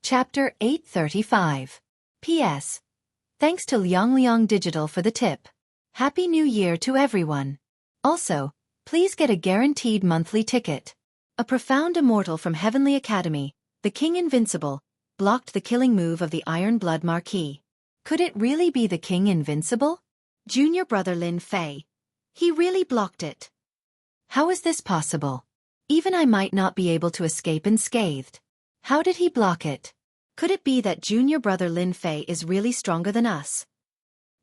Chapter 835. P.S. Thanks to Liang Digital for the tip. Happy New Year to everyone. Also, please get a guaranteed monthly ticket. A profound immortal from Heavenly Academy, the King Invincible, blocked the killing move of the Iron Blood Marquis. Could it really be the King Invincible? Junior brother Lin Fei. He really blocked it. How is this possible? Even I might not be able to escape unscathed. How did he block it? Could it be that junior brother Lin Fei is really stronger than us?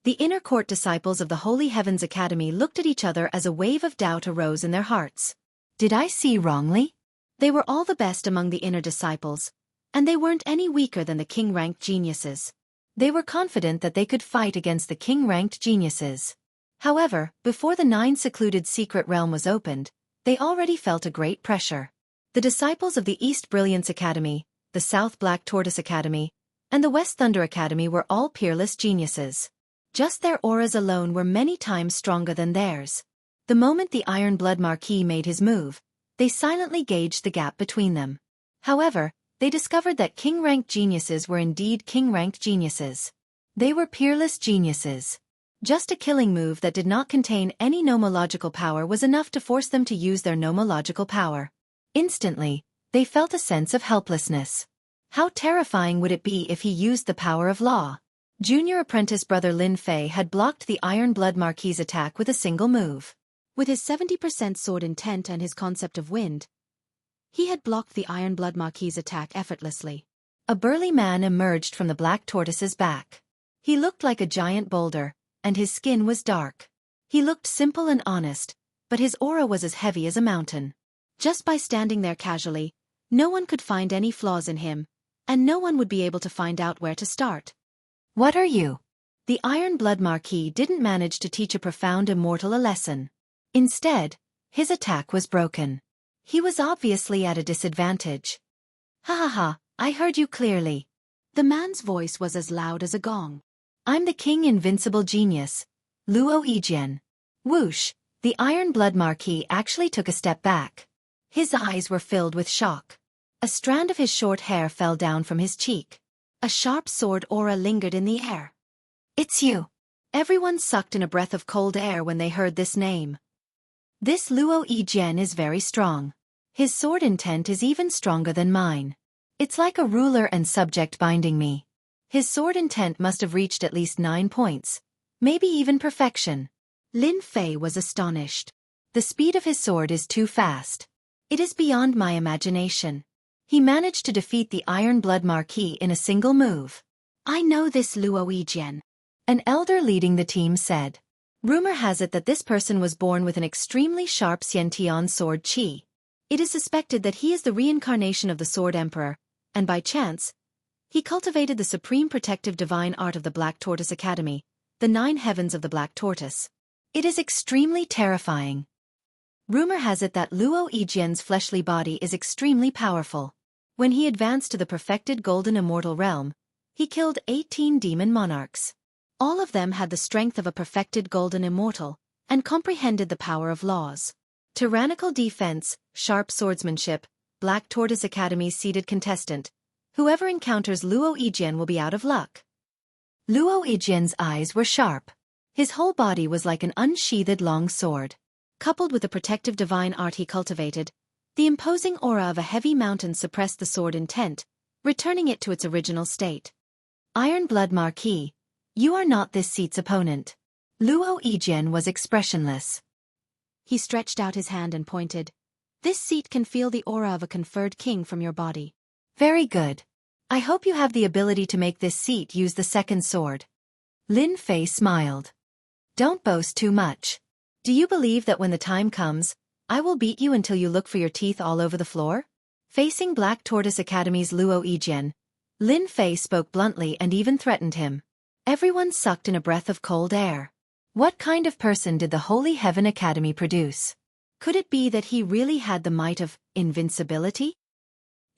The inner court disciples of the Holy Heavens Academy looked at each other as a wave of doubt arose in their hearts. Did I see wrongly? They were all the best among the inner disciples, and they weren't any weaker than the king-ranked geniuses. They were confident that they could fight against the king-ranked geniuses. However, before the 9 secluded secret realm was opened, they already felt a great pressure. The disciples of the East Brilliance Academy, the South Black Tortoise Academy, and the West Thunder Academy were all peerless geniuses. Just their auras alone were many times stronger than theirs. The moment the Iron Blood Marquis made his move, they silently gauged the gap between them. However, they discovered that king-ranked geniuses were indeed king-ranked geniuses. They were peerless geniuses. Just a killing move that did not contain any nomological power was enough to force them to use their nomological power. Instantly, they felt a sense of helplessness. How terrifying would it be if he used the power of law? Junior apprentice brother Lin Fei had blocked the Iron Blood Marquis' attack with a single move. With his 70% sword intent and his concept of wind, he had blocked the Iron Blood Marquis' attack effortlessly. A burly man emerged from the Black Tortoise's back. He looked like a giant boulder, and his skin was dark. He looked simple and honest, but his aura was as heavy as a mountain. Just by standing there casually, no one could find any flaws in him, and no one would be able to find out where to start. What are you? The Iron Blood Marquis didn't manage to teach a profound immortal a lesson. Instead, his attack was broken. He was obviously at a disadvantage. Ha ha ha, I heard you clearly. The man's voice was as loud as a gong. I'm the King Invincible Genius, Luo Yijian. Whoosh, the Iron Blood Marquis actually took a step back. His eyes were filled with shock. A strand of his short hair fell down from his cheek. A sharp sword aura lingered in the air. It's you. Everyone sucked in a breath of cold air when they heard this name. This Luo Yijian is very strong. His sword intent is even stronger than mine. It's like a ruler and subject binding me. His sword intent must have reached at least 9 points, maybe even perfection. Lin Fei was astonished. The speed of his sword is too fast. It is beyond my imagination. He managed to defeat the Iron Blood Marquis in a single move. I know this Luo Yijian. An elder leading the team said. Rumor has it that this person was born with an extremely sharp Xiantian sword chi. It is suspected that he is the reincarnation of the Sword Emperor, and by chance, he cultivated the supreme protective divine art of the Black Tortoise Academy, the 9 heavens of the Black Tortoise. It is extremely terrifying. Rumor has it that Luo Yijian's fleshly body is extremely powerful. When he advanced to the perfected golden immortal realm, he killed 18 demon monarchs. All of them had the strength of a perfected golden immortal, and comprehended the power of laws. Tyrannical defense, sharp swordsmanship, Black Tortoise Academy's seeded contestant. Whoever encounters Luo Yijian will be out of luck. Luo Yijian's eyes were sharp. His whole body was like an unsheathed long sword. Coupled with the protective divine art he cultivated, the imposing aura of a heavy mountain suppressed the sword intent, returning it to its original state. Iron Blood Marquis, you are not this seat's opponent. Luo Yijian was expressionless. He stretched out his hand and pointed. This seat can feel the aura of a conferred king from your body. Very good. I hope you have the ability to make this seat use the second sword. Lin Fei smiled. Don't boast too much. Do you believe that when the time comes, I will beat you until you look for your teeth all over the floor? Facing Black Tortoise Academy's Luo Yijian, Lin Fei spoke bluntly and even threatened him. Everyone sucked in a breath of cold air. What kind of person did the Holy Heaven Academy produce? Could it be that he really had the might of invincibility?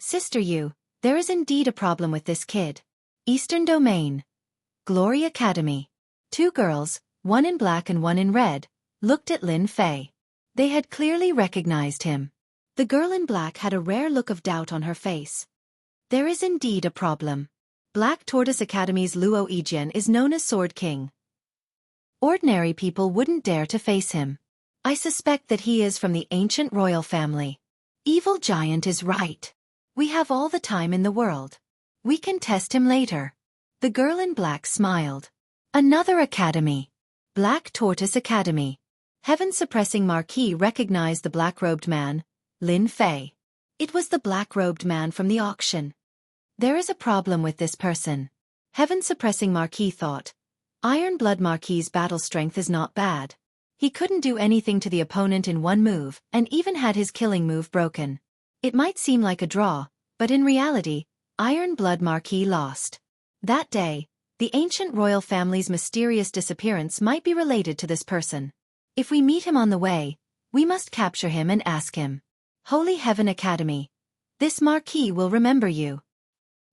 Sister Yu, there is indeed a problem with this kid. Eastern Domain. Glory Academy. 2 girls, one in black and one in red, looked at Lin Fei. They had clearly recognized him. The girl in black had a rare look of doubt on her face. There is indeed a problem. Black Tortoise Academy's Luo Yijian is known as Sword King. Ordinary people wouldn't dare to face him. I suspect that he is from the ancient royal family. Evil Giant is right. We have all the time in the world. We can test him later. The girl in black smiled. Another academy. Black Tortoise Academy. Heaven-suppressing Marquis recognized the black-robed man, Lin Fei. It was the black-robed man from the auction. There is a problem with this person. Heaven-suppressing Marquis thought. Iron Blood Marquis's battle strength is not bad. He couldn't do anything to the opponent in one move and even had his killing move broken. It might seem like a draw, but in reality, Iron Blood Marquis lost. That day, the ancient royal family's mysterious disappearance might be related to this person. If we meet him on the way, we must capture him and ask him. Holy Heaven Academy. This Marquis will remember you.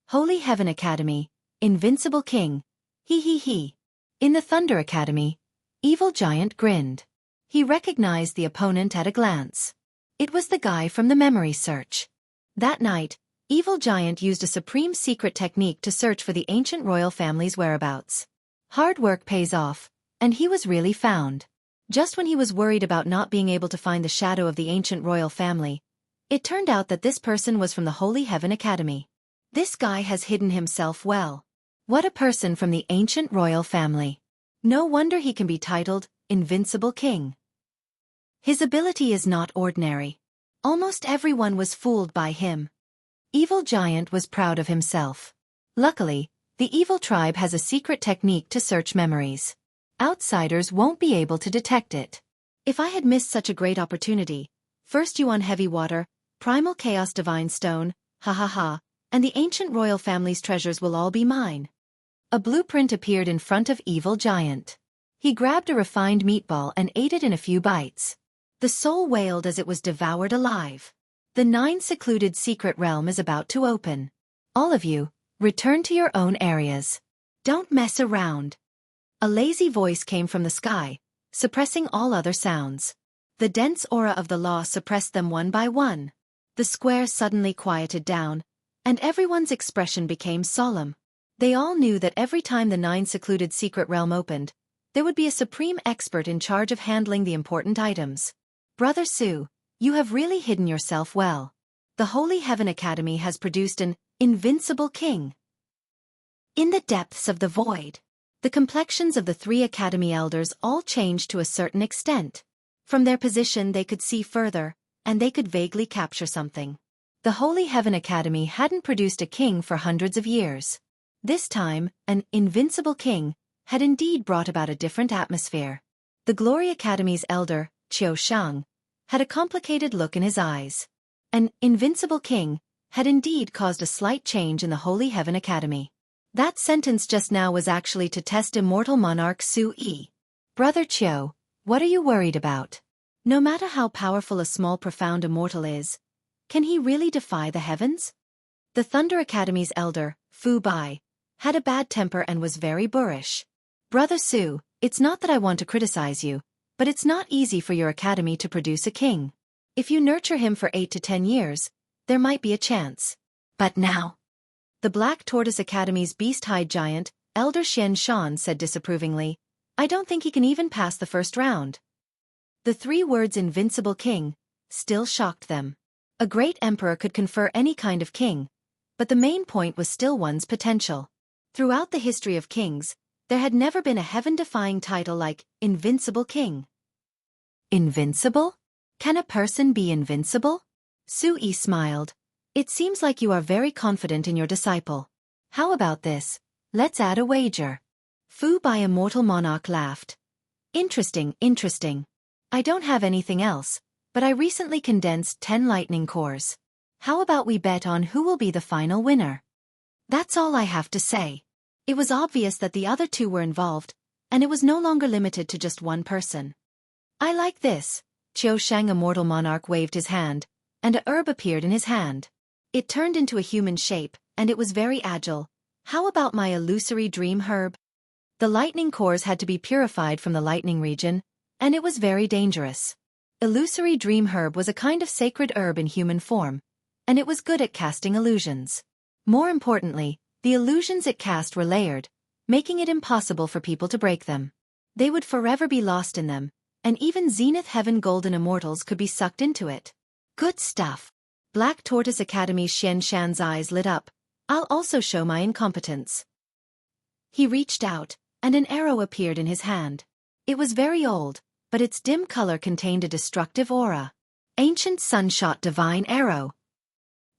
Holy Heaven Academy, Invincible King. He. In the Thunder Academy, Evil Giant grinned. He recognized the opponent at a glance. It was the guy from the memory search. That night, Evil Giant used a supreme secret technique to search for the ancient royal family's whereabouts. Hard work pays off, and he was really found. Just when he was worried about not being able to find the shadow of the ancient royal family, it turned out that this person was from the Holy Heaven Academy. This guy has hidden himself well. What a person from the ancient royal family. No wonder he can be titled Invincible King. His ability is not ordinary. Almost everyone was fooled by him. Evil Giant was proud of himself. Luckily, the evil tribe has a secret technique to search memories. Outsiders won't be able to detect it. If I had missed such a great opportunity, first Yuan Heavy Water, Primal Chaos Divine Stone, and the ancient royal family's treasures will all be mine. A blueprint appeared in front of Evil Giant. He grabbed a refined meatball and ate it in a few bites. The soul wailed as it was devoured alive. The 9 secluded secret realm is about to open. All of you, return to your own areas. Don't mess around. A lazy voice came from the sky, suppressing all other sounds. The dense aura of the law suppressed them one by one. The square suddenly quieted down, and everyone's expression became solemn. They all knew that every time the 9 secluded secret realm opened, there would be a supreme expert in charge of handling the important items. Brother Su, you have really hidden yourself well. The Holy Heaven Academy has produced an invincible king. In the depths of the void, the complexions of the 3 academy elders all changed to a certain extent. From their position they could see further, and they could vaguely capture something. The Holy Heaven Academy hadn't produced a king for hundreds of years. This time, an invincible king had indeed brought about a different atmosphere. The Glory Academy's elder, Qiu Shang, had a complicated look in his eyes. An invincible king had indeed caused a slight change in the Holy Heaven Academy. That sentence just now was actually to test immortal monarch Su Yi. Brother Qiu, what are you worried about? No matter how powerful a small profound immortal is, can he really defy the heavens? The Thunder Academy's elder, Fu Bai, had a bad temper and was very boorish. Brother Su, it's not that I want to criticize you, but it's not easy for your academy to produce a king. If you nurture him for 8 to 10 years, there might be a chance. But now... The Black Tortoise Academy's beast-hide giant, Elder Xian Shan, said disapprovingly, I don't think he can even pass the first round. The 3 words invincible king still shocked them. A great emperor could confer any kind of king, but the main point was still one's potential. Throughout the history of kings, there had never been a heaven-defying title like Invincible King. Invincible? Can a person be invincible? Su Yi smiled. It seems like you are very confident in your disciple. How about this? Let's add a wager. Fu Bai Immortal Monarch laughed. Interesting. I don't have anything else, but I recently condensed 10 lightning cores. How about we bet on who will be the final winner? That's all I have to say. It was obvious that the other 2 were involved, and it was no longer limited to just one person. I like this. Qiu Shang Immortal Monarch waved his hand, and a herb appeared in his hand. It turned into a human shape, and it was very agile. How about my illusory dream herb? The lightning cores had to be purified from the lightning region, and it was very dangerous. Illusory dream herb was a kind of sacred herb in human form, and it was good at casting illusions. More importantly, the illusions it cast were layered, making it impossible for people to break them. They would forever be lost in them, and even Zenith Heaven Golden Immortals could be sucked into it. Good stuff. Black Tortoise Academy's Xian Shan's eyes lit up. I'll also show my incompetence. He reached out, and an arrow appeared in his hand. It was very old, but its dim color contained a destructive aura. Ancient Sunshot Divine Arrow.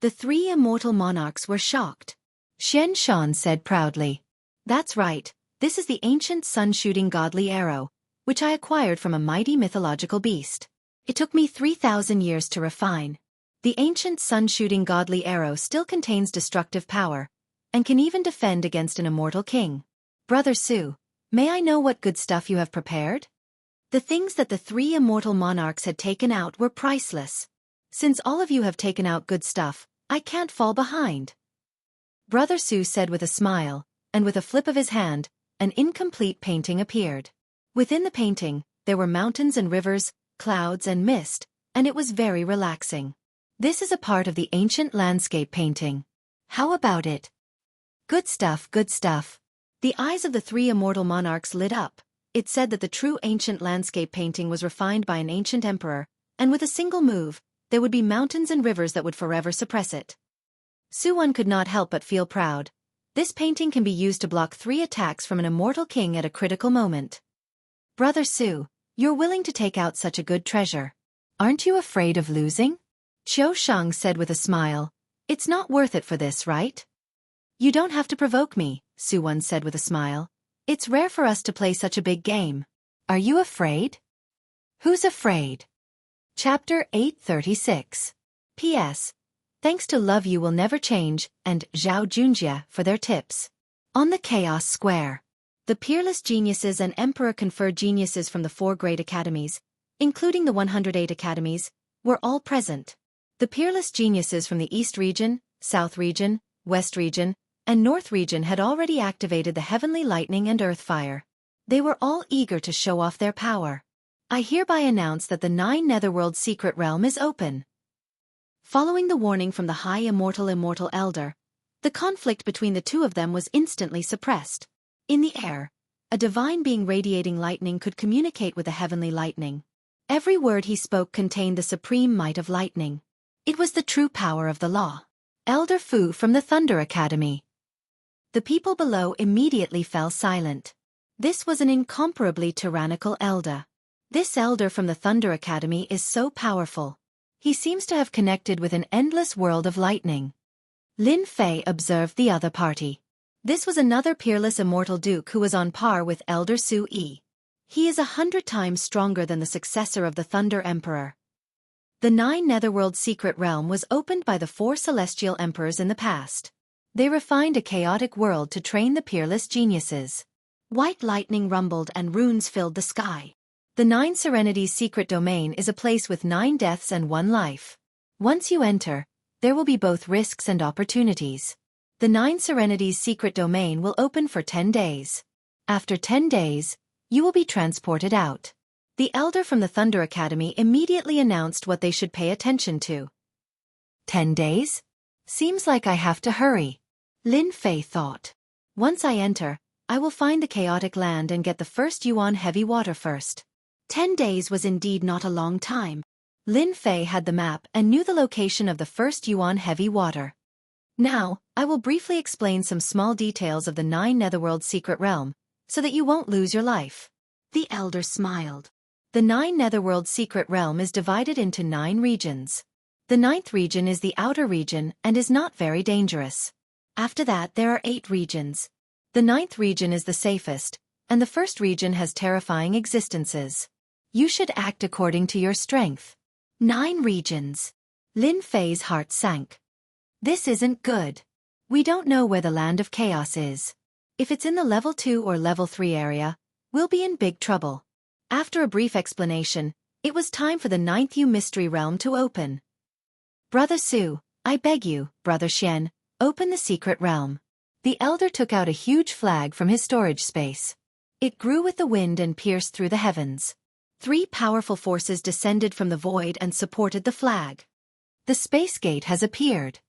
The three immortal monarchs were shocked. Xian Shan said proudly, "That's right, this is the ancient sun-shooting godly arrow, which I acquired from a mighty mythological beast. It took me 3,000 years to refine. The ancient sun-shooting godly arrow still contains destructive power, and can even defend against an immortal king. Brother Su, may I know what good stuff you have prepared?" The things that the three immortal monarchs had taken out were priceless. "Since all of you have taken out good stuff, I can't fall behind." Brother Su said with a smile, and with a flip of his hand, an incomplete painting appeared. Within the painting, there were mountains and rivers, clouds and mist, and it was very relaxing. "This is a part of the ancient landscape painting. How about it?" Good stuff, good stuff. The eyes of the three immortal monarchs lit up. It said that the true ancient landscape painting was refined by an ancient emperor, and with a single move, there would be mountains and rivers that would forever suppress it. Suwon could not help but feel proud. This painting can be used to block 3 attacks from an immortal king at a critical moment. Brother Su, you're willing to take out such a good treasure. Aren't you afraid of losing? Qiu Shang said with a smile. It's not worth it for this, right? You don't have to provoke me, Suwon said with a smile. It's rare for us to play such a big game. Are you afraid? Who's afraid? Chapter 836. P.S. Thanks to Love You Will Never Change and Zhao Junjie for their tips. On the Chaos Square. The peerless geniuses and Emperor conferred geniuses from the 4 great academies, including the 108 academies, were all present. The peerless geniuses from the East region, South region, West region, and North region had already activated the heavenly lightning and earth fire. They were all eager to show off their power. I hereby announce that the 9 Netherworld secret realm is open. Following the warning from the High Immortal Elder, the conflict between the two of them was instantly suppressed. In the air, a divine being radiating lightning could communicate with the heavenly lightning. Every word he spoke contained the supreme might of lightning. It was the true power of the law. Elder Fu from the Thunder Academy. The people below immediately fell silent. This was an incomparably tyrannical elder. This elder from the Thunder Academy is so powerful. He seems to have connected with an endless world of lightning. Lin Fei observed the other party. This was another peerless immortal duke who was on par with Elder Su Yi. He is 100 times stronger than the successor of the Thunder Emperor. The 9 Netherworld secret realm was opened by the 4 celestial emperors in the past. They refined a chaotic world to train the peerless geniuses. White lightning rumbled and runes filled the sky. The 9 Serenities secret domain is a place with 9 deaths and 1 life. Once you enter, there will be both risks and opportunities. The 9 Serenities secret domain will open for 10 days. After 10 days, you will be transported out. The elder from the Thunder Academy immediately announced what they should pay attention to. 10 days? Seems like I have to hurry. Lin Fei thought. Once I enter, I will find the chaotic land and get the first Yuan heavy water first. 10 days was indeed not a long time. Lin Fei had the map and knew the location of the first Yuan heavy water. Now, I will briefly explain some small details of the 9 Netherworld secret realm, so that you won't lose your life. The elder smiled. The 9 Netherworld secret realm is divided into 9 regions. The 9th region is the outer region and is not very dangerous. After that there are 8 regions. The 9th region is the safest, and the first region has terrifying existences. You should act according to your strength. 9 regions. Lin Fei's heart sank. This isn't good. We don't know where the land of chaos is. If it's in the level 2 or level 3 area, we'll be in big trouble. After a brief explanation, it was time for the 9th mystery realm to open. Brother Su, I beg you, Brother Xian, open the secret realm. The elder took out a huge flag from his storage space. It grew with the wind and pierced through the heavens. 3 powerful forces descended from the void and supported the flag. The space gate has appeared.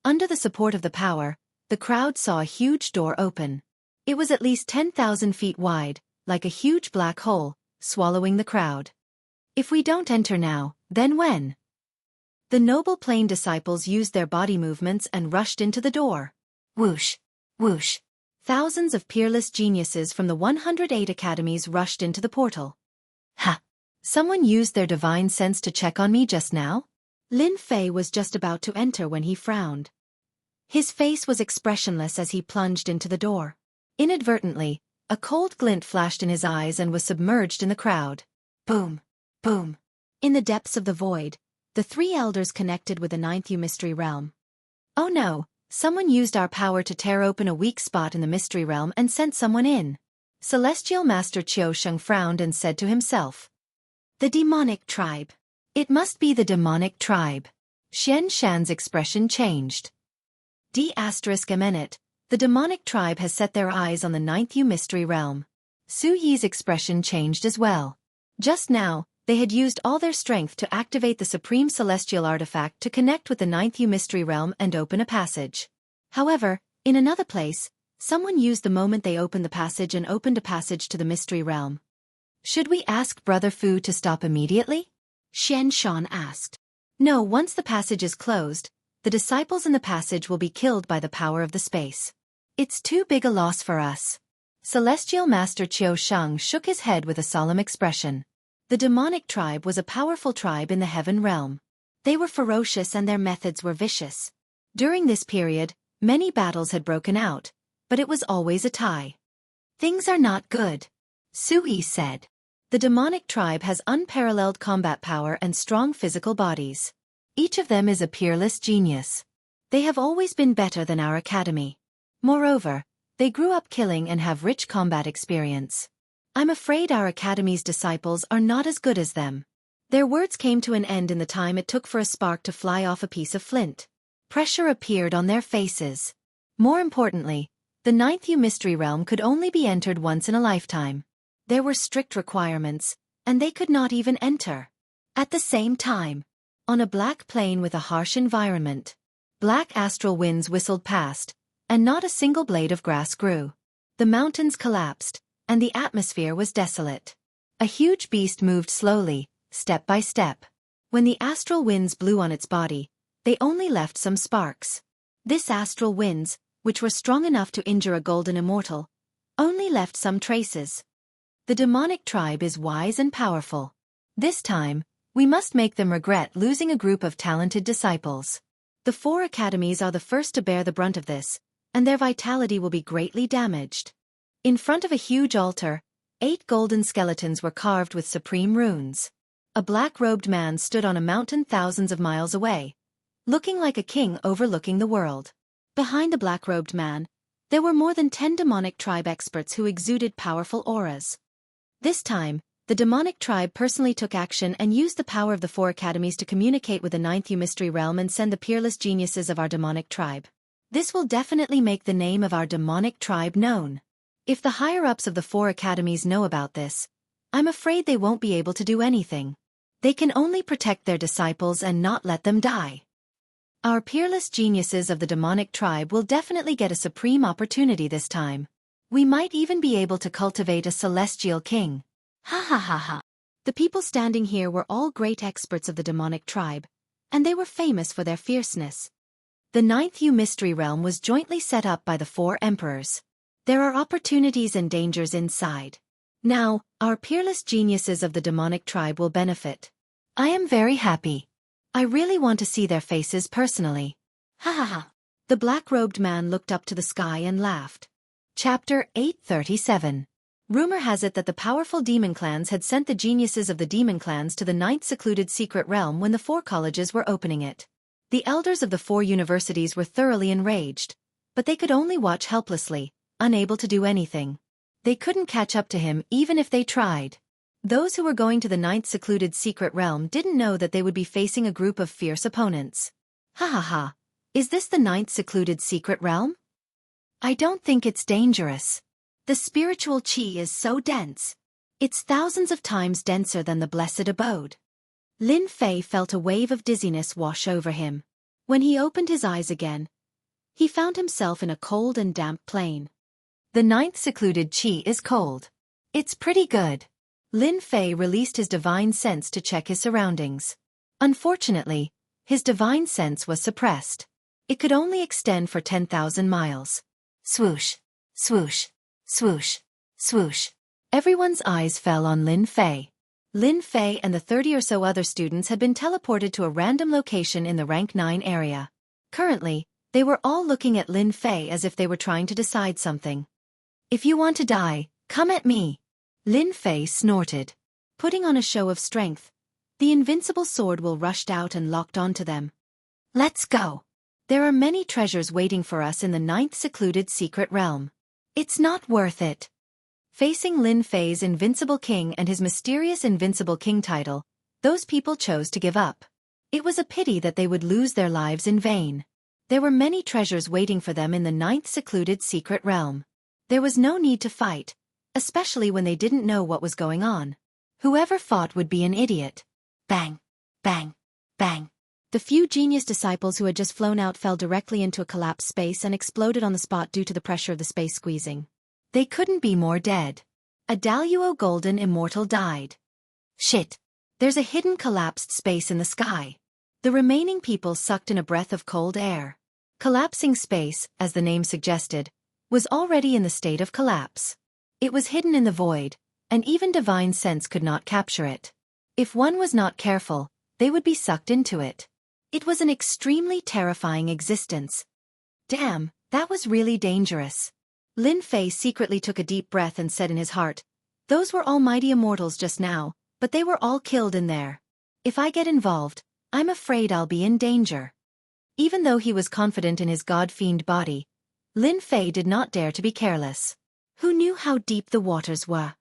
Under the support of the power, the crowd saw a huge door open. It was at least 10,000 feet wide, like a huge black hole, swallowing the crowd. If we don't enter now, then when? The noble plane disciples used their body movements and rushed into the door. Whoosh! Whoosh! Thousands of peerless geniuses from the 108 academies rushed into the portal. Ha! Someone used their divine sense to check on me just now? Lin Fei was just about to enter when he frowned. His face was expressionless as he plunged into the door. Inadvertently, a cold glint flashed in his eyes and was submerged in the crowd. Boom! Boom! In the depths of the void, the three elders connected with the ninth mystery realm. Oh no! Someone used our power to tear open a weak spot in the mystery realm and sent someone in. Celestial Master Qiu Sheng frowned and said to himself. The demonic tribe. It must be the demonic tribe. Xian Shan's expression changed. D*Eminent, the demonic tribe has set their eyes on the ninth mystery realm. Su Yi's expression changed as well. Just now, they had used all their strength to activate the supreme celestial artifact to connect with the ninth mystery realm and open a passage. However, in another place, someone used the moment they opened the passage and opened a passage to the mystery realm. Should we ask Brother Fu to stop immediately? Xian Shan asked. No, once the passage is closed, the disciples in the passage will be killed by the power of the space. It's too big a loss for us. Celestial Master Qiu Sheng shook his head with a solemn expression. The demonic tribe was a powerful tribe in the heaven realm. They were ferocious and their methods were vicious. During this period, many battles had broken out, but it was always a tie. Things are not good, Su Yi said. The demonic tribe has unparalleled combat power and strong physical bodies. Each of them is a peerless genius. They have always been better than our academy. Moreover, they grew up killing and have rich combat experience. I'm afraid our academy's disciples are not as good as them. Their words came to an end in the time it took for a spark to fly off a piece of flint. Pressure appeared on their faces. More importantly, the ninth mystery realm could only be entered once in a lifetime. There were strict requirements, and they could not even enter. At the same time, on a black plain with a harsh environment, black astral winds whistled past, and not a single blade of grass grew. The mountains collapsed, and the atmosphere was desolate. A huge beast moved slowly, step by step. When the astral winds blew on its body, they only left some sparks. This astral winds, which were strong enough to injure a golden immortal, only left some traces. The demonic tribe is wise and powerful. This time, we must make them regret losing a group of talented disciples. The 4 academies are the first to bear the brunt of this, and their vitality will be greatly damaged. In front of a huge altar, 8 golden skeletons were carved with supreme runes. A black-robed man stood on a mountain thousands of miles away, looking like a king overlooking the world. Behind the black-robed man, there were more than 10 demonic tribe experts who exuded powerful auras. This time, the demonic tribe personally took action and used the power of the 4 academies to communicate with the ninth mystery realm and send the peerless geniuses of our demonic tribe. This will definitely make the name of our demonic tribe known. If the higher-ups of the 4 academies know about this, I'm afraid they won't be able to do anything. They can only protect their disciples and not let them die. Our peerless geniuses of the demonic tribe will definitely get a supreme opportunity this time. We might even be able to cultivate a celestial king. Ha ha ha ha. The people standing here were all great experts of the demonic tribe, and they were famous for their fierceness. The ninth mystery realm was jointly set up by the 4 emperors. There are opportunities and dangers inside. Now, our peerless geniuses of the demonic tribe will benefit. I am very happy. I really want to see their faces personally. Ha ha ha. The black-robed man looked up to the sky and laughed. Chapter 837. Rumor has it that the powerful demon clans had sent the geniuses of the demon clans to the ninth secluded secret realm when the 4 colleges were opening it. The elders of the 4 universities were thoroughly enraged, but they could only watch helplessly, unable to do anything. They couldn't catch up to him even if they tried. Those who were going to the ninth secluded secret realm didn't know that they would be facing a group of fierce opponents. Ha ha ha. Is this the ninth secluded secret realm? I don't think it's dangerous. The spiritual chi is so dense. It's thousands of times denser than the blessed abode. Lin Fei felt a wave of dizziness wash over him. When he opened his eyes again, He found himself in a cold and damp plain. The ninth secluded chi is cold. It's pretty good. Lin Fei released his divine sense to check his surroundings. Unfortunately, his divine sense was suppressed. It could only extend for 10,000 miles. Swoosh, swoosh, swoosh, swoosh. Everyone's eyes fell on Lin Fei. Lin Fei and the 30 or so other students had been teleported to a random location in the Rank 9 area. Currently, they were all looking at Lin Fei as if they were trying to decide something. If you want to die, come at me. Lin Fei snorted. Putting on a show of strength, the invincible sword will rushed out and locked onto them. Let's go. There are many treasures waiting for us in the ninth secluded secret realm. It's not worth it. Facing Lin Fei's Invincible King and his mysterious Invincible King title, those people chose to give up. It was a pity that they would lose their lives in vain. There were many treasures waiting for them in the ninth secluded secret realm. There was no need to fight, especially when they didn't know what was going on. Whoever fought would be an idiot. Bang, bang, bang. The few genius disciples who had just flown out fell directly into a collapsed space and exploded on the spot due to the pressure of the space squeezing. They couldn't be more dead. A Daluo Golden Immortal died. Shit. There's a hidden collapsed space in the sky. The remaining people sucked in a breath of cold air. Collapsing space, as the name suggested, was already in the state of collapse. It was hidden in the void, and even divine sense could not capture it. If one was not careful, they would be sucked into it. It was an extremely terrifying existence. Damn, that was really dangerous. Lin Fei secretly took a deep breath and said in his heart, those were almighty immortals just now, but they were all killed in there. If I get involved, I'm afraid I'll be in danger. Even though he was confident in his god-fiend body, Lin Fei did not dare to be careless. Who knew how deep the waters were?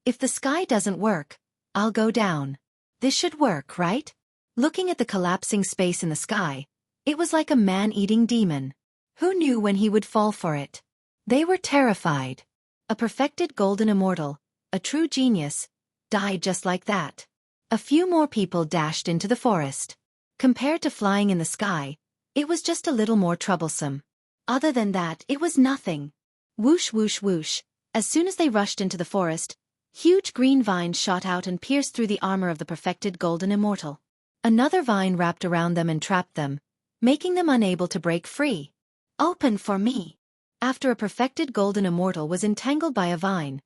If the sky doesn't work, I'll go down. This should work, right? Looking at the collapsing space in the sky, it was like a man-eating demon. Who knew when he would fall for it? They were terrified. A perfected golden immortal, a true genius, died just like that. A few more people dashed into the forest. Compared to flying in the sky, it was just a little more troublesome. Other than that, it was nothing. Whoosh whoosh whoosh. As soon as they rushed into the forest, huge green vines shot out and pierced through the armor of the perfected golden immortal. Another vine wrapped around them and trapped them, making them unable to break free. Open for me. After a perfected golden immortal was entangled by a vine,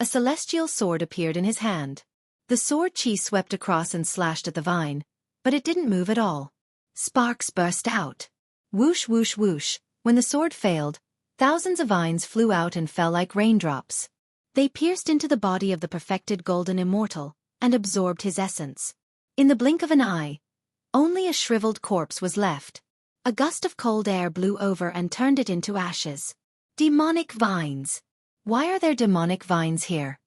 a celestial sword appeared in his hand. The sword chi swept across and slashed at the vine, but it didn't move at all. Sparks burst out. Whoosh whoosh whoosh. When the sword failed, thousands of vines flew out and fell like raindrops. They pierced into the body of the perfected golden immortal and absorbed his essence. In the blink of an eye, only a shriveled corpse was left. A gust of cold air blew over and turned it into ashes. Demonic vines. Why are there demonic vines here?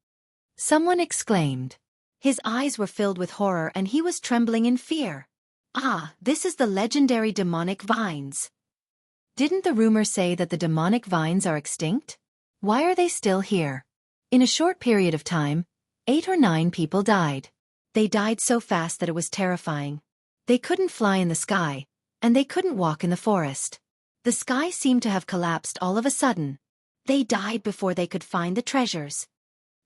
Someone exclaimed. His eyes were filled with horror and he was trembling in fear. Ah, this is the legendary demonic vines. Didn't the rumor say that the demonic vines are extinct? Why are they still here? In a short period of time, 8 or 9 people died. They died so fast that it was terrifying. They couldn't fly in the sky, and they couldn't walk in the forest. The sky seemed to have collapsed all of a sudden. They died before they could find the treasures.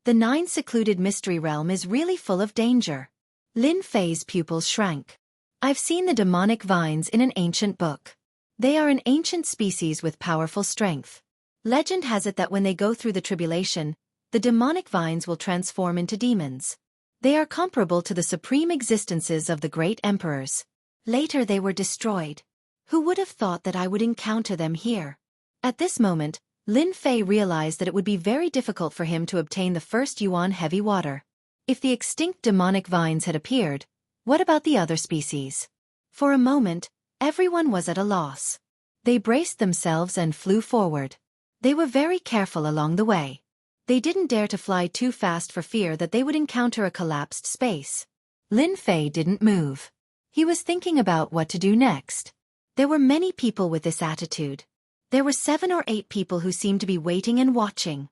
The 9 secluded mystery realm is really full of danger. Lin Fei's pupils shrank. I've seen the demonic vines in an ancient book. They are an ancient species with powerful strength. Legend has it that when they go through the tribulation, the demonic vines will transform into demons. They are comparable to the supreme existences of the great emperors. Later they were destroyed. Who would have thought that I would encounter them here? At this moment, Lin Fei realized that it would be very difficult for him to obtain the first Yuan heavy water. If the extinct demonic vines had appeared, what about the other species? For a moment, everyone was at a loss. They braced themselves and flew forward. They were very careful along the way. They didn't dare to fly too fast for fear that they would encounter a collapsed space. Lin Fei didn't move. He was thinking about what to do next. There were many people with this attitude. There were 7 or 8 people who seemed to be waiting and watching.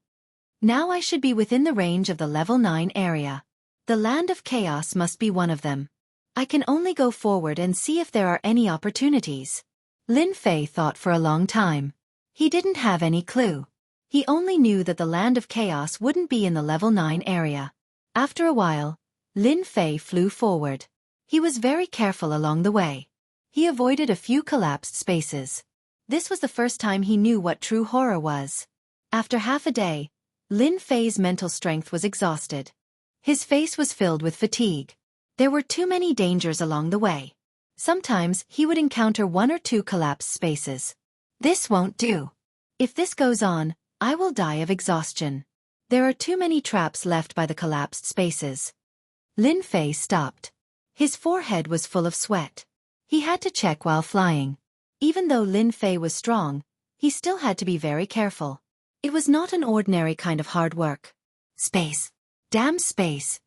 Now I should be within the range of the level 9 area. The land of chaos must be one of them. I can only go forward and see if there are any opportunities. Lin Fei thought for a long time. He didn't have any clue. He only knew that the Land of Chaos wouldn't be in the level 9 area. After a while, Lin Fei flew forward. He was very careful along the way. He avoided a few collapsed spaces. This was the first time he knew what true horror was. After half a day, Lin Fei's mental strength was exhausted. His face was filled with fatigue. There were too many dangers along the way. Sometimes he would encounter 1 or 2 collapsed spaces. This won't do. If this goes on, I will die of exhaustion. There are too many traps left by the collapsed spaces. Lin Fei stopped. His forehead was full of sweat. He had to check while flying. Even though Lin Fei was strong, he still had to be very careful. It was not an ordinary kind of hard work. Space. Damn space.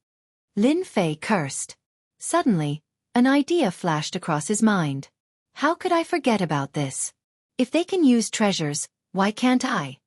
Lin Fei cursed. Suddenly, an idea flashed across his mind. How could I forget about this? If they can use treasures, why can't I?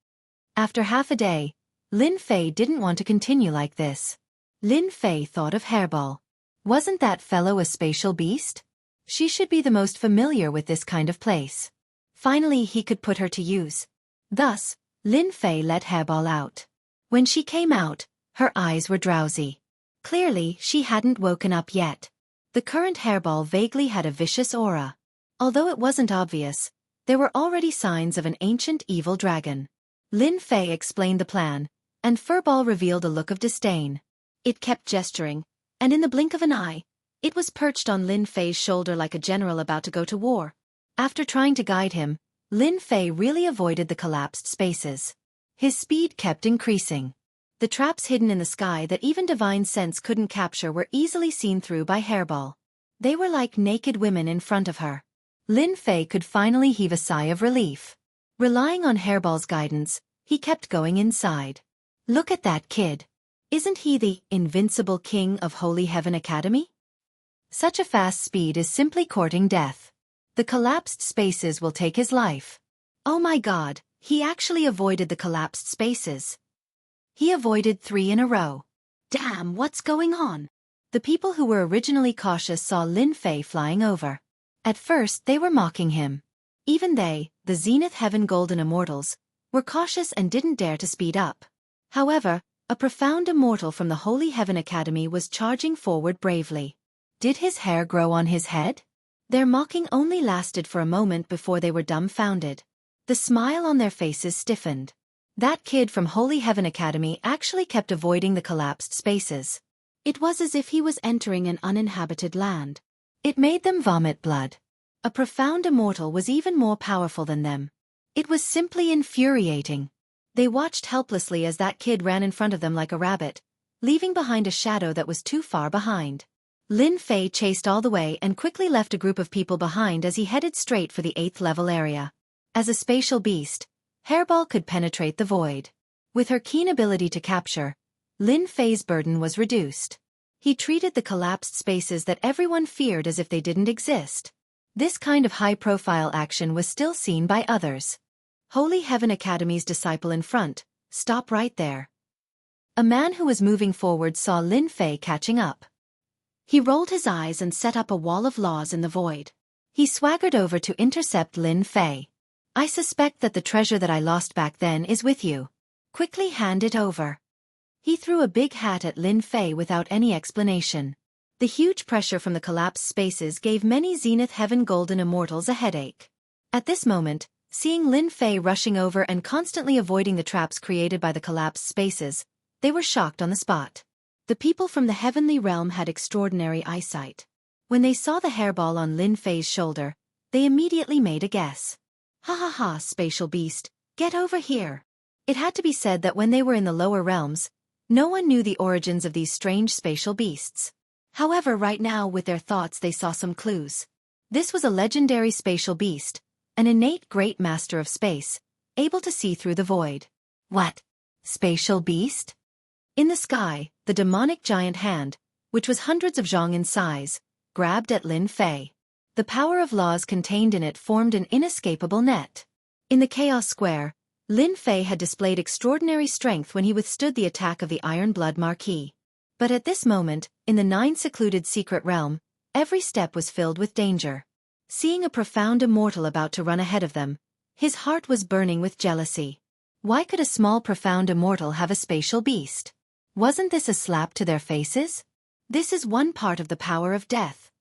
After half a day, Lin Fei didn't want to continue like this. Lin Fei thought of Hairball. Wasn't that fellow a spatial beast? She should be the most familiar with this kind of place. Finally he could put her to use. Thus, Lin Fei let Hairball out. When she came out, her eyes were drowsy. Clearly, she hadn't woken up yet. The current Hairball vaguely had a vicious aura. Although it wasn't obvious, there were already signs of an ancient evil dragon. Lin Fei explained the plan, and Furball revealed a look of disdain. It kept gesturing, and in the blink of an eye, it was perched on Lin Fei's shoulder like a general about to go to war. After trying to guide him, Lin Fei really avoided the collapsed spaces. His speed kept increasing. The traps hidden in the sky that even divine sense couldn't capture were easily seen through by Hairball. They were like naked women in front of her. Lin Fei could finally heave a sigh of relief. Relying on Hairball's guidance, he kept going inside. Look at that kid. Isn't he the invincible king of Holy Heaven Academy? Such a fast speed is simply courting death. The collapsed spaces will take his life. Oh my god, he actually avoided the collapsed spaces. He avoided 3 in a row. Damn, what's going on? The people who were originally cautious saw Lin Fei flying over. At first they were mocking him. Even they, the Zenith Heaven Golden Immortals, were cautious and didn't dare to speed up. However, a profound immortal from the Holy Heaven Academy was charging forward bravely. Did his hair grow on his head? Their mocking only lasted for a moment before they were dumbfounded. The smile on their faces stiffened. That kid from Holy Heaven Academy actually kept avoiding the collapsed spaces. It was as if he was entering an uninhabited land. It made them vomit blood. A profound immortal was even more powerful than them. It was simply infuriating. They watched helplessly as that kid ran in front of them like a rabbit, leaving behind a shadow that was too far behind. Lin Fei chased all the way and quickly left a group of people behind as he headed straight for the 8th level area. As a spatial beast, Hairball could penetrate the void. With her keen ability to capture, Lin Fei's burden was reduced. He treated the collapsed spaces that everyone feared as if they didn't exist. This kind of high-profile action was still seen by others. Holy Heaven Academy's disciple in front, stop right there. A man who was moving forward saw Lin Fei catching up. He rolled his eyes and set up a wall of laws in the void. He swaggered over to intercept Lin Fei. I suspect that the treasure that I lost back then is with you. Quickly hand it over. He threw a big hat at Lin Fei without any explanation. The huge pressure from the collapsed spaces gave many Zenith Heaven Golden Immortals a headache. At this moment, seeing Lin Fei rushing over and constantly avoiding the traps created by the collapsed spaces, they were shocked on the spot. The people from the heavenly realm had extraordinary eyesight. When they saw the hairball on Lin Fei's shoulder, they immediately made a guess. Ha ha ha, spatial beast, get over here. It had to be said that when they were in the lower realms, no one knew the origins of these strange spatial beasts. However, right now with their thoughts they saw some clues. This was a legendary spatial beast, an innate great master of space, able to see through the void. What? Spatial beast? In the sky, the demonic giant hand, which was hundreds of zhong in size, grabbed at Lin Fei. The power of laws contained in it formed an inescapable net. In the Chaos Square, Lin Fei had displayed extraordinary strength when he withstood the attack of the Iron Blood Marquis. But at this moment, in the 9 secluded secret realm, every step was filled with danger. Seeing a profound immortal about to run ahead of them, his heart was burning with jealousy. Why could a small profound immortal have a spatial beast? Wasn't this a slap to their faces? This is one part of the power of death.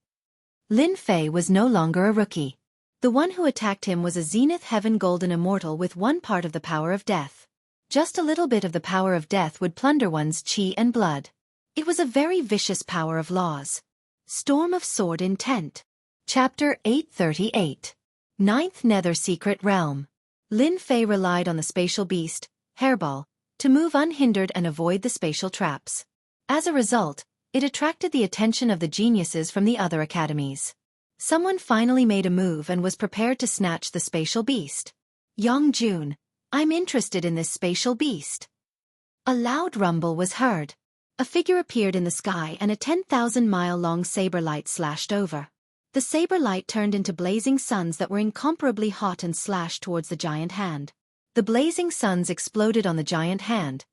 Lin Fei was no longer a rookie. The one who attacked him was a Zenith Heaven Golden Immortal with one part of the power of death. Just a little bit of the power of death would plunder one's chi and blood. It was a very vicious power of laws. Storm of Sword Intent. Chapter 838. Ninth Nether Secret Realm. Lin Fei relied on the spatial beast, Hairball, to move unhindered and avoid the spatial traps. As a result, it attracted the attention of the geniuses from the other academies. Someone finally made a move and was prepared to snatch the spatial beast. Yongjun, I'm interested in this spatial beast. A loud rumble was heard. A figure appeared in the sky and a 10,000-mile-long saber light slashed over. The saber light turned into blazing suns that were incomparably hot and slashed towards the giant hand. The blazing suns exploded on the giant hand,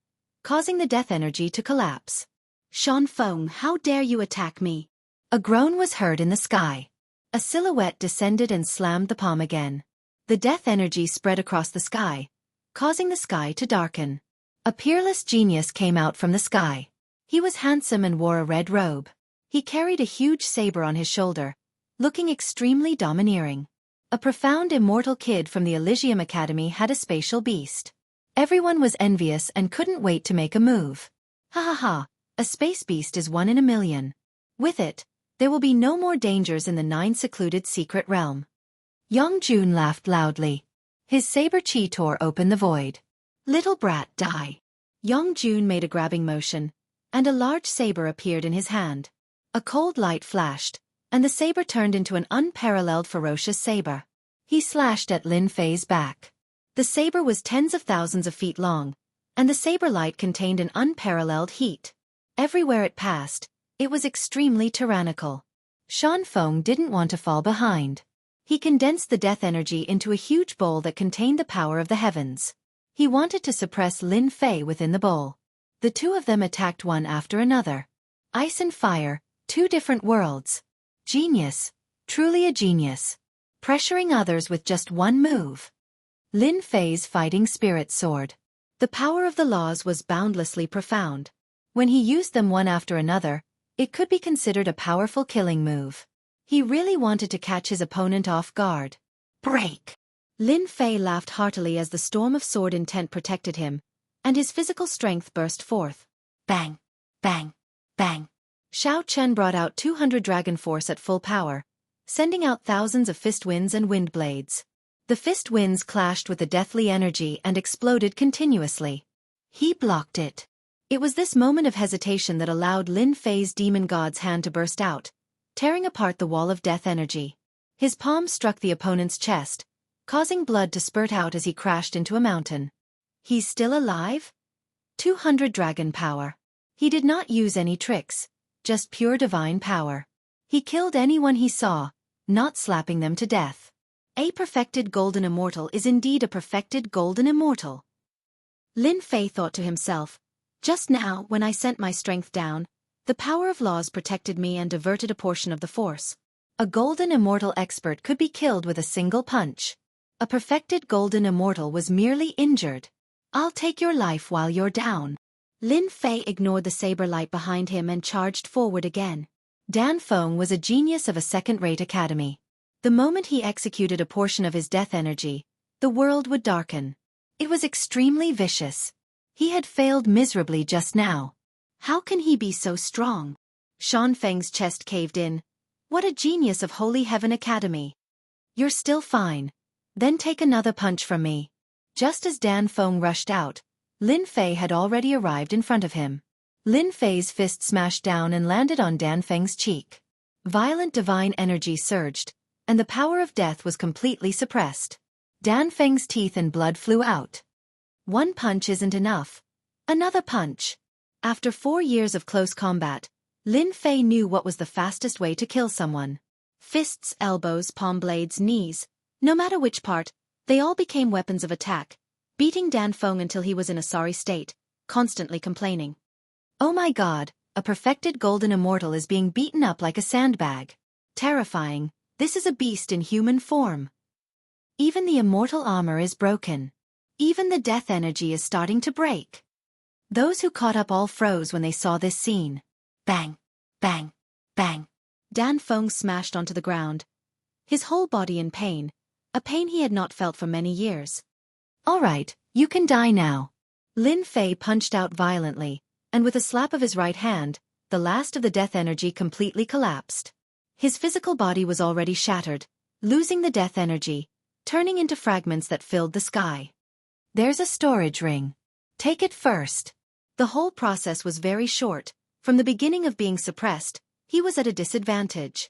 causing the death energy to collapse. Shan Feng, how dare you attack me? A groan was heard in the sky. A silhouette descended and slammed the palm again. The death energy spread across the sky, causing the sky to darken. A peerless genius came out from the sky. He was handsome and wore a red robe. He carried a huge saber on his shoulder, looking extremely domineering. A profound immortal kid from the Elysium Academy had a spatial beast. Everyone was envious and couldn't wait to make a move. Ha ha ha, a space beast is 1 in a million. With it, there will be no more dangers in the 9 secluded secret realm. Yongjun laughed loudly. His saber chi tore open the void. Little brat, die. Yongjun made a grabbing motion, and a large saber appeared in his hand. A cold light flashed, and the saber turned into an unparalleled ferocious saber. He slashed at Lin Fei's back. The saber was tens of thousands of feet long, and the saber light contained an unparalleled heat. Everywhere it passed, it was extremely tyrannical. Shan Feng didn't want to fall behind. He condensed the death energy into a huge bowl that contained the power of the heavens. He wanted to suppress Lin Fei within the bowl. The two of them attacked one after another. Ice and fire, 2 different worlds. Genius, truly a genius. Pressuring others with just one move. Lin Fei's fighting spirit sword. The power of the laws was boundlessly profound. When he used them one after another, it could be considered a powerful killing move. He really wanted to catch his opponent off guard. Break! Lin Fei laughed heartily as the storm of sword intent protected him, and his physical strength burst forth. Bang! Bang! Bang! Xiao Chen brought out 200 dragon force at full power, sending out thousands of fist winds and wind blades. The fist winds clashed with the deathly energy and exploded continuously. He blocked it. It was this moment of hesitation that allowed Lin Fei's demon god's hand to burst out, tearing apart the wall of death energy. His palm struck the opponent's chest, causing blood to spurt out as he crashed into a mountain. He's still alive? 200 dragon power. He did not use any tricks, just pure divine power. He killed anyone he saw, not slapping them to death. A perfected golden immortal is indeed a perfected golden immortal. Lin Fei thought to himself, just now when I sent my strength down, the power of laws protected me and diverted a portion of the force. A golden immortal expert could be killed with a single punch. A perfected golden immortal was merely injured. I'll take your life while you're down. Lin Fei ignored the saber light behind him and charged forward again. Dan Feng was a genius of a second-rate academy. The moment he executed a portion of his death energy, the world would darken. It was extremely vicious. He had failed miserably just now. How can he be so strong? Shan Feng's chest caved in. What a genius of Holy Heaven Academy. You're still fine. Then take another punch from me. Just as Dan Feng rushed out, Lin Fei had already arrived in front of him. Lin Fei's fist smashed down and landed on Dan Feng's cheek. Violent divine energy surged, and the power of death was completely suppressed. Dan Feng's teeth and blood flew out. One punch isn't enough. Another punch. After 4 years of close combat, Lin Fei knew what was the fastest way to kill someone. Fists, elbows, palm blades, knees, no matter which part, they all became weapons of attack, beating Dan Feng until he was in a sorry state, constantly complaining. Oh my god, a perfected golden immortal is being beaten up like a sandbag. Terrifying, This is a beast in human form. Even the immortal armor is broken. Even the death energy is starting to break. Those who caught up all froze when they saw this scene. Bang, bang, bang. Dan Feng smashed onto the ground, his whole body in pain, a pain he had not felt for many years. All right, you can die now. Lin Fei punched out violently, and with a slap of his right hand, the last of the death energy completely collapsed. His physical body was already shattered, losing the death energy, turning into fragments that filled the sky. There's a storage ring. Take it first. The whole process was very short. From the beginning of being suppressed, he was at a disadvantage.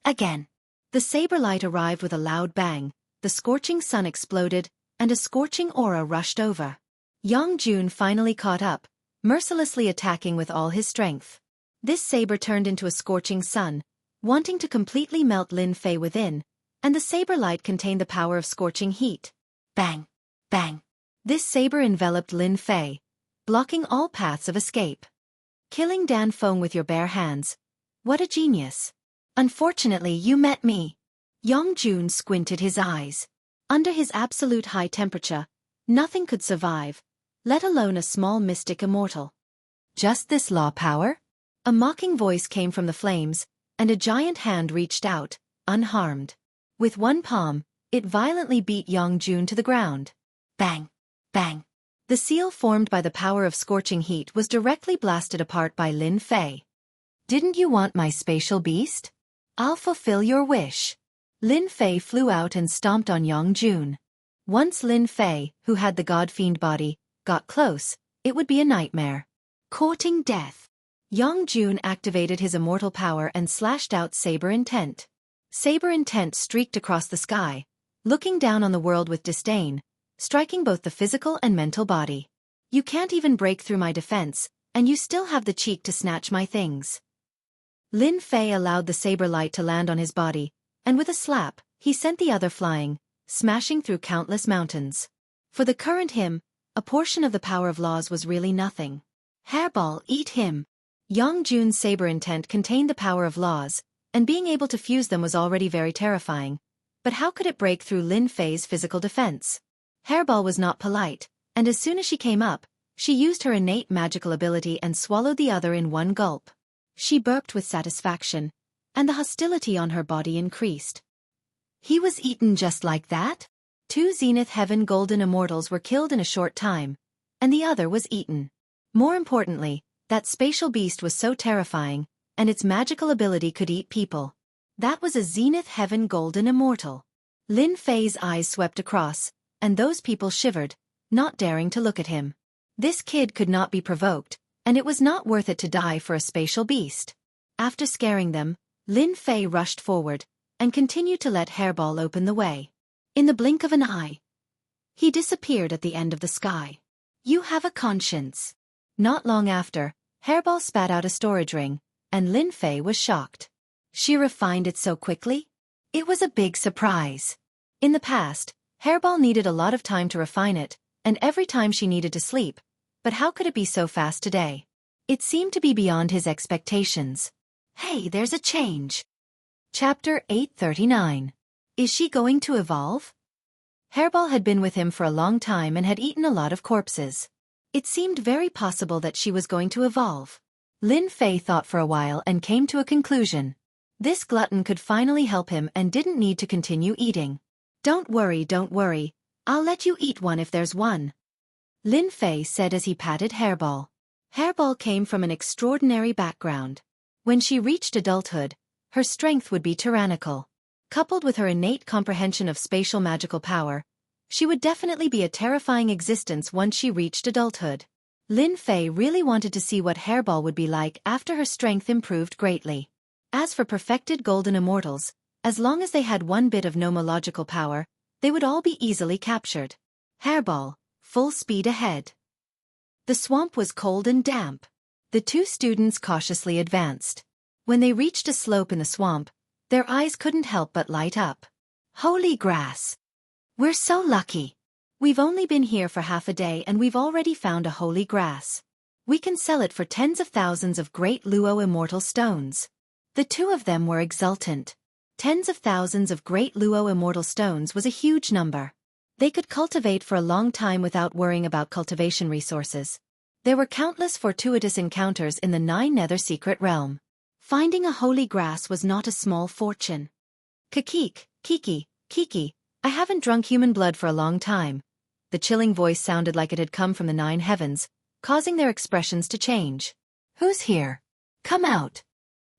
Again. The saber light arrived with a loud bang, the scorching sun exploded, and a scorching aura rushed over. Yang Jun finally caught up, mercilessly attacking with all his strength. This saber turned into a scorching sun, wanting to completely melt Lin Fei within, and the saber light contained the power of scorching heat. Bang! Bang! This saber enveloped Lin Fei, blocking all paths of escape. Killing Dan Feng with your bare hands. What a genius. Unfortunately, you met me. Yang Jun squinted his eyes. Under his absolute high temperature, nothing could survive, let alone a small mystic immortal. Just this law power? A mocking voice came from the flames, and a giant hand reached out, unharmed. With one palm, it violently beat Yang Jun to the ground. Bang! Bang! The seal formed by the power of scorching heat was directly blasted apart by Lin Fei. Didn't you want my spatial beast? I'll fulfill your wish. Lin Fei flew out and stomped on Yang Jun. Once Lin Fei, who had the god-fiend body, got close, it would be a nightmare. Courting death. Yang Jun activated his immortal power and slashed out Saber Intent. Saber Intent streaked across the sky, looking down on the world with disdain, striking both the physical and mental body. You can't even break through my defense, and you still have the cheek to snatch my things. Lin Fei allowed the saber light to land on his body, and with a slap, he sent the other flying, smashing through countless mountains. For the current him, a portion of the power of laws was really nothing. Hairball, eat him. Yang Jun's saber intent contained the power of laws, and being able to fuse them was already very terrifying. But how could it break through Lin Fei's physical defense? Hairball was not polite, and as soon as she came up, she used her innate magical ability and swallowed the other in one gulp. She burped with satisfaction, and the hostility on her body increased. He was eaten just like that? 2 Zenith Heaven Golden Immortals were killed in a short time, and the other was eaten. More importantly, that spatial beast was so terrifying, and its magical ability could eat people. That was a Zenith Heaven Golden Immortal. Lin Fei's eyes swept across, and those people shivered, not daring to look at him. This kid could not be provoked, and it was not worth it to die for a spatial beast. After scaring them, Lin Fei rushed forward, and continued to let Hairball open the way. In the blink of an eye, he disappeared at the end of the sky. You have a conscience. Not long after, Hairball spat out a storage ring, and Lin Fei was shocked. She refined it so quickly? It was a big surprise. In the past, Hairball needed a lot of time to refine it, and every time she needed to sleep, but how could it be so fast today? It seemed to be beyond his expectations. Hey, there's a change. Chapter 839. Is she going to evolve? Hairball had been with him for a long time and had eaten a lot of corpses. It seemed very possible that she was going to evolve. Lin Fei thought for a while and came to a conclusion. This glutton could finally help him and didn't need to continue eating. Don't worry, I'll let you eat one if there's one. Lin Fei said as he patted Hairball. Hairball came from an extraordinary background. When she reached adulthood, her strength would be tyrannical. Coupled with her innate comprehension of spatial magical power, she would definitely be a terrifying existence once she reached adulthood. Lin Fei really wanted to see what Hairball would be like after her strength improved greatly. As for perfected golden immortals, as long as they had one bit of nomological power, they would all be easily captured. Hairball, full speed ahead. The swamp was cold and damp. The 2 students cautiously advanced. When they reached a slope in the swamp, their eyes couldn't help but light up. Holy grass! We're so lucky. We've only been here for half a day and we've already found a holy grass. We can sell it for tens of thousands of great Luo immortal stones. The 2 of them were exultant. Tens of thousands of great Luo immortal stones was a huge number. They could cultivate for a long time without worrying about cultivation resources. There were countless fortuitous encounters in the 9 Nether secret realm. Finding a holy grass was not a small fortune. Kiki, Kiki, I haven't drunk human blood for a long time. The chilling voice sounded like it had come from the 9 heavens, causing their expressions to change. Who's here? Come out.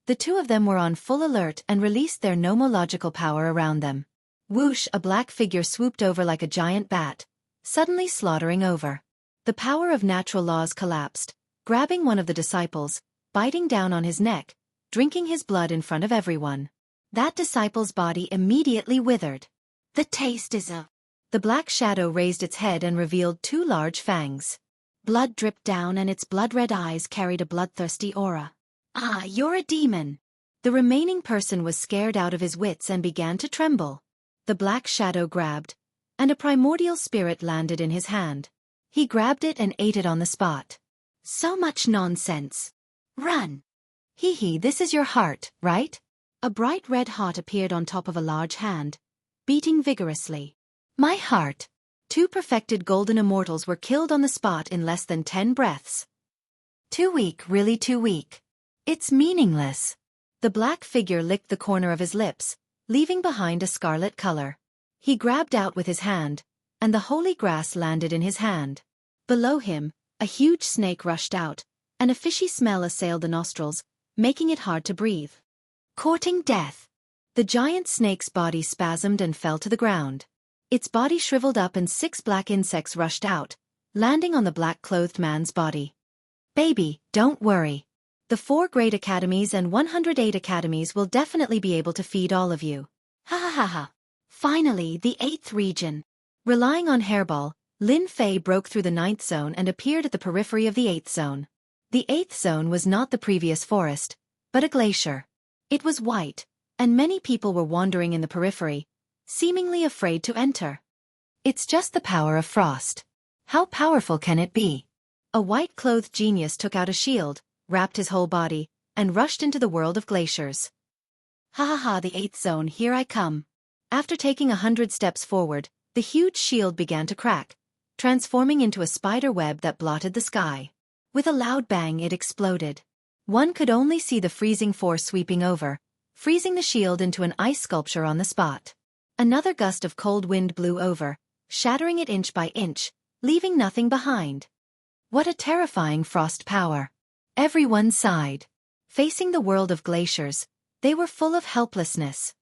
The two of them were on full alert and released their nomological power around them. Whoosh, a black figure swooped over like a giant bat, suddenly slaughtering over. The power of natural laws collapsed, grabbing one of the disciples, biting down on his neck, drinking his blood in front of everyone. That disciple's body immediately withered. The taste is a... The black shadow raised its head and revealed 2 large fangs. Blood dripped down and its blood-red eyes carried a bloodthirsty aura. Ah, you're a demon. The remaining person was scared out of his wits and began to tremble. The black shadow grabbed, and a primordial spirit landed in his hand. He grabbed it and ate it on the spot. So much nonsense. Run. Hee, this is your heart, right? A bright red heart appeared on top of a large hand, beating vigorously. My heart. 2 perfected golden immortals were killed on the spot in less than 10 breaths. Too weak, really too weak. It's meaningless. The black figure licked the corner of his lips, leaving behind a scarlet color. He grabbed out with his hand, and the holy grass landed in his hand. Below him, a huge snake rushed out, and a fishy smell assailed the nostrils, making it hard to breathe. Courting death. The giant snake's body spasmed and fell to the ground. Its body shriveled up and 6 black insects rushed out, landing on the black-clothed man's body. Baby, don't worry. The 4 great academies and 108 academies will definitely be able to feed all of you. Ha ha ha ha. Finally, the 8th region. Relying on Hairball, Lin Fei broke through the 9th zone and appeared at the periphery of the 8th zone. The 8th zone was not the previous forest, but a glacier. It was white, and many people were wandering in the periphery, seemingly afraid to enter. It's just the power of frost. How powerful can it be? A white-clothed genius took out a shield, wrapped his whole body, and rushed into the world of glaciers. Ha ha ha, the 8th zone, here I come. After taking 100 steps forward, the huge shield began to crack, transforming into a spider web that blotted the sky. With a loud bang it exploded. One could only see the freezing force sweeping over, freezing the shield into an ice sculpture on the spot. Another gust of cold wind blew over, shattering it inch by inch, leaving nothing behind. What a terrifying frost power! Everyone sighed. Facing the world of glaciers, they were full of helplessness.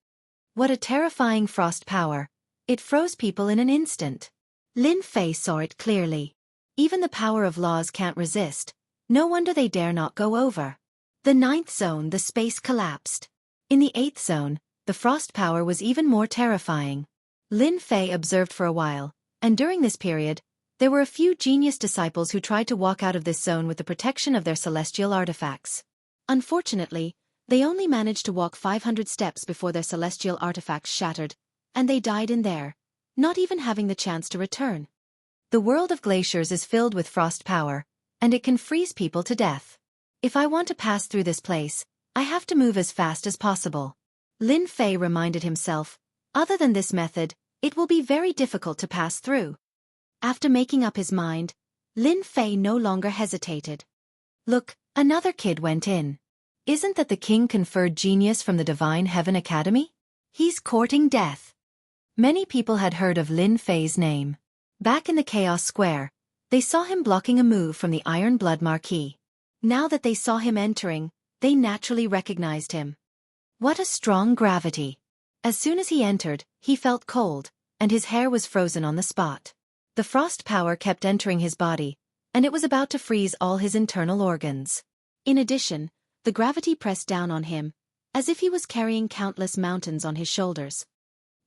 What a terrifying frost power! It froze people in an instant. Lin Fei saw it clearly. Even the power of laws can't resist. No wonder they dare not go over. The 9th zone, the space collapsed. In the 8th zone, the frost power was even more terrifying. Lin Fei observed for a while, and during this period, there were a few genius disciples who tried to walk out of this zone with the protection of their celestial artifacts. Unfortunately, they only managed to walk 500 steps before their celestial artifacts shattered, and they died in there, not even having the chance to return. The world of glaciers is filled with frost power, and it can freeze people to death. If I want to pass through this place, I have to move as fast as possible. Lin Fei reminded himself, other than this method, it will be very difficult to pass through. After making up his mind, Lin Fei no longer hesitated. Look, another kid went in. Isn't that the king conferred genius from the Divine Heaven Academy? He's courting death. Many people had heard of Lin Fei's name. Back in the Chaos Square, they saw him blocking a move from the Iron Blood Marquis. Now that they saw him entering, they naturally recognized him. What a strong gravity! As soon as he entered, he felt cold, and his hair was frozen on the spot. The frost power kept entering his body, and it was about to freeze all his internal organs. In addition, the gravity pressed down on him, as if he was carrying countless mountains on his shoulders.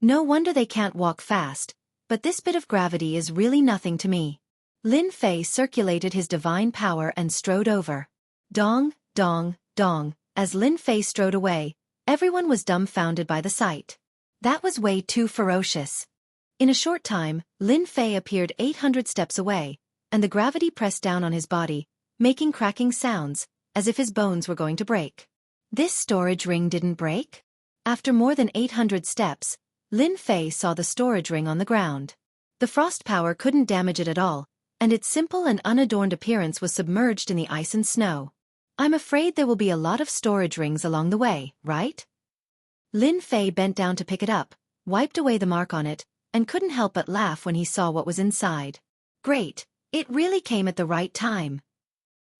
No wonder they can't walk fast, but this bit of gravity is really nothing to me. Lin Fei circulated his divine power and strode over. Dong, dong, dong. As Lin Fei strode away, everyone was dumbfounded by the sight. That was way too ferocious. In a short time, Lin Fei appeared 800 steps away, and the gravity pressed down on his body, making cracking sounds, as if his bones were going to break. This storage ring didn't break? After more than 800 steps, Lin Fei saw the storage ring on the ground. The frost power couldn't damage it at all, and its simple and unadorned appearance was submerged in the ice and snow. I'm afraid there will be a lot of storage rings along the way, right? Lin Fei bent down to pick it up, wiped away the mark on it, and couldn't help but laugh when he saw what was inside. Great, it really came at the right time.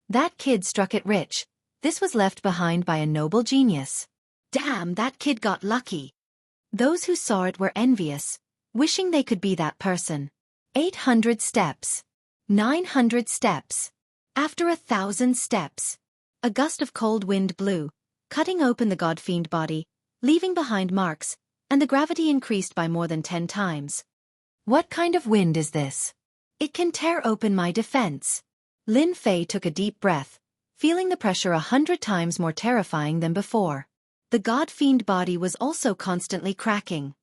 That kid struck it rich. This was left behind by a noble genius. Damn, that kid got lucky. Those who saw it were envious, wishing they could be that person. 800 steps. 900 steps. After 1,000 steps, a gust of cold wind blew, cutting open the god-fiend body, leaving behind marks, and the gravity increased by more than 10 times. What kind of wind is this? It can tear open my defense. Lin Fei took a deep breath, feeling the pressure 100 times more terrifying than before. The god-fiend body was also constantly cracking.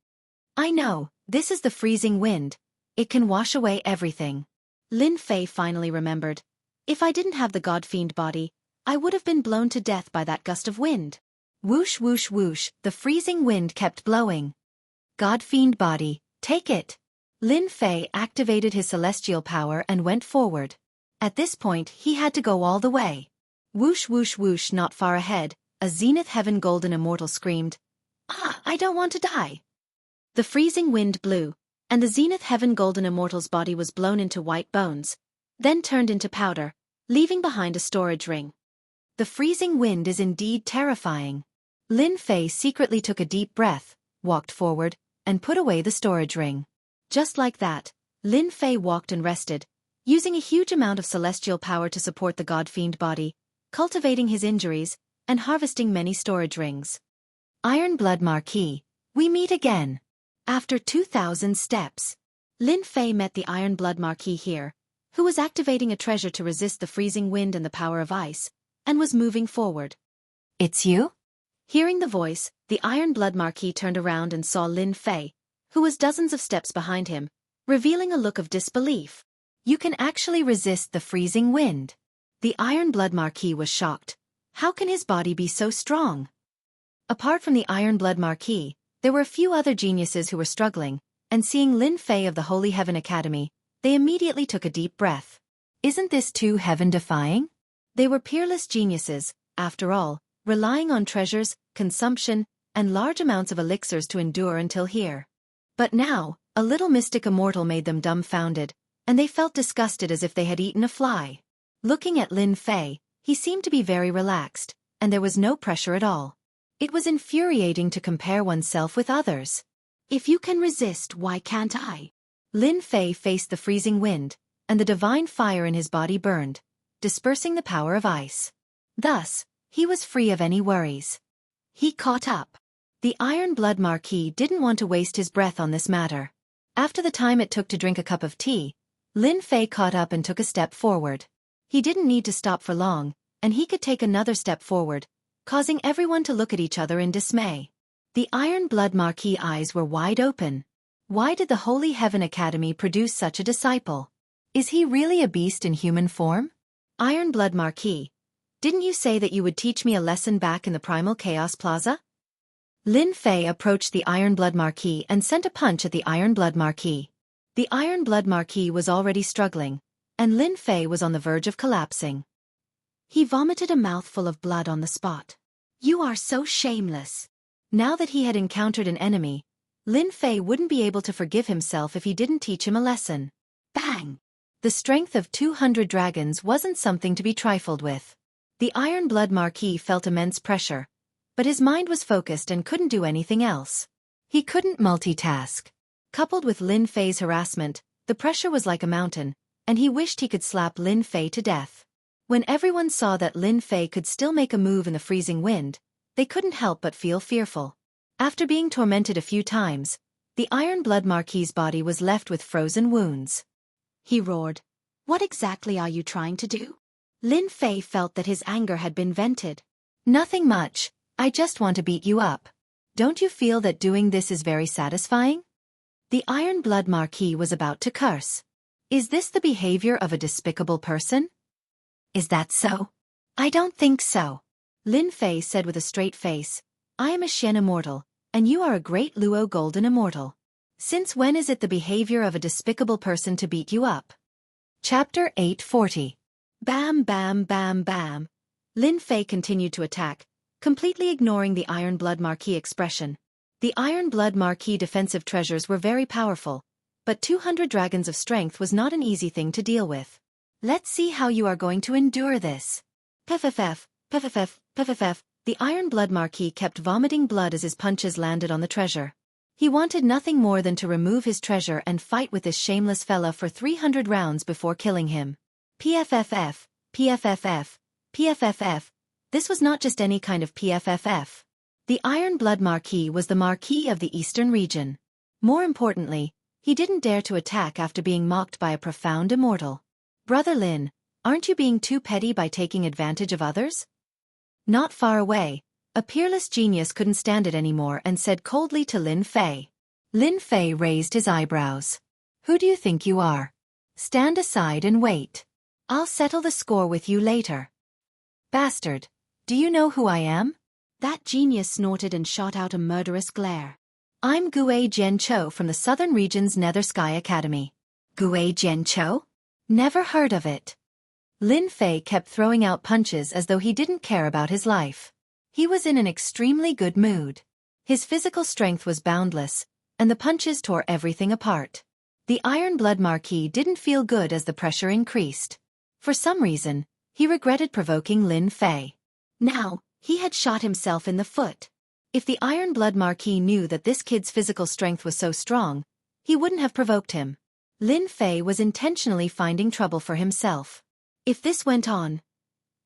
I know, this is the freezing wind. It can wash away everything. Lin Fei finally remembered. If I didn't have the god-fiend body, I would have been blown to death by that gust of wind. Whoosh whoosh whoosh, the freezing wind kept blowing. God-fiend body, take it. Lin Fei activated his celestial power and went forward. At this point, he had to go all the way. Whoosh whoosh whoosh, not far ahead, a Zenith Heaven Golden Immortal screamed, "Ah, I don't want to die." The freezing wind blew, and the Zenith Heaven Golden Immortal's body was blown into white bones, then turned into powder, leaving behind a storage ring. The freezing wind is indeed terrifying. Lin Fei secretly took a deep breath, walked forward, and put away the storage ring. Just like that, Lin Fei walked and rested, using a huge amount of celestial power to support the god-fiend body, cultivating his injuries, and harvesting many storage rings. Iron Blood Marquis, we meet again. After 2,000 steps, Lin Fei met the Iron Blood Marquis here, who was activating a treasure to resist the freezing wind and the power of ice, and was moving forward. It's you? Hearing the voice, the Iron Blood Marquis turned around and saw Lin Fei, who was dozens of steps behind him, revealing a look of disbelief. You can actually resist the freezing wind. The Iron Blood Marquis was shocked. How can his body be so strong? Apart from the Iron Blood Marquis, there were a few other geniuses who were struggling, and seeing Lin Fei of the Holy Heaven Academy, they immediately took a deep breath. Isn't this too heaven-defying? They were peerless geniuses, after all, relying on treasures, consumption, and large amounts of elixirs to endure until here. But now, a little mystic immortal made them dumbfounded, and they felt disgusted as if they had eaten a fly. Looking at Lin Fei, he seemed to be very relaxed, and there was no pressure at all. It was infuriating to compare oneself with others. If you can resist, why can't I? Lin Fei faced the freezing wind, and the divine fire in his body burned, dispersing the power of ice. Thus, he was free of any worries. He caught up. The Iron Blood Marquis didn't want to waste his breath on this matter. After the time it took to drink a cup of tea, Lin Fei caught up and took a step forward. He didn't need to stop for long, and he could take another step forward, causing everyone to look at each other in dismay. The Iron Blood Marquis' eyes were wide open. Why did the Holy Heaven Academy produce such a disciple? Is he really a beast in human form? Iron Blood Marquis, didn't you say that you would teach me a lesson back in the Primal Chaos Plaza? Lin Fei approached the Iron Blood Marquis and sent a punch at the Iron Blood Marquis. The Iron Blood Marquis was already struggling, and Lin Fei was on the verge of collapsing. He vomited a mouthful of blood on the spot. You are so shameless. Now that he had encountered an enemy, Lin Fei wouldn't be able to forgive himself if he didn't teach him a lesson. Bang! The strength of 200 dragons wasn't something to be trifled with. The Iron Blood Marquis felt immense pressure, but his mind was focused and couldn't do anything else. He couldn't multitask. Coupled with Lin Fei's harassment, the pressure was like a mountain, and he wished he could slap Lin Fei to death. When everyone saw that Lin Fei could still make a move in the freezing wind, they couldn't help but feel fearful. After being tormented a few times, the Iron Blood Marquis' body was left with frozen wounds. He roared, "What exactly are you trying to do?" Lin Fei felt that his anger had been vented. "Nothing much, I just want to beat you up. Don't you feel that doing this is very satisfying?" The Iron Blood Marquis was about to curse. Is this the behavior of a despicable person? Is that so? I don't think so. Lin Fei said with a straight face, I am a Shen immortal, And you are a great Luo Golden Immortal. Since when is it the behavior of a despicable person to beat you up? Chapter 840. Bam bam bam bam. Lin Fei continued to attack, completely ignoring the Iron Blood Marquis expression. The Iron Blood Marquis defensive treasures were very powerful, but 200 dragons of strength was not an easy thing to deal with. Let's see how you are going to endure this. Pff, pff, pff. The Iron Blood Marquis kept vomiting blood as his punches landed on the treasure. He wanted nothing more than to remove his treasure and fight with this shameless fella for 300 rounds before killing him. PFFF, PFFF, PFFF. This was not just any kind of PFFF. The Iron Blood Marquis was the Marquis of the Eastern region. More importantly, he didn't dare to attack after being mocked by a profound immortal. Brother Lin, aren't you being too petty by taking advantage of others? Not far away, a peerless genius couldn't stand it anymore and said coldly to Lin Fei. Lin Fei raised his eyebrows. Who do you think you are? Stand aside and wait. I'll settle the score with you later. Bastard, do you know who I am? That genius snorted and shot out a murderous glare. I'm Gue Jianqiu from the Southern Region's Nether Sky Academy. Gue Jianqiu? Never heard of it. Lin Fei kept throwing out punches as though he didn't care about his life. He was in an extremely good mood. His physical strength was boundless, and the punches tore everything apart. The Iron Blood Marquis didn't feel good as the pressure increased. For some reason, he regretted provoking Lin Fei. Now, he had shot himself in the foot. If the Iron Blood Marquis knew that this kid's physical strength was so strong, he wouldn't have provoked him. Lin Fei was intentionally finding trouble for himself. If this went on,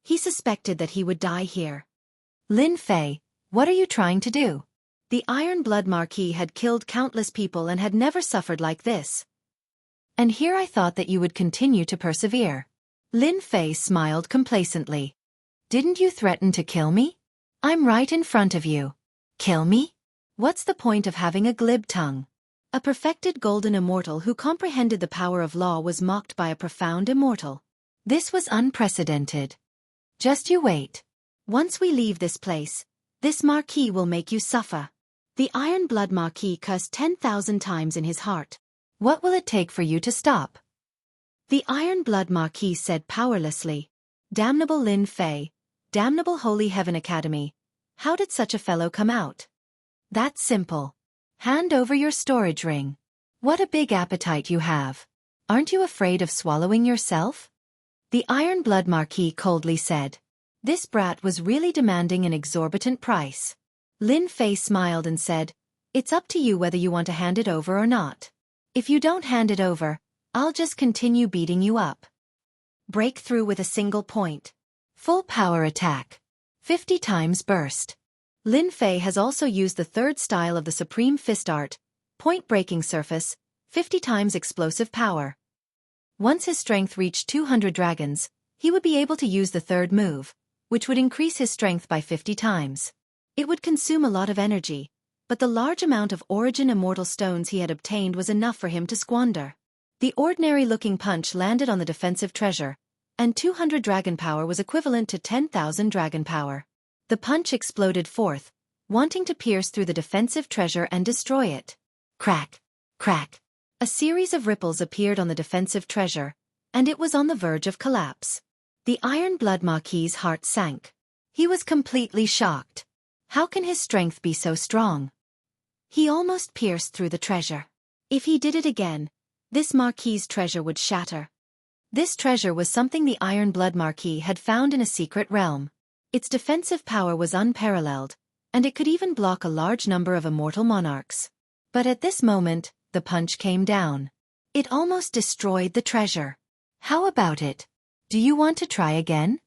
he suspected that he would die here. Lin Fei, what are you trying to do? The Iron Blood Marquis had killed countless people and had never suffered like this. And here I thought that you would continue to persevere. Lin Fei smiled complacently. Didn't you threaten to kill me? I'm right in front of you. Kill me? What's the point of having a glib tongue? A perfected golden immortal who comprehended the power of law was mocked by a profound immortal. This was unprecedented. Just you wait. Once we leave this place, this Marquis will make you suffer. The Iron Blood Marquis cursed 10,000 times in his heart. What will it take for you to stop? The Iron Blood Marquis said powerlessly. Damnable Lin Fei, damnable Holy Heaven Academy, how did such a fellow come out? That's simple. Hand over your storage ring. What a big appetite you have. Aren't you afraid of swallowing yourself? The Iron Blood Marquis coldly said. This brat was really demanding an exorbitant price. Lin Fei smiled and said, It's up to you whether you want to hand it over or not. If you don't hand it over, I'll just continue beating you up. Breakthrough with a single point. Full power attack. 50 times burst. Lin Fei has also used the third style of the Supreme Fist Art, point breaking surface, 50 times explosive power. Once his strength reached 200 dragons, he would be able to use the third move, which would increase his strength by 50 times. It would consume a lot of energy, but the large amount of Origin Immortal Stones he had obtained was enough for him to squander. The ordinary-looking punch landed on the defensive treasure, and 200 dragon power was equivalent to 10,000 dragon power. The punch exploded forth, wanting to pierce through the defensive treasure and destroy it. Crack! Crack! A series of ripples appeared on the defensive treasure, and it was on the verge of collapse. The Iron Blood Marquis's heart sank. He was completely shocked. How can his strength be so strong? He almost pierced through the treasure. If he did it again, this Marquis's treasure would shatter. This treasure was something the Iron Blood Marquis had found in a secret realm. Its defensive power was unparalleled, and it could even block a large number of immortal monarchs. But at this moment, the punch came down. It almost destroyed the treasure. How about it? Do you want to try again?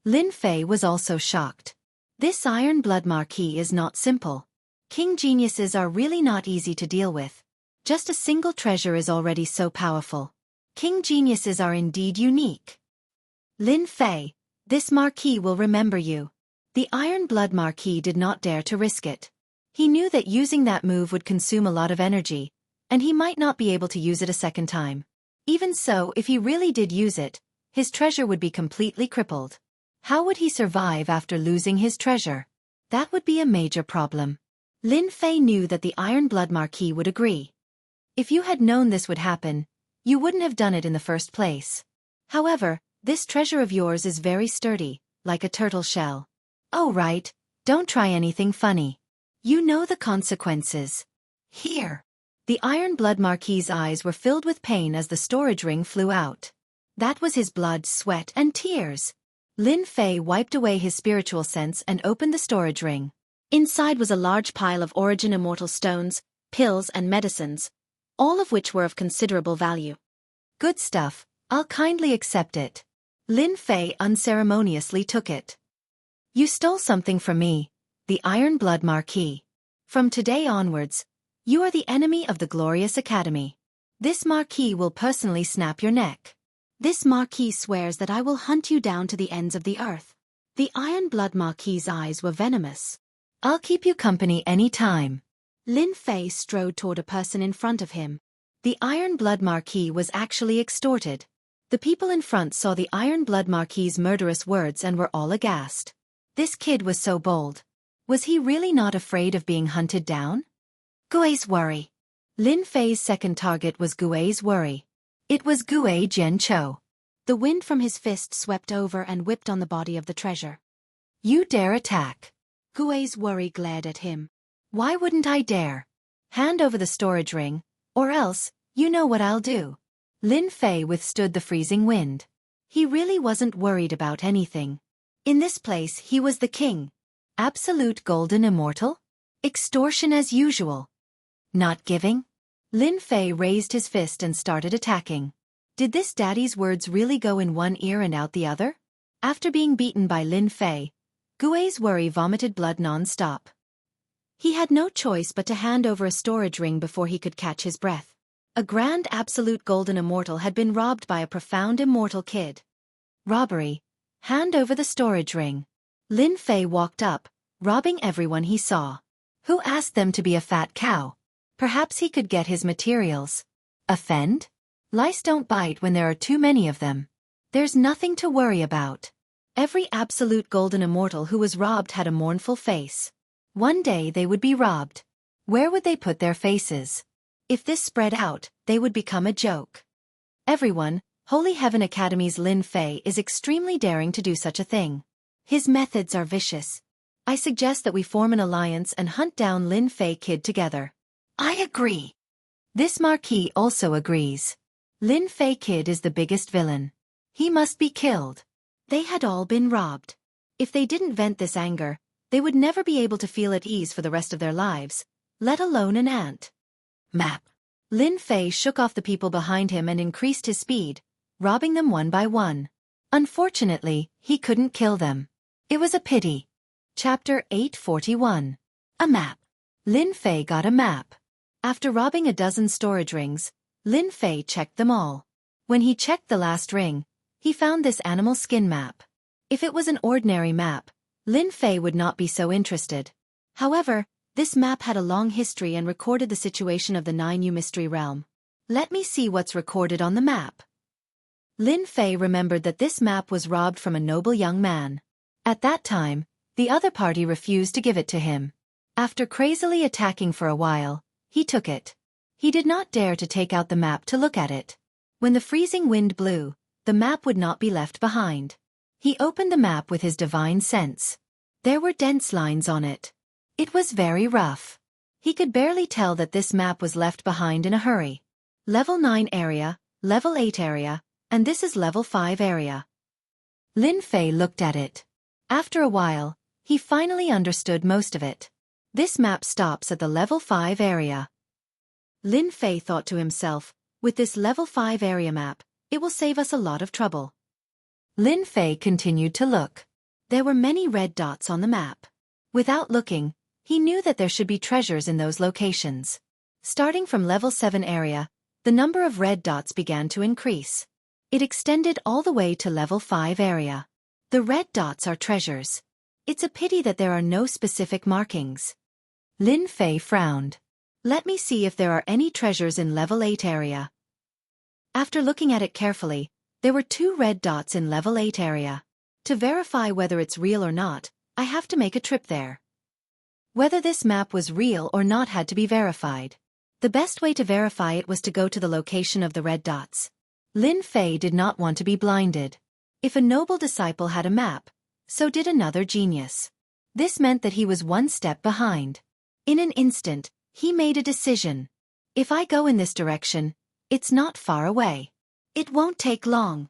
Lin Fei was also shocked. This Iron Blood Marquis is not simple. King geniuses are really not easy to deal with. Just a single treasure is already so powerful. King geniuses are indeed unique. Lin Fei, this Marquis will remember you. The Iron Blood Marquis did not dare to risk it. He knew that using that move would consume a lot of energy, and he might not be able to use it a second time. Even so, if he really did use it, his treasure would be completely crippled. How would he survive after losing his treasure? That would be a major problem. Lin Fei knew that the Iron Blood Marquis would agree. If you had known this would happen, you wouldn't have done it in the first place. However, this treasure of yours is very sturdy, like a turtle shell. Oh right, don't try anything funny. You know the consequences. Here. The Iron Blood Marquis's eyes were filled with pain as the storage ring flew out. That was his blood, sweat, and tears. Lin Fei wiped away his spiritual sense and opened the storage ring. Inside was a large pile of origin immortal stones, pills, and medicines, all of which were of considerable value. Good stuff, I'll kindly accept it. Lin Fei unceremoniously took it. You stole something from me, the Iron Blood Marquis. From today onwards, you are the enemy of the Glorious Academy. This Marquis will personally snap your neck. This Marquis swears that I will hunt you down to the ends of the earth. The Iron Blood Marquis's eyes were venomous. I'll keep you company any time. Lin Fei strode toward a person in front of him. The Iron Blood Marquis was actually extorted. The people in front saw the Iron Blood Marquis's murderous words and were all aghast. This kid was so bold. Was he really not afraid of being hunted down? Gui's worry. Lin Fei's second target was Gui's worry. It was Gui Jianqiu. The wind from his fist swept over and whipped on the body of the treasure. You dare attack. Gui's worry glared at him. Why wouldn't I dare? Hand over the storage ring, or else, you know what I'll do. Lin Fei withstood the freezing wind. He really wasn't worried about anything. In this place he was the king. Absolute golden immortal? Extortion as usual. Not giving? Lin Fei raised his fist and started attacking. Did this daddy's words really go in one ear and out the other? After being beaten by Lin Fei, Gui's worry vomited blood non-stop. He had no choice but to hand over a storage ring before he could catch his breath. A grand absolute golden immortal had been robbed by a profound immortal kid. Robbery. Hand over the storage ring. Lin Fei walked up, robbing everyone he saw. Who asked them to be a fat cow? Perhaps he could get his materials. Offend? Lice don't bite when there are too many of them. There's nothing to worry about. Every absolute golden immortal who was robbed had a mournful face. One day they would be robbed. Where would they put their faces? If this spread out, they would become a joke. Everyone, Holy Heaven Academy's Lin Fei is extremely daring to do such a thing. His methods are vicious. I suggest that we form an alliance and hunt down Lin Fei Kid together. I agree. This Marquis also agrees. Lin Fei Kid is the biggest villain. He must be killed. They had all been robbed. If they didn't vent this anger, they would never be able to feel at ease for the rest of their lives, let alone an ant. Map. Lin Fei shook off the people behind him and increased his speed, robbing them one by one. Unfortunately, he couldn't kill them. It was a pity. Chapter 841. A map. Lin Fei got a map. After robbing a dozen storage rings, Lin Fei checked them all. When he checked the last ring, he found this animal skin map. If it was an ordinary map, Lin Fei would not be so interested. However, this map had a long history and recorded the situation of the 9U Mystery Realm. Let me see what's recorded on the map. Lin Fei remembered that this map was robbed from a noble young man. At that time, the other party refused to give it to him. After crazily attacking for a while, he took it. He did not dare to take out the map to look at it. When the freezing wind blew, the map would not be left behind. He opened the map with his divine sense. There were dense lines on it. It was very rough. He could barely tell that this map was left behind in a hurry. Level 9 area, Level 8 area, and this is Level 5 area. Lin Fei looked at it. After a while, he finally understood most of it. This map stops at the Level 5 area. Lin Fei thought to himself, with this Level 5 area map, it will save us a lot of trouble. Lin Fei continued to look. There were many red dots on the map. Without looking, he knew that there should be treasures in those locations. Starting from Level 7 area, the number of red dots began to increase. It extended all the way to Level 5 area. The red dots are treasures. It's a pity that there are no specific markings. Lin Fei frowned. Let me see if there are any treasures in Level 8 area. After looking at it carefully, there were 2 red dots in Level 8 area. To verify whether it's real or not, I have to make a trip there. Whether this map was real or not had to be verified. The best way to verify it was to go to the location of the red dots. Lin Fei did not want to be blinded. If a noble disciple had a map, so did another genius. This meant that he was one step behind. In an instant, he made a decision. If I go in this direction, it's not far away. It won't take long.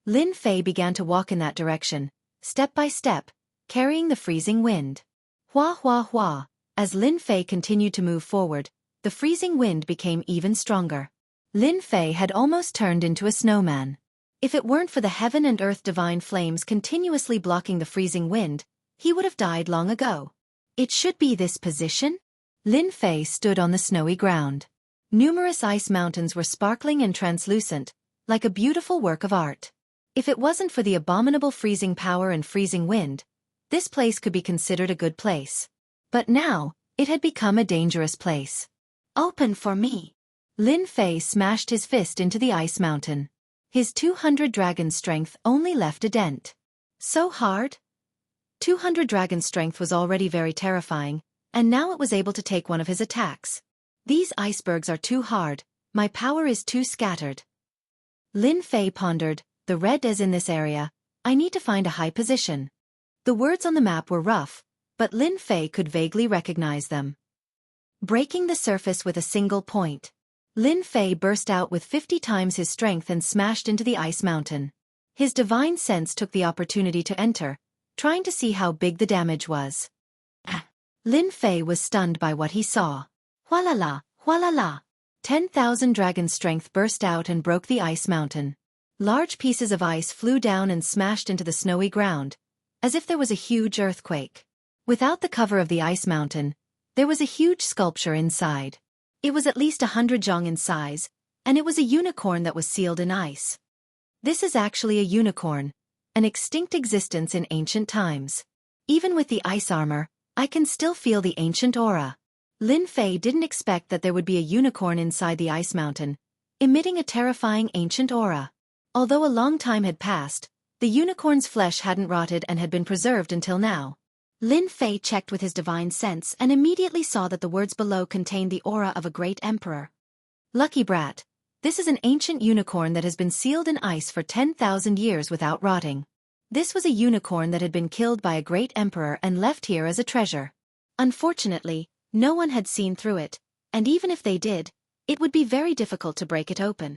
Lin Fei began to walk in that direction, step by step, carrying the freezing wind. Hua hua hua. As Lin Fei continued to move forward, the freezing wind became even stronger. Lin Fei had almost turned into a snowman. If it weren't for the heaven and earth divine flames continuously blocking the freezing wind, he would have died long ago. It should be this position? Lin Fei stood on the snowy ground. Numerous ice mountains were sparkling and translucent, like a beautiful work of art. If it wasn't for the abominable freezing power and freezing wind, this place could be considered a good place. But now, it had become a dangerous place. Open for me. Lin Fei smashed his fist into the ice mountain. His 200 dragon strength only left a dent. So hard? 200 dragon strength was already very terrifying, and now it was able to take one of his attacks. These icebergs are too hard, my power is too scattered. Lin Fei pondered, the red is in this area, I need to find a high position. The words on the map were rough, but Lin Fei could vaguely recognize them. Breaking the surface with a single point. Lin Fei burst out with 50 times his strength and smashed into the ice mountain. His divine sense took the opportunity to enter, trying to see how big the damage was. Lin Fei was stunned by what he saw. Hualala, hualala. 10,000 dragon strength burst out and broke the ice mountain. Large pieces of ice flew down and smashed into the snowy ground, as if there was a huge earthquake. Without the cover of the ice mountain, there was a huge sculpture inside. It was at least 100 zhong in size, and it was a unicorn that was sealed in ice. This is actually a unicorn, an extinct existence in ancient times. Even with the ice armor, I can still feel the ancient aura. Lin Fei didn't expect that there would be a unicorn inside the ice mountain, emitting a terrifying ancient aura. Although a long time had passed, the unicorn's flesh hadn't rotted and had been preserved until now. Lin Fei checked with his divine sense and immediately saw that the words below contained the aura of a great emperor. Lucky brat, this is an ancient unicorn that has been sealed in ice for 10,000 years without rotting. This was a unicorn that had been killed by a great emperor and left here as a treasure. Unfortunately, no one had seen through it, and even if they did, it would be very difficult to break it open.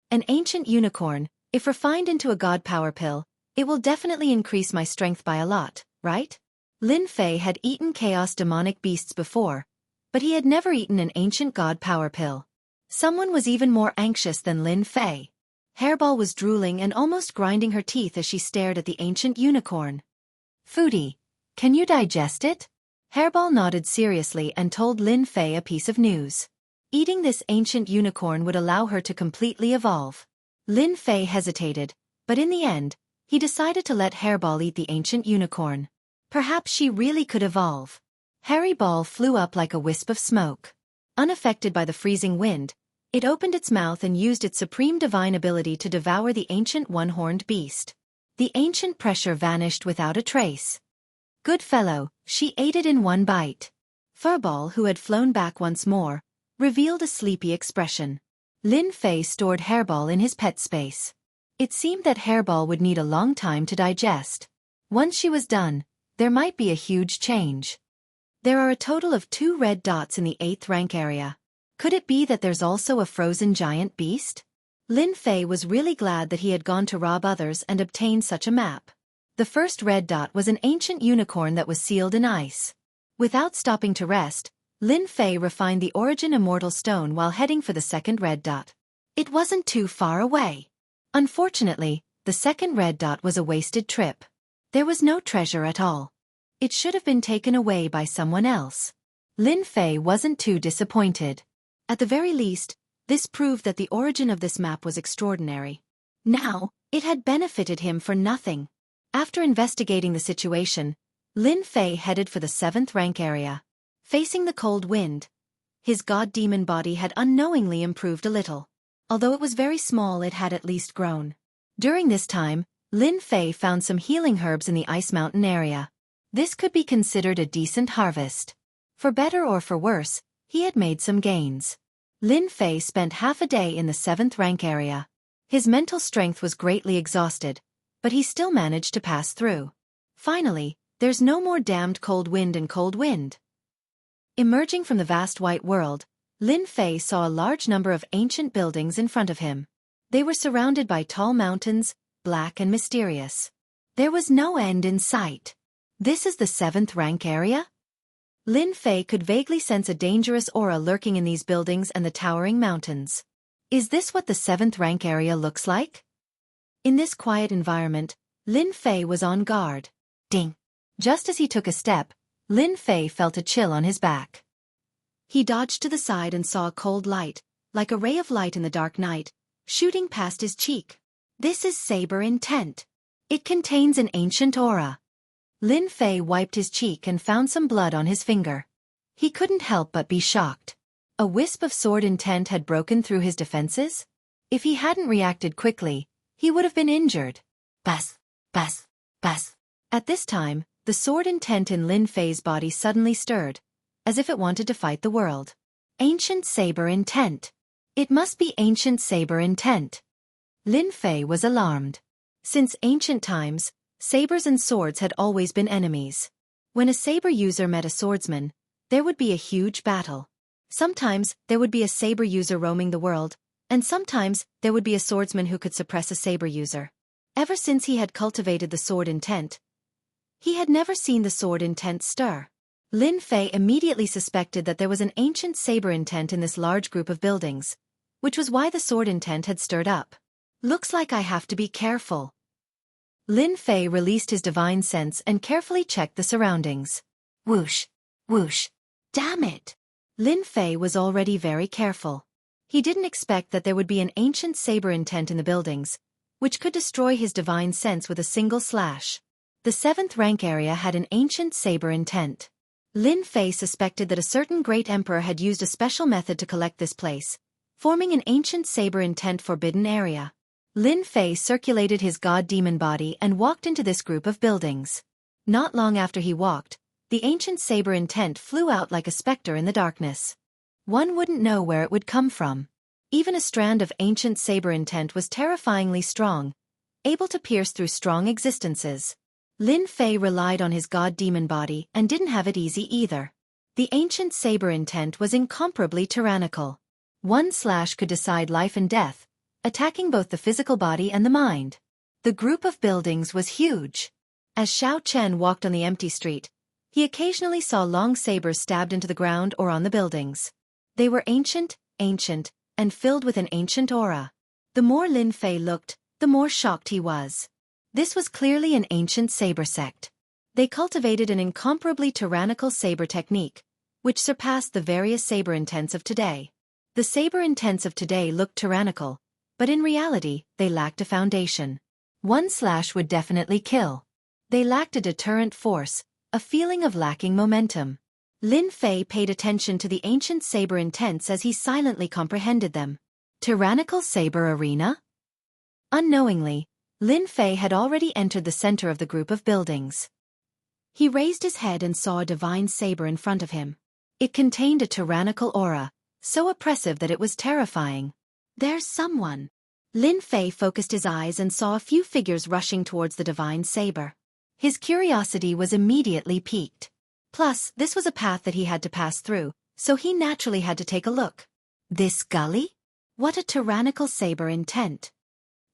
An ancient unicorn, if refined into a god power pill, it will definitely increase my strength by a lot, right? Lin Fei had eaten chaos demonic beasts before, but he had never eaten an ancient god power pill. Someone was even more anxious than Lin Fei. Hairball was drooling and almost grinding her teeth as she stared at the ancient unicorn. Foodie, can you digest it? Hairball nodded seriously and told Lin Fei a piece of news. Eating this ancient unicorn would allow her to completely evolve. Lin Fei hesitated, but in the end, he decided to let Hairball eat the ancient unicorn. Perhaps she really could evolve. Hairy Ball flew up like a wisp of smoke. Unaffected by the freezing wind, it opened its mouth and used its supreme divine ability to devour the ancient one-horned beast. The ancient pressure vanished without a trace. Good fellow, she ate it in one bite. Furball, who had flown back once more, revealed a sleepy expression. Lin Fei stored Hairball in his pet space. It seemed that Hairball would need a long time to digest. Once she was done, there might be a huge change. There are a total of 2 red dots in the 8th rank area. Could it be that there's also a frozen giant beast? Lin Fei was really glad that he had gone to rob others and obtained such a map. The first red dot was an ancient unicorn that was sealed in ice. Without stopping to rest, Lin Fei refined the origin immortal stone while heading for the second red dot. It wasn't too far away. Unfortunately, the second red dot was a wasted trip. There was no treasure at all. It should have been taken away by someone else. Lin Fei wasn't too disappointed. At the very least, this proved that the origin of this map was extraordinary. Now, it had benefited him for nothing. After investigating the situation, Lin Fei headed for the 7th rank area. Facing the cold wind, his god-demon body had unknowingly improved a little. Although it was very small, it had at least grown. During this time, Lin Fei found some healing herbs in the Ice Mountain area. This could be considered a decent harvest. For better or for worse, he had made some gains. Lin Fei spent half a day in the 7th rank area. His mental strength was greatly exhausted, but he still managed to pass through. Finally, there's no more damned cold wind and cold wind. Emerging from the vast white world, Lin Fei saw a large number of ancient buildings in front of him. They were surrounded by tall mountains, black and mysterious. There was no end in sight. This is the 7th rank area? Lin Fei could vaguely sense a dangerous aura lurking in these buildings and the towering mountains. Is this what the 7th rank area looks like? In this quiet environment, Lin Fei was on guard. Ding! Just as he took a step, Lin Fei felt a chill on his back. He dodged to the side and saw a cold light, like a ray of light in the dark night, shooting past his cheek. This is Saber Intent. It contains an ancient aura. Lin Fei wiped his cheek and found some blood on his finger. He couldn't help but be shocked. A wisp of sword intent had broken through his defenses? If he hadn't reacted quickly, he would have been injured. Bas, bas, bas. At this time, the sword intent in Lin Fei's body suddenly stirred, as if it wanted to fight the world. Ancient Saber Intent. It must be Ancient Saber Intent. Lin Fei was alarmed. Since ancient times, sabers and swords had always been enemies. When a saber user met a swordsman, there would be a huge battle. Sometimes there would be a saber user roaming the world, and sometimes there would be a swordsman who could suppress a saber user. Ever since he had cultivated the sword intent, he had never seen the sword intent stir. Lin Fei immediately suspected that there was an ancient saber intent in this large group of buildings, which was why the sword intent had stirred up. Looks like I have to be careful. Lin Fei released his divine sense and carefully checked the surroundings. Whoosh! Whoosh! Damn it! Lin Fei was already very careful. He didn't expect that there would be an ancient saber intent in the buildings, which could destroy his divine sense with a single slash. The 7th rank area had an ancient saber intent. Lin Fei suspected that a certain great emperor had used a special method to collect this place, forming an ancient saber intent forbidden area. Lin Fei circulated his god-demon body and walked into this group of buildings. Not long after he walked, the ancient saber intent flew out like a specter in the darkness. One wouldn't know where it would come from. Even a strand of ancient saber intent was terrifyingly strong, able to pierce through strong existences. Lin Fei relied on his god-demon body and didn't have it easy either. The ancient saber intent was incomparably tyrannical. One slash could decide life and death, attacking both the physical body and the mind. The group of buildings was huge. As Xiao Chen walked on the empty street, he occasionally saw long sabers stabbed into the ground or on the buildings. They were ancient, and filled with an ancient aura. The more Lin Fei looked, the more shocked he was. This was clearly an ancient saber sect. They cultivated an incomparably tyrannical saber technique, which surpassed the various saber intents of today. The saber intents of today looked tyrannical, but in reality, they lacked a foundation. One slash would definitely kill. They lacked a deterrent force, a feeling of lacking momentum. Lin Fei paid attention to the ancient saber intents as he silently comprehended them. Tyrannical saber arena? Unknowingly, Lin Fei had already entered the center of the group of buildings. He raised his head and saw a divine saber in front of him. It contained a tyrannical aura, so oppressive that it was terrifying. There's someone. Lin Fei focused his eyes and saw a few figures rushing towards the divine saber. His curiosity was immediately piqued. Plus, this was a path that he had to pass through, so he naturally had to take a look. This gully? What a tyrannical saber intent.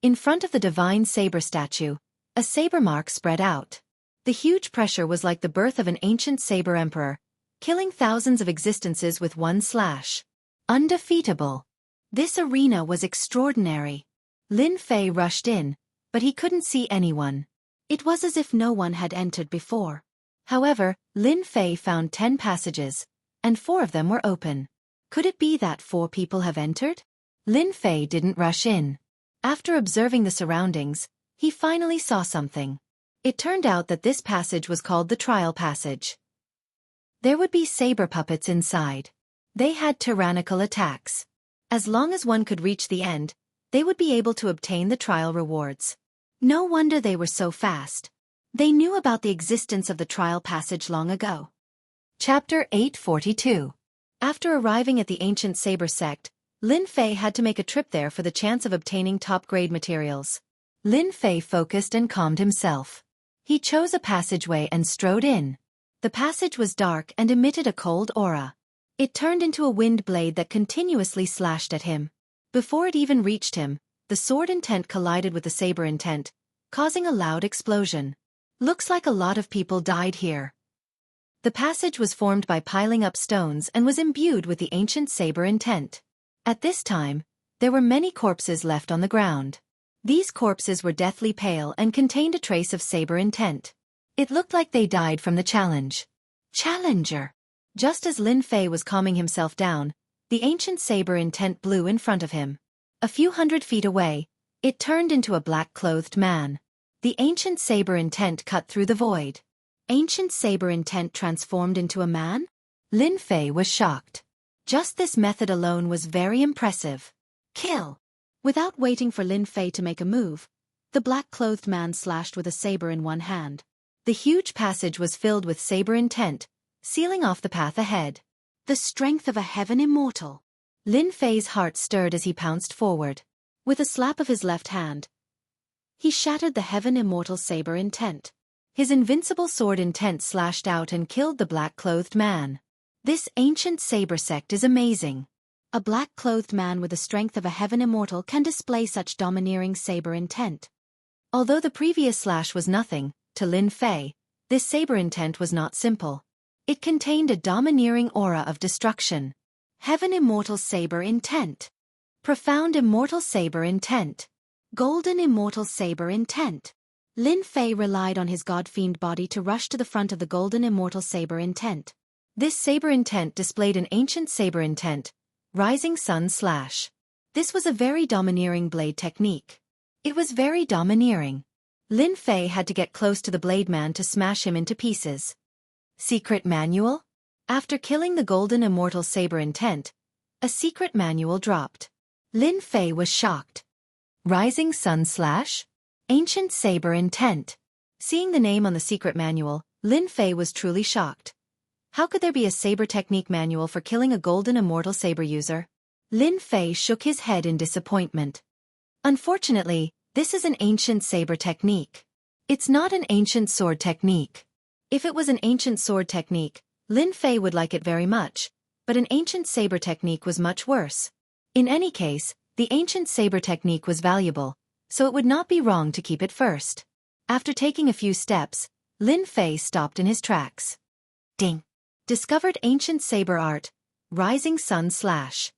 In front of the divine saber statue, a saber mark spread out. The huge pressure was like the birth of an ancient saber emperor, killing thousands of existences with one slash. Undefeatable. This arena was extraordinary. Lin Fei rushed in, but he couldn't see anyone. It was as if no one had entered before. However, Lin Fei found 10 passages, and 4 of them were open. Could it be that 4 people have entered? Lin Fei didn't rush in. After observing the surroundings, he finally saw something. It turned out that this passage was called the Trial Passage. There would be saber puppets inside. They had tyrannical attacks. As long as one could reach the end, they would be able to obtain the trial rewards. No wonder they were so fast. They knew about the existence of the trial passage long ago. Chapter 842. After arriving at the ancient saber sect, Lin Fei had to make a trip there for the chance of obtaining top-grade materials. Lin Fei focused and calmed himself. He chose a passageway and strode in. The passage was dark and emitted a cold aura. It turned into a wind blade that continuously slashed at him. Before it even reached him, the sword intent collided with the saber intent, causing a loud explosion. Looks like a lot of people died here. The passage was formed by piling up stones and was imbued with the ancient saber intent. At this time, there were many corpses left on the ground. These corpses were deathly pale and contained a trace of saber intent. It looked like they died from the challenge. Challenger! Just as Lin Fei was calming himself down, the ancient saber intent blew in front of him. A few hundred feet away, it turned into a black-clothed man. The ancient saber intent cut through the void. Ancient saber intent transformed into a man? Lin Fei was shocked. Just this method alone was very impressive. Kill! Without waiting for Lin Fei to make a move, the black-clothed man slashed with a saber in one hand. The huge passage was filled with saber intent, sealing off the path ahead. The strength of a heaven immortal. Lin Fei's heart stirred as he pounced forward. With a slap of his left hand, he shattered the heaven immortal saber intent. His invincible sword intent slashed out and killed the black-clothed man. This ancient saber sect is amazing. A black-clothed man with the strength of a heaven immortal can display such domineering saber intent. Although the previous slash was nothing, to Lin Fei, this saber intent was not simple. It contained a domineering aura of destruction. Heaven immortal saber intent. Profound immortal saber intent. Golden immortal saber intent. Lin Fei relied on his god-fiend body to rush to the front of the golden immortal saber intent. This saber intent displayed an ancient saber intent, rising sun slash. This was a very domineering blade technique. It was very domineering. Lin Fei had to get close to the blade man to smash him into pieces. Secret manual? After killing the golden immortal saber intent, a secret manual dropped. Lin Fei was shocked. Rising sun slash? Ancient saber intent. Seeing the name on the secret manual, Lin Fei was truly shocked. How could there be a saber technique manual for killing a golden immortal saber user? Lin Fei shook his head in disappointment. Unfortunately, this is an ancient saber technique. It's not an ancient sword technique. If it was an ancient sword technique, Lin Fei would like it very much, but an ancient saber technique was much worse. In any case, the ancient saber technique was valuable, so it would not be wrong to keep it first. After taking a few steps, Lin Fei stopped in his tracks. Ding! Discovered ancient saber art, rising sun slash.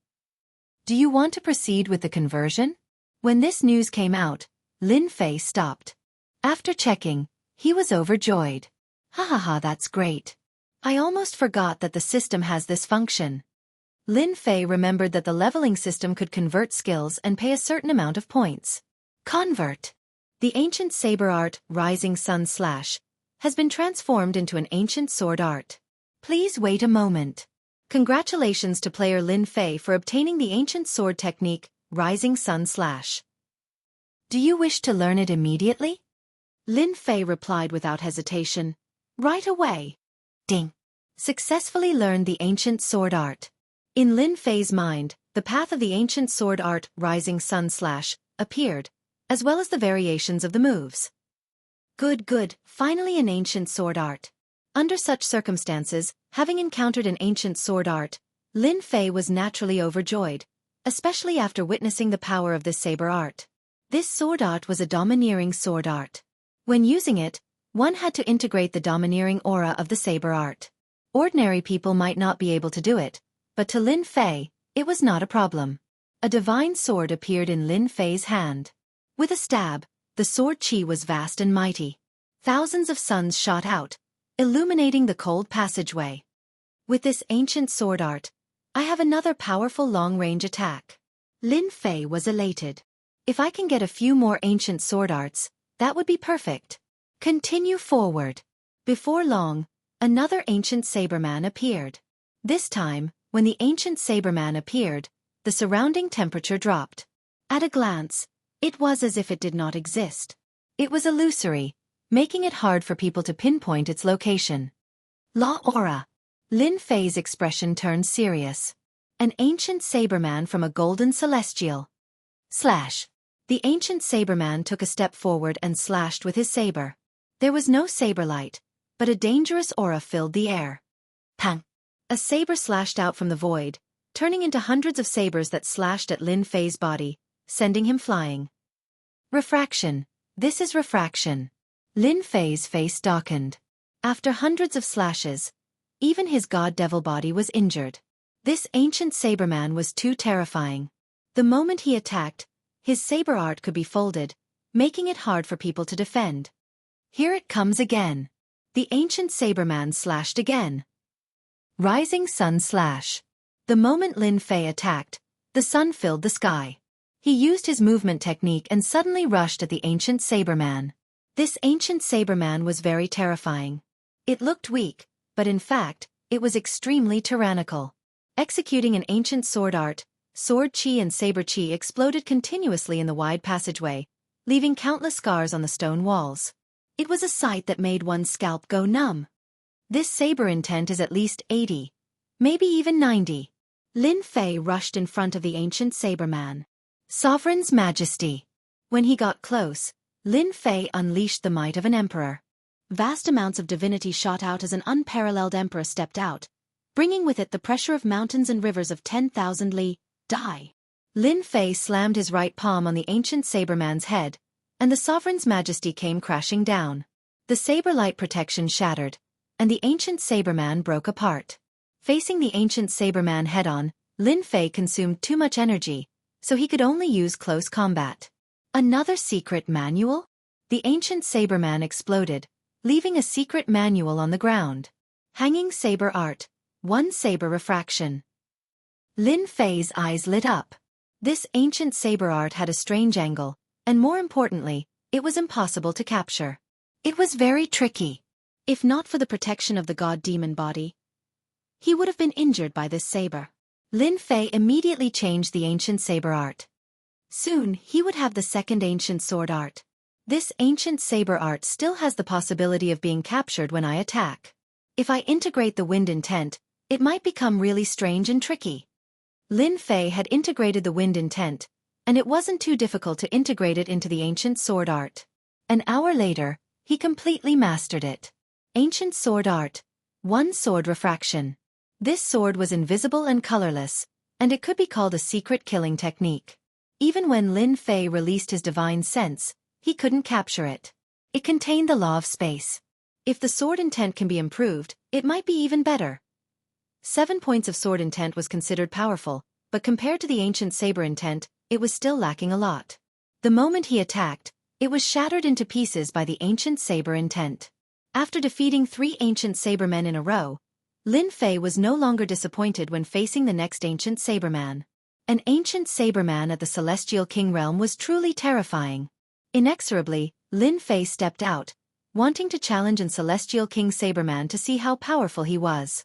Do you want to proceed with the conversion? When this news came out, Lin Fei stopped. After checking, he was overjoyed. Ha, that's great. I almost forgot that the system has this function. Lin Fei remembered that the leveling system could convert skills and pay a certain amount of points. Convert. The ancient saber art, rising sun slash, has been transformed into an ancient sword art. Please wait a moment. Congratulations to player Lin Fei for obtaining the ancient sword technique, rising sun slash. Do you wish to learn it immediately? Lin Fei replied without hesitation. Right away. Ding. Successfully learned the ancient sword art. In Lin Fei's mind, the path of the ancient sword art, rising sun slash, appeared, as well as the variations of the moves. Good, finally an ancient sword art. Under such circumstances, having encountered an ancient sword art, Lin Fei was naturally overjoyed, especially after witnessing the power of this saber art. This sword art was a domineering sword art. When using it, one had to integrate the domineering aura of the saber art. Ordinary people might not be able to do it, but to Lin Fei, it was not a problem. A divine sword appeared in Lin Fei's hand. With a stab, the sword chi was vast and mighty. Thousands of suns shot out, illuminating the cold passageway. With this ancient sword art, I have another powerful long-range attack. Lin Fei was elated. If I can get a few more ancient sword arts, that would be perfect. Continue forward. Before long, another ancient saberman appeared. This time, when the ancient saberman appeared, the surrounding temperature dropped. At a glance, it was as if it did not exist. It was illusory, making it hard for people to pinpoint its location. La aura. Lin Fei's expression turned serious. An ancient saberman from a golden celestial. Slash. The ancient saberman took a step forward and slashed with his saber. There was no saber light, but a dangerous aura filled the air. Pang! A saber slashed out from the void, turning into hundreds of sabers that slashed at Lin Fei's body, sending him flying. Refraction. This is refraction. Lin Fei's face darkened. After hundreds of slashes, even his god-devil body was injured. This ancient saberman was too terrifying. The moment he attacked, his saber art could be folded, making it hard for people to defend. Here it comes again. The ancient saberman slashed again. Rising sun slash. The moment Lin Fei attacked, the sun filled the sky. He used his movement technique and suddenly rushed at the ancient saberman. This ancient saberman was very terrifying. It looked weak, but in fact, it was extremely tyrannical. Executing an ancient sword art, sword chi and saber chi exploded continuously in the wide passageway, leaving countless scars on the stone walls. It was a sight that made one's scalp go numb. This saber intent is at least 80, maybe even 90. Lin Fei rushed in front of the ancient saberman. Sovereign's Majesty. When he got close, Lin Fei unleashed the might of an emperor. Vast amounts of divinity shot out as an unparalleled emperor stepped out, bringing with it the pressure of mountains and rivers of 10,000 li. Die. Lin Fei slammed his right palm on the ancient saberman's head, and the Sovereign's Majesty came crashing down. The saber light protection shattered, and the ancient saberman broke apart. Facing the ancient saberman head-on, Lin Fei consumed too much energy, so he could only use close combat. Another secret manual? The ancient saberman exploded, leaving a secret manual on the ground. Hanging saber art. 1 saber refraction. Lin Fei's eyes lit up. This ancient saber art had a strange angle, and more importantly, it was impossible to capture. It was very tricky. If not for the protection of the god-demon body, he would have been injured by this saber. Lin Fei immediately changed the ancient saber art. Soon, he would have the second ancient sword art. This ancient saber art still has the possibility of being captured when I attack. If I integrate the wind intent, it might become really strange and tricky. Lin Fei had integrated the wind intent, and it wasn't too difficult to integrate it into the ancient sword art. An hour later, he completely mastered it. Ancient sword art. 1 sword refraction. This sword was invisible and colorless, and it could be called a secret killing technique. Even when Lin Fei released his divine sense, he couldn't capture it. It contained the law of space. If the sword intent can be improved, it might be even better. 7 points of sword intent was considered powerful, but compared to the ancient saber intent, it was still lacking a lot. The moment he attacked, it was shattered into pieces by the ancient saber intent. After defeating 3 ancient sabermen in a row, Lin Fei was no longer disappointed when facing the next ancient saberman. An ancient saberman at the Celestial King realm was truly terrifying. Inexorably, Lin Fei stepped out, wanting to challenge an Celestial King saberman to see how powerful he was.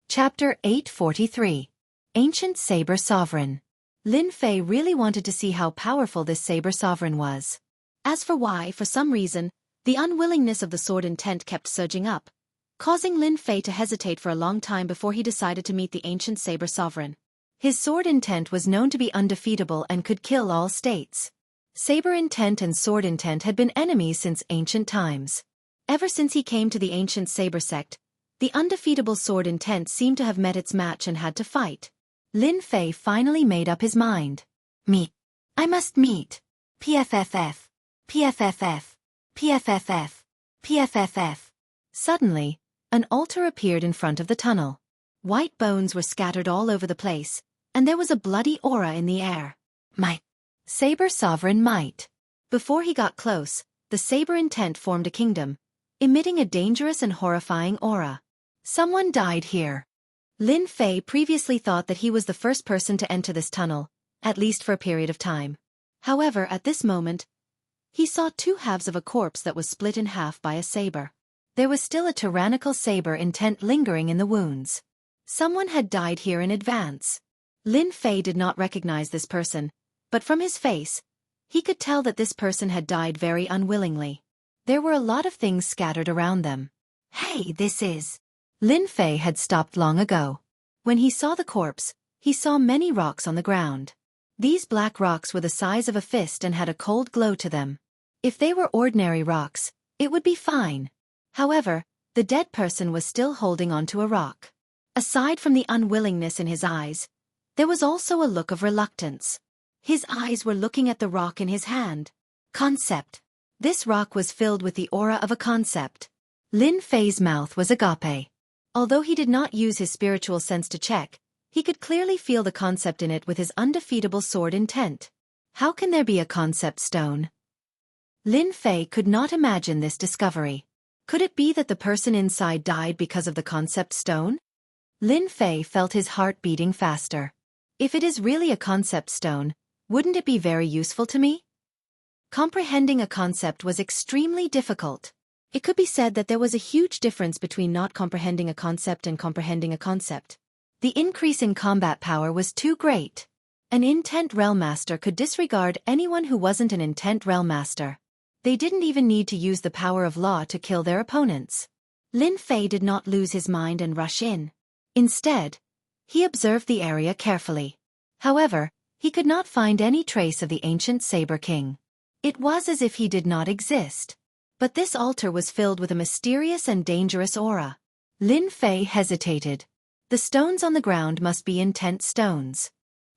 Chapter 843. Ancient Saber Sovereign. Lin Fei really wanted to see how powerful this saber sovereign was. As for why, for some reason, the unwillingness of the sword intent kept surging up, causing Lin Fei to hesitate for a long time before he decided to meet the ancient saber sovereign. His sword intent was known to be undefeatable and could kill all states. Saber intent and sword intent had been enemies since ancient times. Ever since he came to the ancient saber sect, the undefeatable sword intent seemed to have met its match and had to fight. Lin Fei finally made up his mind. Meet. I must meet. PFFF. PFFF. PFFF. PFFF. Suddenly, an altar appeared in front of the tunnel. White bones were scattered all over the place, and there was a bloody aura in the air. Might. Saber Sovereign Might. Before he got close, the saber intent formed a kingdom, emitting a dangerous and horrifying aura. Someone died here. Lin Fei previously thought that he was the first person to enter this tunnel, at least for a period of time. However, at this moment, he saw 2 halves of a corpse that was split in half by a saber. There was still a tyrannical saber intent lingering in the wounds. Someone had died here in advance. Lin Fei did not recognize this person, but from his face, he could tell that this person had died very unwillingly. There were a lot of things scattered around them. Hey, this is... Lin Fei had stopped long ago. When he saw the corpse, he saw many rocks on the ground. These black rocks were the size of a fist and had a cold glow to them. If they were ordinary rocks, it would be fine. However, the dead person was still holding onto a rock. Aside from the unwillingness in his eyes, there was also a look of reluctance. His eyes were looking at the rock in his hand. Concept. This rock was filled with the aura of a concept. Lin Fei's mouth was agape. Although he did not use his spiritual sense to check, he could clearly feel the concept in it with his undefeatable sword intent. How can there be a concept stone? Lin Fei could not imagine this discovery. Could it be that the person inside died because of the concept stone? Lin Fei felt his heart beating faster. If it is really a concept stone, wouldn't it be very useful to me? Comprehending a concept was extremely difficult. It could be said that there was a huge difference between not comprehending a concept and comprehending a concept. The increase in combat power was too great. An intent realm master could disregard anyone who wasn't an intent realm master. They didn't even need to use the power of law to kill their opponents. Lin Fei did not lose his mind and rush in. Instead, he observed the area carefully. However, he could not find any trace of the ancient Saber King. It was as if he did not exist. But this altar was filled with a mysterious and dangerous aura. Lin Fei hesitated. The stones on the ground must be intent stones.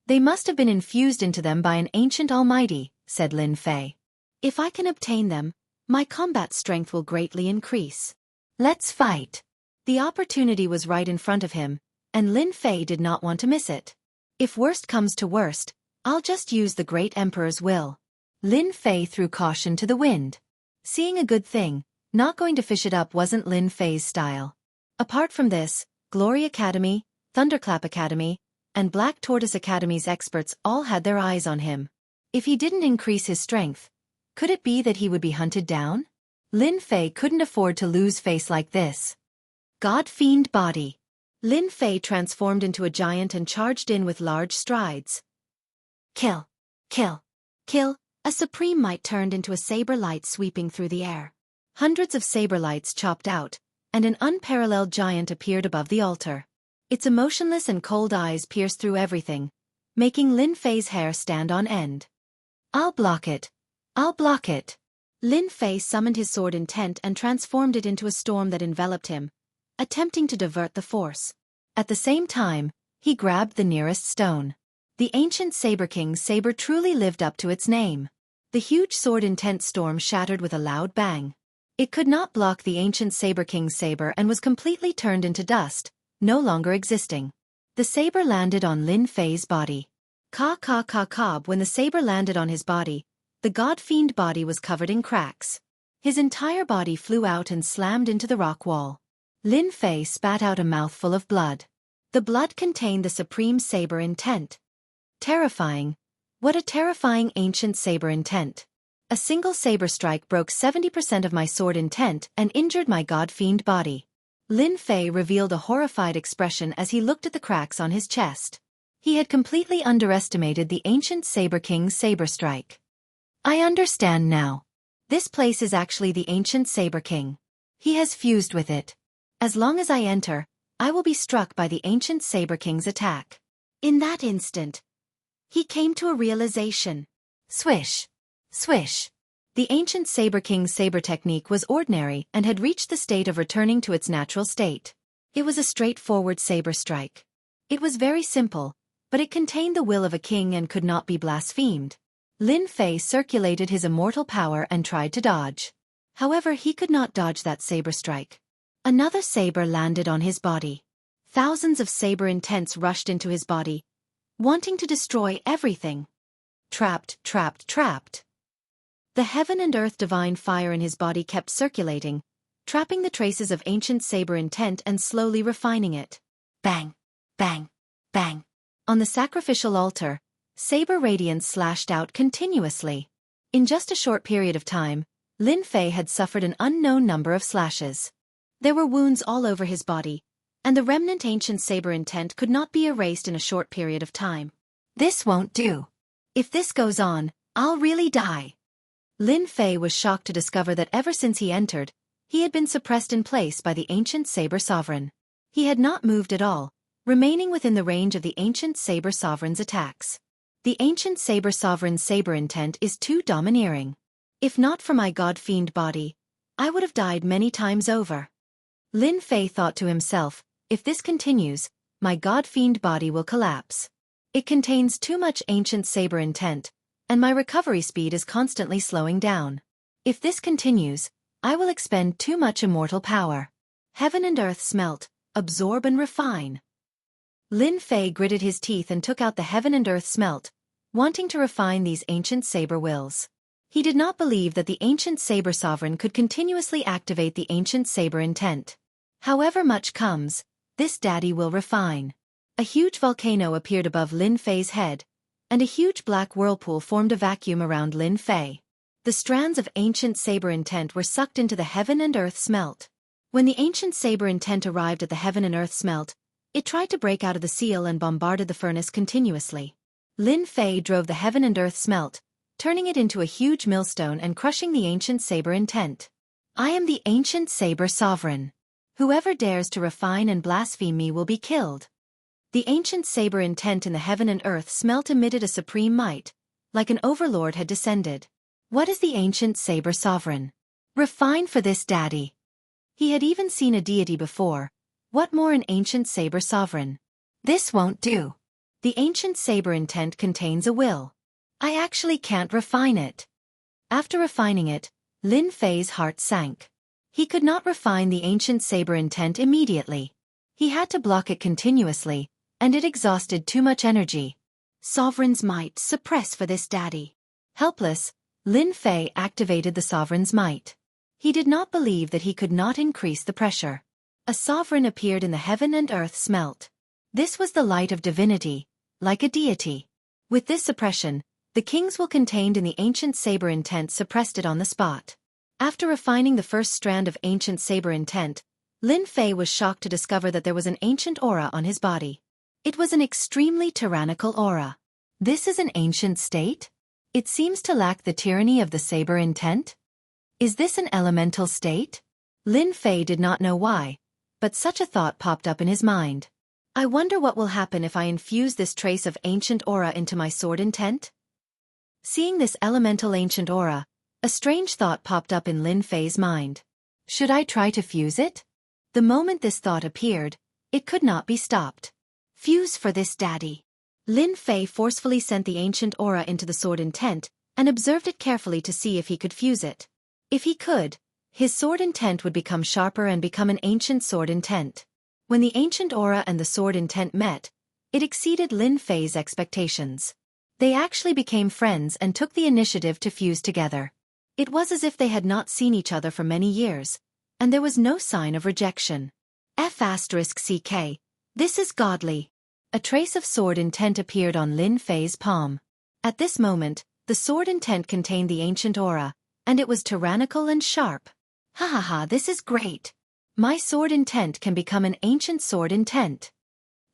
They must have been infused into them by an ancient almighty, said Lin Fei. If I can obtain them, my combat strength will greatly increase. Let's fight. The opportunity was right in front of him, and Lin Fei did not want to miss it. If worst comes to worst, I'll just use the great emperor's will. Lin Fei threw caution to the wind. Seeing a good thing, not going to fish it up wasn't Lin Fei's style. Apart from this, Glory Academy, Thunderclap Academy, and Black Tortoise Academy's experts all had their eyes on him. If he didn't increase his strength, could it be that he would be hunted down? Lin Fei couldn't afford to lose face like this. God Fiend Body. Lin Fei transformed into a giant and charged in with large strides. Kill! Kill! Kill! A supreme might turned into a saber light sweeping through the air. Hundreds of saber lights chopped out, and an unparalleled giant appeared above the altar. Its emotionless and cold eyes pierced through everything, making Lin Fei's hair stand on end. I'll block it. I'll block it. Lin Fei summoned his sword intent and transformed it into a storm that enveloped him, attempting to divert the force. At the same time, he grabbed the nearest stone. The ancient Saber King's saber truly lived up to its name. The huge sword intent storm shattered with a loud bang. It could not block the ancient Saber King's saber and was completely turned into dust, no longer existing. The saber landed on Lin Fei's body. Ka. When the saber landed on his body, the God Fiend body was covered in cracks. His entire body flew out and slammed into the rock wall. Lin Fei spat out a mouthful of blood. The blood contained the supreme saber intent. Terrifying. What a terrifying ancient saber intent. A single saber strike broke 70% of my sword intent and injured my God Fiend body. Lin Fei revealed a horrified expression as he looked at the cracks on his chest. He had completely underestimated the ancient Saber King's saber strike. I understand now. This place is actually the ancient Saber King. He has fused with it. As long as I enter, I will be struck by the ancient Saber King's attack. In that instant, he came to a realization. Swish. Swish. The ancient Saber King's saber technique was ordinary and had reached the state of returning to its natural state. It was a straightforward saber strike. It was very simple, but it contained the will of a king and could not be blasphemed. Lin Fei circulated his immortal power and tried to dodge. However, he could not dodge that saber strike. Another saber landed on his body. Thousands of saber intents rushed into his body, wanting to destroy everything. Trapped. The heaven and earth divine fire in his body kept circulating, trapping the traces of ancient saber intent and slowly refining it. Bang, bang, bang. On the sacrificial altar, saber radiance slashed out continuously. In just a short period of time, Lin Fei had suffered an unknown number of slashes. There were wounds all over his body, and the remnant ancient saber intent could not be erased in a short period of time. This won't do. If this goes on, I'll really die. Lin Fei was shocked to discover that ever since he entered, he had been suppressed in place by the ancient saber sovereign. He had not moved at all, remaining within the range of the ancient Saber Sovereign's attacks. The ancient Saber Sovereign's saber intent is too domineering. If not for my god-fiend body, I would have died many times over. Lin Fei thought to himself, if this continues, my god-fiend body will collapse. It contains too much ancient saber intent, and my recovery speed is constantly slowing down. If this continues, I will expend too much immortal power. Heaven and earth smelt, absorb and refine. Lin Fei gritted his teeth and took out the heaven and earth smelt, wanting to refine these ancient saber wills. He did not believe that the ancient saber sovereign could continuously activate the ancient saber intent. However much comes, this daddy will refine. A huge volcano appeared above Lin Fei's head, and a huge black whirlpool formed a vacuum around Lin Fei. The strands of ancient saber intent were sucked into the heaven and earth smelt. When the ancient saber intent arrived at the heaven and earth smelt, it tried to break out of the seal and bombarded the furnace continuously. Lin Fei drove the heaven and earth smelt, turning it into a huge millstone and crushing the ancient saber intent. I am the ancient saber sovereign. Whoever dares to refine and blaspheme me will be killed. The ancient saber intent in the heaven and earth smelt emitted a supreme might, like an overlord had descended. What is the ancient saber sovereign? Refine for this daddy. He had even seen a deity before. What more an ancient saber sovereign? This won't do. The ancient saber intent contains a will. I actually can't refine it. After refining it, Lin Fei's heart sank. He could not refine the ancient saber intent immediately. He had to block it continuously, and it exhausted too much energy. Sovereign's might, suppress for this daddy. Helpless, Lin Fei activated the sovereign's might. He did not believe that he could not increase the pressure. A sovereign appeared in the heaven and earth smelt. This was the light of divinity, like a deity. With this suppression, the king's will contained in the ancient saber intent suppressed it on the spot. After refining the first strand of ancient saber intent, Lin Fei was shocked to discover that there was an ancient aura on his body. It was an extremely tyrannical aura. This is an ancient state? It seems to lack the tyranny of the saber intent? Is this an elemental state? Lin Fei did not know why, but such a thought popped up in his mind. I wonder what will happen if I infuse this trace of ancient aura into my sword intent? Seeing this elemental ancient aura, a strange thought popped up in Lin Fei's mind. Should I try to fuse it? The moment this thought appeared, it could not be stopped. Fuse for this daddy. Lin Fei forcefully sent the ancient aura into the sword intent, and observed it carefully to see if he could fuse it. If he could, his sword intent would become sharper and become an ancient sword intent. When the ancient aura and the sword intent met, it exceeded Lin Fei's expectations. They actually became friends and took the initiative to fuse together. It was as if they had not seen each other for many years, and there was no sign of rejection. F***CK, this is godly. A trace of sword intent appeared on Lin Fei's palm. At this moment, the sword intent contained the ancient aura, and it was tyrannical and sharp. Ha ha ha, this is great. My sword intent can become an ancient sword intent.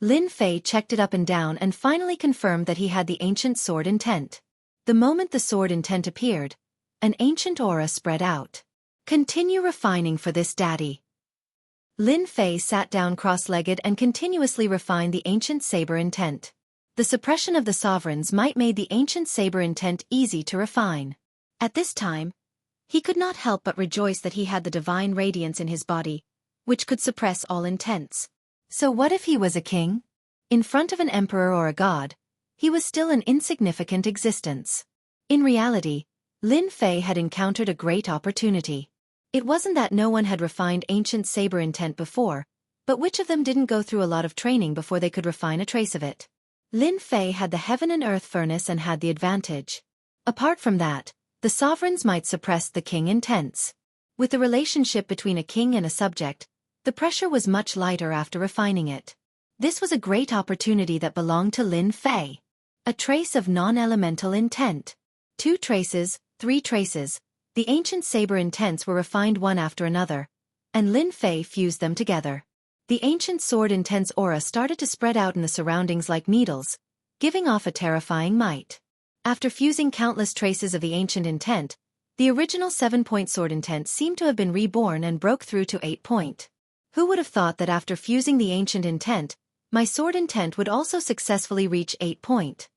Lin Fei checked it up and down and finally confirmed that he had the ancient sword intent. The moment the sword intent appeared, an ancient aura spread out. Continue refining for this daddy. Lin Fei sat down cross-legged and continuously refined the ancient saber intent. The suppression of the sovereign's might made the ancient saber intent easy to refine. At this time, he could not help but rejoice that he had the divine radiance in his body, which could suppress all intents. So what if he was a king? In front of an emperor or a god, he was still an insignificant existence. In reality, Lin Fei had encountered a great opportunity. It wasn't that no one had refined ancient saber intent before, but which of them didn't go through a lot of training before they could refine a trace of it? Lin Fei had the heaven and earth furnace and had the advantage. Apart from that, the sovereigns might suppress the king intents. With the relationship between a king and a subject, the pressure was much lighter after refining it. This was a great opportunity that belonged to Lin Fei. A trace of non-elemental intent. 2 traces, 3 traces. The ancient saber intents were refined one after another, and Lin Fei fused them together. The ancient sword intents aura started to spread out in the surroundings like needles, giving off a terrifying might. After fusing countless traces of the ancient intent, the original 7-point sword intent seemed to have been reborn and broke through to 8-point. Who would have thought that after fusing the ancient intent, my sword intent would also successfully reach 8 point.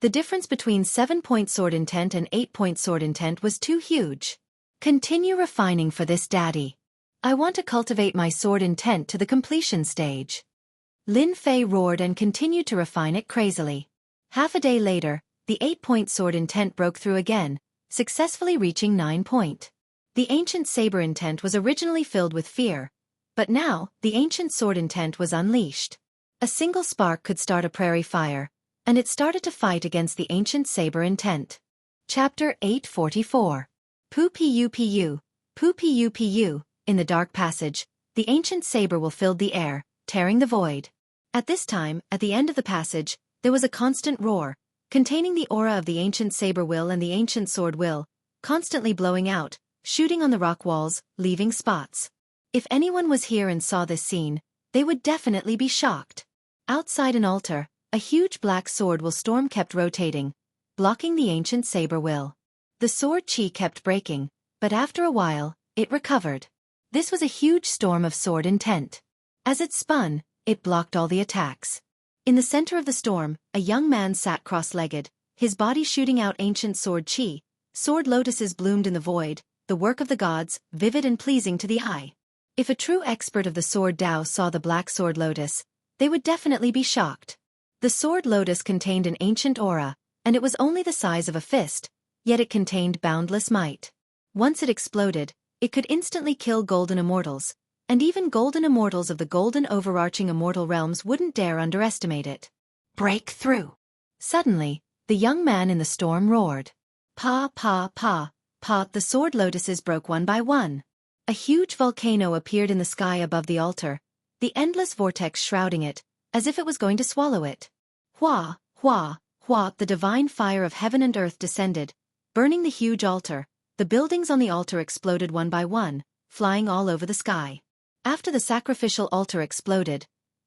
The difference between 7-point sword intent and 8-point sword intent was too huge. Continue refining for this daddy. I want to cultivate my sword intent to the completion stage. Lin Fei roared and continued to refine it crazily. Half a day later, the 8-point sword intent broke through again, successfully reaching 9 point. The ancient saber intent was originally filled with fear, but now, the ancient sword intent was unleashed. A single spark could start a prairie fire, and it started to fight against the ancient saber intent. Chapter 844. Pu pu pu, pu pu pu. In the dark passage, the ancient saber will filled the air, tearing the void. At this time, at the end of the passage, there was a constant roar, containing the aura of the ancient saber will and the ancient sword will, constantly blowing out, shooting on the rock walls, leaving spots. If anyone was here and saw this scene, they would definitely be shocked. Outside an altar, a huge black sword will storm kept rotating, blocking the ancient saber will. The sword chi kept breaking, but after a while, it recovered. This was a huge storm of sword intent. As it spun, it blocked all the attacks. In the center of the storm, a young man sat cross-legged, his body shooting out ancient sword chi. Sword lotuses bloomed in the void, the work of the gods, vivid and pleasing to the eye. If a true expert of the sword Tao saw the black sword lotus, they would definitely be shocked. The sword lotus contained an ancient aura, and it was only the size of a fist, yet it contained boundless might. Once it exploded, it could instantly kill golden immortals, and even golden immortals of the golden overarching immortal realms wouldn't dare underestimate it. Break through! Suddenly, the young man in the storm roared. Pa pa pa, pa, the sword lotuses broke one by one. A huge volcano appeared in the sky above the altar, the endless vortex shrouding it, as if it was going to swallow it. Hua, hua, hua, the divine fire of heaven and earth descended, burning the huge altar. The buildings on the altar exploded one by one, flying all over the sky. After the sacrificial altar exploded,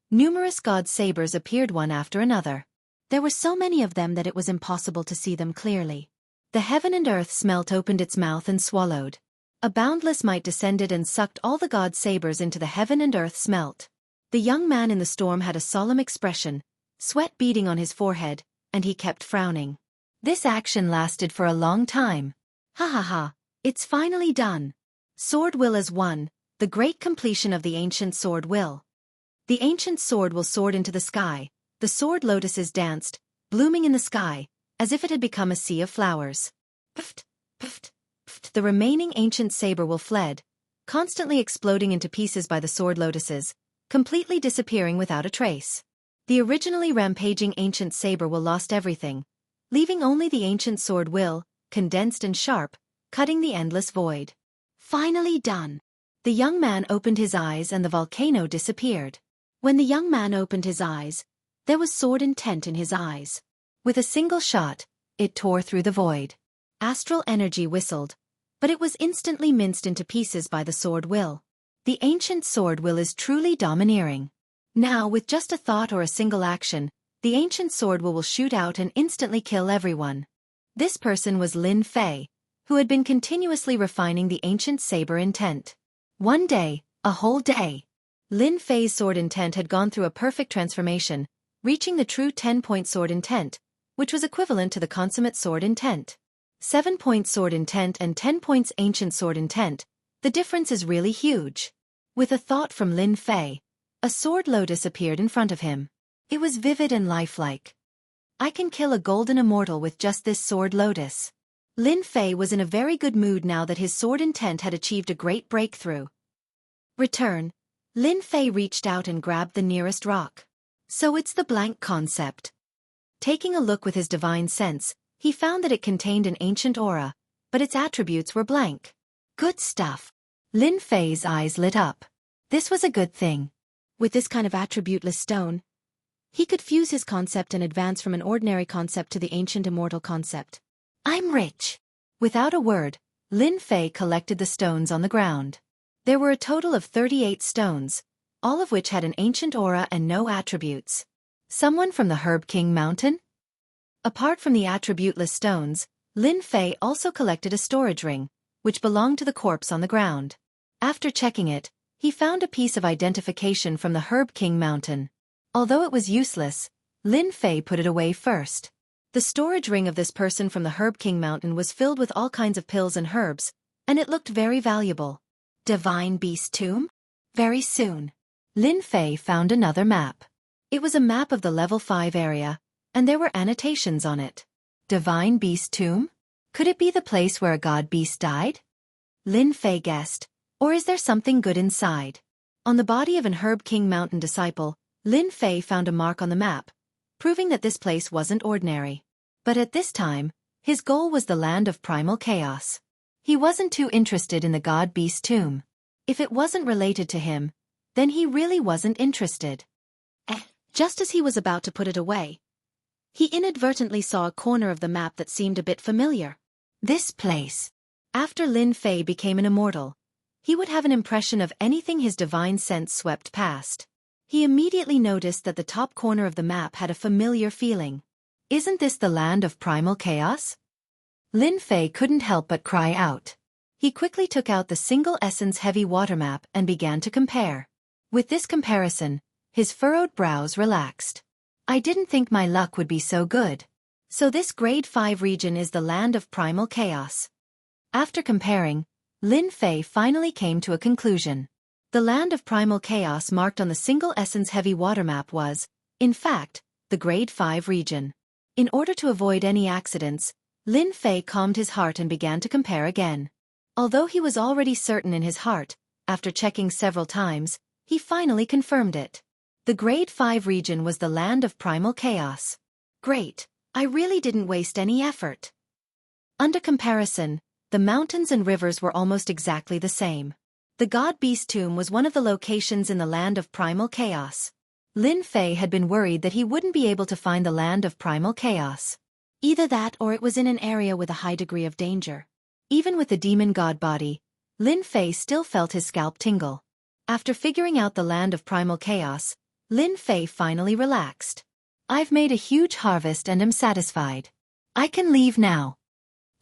numerous god sabers appeared one after another. There were so many of them that it was impossible to see them clearly. The heaven and earth smelt opened its mouth and swallowed. A boundless might descended and sucked all the god sabers into the heaven and earth smelt. The young man in the storm had a solemn expression, sweat beading on his forehead, and he kept frowning. This action lasted for a long time. Ha ha ha, it's finally done. Sword will is one, the great completion of the ancient sword will. The ancient sword will soared into the sky, the sword lotuses danced, blooming in the sky, as if it had become a sea of flowers. Pft, pft, pft, the remaining ancient saber will fled, constantly exploding into pieces by the sword lotuses, completely disappearing without a trace. The originally rampaging ancient saber will lost everything, leaving only the ancient sword will, condensed and sharp, cutting the endless void. Finally done. The young man opened his eyes and the volcano disappeared. When the young man opened his eyes, there was sword intent in his eyes. With a single shot, it tore through the void. Astral energy whistled, but it was instantly minced into pieces by the sword will. The ancient sword will is truly domineering. Now, with just a thought or a single action, the ancient sword will shoot out and instantly kill everyone. This person was Lin Fei, who had been continuously refining the ancient saber intent. One day, a whole day, Lin Fei's sword intent had gone through a perfect transformation, reaching the true 10-point sword intent, which was equivalent to the consummate sword intent. 7-point sword intent and 10 points ancient sword intent, the difference is really huge. With a thought from Lin Fei, a sword lotus appeared in front of him. It was vivid and lifelike. I can kill a golden immortal with just this sword lotus. Lin Fei was in a very good mood now that his sword intent had achieved a great breakthrough. Return. Lin Fei reached out and grabbed the nearest rock. So it's the blank concept. Taking a look with his divine sense, he found that it contained an ancient aura, but its attributes were blank. Good stuff. Lin Fei's eyes lit up. This was a good thing. With this kind of attributeless stone, he could fuse his concept and advance from an ordinary concept to the ancient immortal concept. I'm rich. Without a word, Lin Fei collected the stones on the ground. There were a total of 38 stones, all of which had an ancient aura and no attributes. Someone from the Herb King Mountain? Apart from the attributeless stones, Lin Fei also collected a storage ring, which belonged to the corpse on the ground. After checking it, He found a piece of identification from the Herb King Mountain. Although it was useless, Lin Fei put it away first. The storage ring of this person from the Herb King Mountain was filled with all kinds of pills and herbs, and it looked very valuable. Divine Beast Tomb? Very soon, Lin Fei found another map. It was a map of the level 5 area, and there were annotations on it. Divine Beast Tomb? Could it be the place where a god beast died? Lin Fei guessed. Or is there something good inside? On the body of an Herb King Mountain disciple, Lin Fei found a mark on the map, proving that this place wasn't ordinary. But at this time, his goal was the land of primal chaos. He wasn't too interested in the god beast tomb. If it wasn't related to him, then he really wasn't interested. Just as he was about to put it away, he inadvertently saw a corner of the map that seemed a bit familiar. This place. After Lin Fei became an immortal, he would have an impression of anything his divine sense swept past. He immediately noticed that the top corner of the map had a familiar feeling. Isn't this the land of primal chaos? Lin Fei couldn't help but cry out. He quickly took out the single essence heavy water map and began to compare. With this comparison, his furrowed brows relaxed. I didn't think my luck would be so good. So this grade 5 region is the land of primal chaos. After comparing, Lin Fei finally came to a conclusion. The land of primal chaos marked on the single essence heavy water map was, in fact, the grade 5 region. In order to avoid any accidents, Lin Fei calmed his heart and began to compare again. Although he was already certain in his heart, after checking several times, he finally confirmed it. The grade 5 region was the land of primal chaos. Great, I really didn't waste any effort. Under comparison, the mountains and rivers were almost exactly the same. The God Beast Tomb was one of the locations in the land of primal chaos. Lin Fei had been worried that he wouldn't be able to find the land of primal chaos. Either that or it was in an area with a high degree of danger. Even with the demon god body, Lin Fei still felt his scalp tingle. After figuring out the land of primal chaos, Lin Fei finally relaxed. I've made a huge harvest and am satisfied. I can leave now.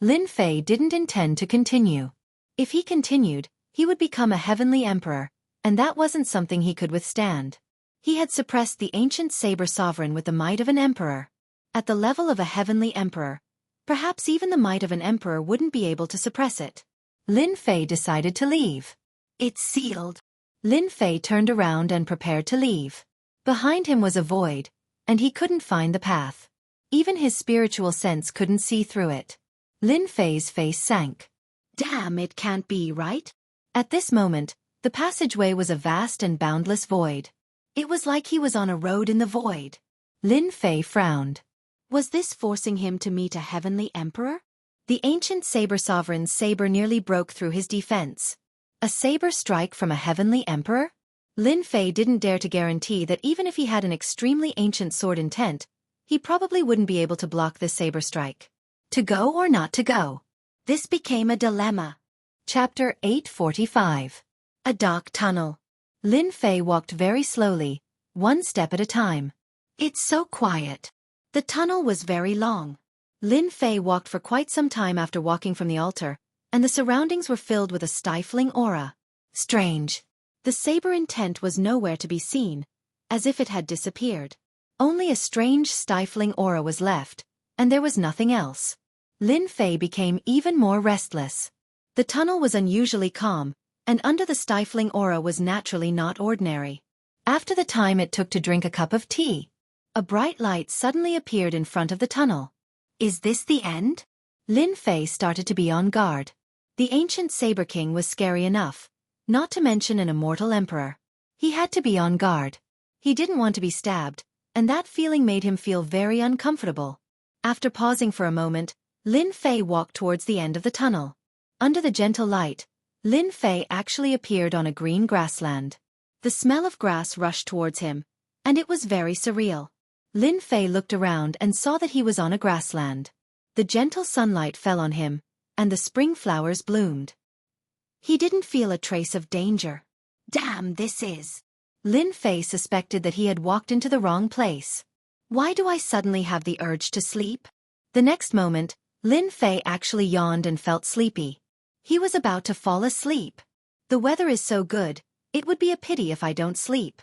Lin Fei didn't intend to continue. If he continued, he would become a heavenly emperor, and that wasn't something he could withstand. He had suppressed the ancient saber sovereign with the might of an emperor. At the level of a heavenly emperor, perhaps even the might of an emperor wouldn't be able to suppress it. Lin Fei decided to leave. It's sealed. Lin Fei turned around and prepared to leave. Behind him was a void, and he couldn't find the path. Even his spiritual sense couldn't see through it. Lin Fei's face sank. Damn, it can't be, right? At this moment, the passageway was a vast and boundless void. It was like he was on a road in the void. Lin Fei frowned. Was this forcing him to meet a heavenly emperor? The ancient saber sovereign's saber nearly broke through his defense. A saber strike from a heavenly emperor? Lin Fei didn't dare to guarantee that even if he had an extremely ancient sword intent, he probably wouldn't be able to block this saber strike. To go or not to go? This became a dilemma. Chapter 845. A dark tunnel. Lin Fei walked very slowly, one step at a time. It's so quiet. The tunnel was very long. Lin Fei walked for quite some time after walking from the altar, and the surroundings were filled with a stifling aura. Strange. The saber intent was nowhere to be seen, as if it had disappeared. Only a strange stifling aura was left, and there was nothing else. Lin Fei became even more restless. The tunnel was unusually calm, and under the stifling aura was naturally not ordinary. After the time it took to drink a cup of tea, a bright light suddenly appeared in front of the tunnel. Is this the end? Lin Fei started to be on guard. The ancient Saber King was scary enough, not to mention an immortal emperor. He had to be on guard. He didn't want to be stabbed, and that feeling made him feel very uncomfortable. After pausing for a moment, Lin Fei walked towards the end of the tunnel. Under the gentle light, Lin Fei actually appeared on a green grassland. The smell of grass rushed towards him, and it was very surreal. Lin Fei looked around and saw that he was on a grassland. The gentle sunlight fell on him, and the spring flowers bloomed. He didn't feel a trace of danger. Damn, this is... Lin Fei suspected that he had walked into the wrong place. Why do I suddenly have the urge to sleep? The next moment, Lin Fei actually yawned and felt sleepy. He was about to fall asleep. The weather is so good, It would be a pity if I don't sleep.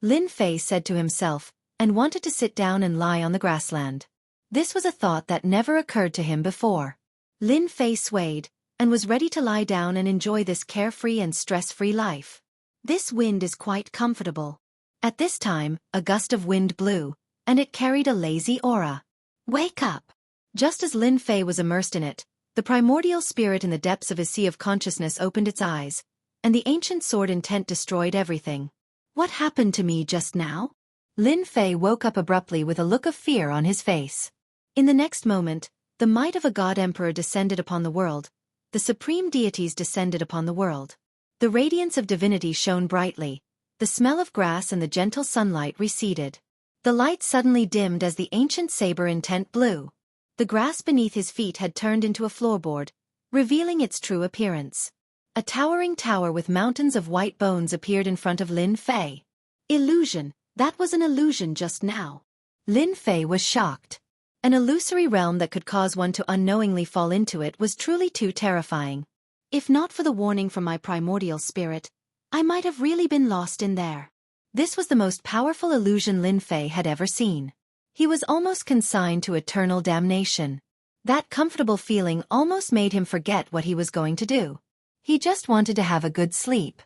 Lin Fei said to himself, and wanted to sit down and lie on the grassland. This was a thought that never occurred to him before. Lin Fei swayed, and was ready to lie down and enjoy this carefree and stress-free life. This wind is quite comfortable. At this time, a gust of wind blew, and it carried a lazy aura. Wake up! Just as Lin Fei was immersed in it, the primordial spirit in the depths of his sea of consciousness opened its eyes, and the ancient sword intent destroyed everything. What happened to me just now? Lin Fei woke up abruptly with a look of fear on his face. In the next moment, the might of a god-emperor descended upon the world. The supreme deities descended upon the world. The radiance of divinity shone brightly. The smell of grass and the gentle sunlight receded. The light suddenly dimmed as the ancient saber intent blew. The grass beneath his feet had turned into a floorboard, revealing its true appearance. A towering tower with mountains of white bones appeared in front of Lin Fei. Illusion, that was an illusion just now. Lin Fei was shocked. An illusory realm that could cause one to unknowingly fall into it was truly too terrifying. If not for the warning from my primordial spirit, I might have really been lost in there. This was the most powerful illusion Lin Fei had ever seen. He was almost consigned to eternal damnation. That comfortable feeling almost made him forget what he was going to do. He just wanted to have a good sleep.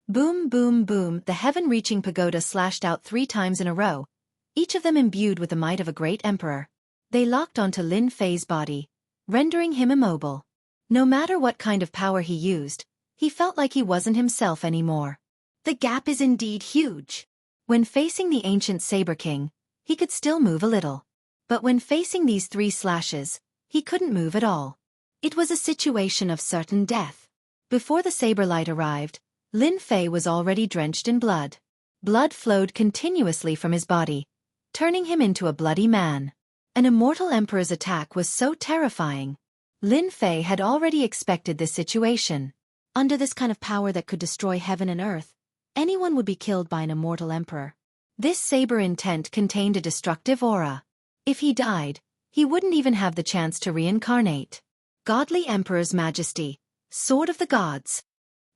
Boom, boom, boom, the heaven-reaching pagoda slashed out 3 times in a row, each of them imbued with the might of a great emperor. They locked onto Lin Fei's body, rendering him immobile. No matter what kind of power he used, he felt like he wasn't himself anymore. The gap is indeed huge. When facing the ancient Saber King, he could still move a little. But when facing these 3 slashes, he couldn't move at all. It was a situation of certain death. Before the saber light arrived, Lin Fei was already drenched in blood. Blood flowed continuously from his body, turning him into a bloody man. An immortal emperor's attack was so terrifying. Lin Fei had already expected this situation. Under this kind of power that could destroy heaven and earth, anyone would be killed by an immortal emperor. This saber intent contained a destructive aura. If he died, he wouldn't even have the chance to reincarnate. Godly Emperor's Majesty, Sword of the Gods.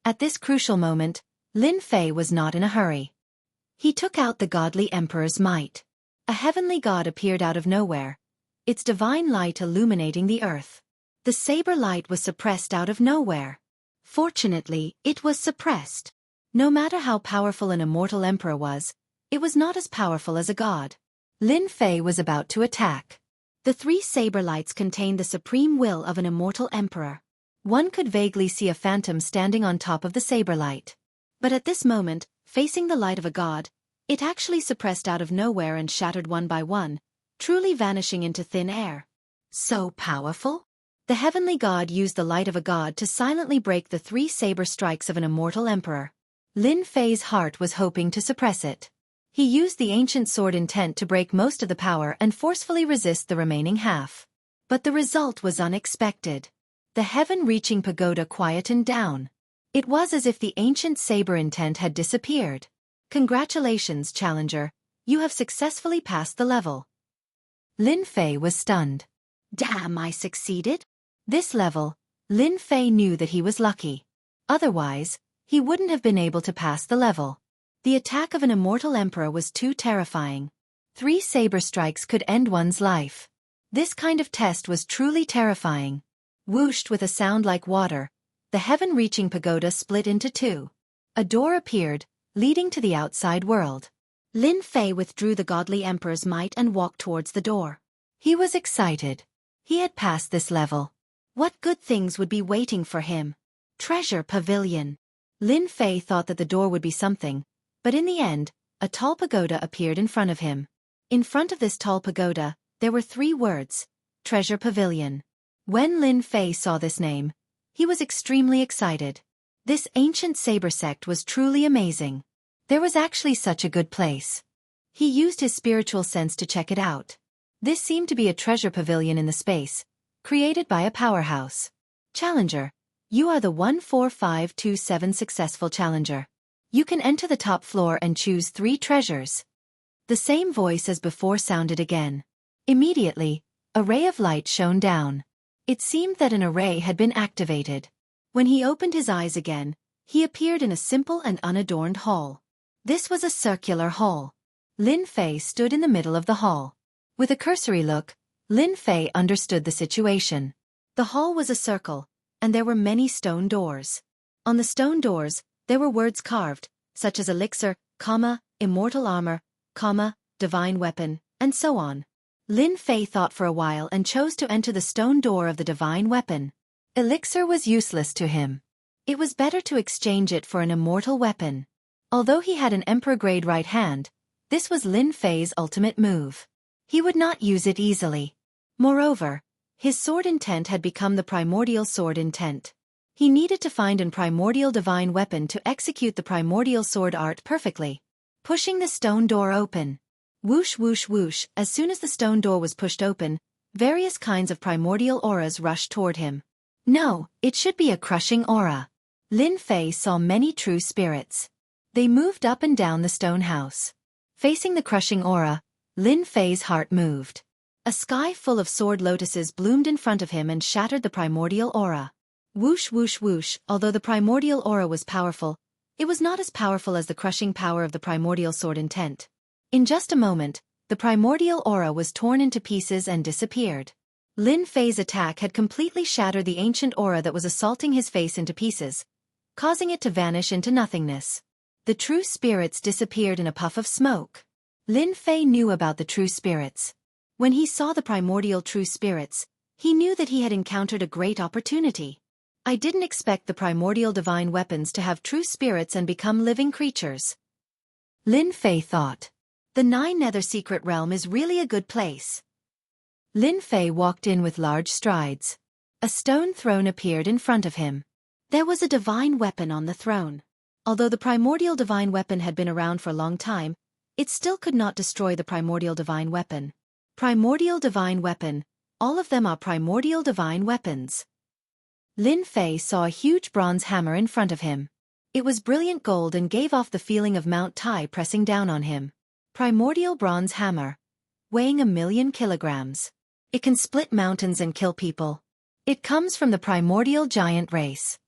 At this crucial moment, Lin Fei was not in a hurry. He took out the godly emperor's might. A heavenly god appeared out of nowhere, its divine light illuminating the earth. The saber light was suppressed out of nowhere. Fortunately, it was suppressed. No matter how powerful an immortal emperor was, it was not as powerful as a god. Lin Fei was about to attack. The 3 saber lights contained the supreme will of an immortal emperor. One could vaguely see a phantom standing on top of the saber light. But at this moment, facing the light of a god, it actually suppressed out of nowhere and shattered one by one, truly vanishing into thin air. So powerful? The heavenly god used the light of a god to silently break the 3 saber strikes of an immortal emperor. Lin Fei's heart was hoping to suppress it. He used the ancient sword intent to break most of the power and forcefully resist the remaining half. But the result was unexpected. The heaven-reaching pagoda quietened down. It was as if the ancient saber intent had disappeared. Congratulations, challenger. You have successfully passed the level. Lin Fei was stunned. Damn, I succeeded? This level, Lin Fei knew that he was lucky. Otherwise, he wouldn't have been able to pass the level. The attack of an immortal emperor was too terrifying. 3 saber strikes could end one's life. This kind of test was truly terrifying. Whooshed with a sound like water, the heaven-reaching pagoda split into 2. A door appeared, leading to the outside world. Lin Fei withdrew the godly emperor's might and walked towards the door. He was excited. He had passed this level. What good things would be waiting for him? Treasure Pavilion. Lin Fei thought that the door would be something, but in the end, a tall pagoda appeared in front of him. In front of this tall pagoda, there were 3 words: Treasure Pavilion. When Lin Fei saw this name, he was extremely excited. This ancient saber sect was truly amazing. There was actually such a good place. He used his spiritual sense to check it out. This seemed to be a treasure pavilion in the space, created by a powerhouse. Challenger, you are the 14527 successful challenger. You can enter the top floor and choose 3 treasures. The same voice as before sounded again. Immediately, a ray of light shone down. It seemed that an array had been activated. When he opened his eyes again, He appeared in a simple and unadorned hall. This was a circular hall. Lin Fei stood in the middle of the hall. With a cursory look, Lin Fei understood the situation. The hall was a circle, and there were many stone doors. On the stone doors, there were words carved, such as elixir, immortal armor, divine weapon, and so on. Lin Fei thought for a while and chose to enter the stone door of the divine weapon. Elixir was useless to him. It was better to exchange it for an immortal weapon. Although he had an emperor-grade right hand, this was Lin Fei's ultimate move. He would not use it easily. Moreover, his sword intent had become the primordial sword intent. He needed to find an primordial divine weapon to execute the primordial sword art perfectly. Pushing the stone door open. Whoosh whoosh whoosh, as soon as the stone door was pushed open, various kinds of primordial auras rushed toward him. No, it should be a crushing aura. Lin Fei saw many true spirits. They moved up and down the stone house. Facing the crushing aura, Lin Fei's heart moved. A sky full of sword lotuses bloomed in front of him and shattered the primordial aura. Whoosh whoosh whoosh, although the primordial aura was powerful, it was not as powerful as the crushing power of the primordial sword intent. In just a moment, the primordial aura was torn into pieces and disappeared. Lin Fei's attack had completely shattered the ancient aura that was assaulting his face into pieces, causing it to vanish into nothingness. The true spirits disappeared in a puff of smoke. Lin Fei knew about the true spirits. When he saw the primordial true spirits, he knew that he had encountered a great opportunity. I didn't expect the primordial divine weapons to have true spirits and become living creatures. Lin Fei thought. The Nine Nether Secret Realm is really a good place. Lin Fei walked in with large strides. A stone throne appeared in front of him. There was a divine weapon on the throne. Although the primordial divine weapon had been around for a long time, it still could not destroy the primordial divine weapon. Primordial divine weapon, all of them are primordial divine weapons. Lin Fei saw a huge bronze hammer in front of him. It was brilliant gold and gave off the feeling of Mount Tai pressing down on him. Primordial bronze hammer, weighing 1,000,000 kilograms. It can split mountains and kill people. It comes from the primordial giant race.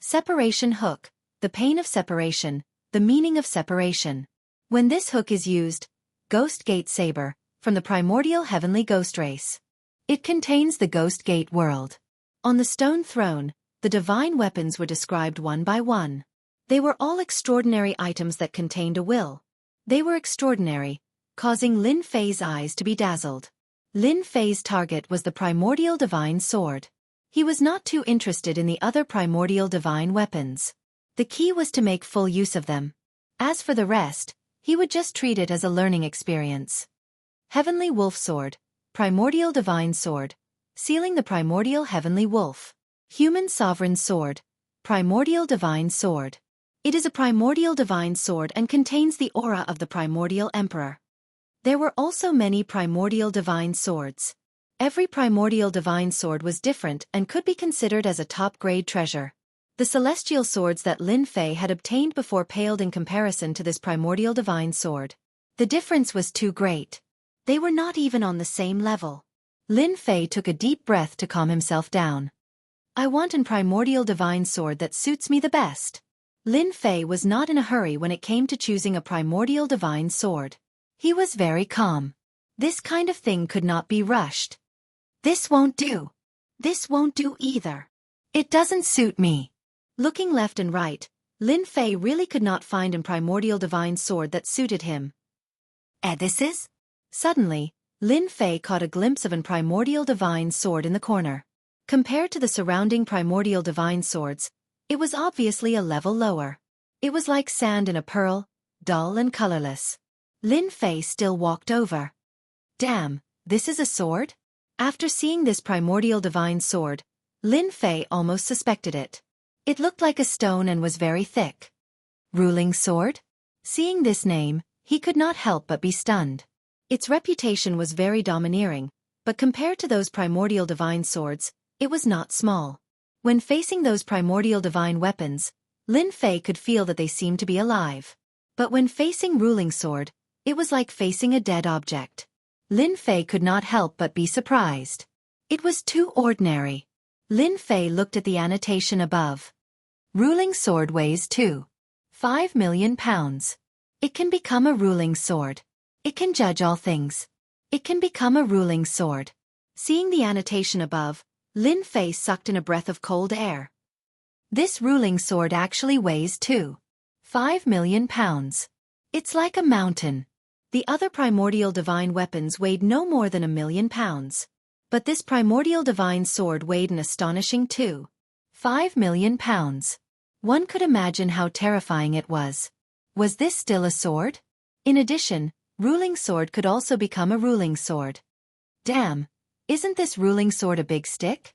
Separation hook, the pain of separation, the meaning of separation. When this hook is used, Ghost Gate Saber, from the primordial heavenly ghost race. It contains the Ghost Gate world. On the stone throne, the divine weapons were described one by one. They were all extraordinary items that contained a will. They were extraordinary, causing Lin Fei's eyes to be dazzled. Lin Fei's target was the primordial divine sword. He was not too interested in the other primordial divine weapons. The key was to make full use of them. As for the rest, he would just treat it as a learning experience. Heavenly Wolf Sword, Primordial Divine Sword, sealing the Primordial Heavenly Wolf. Human Sovereign Sword, Primordial Divine Sword. It is a primordial divine sword and contains the aura of the primordial emperor. There were also many primordial divine swords. Every primordial divine sword was different and could be considered as a top-grade treasure. The celestial swords that Lin Fei had obtained before paled in comparison to this primordial divine sword. The difference was too great. They were not even on the same level. Lin Fei took a deep breath to calm himself down. I want an primordial divine sword that suits me the best. Lin Fei was not in a hurry when it came to choosing a primordial divine sword. He was very calm. This kind of thing could not be rushed. This won't do. This won't do either. It doesn't suit me. Looking left and right, Lin Fei really could not find a primordial divine sword that suited him. This is? Suddenly, Lin Fei caught a glimpse of an primordial divine sword in the corner. Compared to the surrounding primordial divine swords, it was obviously a level lower. It was like sand in a pearl, dull and colorless. Lin Fei still walked over. Damn, this is a sword? After seeing this primordial divine sword, Lin Fei almost suspected it. It looked like a stone and was very thick. Ruling sword? Seeing this name, he could not help but be stunned. Its reputation was very domineering, but compared to those primordial divine swords, it was not small. When facing those primordial divine weapons, Lin Fei could feel that they seemed to be alive. But when facing ruling sword, it was like facing a dead object. Lin Fei could not help but be surprised. It was too ordinary. Lin Fei looked at the annotation above. Ruling sword weighs 5 million pounds. It can become a ruling sword. It can judge all things. It can become a ruling sword. Seeing the annotation above, Lin Fei sucked in a breath of cold air. This ruling sword actually weighs 5 million pounds. It's like a mountain. The other primordial divine weapons weighed no more than 1,000,000 pounds. But this primordial divine sword weighed an astonishing 5 million pounds. One could imagine how terrifying it was. Was this still a sword? In addition, ruling sword could also become a ruling sword. Damn, isn't this ruling sword a big stick?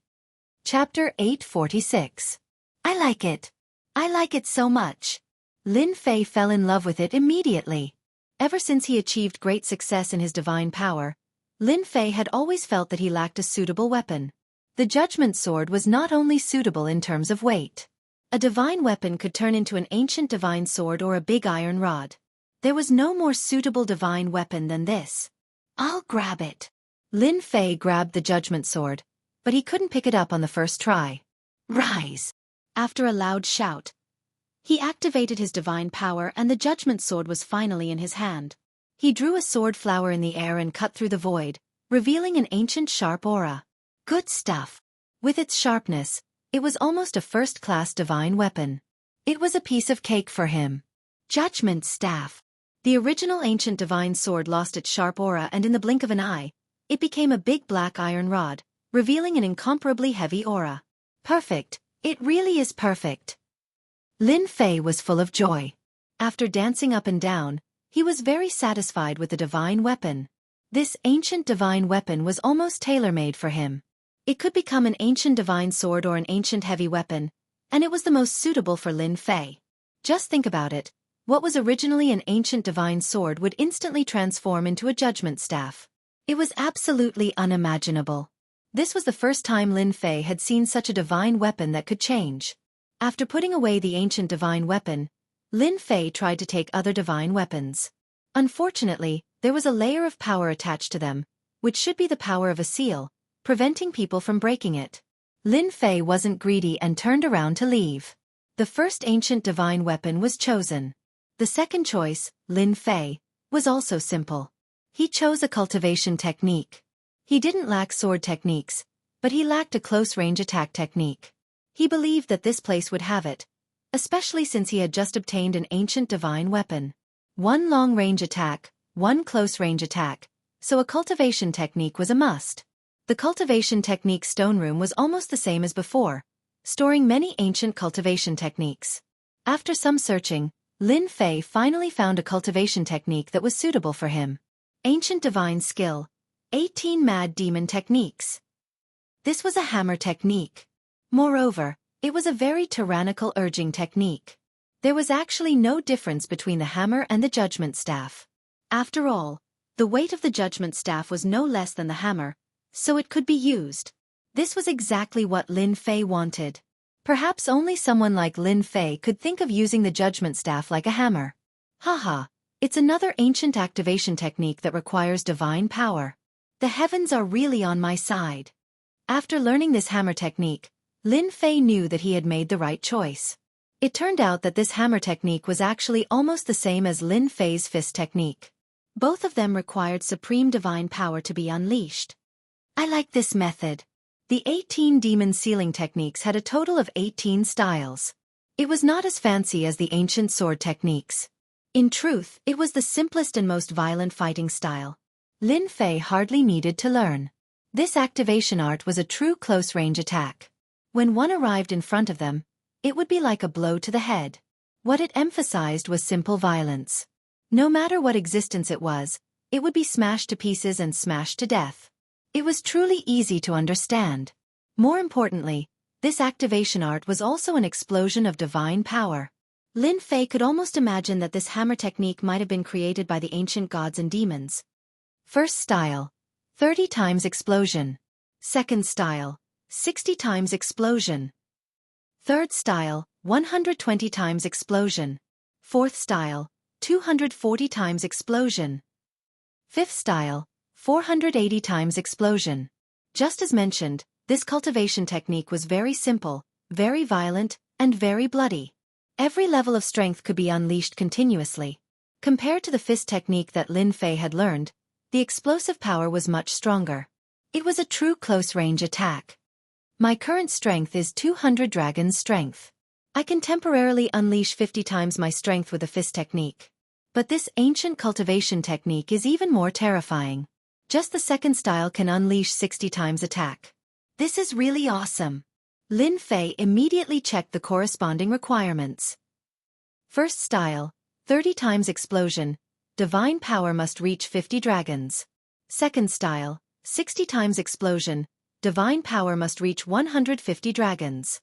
Chapter 846. I like it. I like it so much. Lin Fei fell in love with it immediately. Ever since he achieved great success in his divine power, Lin Fei had always felt that he lacked a suitable weapon. The Judgment Sword was not only suitable in terms of weight. A divine weapon could turn into an ancient divine sword or a big iron rod. There was no more suitable divine weapon than this. I'll grab it. Lin Fei grabbed the Judgment Sword, but he couldn't pick it up on the first try. Rise! After a loud shout, he activated his divine power and the Judgment Sword was finally in his hand. He drew a sword flower in the air and cut through the void, revealing an ancient sharp aura. Good stuff. With its sharpness, it was almost a first-class divine weapon. It was a piece of cake for him. Judgment Staff. The original ancient divine sword lost its sharp aura and in the blink of an eye, it became a big black iron rod, revealing an incomparably heavy aura. Perfect. It really is perfect. Lin Fei was full of joy. After dancing up and down, he was very satisfied with the divine weapon. This ancient divine weapon was almost tailor-made for him. It could become an ancient divine sword or an ancient heavy weapon, and it was the most suitable for Lin Fei. Just think about it. What was originally an ancient divine sword would instantly transform into a judgment staff. It was absolutely unimaginable. This was the first time Lin Fei had seen such a divine weapon that could change. After putting away the ancient divine weapon, Lin Fei tried to take other divine weapons. Unfortunately, there was a layer of power attached to them, which should be the power of a seal, preventing people from breaking it. Lin Fei wasn't greedy and turned around to leave. The first ancient divine weapon was chosen. The second choice, Lin Fei, was also simple. He chose a cultivation technique. He didn't lack sword techniques, but he lacked a close-range attack technique. He believed that this place would have it, especially since he had just obtained an ancient divine weapon. One long-range attack, one close-range attack, so a cultivation technique was a must. The cultivation technique stone room was almost the same as before, storing many ancient cultivation techniques. After some searching, Lin Fei finally found a cultivation technique that was suitable for him. Ancient Divine Skill, 18 Mad Demon Techniques. This was a hammer technique. Moreover, it was a very tyrannical urging technique. There was actually no difference between the hammer and the judgment staff. After all, the weight of the judgment staff was no less than the hammer, so it could be used. This was exactly what Lin Fei wanted. Perhaps only someone like Lin Fei could think of using the judgment staff like a hammer. Haha, it's another ancient activation technique that requires divine power. The heavens are really on my side. After learning this hammer technique, Lin Fei knew that he had made the right choice. It turned out that this hammer technique was actually almost the same as Lin Fei's fist technique. Both of them required supreme divine power to be unleashed. I like this method. The 18 demon sealing techniques had a total of 18 styles. It was not as fancy as the ancient sword techniques. In truth, it was the simplest and most violent fighting style. Lin Fei hardly needed to learn. This activation art was a true close-range attack. When one arrived in front of them, it would be like a blow to the head. What it emphasized was simple violence. No matter what existence it was, it would be smashed to pieces and smashed to death. It was truly easy to understand. More importantly, this activation art was also an explosion of divine power. Lin Fei could almost imagine that this hammer technique might have been created by the ancient gods and demons. First style, 30 times explosion. Second style, 60 times explosion. Third style, 120 times explosion. Fourth style, 240 times explosion. Fifth style, 480 times explosion. Just as mentioned, this cultivation technique was very simple, very violent, and very bloody. Every level of strength could be unleashed continuously. Compared to the fist technique that Lin Fei had learned, the explosive power was much stronger. It was a true close-range attack. My current strength is 200 dragon's strength. I can temporarily unleash 50 times my strength with a fist technique. But this ancient cultivation technique is even more terrifying. Just the second style can unleash 60 times attack. This is really awesome. Lin Fei immediately checked the corresponding requirements. First style, 30 times explosion, divine power must reach 50 dragons. Second style, 60 times explosion, divine power must reach 150 dragons.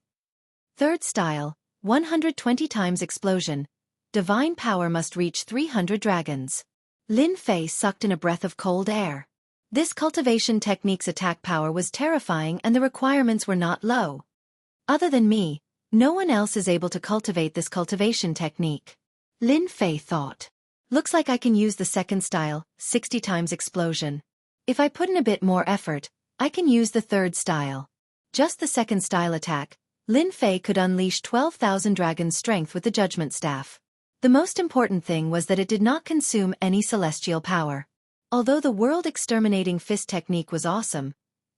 Third style, 120 times explosion, divine power must reach 300 dragons. Lin Fei sucked in a breath of cold air. This cultivation technique's attack power was terrifying and the requirements were not low. Other than me, no one else is able to cultivate this cultivation technique. Lin Fei thought. Looks like I can use the second style, 60 times explosion. If I put in a bit more effort, I can use the third style. Just the second style attack, Lin Fei could unleash 12,000 dragon's strength with the judgment staff. The most important thing was that it did not consume any celestial power. Although the world-exterminating fist technique was awesome,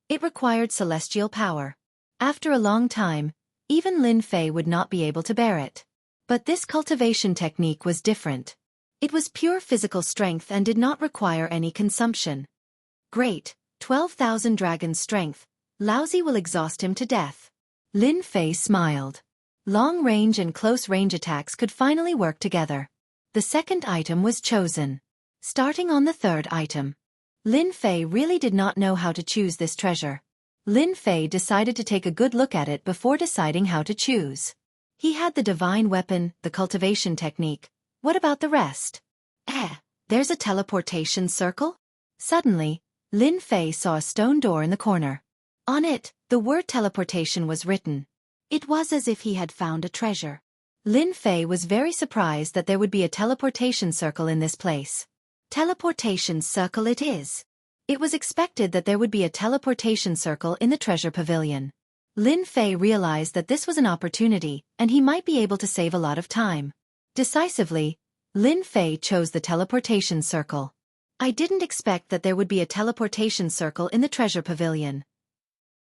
it required celestial power. After a long time, even Lin Fei would not be able to bear it. But this cultivation technique was different. It was pure physical strength and did not require any consumption. Great, 12,000 dragon strength, Lousy will exhaust him to death. Lin Fei smiled. Long-range and close-range attacks could finally work together. The second item was chosen. Starting on the third item. Lin Fei really did not know how to choose this treasure. Lin Fei decided to take a good look at it before deciding how to choose. He had the divine weapon, the cultivation technique. What about the rest? There's a teleportation circle? Suddenly, Lin Fei saw a stone door in the corner. On it, the word teleportation was written. It was as if he had found a treasure. Lin Fei was very surprised that there would be a teleportation circle in this place. Teleportation circle it is. It was expected that there would be a teleportation circle in the treasure pavilion. Lin Fei realized that this was an opportunity, and he might be able to save a lot of time. Decisively, Lin Fei chose the teleportation circle. I didn't expect that there would be a teleportation circle in the treasure pavilion.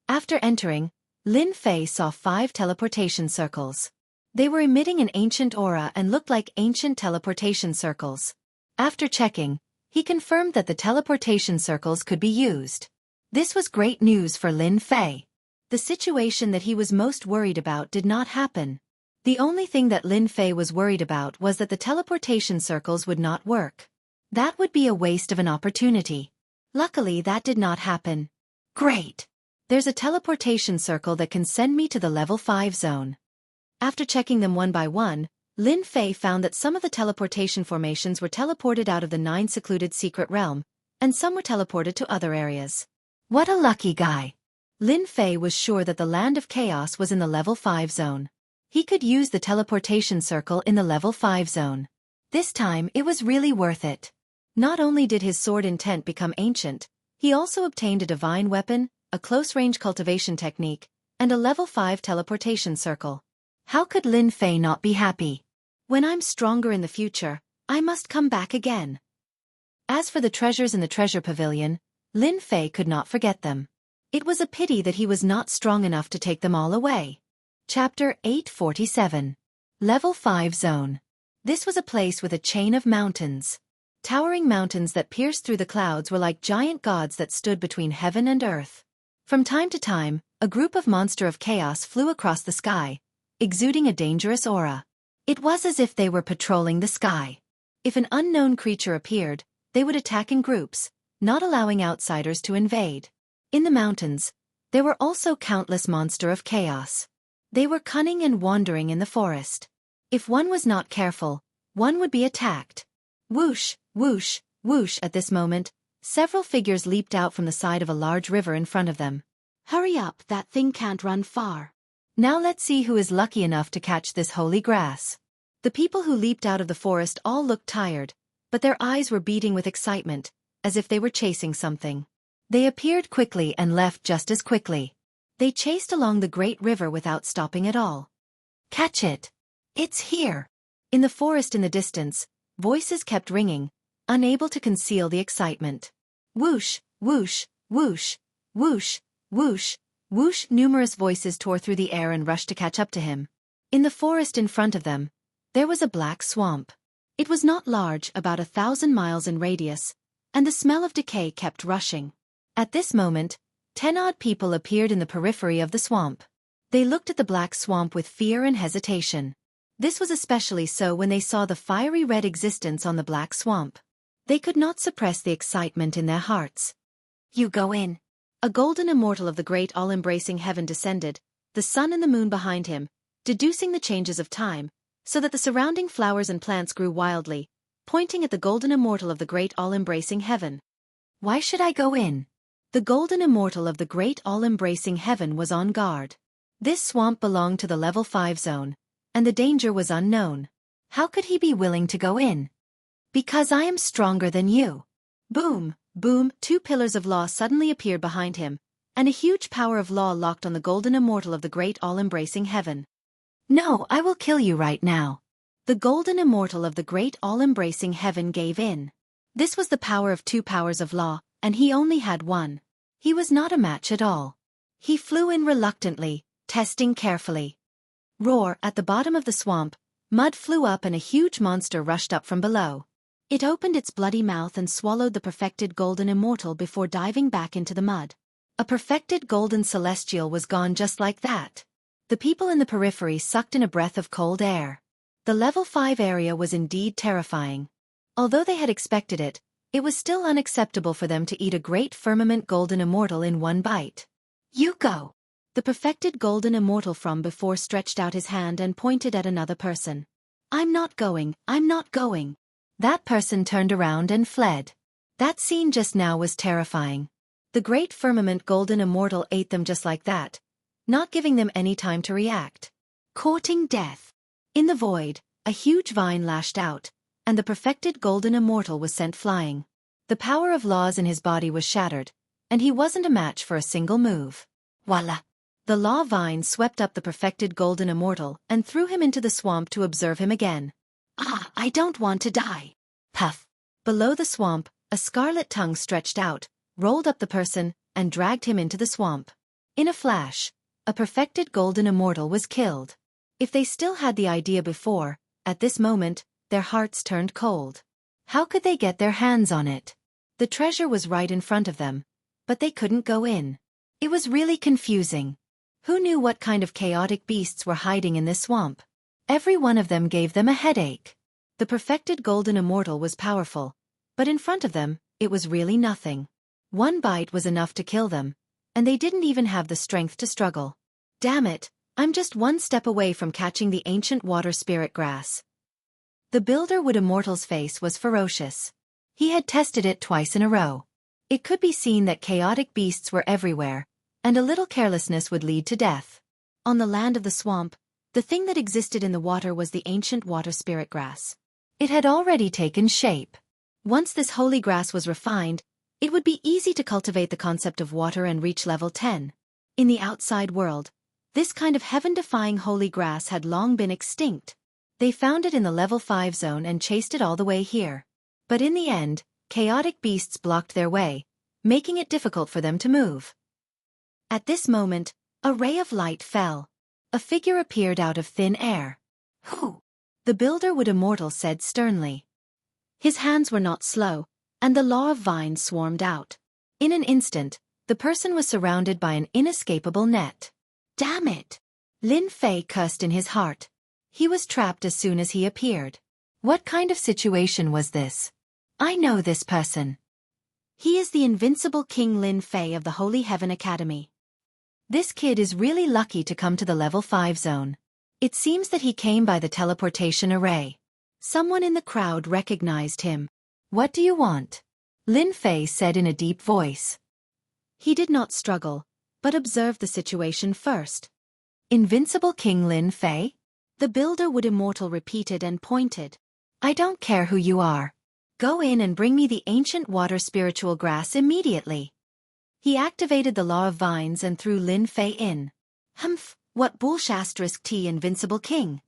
After entering, Lin Fei saw 5 teleportation circles. They were emitting an ancient aura and looked like ancient teleportation circles. After checking, he confirmed that the teleportation circles could be used. This was great news for Lin Fei. The situation that he was most worried about did not happen. The only thing that Lin Fei was worried about was that the teleportation circles would not work. That would be a waste of an opportunity. Luckily, that did not happen. Great! There's a teleportation circle that can send me to the level 5 zone. After checking them one by one, Lin Fei found that some of the teleportation formations were teleported out of the 9 secluded secret realm, and some were teleported to other areas. What a lucky guy! Lin Fei was sure that the Land of Chaos was in the level 5 zone. He could use the teleportation circle in the level 5 zone. This time it was really worth it. Not only did his sword intent become ancient, he also obtained a divine weapon, a close-range cultivation technique, and a level 5 teleportation circle. How could Lin Fei not be happy? When I'm stronger in the future, I must come back again. As for the treasures in the treasure pavilion, Lin Fei could not forget them. It was a pity that he was not strong enough to take them all away. Chapter 847. Level 5 Zone. This was a place with a chain of mountains. Towering mountains that pierced through the clouds were like giant gods that stood between heaven and earth. From time to time, a group of monsters of chaos flew across the sky, exuding a dangerous aura. It was as if they were patrolling the sky. If an unknown creature appeared, they would attack in groups, not allowing outsiders to invade. In the mountains, there were also countless monsters of chaos. They were cunning and wandering in the forest. If one was not careful, one would be attacked. Whoosh, whoosh, whoosh. At this moment, several figures leaped out from the side of a large river in front of them. Hurry up, that thing can't run far. Now let's see who is lucky enough to catch this holy grass. The people who leaped out of the forest all looked tired, but their eyes were beating with excitement, as if they were chasing something. They appeared quickly and left just as quickly. They chased along the great river without stopping at all. Catch it! It's here! In the forest in the distance, voices kept ringing, unable to conceal the excitement. Whoosh, whoosh, whoosh, whoosh, whoosh, whoosh. Numerous voices tore through the air and rushed to catch up to him. In the forest in front of them, there was a black swamp. It was not large, about 1,000 miles in radius, and the smell of decay kept rushing. At this moment, 10 odd people appeared in the periphery of the swamp. They looked at the black swamp with fear and hesitation. This was especially so when they saw the fiery red existence on the black swamp. They could not suppress the excitement in their hearts. You go in. A golden immortal of the great all-embracing heaven descended, the sun and the moon behind him, deducing the changes of time, so that the surrounding flowers and plants grew wildly, pointing at the golden immortal of the great all-embracing heaven. Why should I go in? The golden immortal of the great all-embracing heaven was on guard. This swamp belonged to the level 5 zone, and the danger was unknown. How could he be willing to go in? Because I am stronger than you. Boom, boom, 2 pillars of law suddenly appeared behind him, and a huge power of law locked on the golden immortal of the great all-embracing heaven. No, I will kill you right now. The golden immortal of the great all-embracing heaven gave in. This was the power of 2 powers of law, and he only had 1. He was not a match at all. He flew in reluctantly, testing carefully. Roar! At the bottom of the swamp, mud flew up and a huge monster rushed up from below. It opened its bloody mouth and swallowed the perfected golden immortal before diving back into the mud. A perfected golden celestial was gone just like that. The people in the periphery sucked in a breath of cold air. The level 5 area was indeed terrifying. Although they had expected it, it was still unacceptable for them to eat a great firmament golden immortal in one bite. You go! The perfected golden immortal from before stretched out his hand and pointed at another person. I'm not going, I'm not going. That person turned around and fled. That scene just now was terrifying. The great firmament golden immortal ate them just like that, not giving them any time to react. Courting death. In the void, a huge vine lashed out, and the perfected golden immortal was sent flying. The power of laws in his body was shattered, and he wasn't a match for a single move. Voila! The law vine swept up the perfected golden immortal and threw him into the swamp to observe him again. Ah, I don't want to die. Puff. Below the swamp, a scarlet tongue stretched out, rolled up the person, and dragged him into the swamp. In a flash, a perfected golden immortal was killed. If they still had the idea before, at this moment, their hearts turned cold. How could they get their hands on it? The treasure was right in front of them, but they couldn't go in. It was really confusing. Who knew what kind of chaotic beasts were hiding in this swamp? Every one of them gave them a headache. The perfected golden immortal was powerful, but in front of them, it was really nothing. One bite was enough to kill them, and they didn't even have the strength to struggle. Damn it, I'm just one step away from catching the ancient water spirit grass. The Builderwood Immortal's face was ferocious. He had tested it twice in a row. It could be seen that chaotic beasts were everywhere, and a little carelessness would lead to death. On the land of the swamp, the thing that existed in the water was the ancient water spirit grass. It had already taken shape. Once this holy grass was refined, it would be easy to cultivate the concept of water and reach level 10. In the outside world, this kind of heaven-defying holy grass had long been extinct. They found it in the level 5 zone and chased it all the way here. But in the end, chaotic beasts blocked their way, making it difficult for them to move. At this moment, a ray of light fell. A figure appeared out of thin air. Who? The Builderwood Immortal said sternly. His hands were not slow, and the law of vines swarmed out. In an instant, the person was surrounded by an inescapable net. Damn it! Lin Fei cursed in his heart. He was trapped as soon as he appeared. What kind of situation was this? I know this person. He is the invincible King Lin Fei of the Holy Heaven Academy. This kid is really lucky to come to the level 5 zone. It seems that he came by the teleportation array. Someone in the crowd recognized him. What do you want? Lin Fei said in a deep voice. He did not struggle, but observed the situation first. Invincible King Lin Fei? The Builderwood Immortal repeated and pointed. I don't care who you are. Go in and bring me the ancient water spiritual grass immediately. He activated the law of vines and threw Lin Fei in. Humph, What bullsh** T invincible king?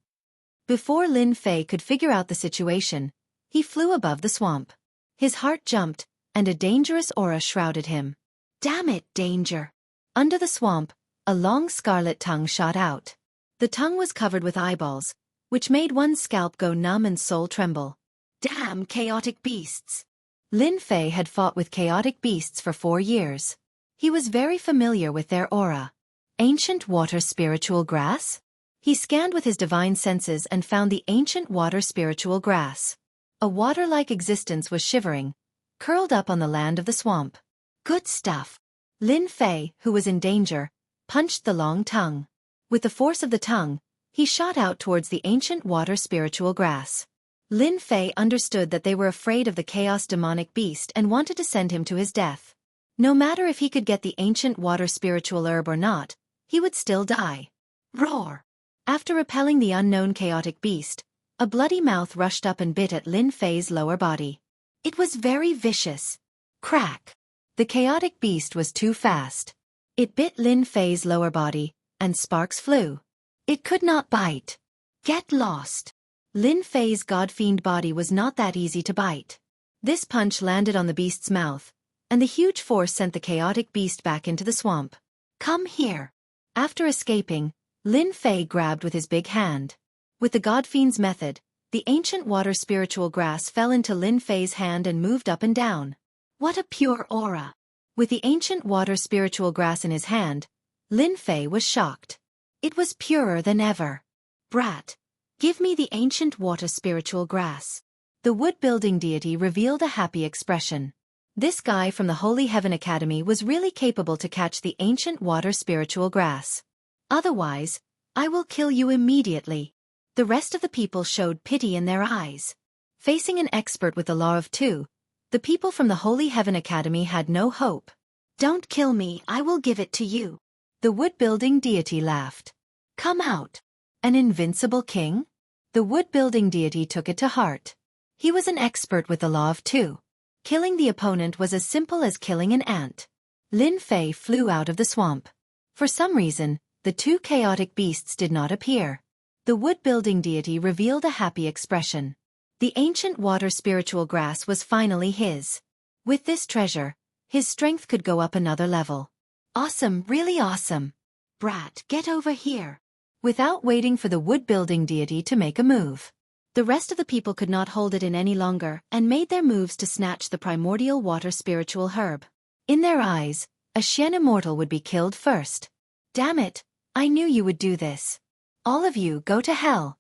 Before Lin Fei could figure out the situation, he flew above the swamp. His heart jumped, and a dangerous aura shrouded him. Damn it, danger! Under the swamp, a long scarlet tongue shot out. The tongue was covered with eyeballs, which made one's scalp go numb and soul tremble. Damn chaotic beasts! Lin Fei had fought with chaotic beasts for 4 years. He was very familiar with their aura. Ancient water spiritual grass? He scanned with his divine senses and found the ancient water spiritual grass. A water-like existence was shivering, curled up on the land of the swamp. Good stuff. Lin Fei, who was in danger, punched the long tongue. With the force of the tongue, he shot out towards the ancient water spiritual grass. Lin Fei understood that they were afraid of the chaos demonic beast and wanted to send him to his death. No matter if he could get the ancient water spiritual herb or not, he would still die. Roar! After repelling the unknown chaotic beast, a bloody mouth rushed up and bit at Lin Fei's lower body. It was very vicious. Crack! The chaotic beast was too fast. It bit Lin Fei's lower body, and sparks flew. It could not bite. Get lost! Lin Fei's god-fiend body was not that easy to bite. This punch landed on the beast's mouth, and the huge force sent the chaotic beast back into the swamp. Come here! After escaping, Lin Fei grabbed with his big hand. With the god-fiend's method, the ancient water spiritual grass fell into Lin Fei's hand and moved up and down. What a pure aura! With the ancient water spiritual grass in his hand, Lin Fei was shocked. It was purer than ever. Brat! Give me the ancient water spiritual grass. The wood-building deity revealed a happy expression. This guy from the Holy Heaven Academy was really capable to catch the ancient water spiritual grass. Otherwise, I will kill you immediately. The rest of the people showed pity in their eyes. Facing an expert with the law of 2, the people from the Holy Heaven Academy had no hope. Don't kill me, I will give it to you. The wood-building deity laughed. Come out. An invincible king? The wood-building deity took it to heart. He was an expert with the law of 2. Killing the opponent was as simple as killing an ant. Lin Fei flew out of the swamp. For some reason, the 2 chaotic beasts did not appear. The wood-building deity revealed a happy expression. The ancient water spiritual grass was finally his. With this treasure, his strength could go up another level. Awesome, really awesome. Brat, get over here. Without waiting for the wood-building deity to make a move, the rest of the people could not hold it in any longer and made their moves to snatch the primordial water spiritual herb. In their eyes, a Xian immortal would be killed first. Damn it, I knew you would do this. All of you go to hell.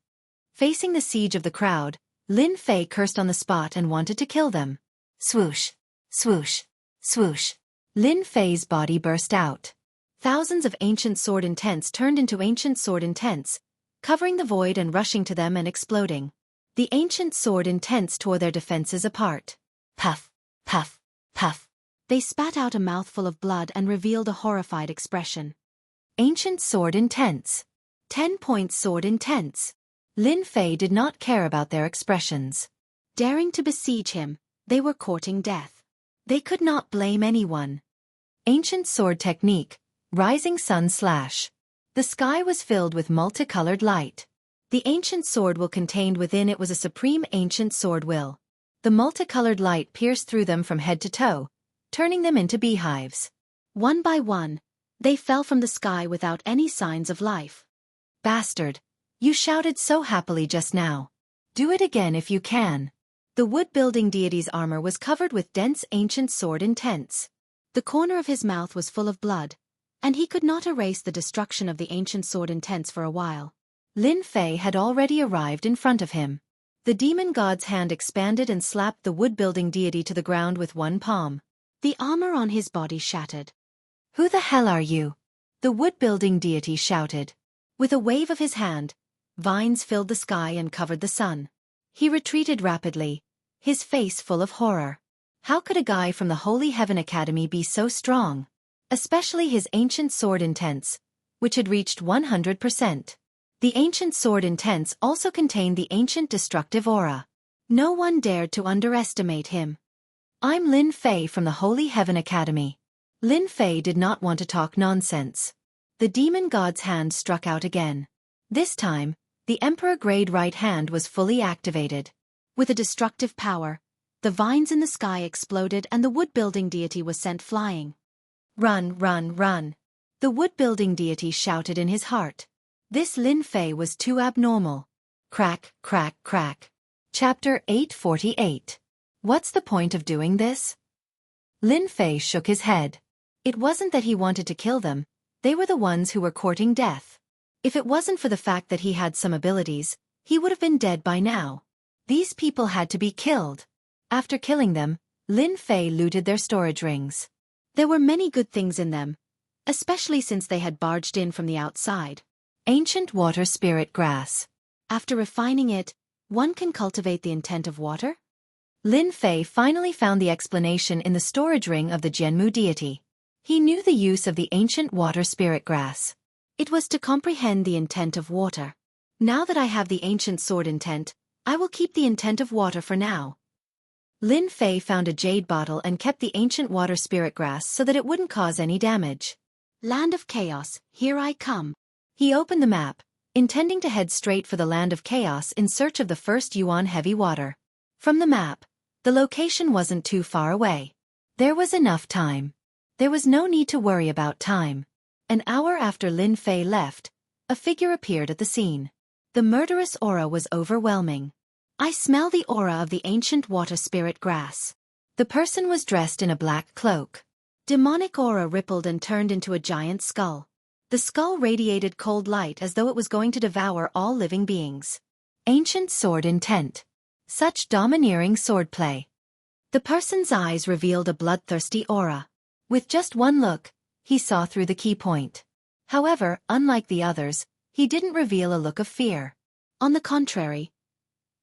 Facing the siege of the crowd, Lin Fei cursed on the spot and wanted to kill them. Swoosh, swoosh, swoosh. Lin Fei's body burst out. Thousands of ancient sword intents turned into ancient sword intents, covering the void and rushing to them and exploding. The ancient sword intents tore their defenses apart. Puff, puff, puff. They spat out a mouthful of blood and revealed a horrified expression. Ancient sword intents. 10-point sword intents. Lin Fei did not care about their expressions. Daring to besiege him, they were courting death. They could not blame anyone. Ancient sword technique, rising sun slash. The sky was filled with multicolored light. The ancient sword will contained within it was a supreme ancient sword will. The multicolored light pierced through them from head to toe, turning them into beehives. One by one, they fell from the sky without any signs of life. Bastard! You shouted so happily just now. Do it again if you can. The wood-building deity's armor was covered with dense ancient sword intents. The corner of his mouth was full of blood, and he could not erase the destruction of the ancient sword intents for a while. Lin Fei had already arrived in front of him. The demon god's hand expanded and slapped the wood-building deity to the ground with one palm. The armor on his body shattered. Who the hell are you? The wood-building deity shouted. With a wave of his hand, vines filled the sky and covered the sun. He retreated rapidly, his face full of horror. How could a guy from the Holy Heaven Academy be so strong? Especially his ancient sword intents, which had reached 100%. The ancient sword intents also contained the ancient destructive aura. No one dared to underestimate him. I'm Lin Fei from the Holy Heaven Academy. Lin Fei did not want to talk nonsense. The demon god's hand struck out again. This time, the Emperor Grade right hand was fully activated. With a destructive power, the vines in the sky exploded and the wood-building deity was sent flying. Run, run, run. The wood-building deity shouted in his heart. This Lin Fei was too abnormal. Crack, crack, crack. Chapter 848. What's the point of doing this? Lin Fei shook his head. It wasn't that he wanted to kill them, they were the ones who were courting death. If it wasn't for the fact that he had some abilities, he would have been dead by now. These people had to be killed. After killing them, Lin Fei looted their storage rings. There were many good things in them, especially since they had barged in from the outside. Ancient water spirit grass. After refining it, one can cultivate the intent of water? Lin Fei finally found the explanation in the storage ring of the Jianmu deity. He knew the use of the ancient water spirit grass. It was to comprehend the intent of water. Now that I have the ancient sword intent, I will keep the intent of water for now. Lin Fei found a jade bottle and kept the ancient water spirit grass so that it wouldn't cause any damage. Land of Chaos, here I come. He opened the map, intending to head straight for the Land of Chaos in search of the first Yuan heavy water. From the map, the location wasn't too far away. There was enough time. There was no need to worry about time. An hour after Lin Fei left, a figure appeared at the scene. The murderous aura was overwhelming. I smell the aura of the ancient water spirit grass. The person was dressed in a black cloak. Demonic aura rippled and turned into a giant skull. The skull radiated cold light as though it was going to devour all living beings. Ancient sword intent. Such domineering swordplay. The person's eyes revealed a bloodthirsty aura. With just one look, he saw through the key point. However, unlike the others, he didn't reveal a look of fear. On the contrary,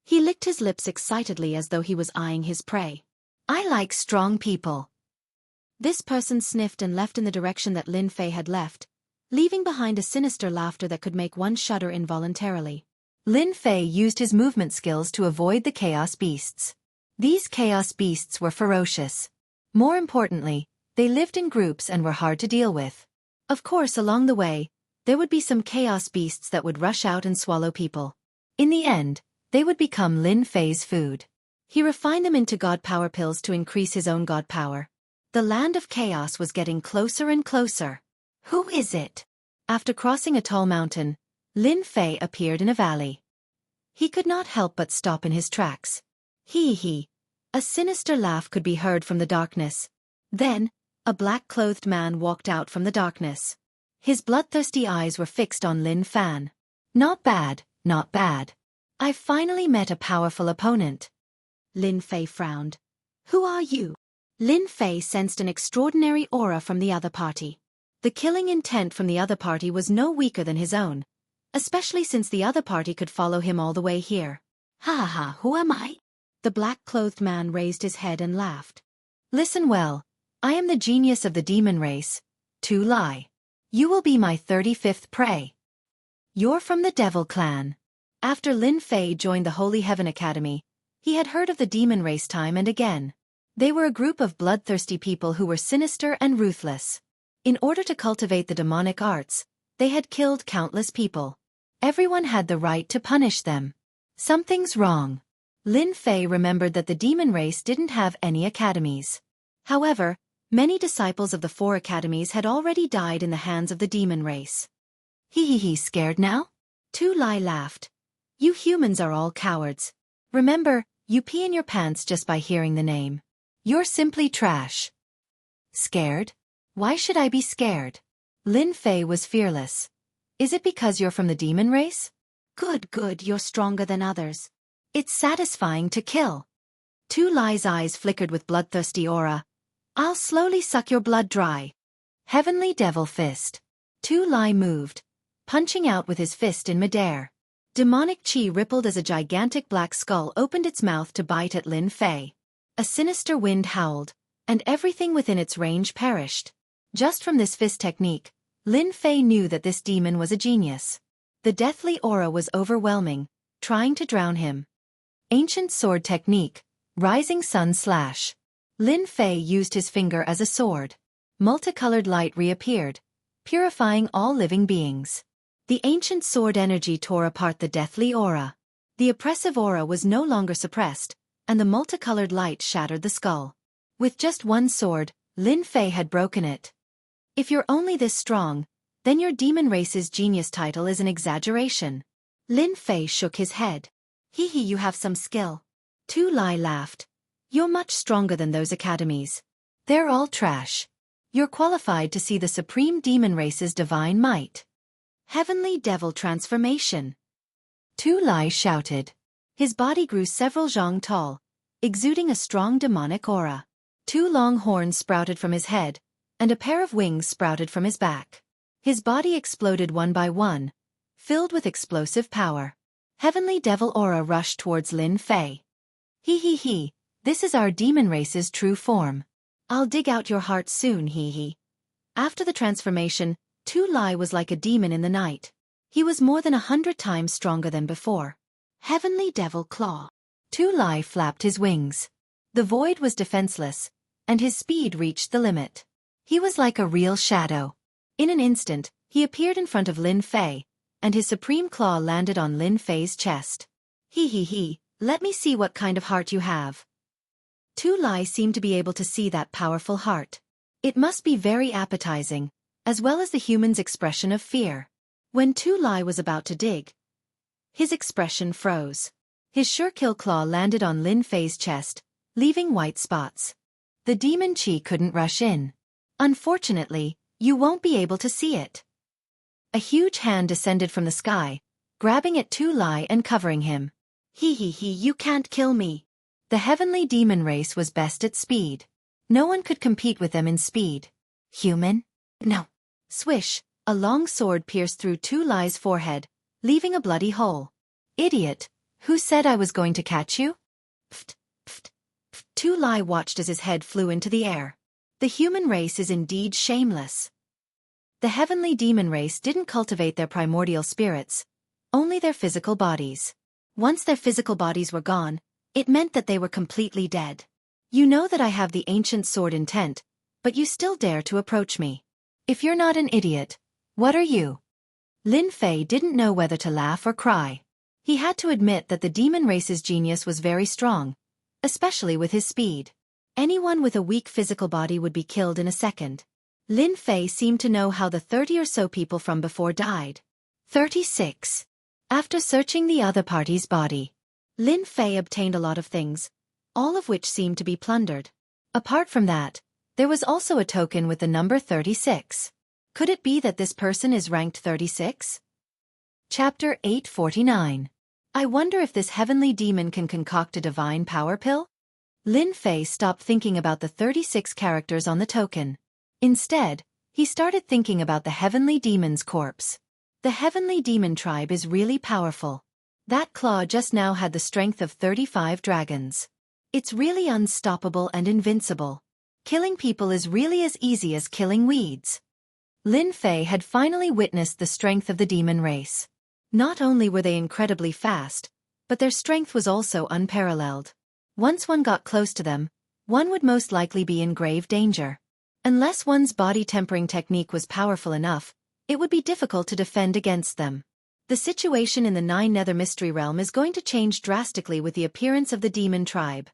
he licked his lips excitedly as though he was eyeing his prey. I like strong people. This person sniffed and left in the direction that Lin Fei had left, leaving behind a sinister laughter that could make one shudder involuntarily. Lin Fei used his movement skills to avoid the chaos beasts. These chaos beasts were ferocious. More importantly, they lived in groups and were hard to deal with. Of course, along the way, there would be some chaos beasts that would rush out and swallow people. In the end, they would become Lin Fei's food. He refined them into god power pills to increase his own god power. The Land of Chaos was getting closer and closer. Who is it? After crossing a tall mountain, Lin Fei appeared in a valley. He could not help but stop in his tracks. Hee. A sinister laugh could be heard from the darkness. Then, a black-clothed man walked out from the darkness. His bloodthirsty eyes were fixed on Lin Fan. Not bad, not bad. I've finally met a powerful opponent. Lin Fei frowned. Who are you? Lin Fei sensed an extraordinary aura from the other party. The killing intent from the other party was no weaker than his own, especially since the other party could follow him all the way here. Ha, who am I? The black-clothed man raised his head and laughed. Listen well, I am the genius of the demon race, Tu Lai. You will be my 35th prey. You're from the Devil Clan. After Lin Fei joined the Holy Heaven Academy, he had heard of the demon race time and again. They were a group of bloodthirsty people who were sinister and ruthless. In order to cultivate the demonic arts, they had killed countless people. Everyone had the right to punish them. Something's wrong. Lin Fei remembered that the demon race didn't have any academies. However, many disciples of the 4 academies had already died in the hands of the demon race. He, scared now? Tu Lai laughed. You humans are all cowards. Remember, you pee in your pants just by hearing the name. You're simply trash. Scared? Why should I be scared? Lin Fei was fearless. Is it because you're from the demon race? Good, you're stronger than others. It's satisfying to kill. Tu Lai's eyes flickered with bloodthirsty aura. I'll slowly suck your blood dry. Heavenly Devil Fist. Tu Lai moved, punching out with his fist in midair. Demonic chi rippled as a gigantic black skull opened its mouth to bite at Lin Fei. A sinister wind howled, and everything within its range perished. Just from this fist technique, Lin Fei knew that this demon was a genius. The deathly aura was overwhelming, trying to drown him. Ancient sword technique, Rising Sun Slash. Lin Fei used his finger as a sword. Multicolored light reappeared, purifying all living beings. The ancient sword energy tore apart the deathly aura. The oppressive aura was no longer suppressed, and the multicolored light shattered the skull. With just one sword, Lin Fei had broken it. If you're only this strong, then your demon race's genius title is an exaggeration. Lin Fei shook his head. Hee hee, you have some skill. Tu Lai laughed. You're much stronger than those academies. They're all trash. You're qualified to see the supreme demon race's divine might. Heavenly devil transformation. Tu Lai shouted. His body grew several zhang tall, exuding a strong demonic aura. 2 long horns sprouted from his head, and a pair of wings sprouted from his back. His body exploded one by one, filled with explosive power. Heavenly devil aura rushed towards Lin Fei. Hee hee hee, this is our demon race's true form. I'll dig out your heart soon, hee hee. After the transformation, Tu Lai was like a demon in the night. He was more than 100 times stronger than before. Heavenly devil claw. Tu Lai flapped his wings. The void was defenseless, and his speed reached the limit. He was like a real shadow. In an instant, he appeared in front of Lin Fei, and his supreme claw landed on Lin Fei's chest. Hee hee hee, let me see what kind of heart you have. Tu Lai seemed to be able to see that powerful heart. It must be very appetizing, as well as the human's expression of fear. When Tu Lai was about to dig, his expression froze. His sure-kill claw landed on Lin Fei's chest, leaving white spots. The demon chi couldn't rush in. Unfortunately, you won't be able to see it. A huge hand descended from the sky, grabbing at Tu Lai and covering him. Hee hee hee, you can't kill me. The heavenly demon race was best at speed. No one could compete with them in speed. Human? No. Swish, a long sword pierced through Tu Lai's forehead, leaving a bloody hole. Idiot, who said I was going to catch you? Pft, pft, pft. Tu Lai watched as his head flew into the air. The human race is indeed shameless. The heavenly demon race didn't cultivate their primordial spirits, only their physical bodies. Once their physical bodies were gone, it meant that they were completely dead. You know that I have the ancient sword intent, but you still dare to approach me. If you're not an idiot, what are you? Lin Fei didn't know whether to laugh or cry. He had to admit that the demon race's genius was very strong, especially with his speed. Anyone with a weak physical body would be killed in a second. Lin Fei seemed to know how the 30 or so people from before died. 36. After searching the other party's body, Lin Fei obtained a lot of things, all of which seemed to be plundered. Apart from that, there was also a token with the number 36. Could it be that this person is ranked 36? Chapter 849. I wonder if this heavenly demon can concoct a divine power pill? Lin Fei stopped thinking about the 36 characters on the token. Instead, he started thinking about the heavenly demon's corpse. The heavenly demon tribe is really powerful. That claw just now had the strength of 35 dragons. It's really unstoppable and invincible. Killing people is really as easy as killing weeds. Lin Fei had finally witnessed the strength of the demon race. Not only were they incredibly fast, but their strength was also unparalleled. Once one got close to them, one would most likely be in grave danger. Unless one's body tempering technique was powerful enough, it would be difficult to defend against them. The situation in the Nine Nether Mystery Realm is going to change drastically with the appearance of the demon tribe.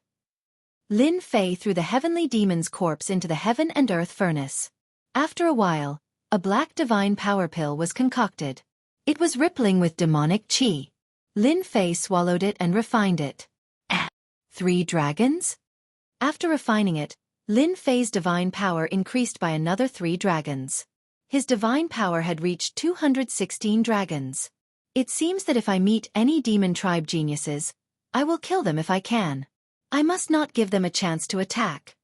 Lin Fei threw the heavenly demon's corpse into the heaven and earth furnace. After a while, a black divine power pill was concocted. It was rippling with demonic chi. Lin Fei swallowed it and refined it. 3 dragons? After refining it, Lin Fei's divine power increased by another 3 dragons. His divine power had reached 216 dragons. It seems that if I meet any demon tribe geniuses, I will kill them if I can. I must not give them a chance to attack.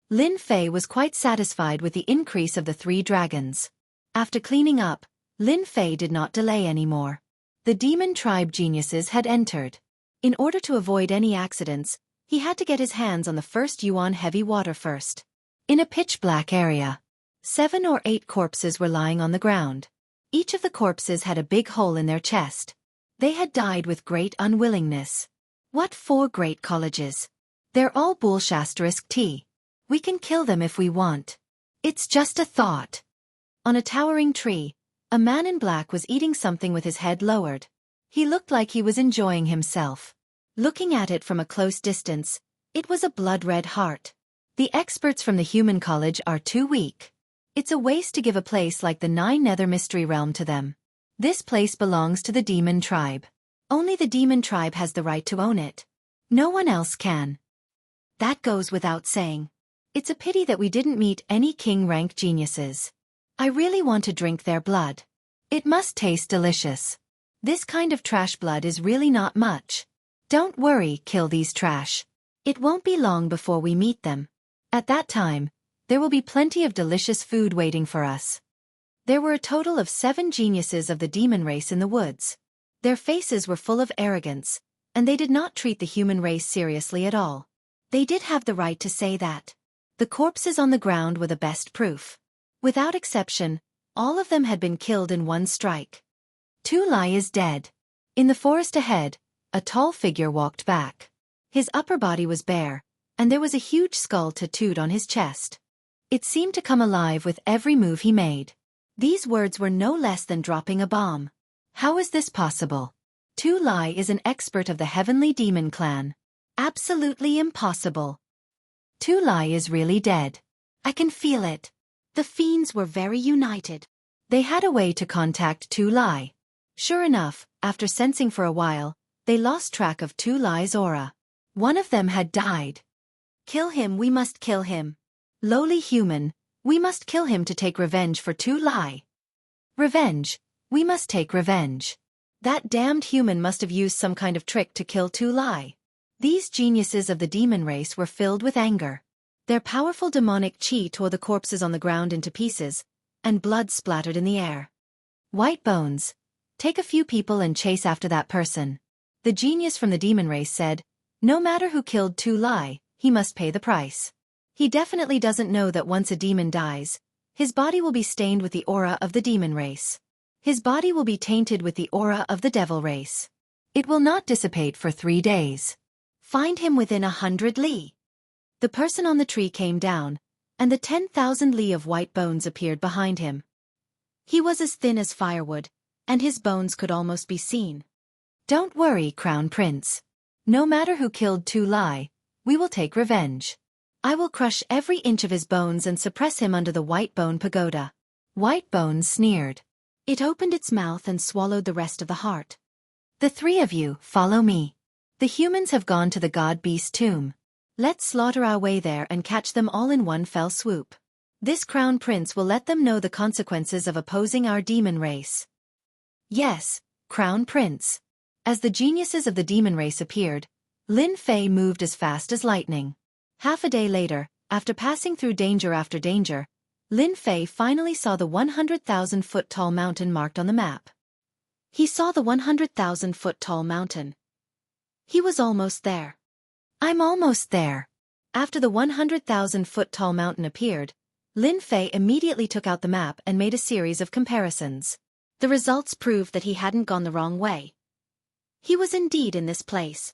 Lin Fei was quite satisfied with the increase of the 3 dragons. After cleaning up, Lin Fei did not delay anymore. The demon tribe geniuses had entered. In order to avoid any accidents, he had to get his hands on the first yuan heavy water first. In a pitch-black area, 7 or 8 corpses were lying on the ground. Each of the corpses had a big hole in their chest. They had died with great unwillingness. What 4 great colleges? They're all bullshit. We can kill them if we want. It's just a thought. On a towering tree, a man in black was eating something with his head lowered. He looked like he was enjoying himself. Looking at it from a close distance, it was a blood-red heart. The experts from the human college are too weak. It's a waste to give a place like the Nine Nether Mystery Realm to them. This place belongs to the demon tribe. Only the demon tribe has the right to own it. No one else can. That goes without saying. It's a pity that we didn't meet any king-rank geniuses. I really want to drink their blood. It must taste delicious. This kind of trash blood is really not much. Don't worry, kill these trash. It won't be long before we meet them. At that time, there will be plenty of delicious food waiting for us. There were a total of 7 geniuses of the demon race in the woods. Their faces were full of arrogance, and they did not treat the human race seriously at all. They did have the right to say that. The corpses on the ground were the best proof. Without exception, all of them had been killed in one strike. Tulai is dead. In the forest ahead, a tall figure walked back. His upper body was bare, and there was a huge skull tattooed on his chest. It seemed to come alive with every move he made. These words were no less than dropping a bomb. How is this possible? Tulai is an expert of the Heavenly Demon Clan. Absolutely impossible. Tulai is really dead. I can feel it. The fiends were very united. They had a way to contact Tulai. Sure enough, after sensing for a while, they lost track of Tulai's aura. One of them had died. Kill him, we must kill him. Lowly human, we must kill him to take revenge for Tulai. Revenge, we must take revenge. That damned human must have used some kind of trick to kill Tulai. These geniuses of the demon race were filled with anger. Their powerful demonic chi tore the corpses on the ground into pieces, and blood splattered in the air. White Bones, take a few people and chase after that person. The genius from the demon race said, no matter who killed Tulai, he must pay the price. He definitely doesn't know that once a demon dies, his body will be stained with the aura of the demon race. His body will be tainted with the aura of the devil race. It will not dissipate for 3 days. Find him within 100 li. The person on the tree came down, and the 10,000 li of white bones appeared behind him. He was as thin as firewood, and his bones could almost be seen. Don't worry, Crown Prince. No matter who killed Tulai, we will take revenge. I will crush every inch of his bones and suppress him under the White Bone Pagoda. White Bones sneered. It opened its mouth and swallowed the rest of the heart. The 3 of you, follow me. The humans have gone to the God-Beast tomb. Let's slaughter our way there and catch them all in one fell swoop. This Crown Prince will let them know the consequences of opposing our demon race. Yes, Crown Prince. As the geniuses of the demon race appeared, Lin Fei moved as fast as lightning. Half a day later, after passing through danger after danger, Lin Fei finally saw the 100,000-foot-tall mountain marked on the map. He saw the 100,000-foot-tall mountain. He was almost there. I'm almost there. After the 100,000-foot-tall mountain appeared, Lin Fei immediately took out the map and made a series of comparisons. The results proved that he hadn't gone the wrong way. He was indeed in this place.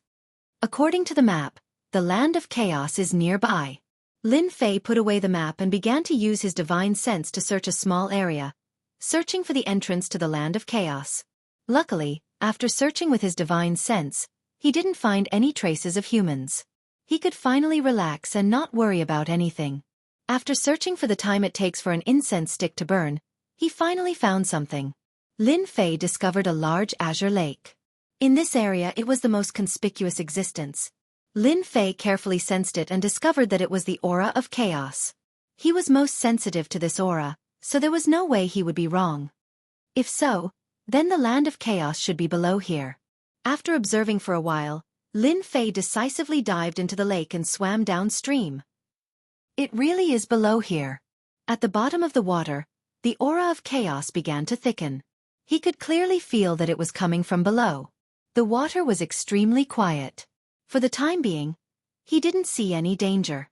According to the map, the Land of Chaos is nearby. Lin Fei put away the map and began to use his divine sense to search a small area, searching for the entrance to the Land of Chaos. Luckily, after searching with his divine sense, he didn't find any traces of humans. He could finally relax and not worry about anything. After searching for the time it takes for an incense stick to burn, he finally found something. Lin Fei discovered a large azure lake. In this area it was the most conspicuous existence. Lin Fei carefully sensed it and discovered that it was the aura of chaos. He was most sensitive to this aura, so there was no way he would be wrong. If so, then the Land of Chaos should be below here. After observing for a while, Lin Fei decisively dived into the lake and swam downstream. It really is below here. At the bottom of the water, the aura of chaos began to thicken. He could clearly feel that it was coming from below. The water was extremely quiet. For the time being, he didn't see any danger.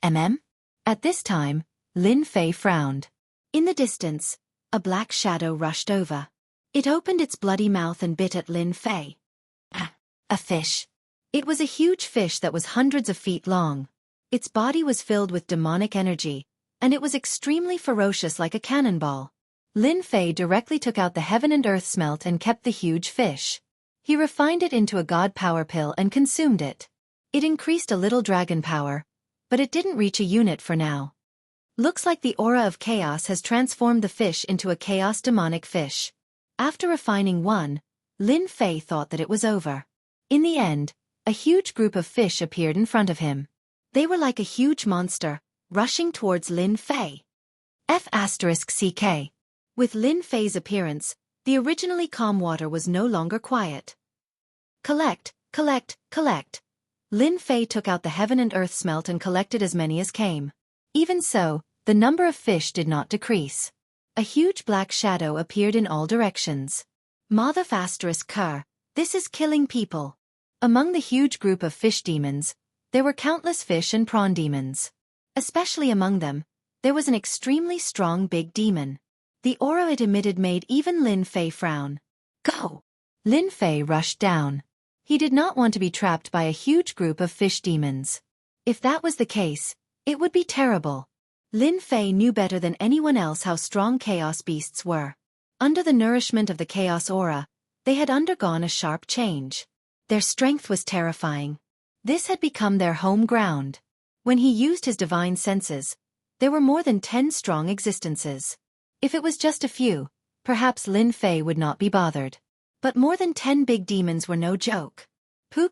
At this time, Lin Fei frowned. In the distance, a black shadow rushed over. It opened its bloody mouth and bit at Lin Fei. A fish. It was a huge fish that was hundreds of feet long. Its body was filled with demonic energy, and it was extremely ferocious like a cannonball. Lin Fei directly took out the heaven and earth smelt and kept the huge fish. He refined it into a god power pill and consumed it. It increased a little dragon power, but it didn't reach a unit for now. Looks like the aura of chaos has transformed the fish into a chaos demonic fish. After refining one, Lin Fei thought that it was over. In the end, a huge group of fish appeared in front of him. They were like a huge monster, rushing towards Lin Fei. F***CK. With Lin Fei's appearance, the originally calm water was no longer quiet. Collect, collect, collect. Lin Fei took out the heaven and earth smelt and collected as many as came. Even so, the number of fish did not decrease. A huge black shadow appeared in all directions. Mother****, this is killing people. Among the huge group of fish demons, there were countless fish and prawn demons. Especially among them, there was an extremely strong big demon. The aura it emitted made even Lin Fei frown. Go! Lin Fei rushed down. He did not want to be trapped by a huge group of fish demons. If that was the case, it would be terrible. Lin Fei knew better than anyone else how strong chaos beasts were. Under the nourishment of the chaos aura, they had undergone a sharp change. Their strength was terrifying. This had become their home ground. When he used his divine senses, there were more than 10 strong existences. If it was just a few, perhaps Lin Fei would not be bothered. But more than 10 big demons were no joke. Poo.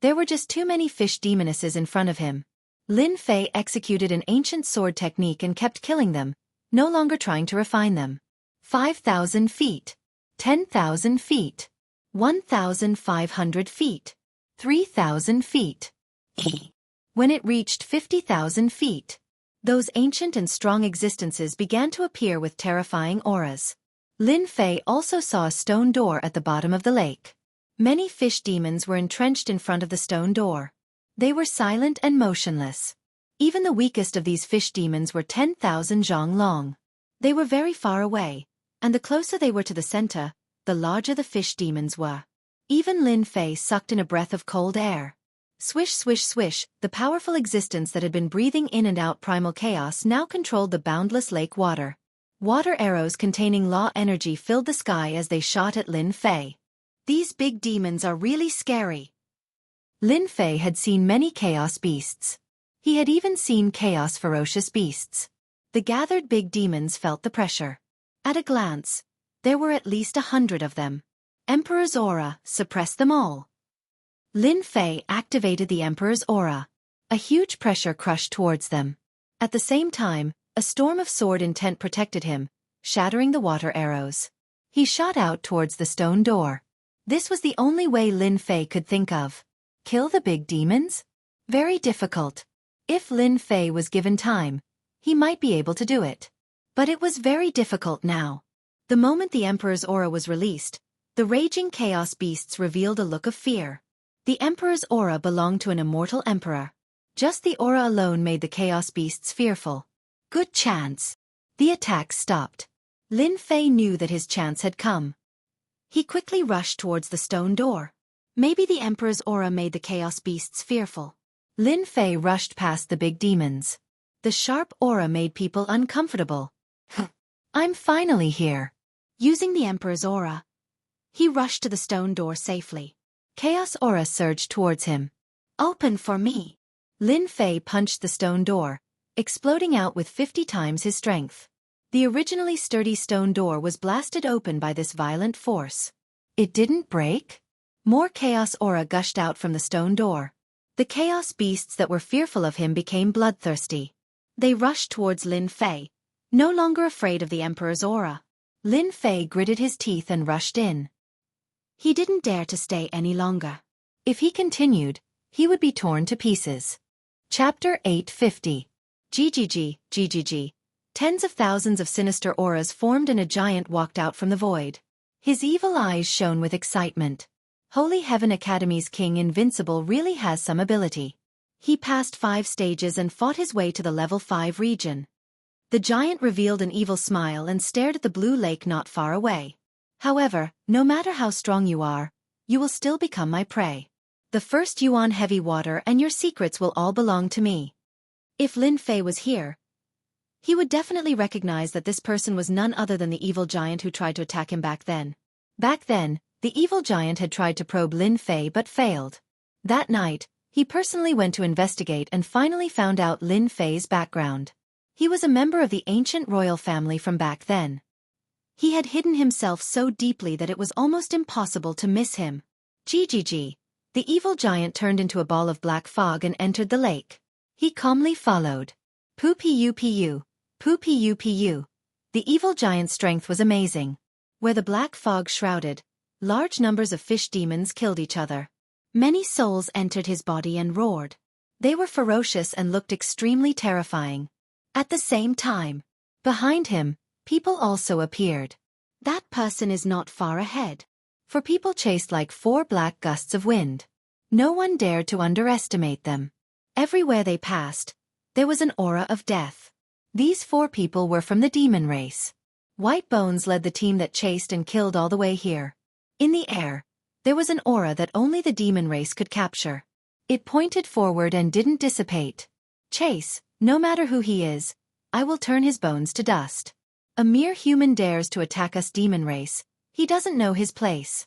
There were just too many fish demonesses in front of him. Lin Fei executed an ancient sword technique and kept killing them, no longer trying to refine them. 5,000 feet. 10,000 feet. 1,500 feet. 3,000 feet. When it reached 50,000 feet, those ancient and strong existences began to appear with terrifying auras. Lin Fei also saw a stone door at the bottom of the lake. Many fish demons were entrenched in front of the stone door. They were silent and motionless. Even the weakest of these fish demons were 10,000 zhang long. They were very far away, and the closer they were to the center, the larger the fish demons were. Even Lin Fei sucked in a breath of cold air. Swish swish swish, the powerful existence that had been breathing in and out primal chaos now controlled the boundless lake water. Water arrows containing law energy filled the sky as they shot at Lin Fei. These big demons are really scary. Lin Fei had seen many chaos beasts. He had even seen chaos ferocious beasts. The gathered big demons felt the pressure. At a glance, there were at least 100 of them. Emperor's aura suppressed them all. Lin Fei activated the Emperor's aura. A huge pressure crushed towards them. At the same time, a storm of sword intent protected him, shattering the water arrows. He shot out towards the stone door. This was the only way Lin Fei could think of. Kill the big demons? Very difficult. If Lin Fei was given time, he might be able to do it. But it was very difficult now. The moment the Emperor's aura was released, the raging chaos beasts revealed a look of fear. The Emperor's aura belonged to an immortal emperor. Just the aura alone made the chaos beasts fearful. Good chance. The attack stopped. Lin Fei knew that his chance had come. He quickly rushed towards the stone door. Maybe the Emperor's aura made the chaos beasts fearful. Lin Fei rushed past the big demons. The sharp aura made people uncomfortable. I'm finally here. Using the Emperor's aura, he rushed to the stone door safely. Chaos aura surged towards him. Open for me. Lin Fei punched the stone door, exploding out with 50 times his strength. The originally sturdy stone door was blasted open by this violent force. It didn't break? More chaos aura gushed out from the stone door. The chaos beasts that were fearful of him became bloodthirsty. They rushed towards Lin Fei, no longer afraid of the Emperor's aura. Lin Fei gritted his teeth and rushed in. He didn't dare to stay any longer. If he continued, he would be torn to pieces. Chapter 850. GGG. Tens of thousands of sinister auras formed and a giant walked out from the void. His evil eyes shone with excitement. Holy Heaven Academy's King Invincible really has some ability. He passed 5 stages and fought his way to the level 5 region. The giant revealed an evil smile and stared at the blue lake not far away. However, no matter how strong you are, you will still become my prey. The first Yuan heavy water and your secrets will all belong to me. If Lin Fei was here, He would definitely recognize that this person was none other than the evil giant who tried to attack him back then. Back then, the evil giant had tried to probe Lin Fei but failed. That night, he personally went to investigate and finally found out Lin Fei's background. He was a member of the ancient royal family from back then. He had hidden himself so deeply that it was almost impossible to miss him. GGG. The evil giant turned into a ball of black fog and entered the lake. He calmly followed. Poo pu pu. Poo pu pu. The evil giant's strength was amazing. Where the black fog shrouded, large numbers of fish demons killed each other. Many souls entered his body and roared. They were ferocious and looked extremely terrifying. At the same time, behind him, people also appeared. That person is not far ahead. For people chased like 4 black gusts of wind. No one dared to underestimate them. Everywhere they passed, there was an aura of death. These 4 people were from the demon race. White Bones led the team that chased and killed all the way here. In the air, there was an aura that only the demon race could capture. It pointed forward and didn't dissipate. Chase, no matter who he is, I will turn his bones to dust. A mere human dares to attack us demon race, he doesn't know his place.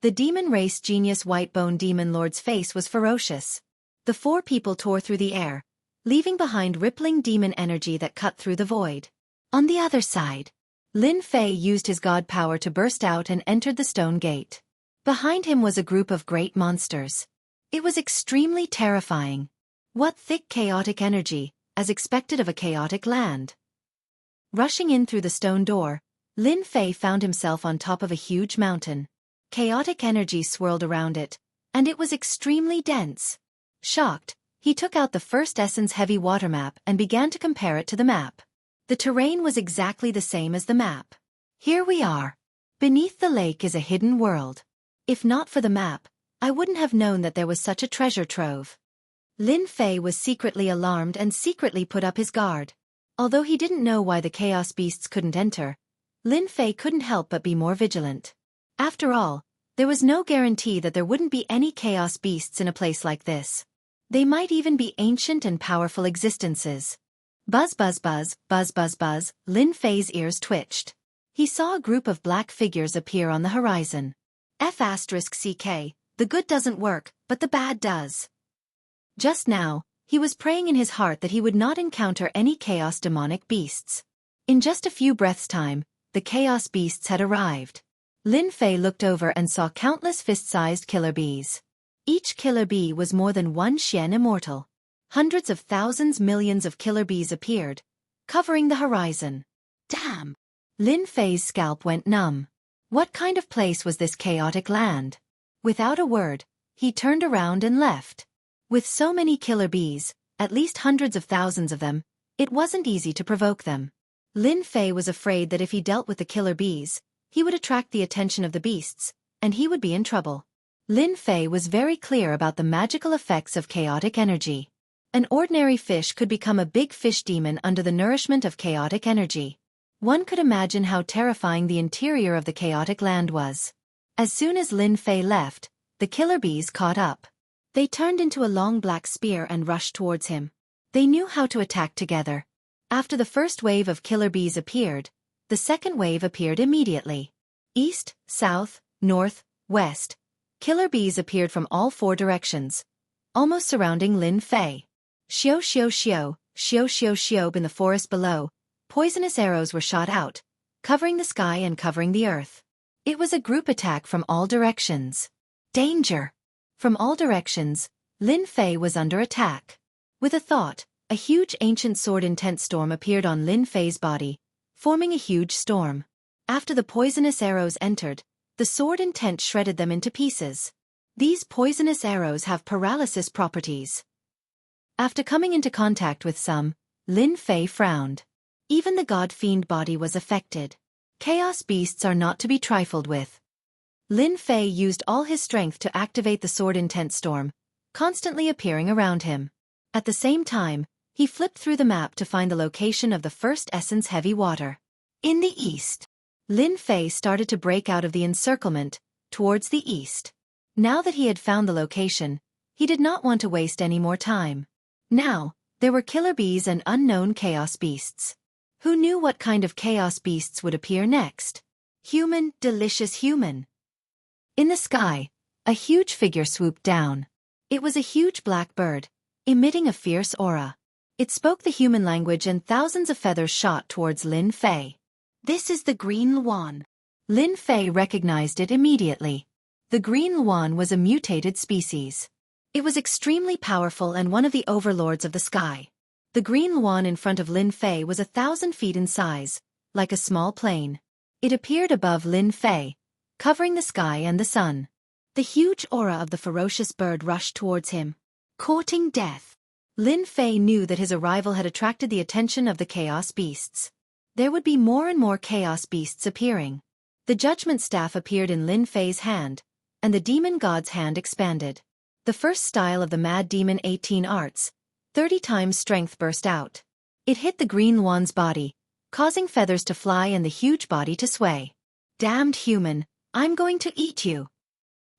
The demon race genius Whitebone Demon Lord's face was ferocious. The 4 people tore through the air, leaving behind rippling demon energy that cut through the void. On the other side, Lin Fei used his god power to burst out and entered the stone gate. Behind him was a group of great monsters. It was extremely terrifying. What thick chaotic energy, as expected of a chaotic land. Rushing in through the stone door, Lin Fei found himself on top of a huge mountain. Chaotic energy swirled around it, and it was extremely dense. Shocked, he took out the first Essence Heavy Water map and began to compare it to the map. The terrain was exactly the same as the map. Here we are. Beneath the lake is a hidden world. If not for the map, I wouldn't have known that there was such a treasure trove. Lin Fei was secretly alarmed and secretly put up his guard. Although he didn't know why the chaos beasts couldn't enter, Lin Fei couldn't help but be more vigilant. After all, there was no guarantee that there wouldn't be any chaos beasts in a place like this. They might even be ancient and powerful existences. Buzz buzz buzz, buzz buzz buzz, Lin Fei's ears twitched. He saw a group of black figures appear on the horizon. F***CK, the good doesn't work, but the bad does. Just now, he was praying in his heart that he would not encounter any chaos demonic beasts. In just a few breaths' time, the chaos beasts had arrived. Lin Fei looked over and saw countless fist-sized killer bees. Each killer bee was more than 1 Xian immortal. Hundreds of thousands, millions of killer bees appeared, covering the horizon. Damn! Lin Fei's scalp went numb. What kind of place was this chaotic land? Without a word, he turned around and left. With so many killer bees, at least hundreds of thousands of them, it wasn't easy to provoke them. Lin Fei was afraid that if he dealt with the killer bees, he would attract the attention of the beasts, and he would be in trouble. Lin Fei was very clear about the magical effects of chaotic energy. An ordinary fish could become a big fish demon under the nourishment of chaotic energy. One could imagine how terrifying the interior of the chaotic land was. As soon as Lin Fei left, the killer bees caught up. They turned into a long black spear and rushed towards him. They knew how to attack together. After the first wave of killer bees appeared, the second wave appeared immediately. East, south, north, west. Killer bees appeared from all 4 directions, almost surrounding Lin Fei. Xiao xiao xiao, xiao xiao xiao. In the forest below, poisonous arrows were shot out, covering the sky and covering the earth. It was a group attack from all directions. Danger! From all directions, Lin Fei was under attack. With a thought, a huge ancient sword intent storm appeared on Lin Fei's body, forming a huge storm. After the poisonous arrows entered, the sword intent shredded them into pieces. These poisonous arrows have paralysis properties. After coming into contact with some, Lin Fei frowned. Even the god-fiend body was affected. Chaos beasts are not to be trifled with. Lin Fei used all his strength to activate the sword intent storm, constantly appearing around him. At the same time, he flipped through the map to find the location of the first Essence Heavy Water. In the east. Lin Fei started to break out of the encirclement, towards the east. Now that he had found the location, he did not want to waste any more time. Now, there were killer bees and unknown chaos beasts. Who knew what kind of chaos beasts would appear next? Human, delicious human. In the sky, a huge figure swooped down. It was a huge black bird, emitting a fierce aura. It spoke the human language and thousands of feathers shot towards Lin Fei. This is the Green Luan. Lin Fei recognized it immediately. The Green Luan was a mutated species. It was extremely powerful and one of the overlords of the sky. The Green Luan in front of Lin Fei was 1,000 feet in size, like a small plane. It appeared above Lin Fei, covering the sky and the sun. The huge aura of the ferocious bird rushed towards him, courting death. Lin Fei knew that his arrival had attracted the attention of the chaos beasts. There would be more and more chaos beasts appearing. The judgment staff appeared in Lin Fei's hand, and the demon god's hand expanded. The first style of the mad demon 18 arts, 30 times strength burst out. It hit the Green Luan's body, causing feathers to fly and the huge body to sway. Damned human, I'm going to eat you.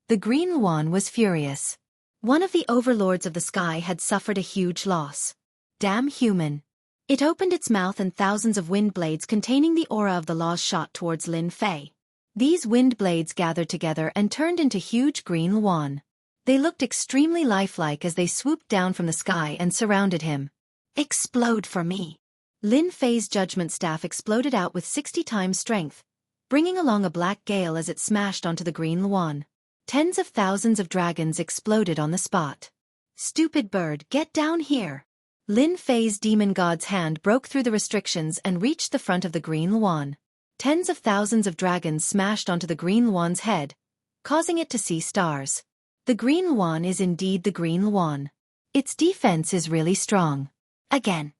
The Green Luan was furious. One of the overlords of the sky had suffered a huge loss. Damn human. It opened its mouth and thousands of wind blades containing the aura of the laws shot towards Lin Fei. These wind blades gathered together and turned into huge Green Luan. They looked extremely lifelike as they swooped down from the sky and surrounded him. Explode for me. Lin Fei's judgment staff exploded out with 60 times strength, bringing along a black gale as it smashed onto the Green Luan. Tens of thousands of dragons exploded on the spot. Stupid bird, get down here. Lin Fei's demon god's hand broke through the restrictions and reached the front of the Green Luan. Tens of thousands of dragons smashed onto the Green Luan's head, causing it to see stars. The Green Luan is indeed the Green Luan. Its defense is really strong. Again.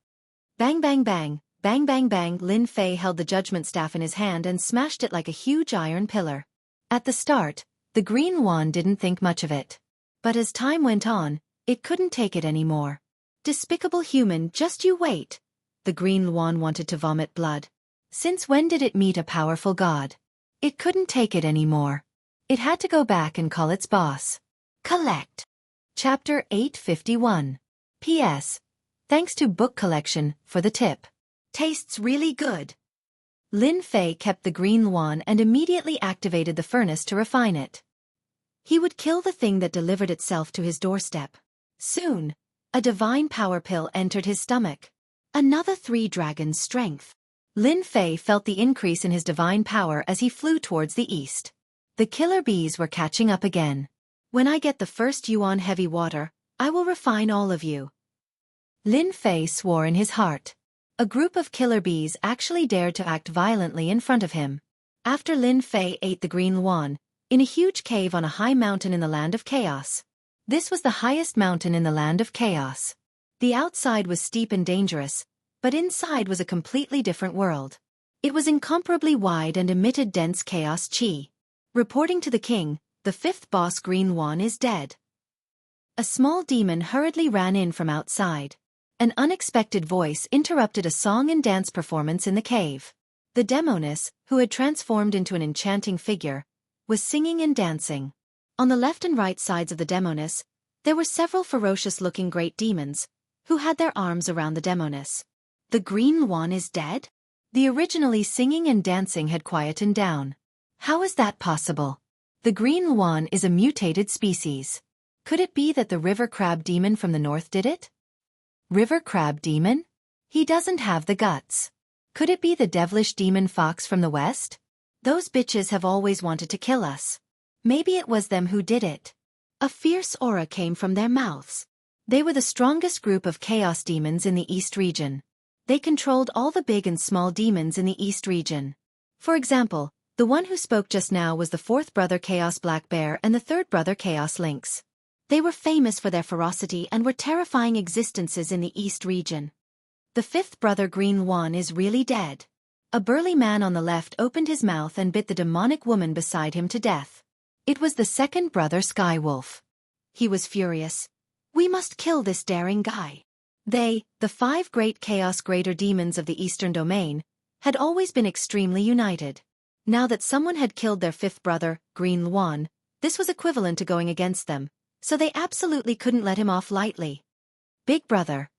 Bang bang bang, bang bang bang. Lin Fei held the judgment staff in his hand and smashed it like a huge iron pillar. At the start, the Green Luan didn't think much of it. But as time went on, it couldn't take it anymore. Despicable human, just you wait. The Green Luan wanted to vomit blood. Since when did it meet a powerful god? It couldn't take it anymore. It had to go back and call its boss. Collect. Chapter 851. P.S. Thanks to Book Collection for the tip. Tastes really good. Lin Fei kept the Green Luan and immediately activated the furnace to refine it. He would kill the thing that delivered itself to his doorstep. Soon, a divine power pill entered his stomach. Another 3 dragons' strength. Lin Fei felt the increase in his divine power as he flew towards the east. The killer bees were catching up again. When I get the first yuan heavy water, I will refine all of you. Lin Fei swore in his heart. A group of killer bees actually dared to act violently in front of him. After Lin Fei ate the Green Luan, in a huge cave on a high mountain in the land of chaos. This was the highest mountain in the land of chaos. The outside was steep and dangerous, but inside was a completely different world. It was incomparably wide and emitted dense chaos chi. Reporting to the king, the 5th boss Green Luan is dead. A small demon hurriedly ran in from outside. An unexpected voice interrupted a song and dance performance in the cave. The demoness, who had transformed into an enchanting figure, was singing and dancing. On the left and right sides of the demoness, there were several ferocious-looking great demons, who had their arms around the demoness. The Green Luan is dead? The originally singing and dancing had quietened down. How is that possible? The Green Luan is a mutated species. Could it be that the river crab demon from the north did it? River crab demon? He doesn't have the guts. Could it be the devilish demon fox from the west? Those bitches have always wanted to kill us. Maybe it was them who did it. A fierce aura came from their mouths. They were the strongest group of chaos demons in the East region. They controlled all the big and small demons in the East region. For example, the one who spoke just now was the 4th brother Chaos Black Bear and the 3rd brother Chaos Lynx. They were famous for their ferocity and were terrifying existences in the East region. The 5th brother Green Luan is really dead. A burly man on the left opened his mouth and bit the demonic woman beside him to death. It was the 2nd brother Skywolf. He was furious. We must kill this daring guy. They, the 5 great chaos greater demons of the Eastern Domain, had always been extremely united. Now that someone had killed their 5th brother, Green Luan, this was equivalent to going against them, so they absolutely couldn't let him off lightly. Big brother.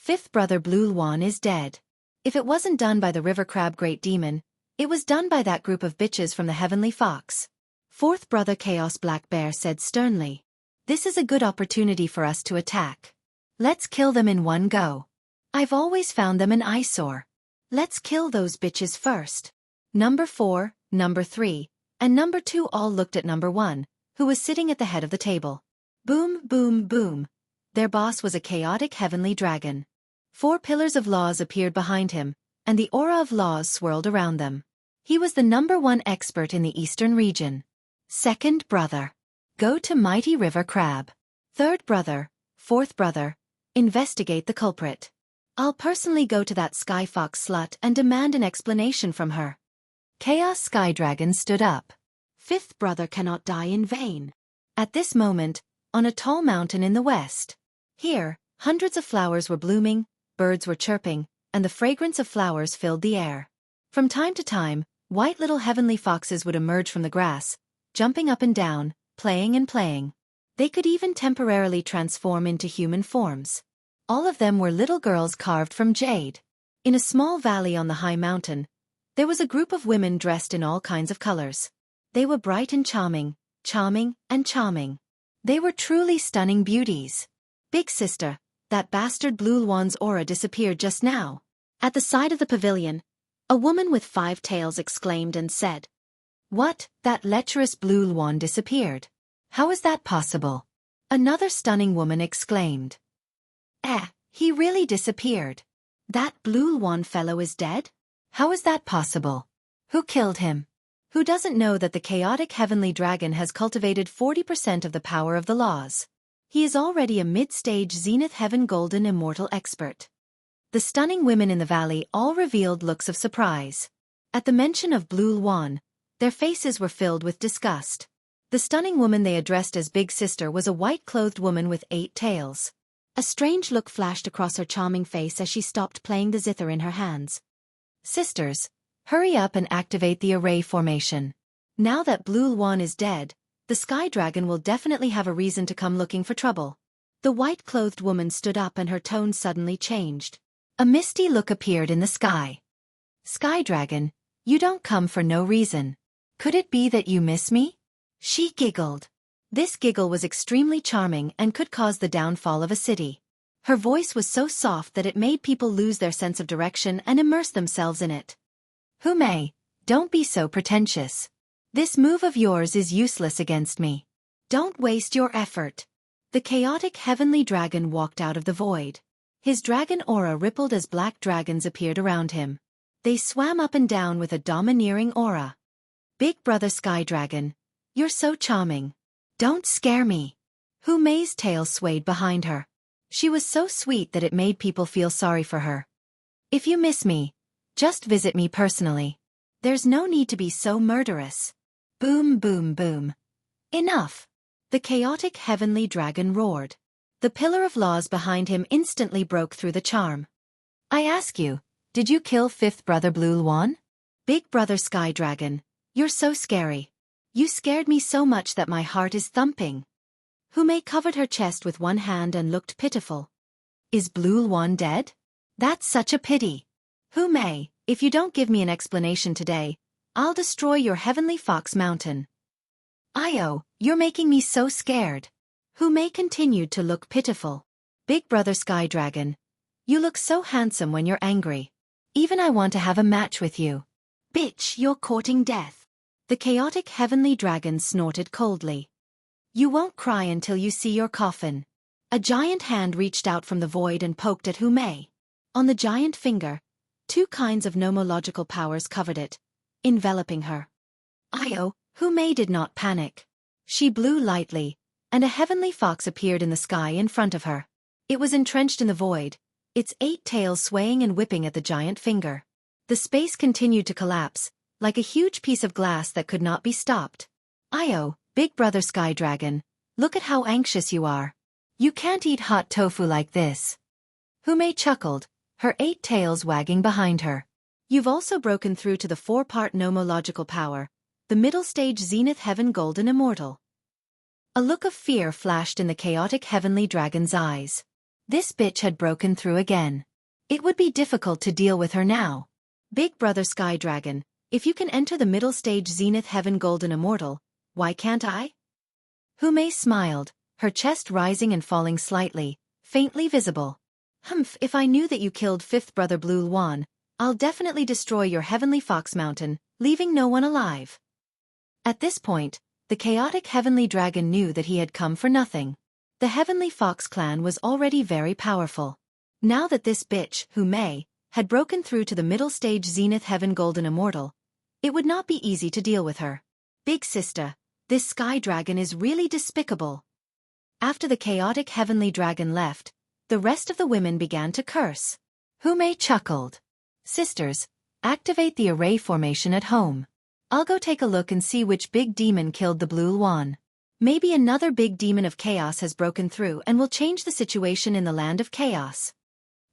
5th brother Blue Luan is dead. If it wasn't done by the river crab great demon, it was done by that group of bitches from the heavenly fox. Fourth brother Chaos Black Bear said sternly. This is a good opportunity for us to attack. Let's kill them in one go. I've always found them an eyesore. Let's kill those bitches first. Number 4, number 3, and number 2 all looked at number 1, who was sitting at the head of the table. Boom, boom, boom. Their boss was a chaotic heavenly dragon. 4 pillars of laws appeared behind him, and the aura of laws swirled around them. He was the number 1 expert in the eastern region. Second brother. Go to Mighty River Crab. Third brother, fourth brother, investigate the culprit. I'll personally go to that Sky Fox slut and demand an explanation from her. Chaos Sky Dragon stood up. Fifth brother cannot die in vain. At this moment, on a tall mountain in the west. Here, hundreds of flowers were blooming, birds were chirping, and the fragrance of flowers filled the air. From time to time, white little heavenly foxes would emerge from the grass, jumping up and down, playing and playing. They could even temporarily transform into human forms. All of them were little girls carved from jade. In a small valley on the high mountain, there was a group of women dressed in all kinds of colors. They were bright and charming, charming and charming. They were truly stunning beauties. Big sister, that bastard Blue Luan's aura disappeared just now. At the side of the pavilion, a woman with 5 tails exclaimed and said, "What, that lecherous Blue Luan disappeared? How is that possible?" Another stunning woman exclaimed, he really disappeared. That Blue Luan fellow is dead? How is that possible? Who killed him? Who doesn't know that the chaotic heavenly dragon has cultivated 40% of the power of the laws? He is already a mid-stage Zenith Heaven Golden Immortal expert. The stunning women in the valley all revealed looks of surprise. At the mention of Blue Luan, their faces were filled with disgust. The stunning woman they addressed as Big Sister was a white-clothed woman with 8 tails. A strange look flashed across her charming face as she stopped playing the zither in her hands. Sisters, hurry up and activate the array formation. Now that Blue Luan is dead, the Sky Dragon will definitely have a reason to come looking for trouble. The white-clothed woman stood up and her tone suddenly changed. A misty look appeared in the sky. Sky Dragon, you don't come for no reason. Could it be that you miss me? She giggled. This giggle was extremely charming and could cause the downfall of a city. Her voice was so soft that it made people lose their sense of direction and immerse themselves in it. Hume, don't be so pretentious. This move of yours is useless against me. Don't waste your effort. The chaotic heavenly dragon walked out of the void. His dragon aura rippled as black dragons appeared around him. They swam up and down with a domineering aura. Big brother Sky Dragon, you're so charming. Don't scare me. Hume's tail swayed behind her. She was so sweet that it made people feel sorry for her. If you miss me, just visit me personally. There's no need to be so murderous. Boom, boom, boom. Enough. The chaotic heavenly dragon roared. The pillar of laws behind him instantly broke through the charm. I ask you, did you kill 5th brother Blue Luan? Big brother Sky Dragon, you're so scary. You scared me so much that my heart is thumping. Hume covered her chest with one hand and looked pitiful. Is Blue Luan dead? That's such a pity. Hume, if you don't give me an explanation today, I'll destroy your heavenly fox mountain. Io, you're making me so scared. Hume continued to look pitiful. Big brother Sky Dragon, you look so handsome when you're angry. Even I want to have a match with you. Bitch, you're courting death. The chaotic heavenly dragon snorted coldly. You won't cry until you see your coffin. A giant hand reached out from the void and poked at Hume. On the giant finger, 2 kinds of nomological powers covered it, enveloping her. Io, Hume did not panic. She blew lightly, and a heavenly fox appeared in the sky in front of her. It was entrenched in the void, its 8 tails swaying and whipping at the giant finger. The space continued to collapse, like a huge piece of glass that could not be stopped. Io, Big brother Sky Dragon, look at how anxious you are. You can't eat hot tofu like this. Hume chuckled, her 8 tails wagging behind her. You've also broken through to the 4-part nomological power, the middle stage Zenith Heaven Golden Immortal. A look of fear flashed in the chaotic heavenly dragon's eyes. This bitch had broken through again. It would be difficult to deal with her now. Big Brother Sky Dragon, if you can enter the middle stage Zenith Heaven Golden Immortal, why can't I? Hume smiled, her chest rising and falling slightly, faintly visible. Humph, if I knew that you killed fifth brother Blue Luan, I'll definitely destroy your heavenly fox mountain, leaving no one alive. At this point, the chaotic heavenly dragon knew that he had come for nothing. The heavenly fox clan was already very powerful. Now that this bitch, Hume, had broken through to the middle stage Zenith Heaven Golden Immortal, it would not be easy to deal with her. Big sister, this sky dragon is really despicable. After the chaotic heavenly dragon left, the rest of the women began to curse. Hume chuckled. Sisters, activate the array formation at home. I'll go take a look and see which big demon killed the Blue Luan. Maybe another big demon of chaos has broken through and will change the situation in the land of chaos.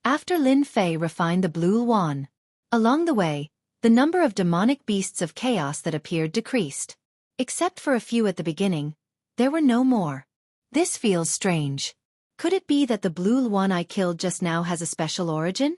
After Lin Fei refined the Blue Luan. Along the way, the number of demonic beasts of chaos that appeared decreased. Except for a few at the beginning, there were no more. This feels strange. Could it be that the Blue Luan I killed just now has a special origin?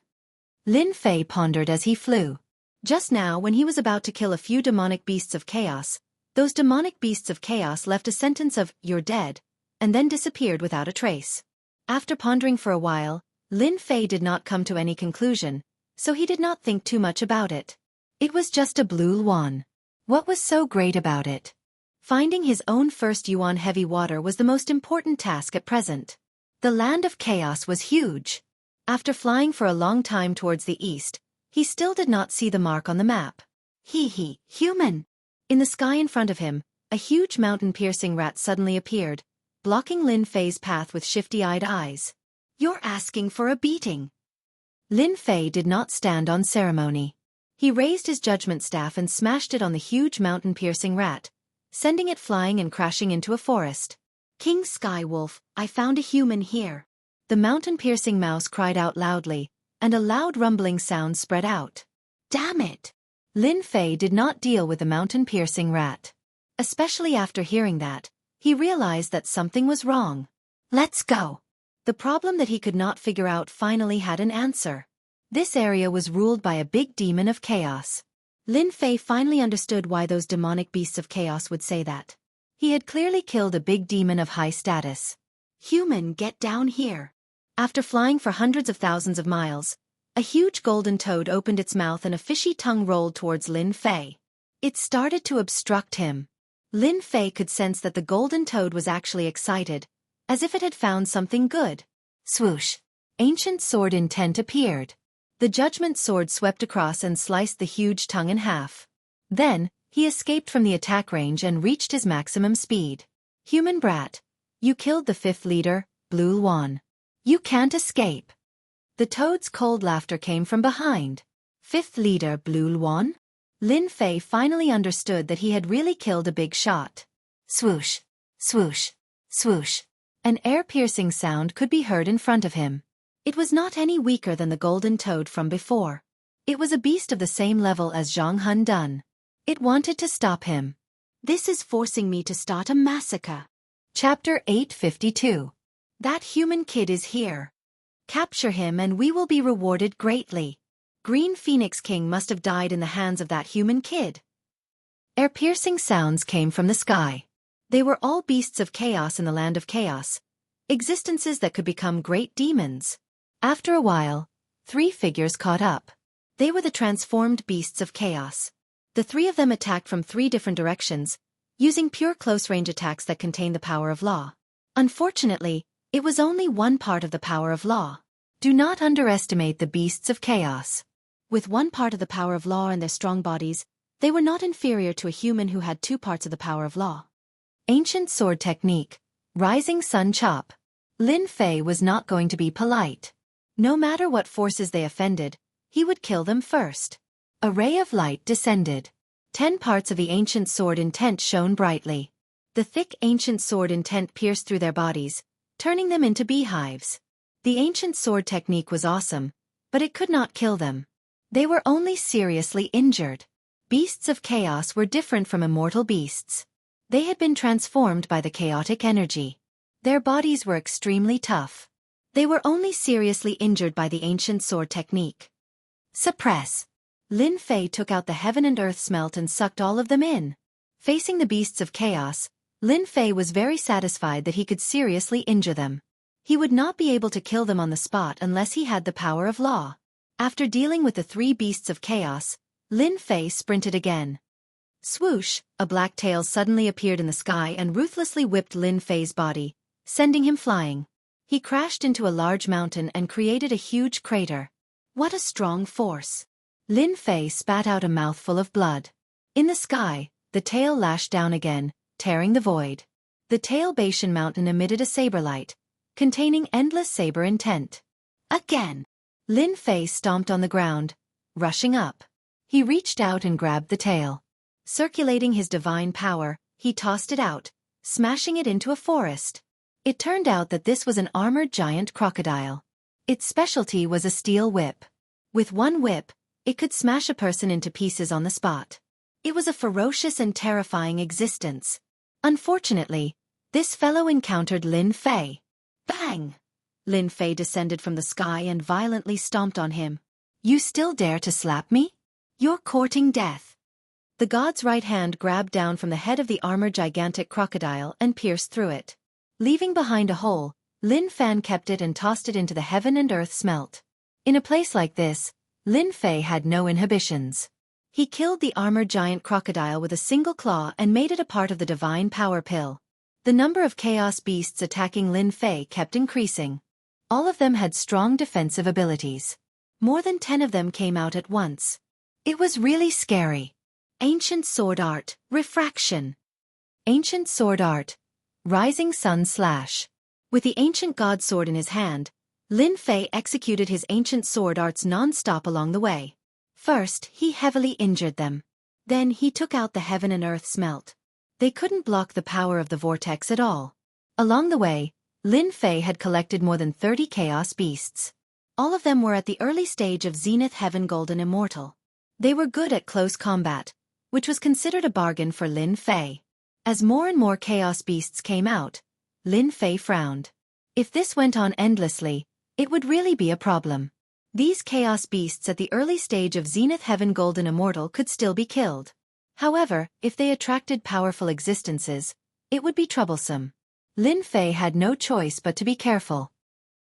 Lin Fei pondered as he flew. Just now, when he was about to kill a few demonic beasts of chaos, those demonic beasts of chaos left a sentence of, "You're dead," and then disappeared without a trace. After pondering for a while, Lin Fei did not come to any conclusion, so he did not think too much about it. It was just a Blue Luan. What was so great about it? Finding his own first Yuan heavy water was the most important task at present. The land of chaos was huge. After flying for a long time towards the east, he still did not see the mark on the map. Human! In the sky in front of him, a huge mountain-piercing rat suddenly appeared, blocking Lin Fei's path with shifty-eyed eyes. You're asking for a beating. Lin Fei did not stand on ceremony. He raised his judgment staff and smashed it on the huge mountain-piercing rat, sending it flying and crashing into a forest. King Skywolf, I found a human here. The mountain-piercing mouse cried out loudly, and a loud rumbling sound spread out. Damn it! Lin Fei did not deal with the mountain-piercing rat. Especially after hearing that, he realized that something was wrong. Let's go! The problem that he could not figure out finally had an answer. This area was ruled by a big demon of chaos. Lin Fei finally understood why those demonic beasts of chaos would say that. He had clearly killed a big demon of high status. Human, get down here. After flying for hundreds of thousands of miles, a huge golden toad opened its mouth and a fishy tongue rolled towards Lin Fei. It started to obstruct him. Lin Fei could sense that the golden toad was actually excited, as if it had found something good. Swoosh! Ancient sword intent appeared. The judgment sword swept across and sliced the huge tongue in half. Then, he escaped from the attack range and reached his maximum speed. Human brat, you killed the fifth leader, Blue Luan. You can't escape. The toad's cold laughter came from behind. Fifth leader Blue Luan? Lin Fei finally understood that he had really killed a big shot. Swoosh, swoosh, swoosh. An air-piercing sound could be heard in front of him. It was not any weaker than the golden toad from before. It was a beast of the same level as Zhang Hun Dun. It wanted to stop him. This is forcing me to start a massacre. Chapter 852. That human kid is here. Capture him and we will be rewarded greatly. Green Phoenix King must have died in the hands of that human kid. Air-piercing sounds came from the sky. They were all beasts of chaos in the land of chaos, existences that could become great demons. After a while, 3 figures caught up. They were the transformed beasts of chaos. The 3 of them attacked from 3 different directions, using pure close-range attacks that contained the power of law. Unfortunately, it was only one part of the power of law. Do not underestimate the beasts of chaos. With one part of the power of law in their strong bodies, they were not inferior to a human who had 2 parts of the power of law. Ancient sword technique, rising sun chop. Lin Fei was not going to be polite. No matter what forces they offended, he would kill them first. A ray of light descended. 10 parts of the ancient sword intent shone brightly. The thick ancient sword intent pierced through their bodies, turning them into beehives. The ancient sword technique was awesome, but it could not kill them. They were only seriously injured. Beasts of chaos were different from immortal beasts. They had been transformed by the chaotic energy. Their bodies were extremely tough. They were only seriously injured by the ancient sword technique. Suppress. Lin Fei took out the heaven and earth smelt and sucked all of them in. Facing the beasts of chaos, Lin Fei was very satisfied that he could seriously injure them. He would not be able to kill them on the spot unless he had the power of law. After dealing with the 3 beasts of chaos, Lin Fei sprinted again. Swoosh, a black tail suddenly appeared in the sky and ruthlessly whipped Lin Fei's body, sending him flying. He crashed into a large mountain and created a huge crater. What a strong force! Lin Fei spat out a mouthful of blood. In the sky, the tail lashed down again, tearing the void. The tail Bashan mountain emitted a saber light, containing endless saber intent. Again! Lin Fei stomped on the ground, rushing up. He reached out and grabbed the tail. Circulating his divine power, he tossed it out, smashing it into a forest. It turned out that this was an armored giant crocodile. Its specialty was a steel whip. With one whip, it could smash a person into pieces on the spot. It was a ferocious and terrifying existence. Unfortunately, this fellow encountered Lin Fei. Bang! Lin Fei descended from the sky and violently stomped on him. You still dare to slap me? You're courting death. The god's right hand grabbed down from the head of the armored gigantic crocodile and pierced through it. Leaving behind a hole, Lin Fan kept it and tossed it into the heaven and earth smelt. In a place like this, Lin Fei had no inhibitions. He killed the armored giant crocodile with a single claw and made it a part of the divine power pill. The number of chaos beasts attacking Lin Fei kept increasing. All of them had strong defensive abilities. More than 10 of them came out at once. It was really scary. Ancient Sword Art, Refraction. Ancient Sword Art, Rising Sun Slash. With the ancient god sword in his hand, Lin Fei executed his ancient sword arts non-stop along the way. First, he heavily injured them. Then he took out the heaven and earth smelt. They couldn't block the power of the vortex at all. Along the way, Lin Fei had collected more than 30 chaos beasts. All of them were at the early stage of Zenith Heaven Golden Immortal. They were good at close combat, which was considered a bargain for Lin Fei. As more and more chaos beasts came out, Lin Fei frowned. If this went on endlessly, it would really be a problem. These chaos beasts at the early stage of Zenith Heaven Golden Immortal could still be killed. However, if they attracted powerful existences, it would be troublesome. Lin Fei had no choice but to be careful.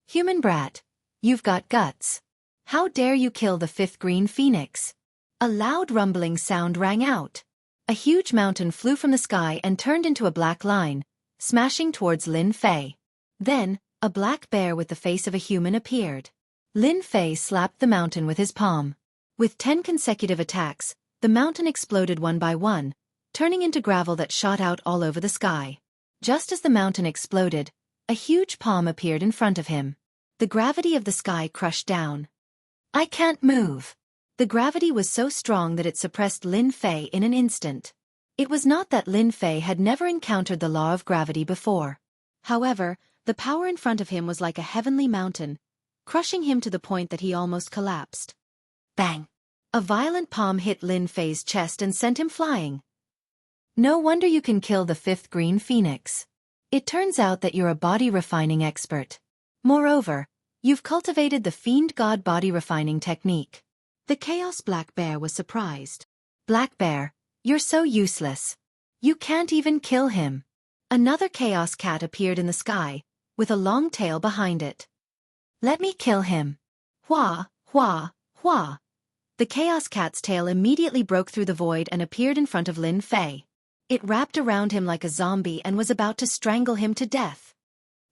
Human brat, you've got guts. How dare you kill the 5th green phoenix? A loud rumbling sound rang out. A huge mountain flew from the sky and turned into a black line, smashing towards Lin Fei. Then, a black bear with the face of a human appeared. Lin Fei slapped the mountain with his palm. With 10 consecutive attacks, the mountain exploded one by one, turning into gravel that shot out all over the sky. Just as the mountain exploded, a huge palm appeared in front of him. The gravity of the sky crushed down. I can't move. The gravity was so strong that it suppressed Lin Fei in an instant. It was not that Lin Fei had never encountered the law of gravity before. However, the power in front of him was like a heavenly mountain, crushing him to the point that he almost collapsed. Bang! A violent palm hit Lin Fei's chest and sent him flying. No wonder you can kill the 5th green phoenix. It turns out that you're a body refining expert. Moreover, you've cultivated the Fiend God body refining technique. The Chaos Black Bear was surprised. Black Bear, you're so useless. You can't even kill him. Another Chaos Cat appeared in the sky, with a long tail behind it. Let me kill him. Hua, hua, hua. The Chaos Cat's tail immediately broke through the void and appeared in front of Lin Fei. It wrapped around him like a zombie and was about to strangle him to death.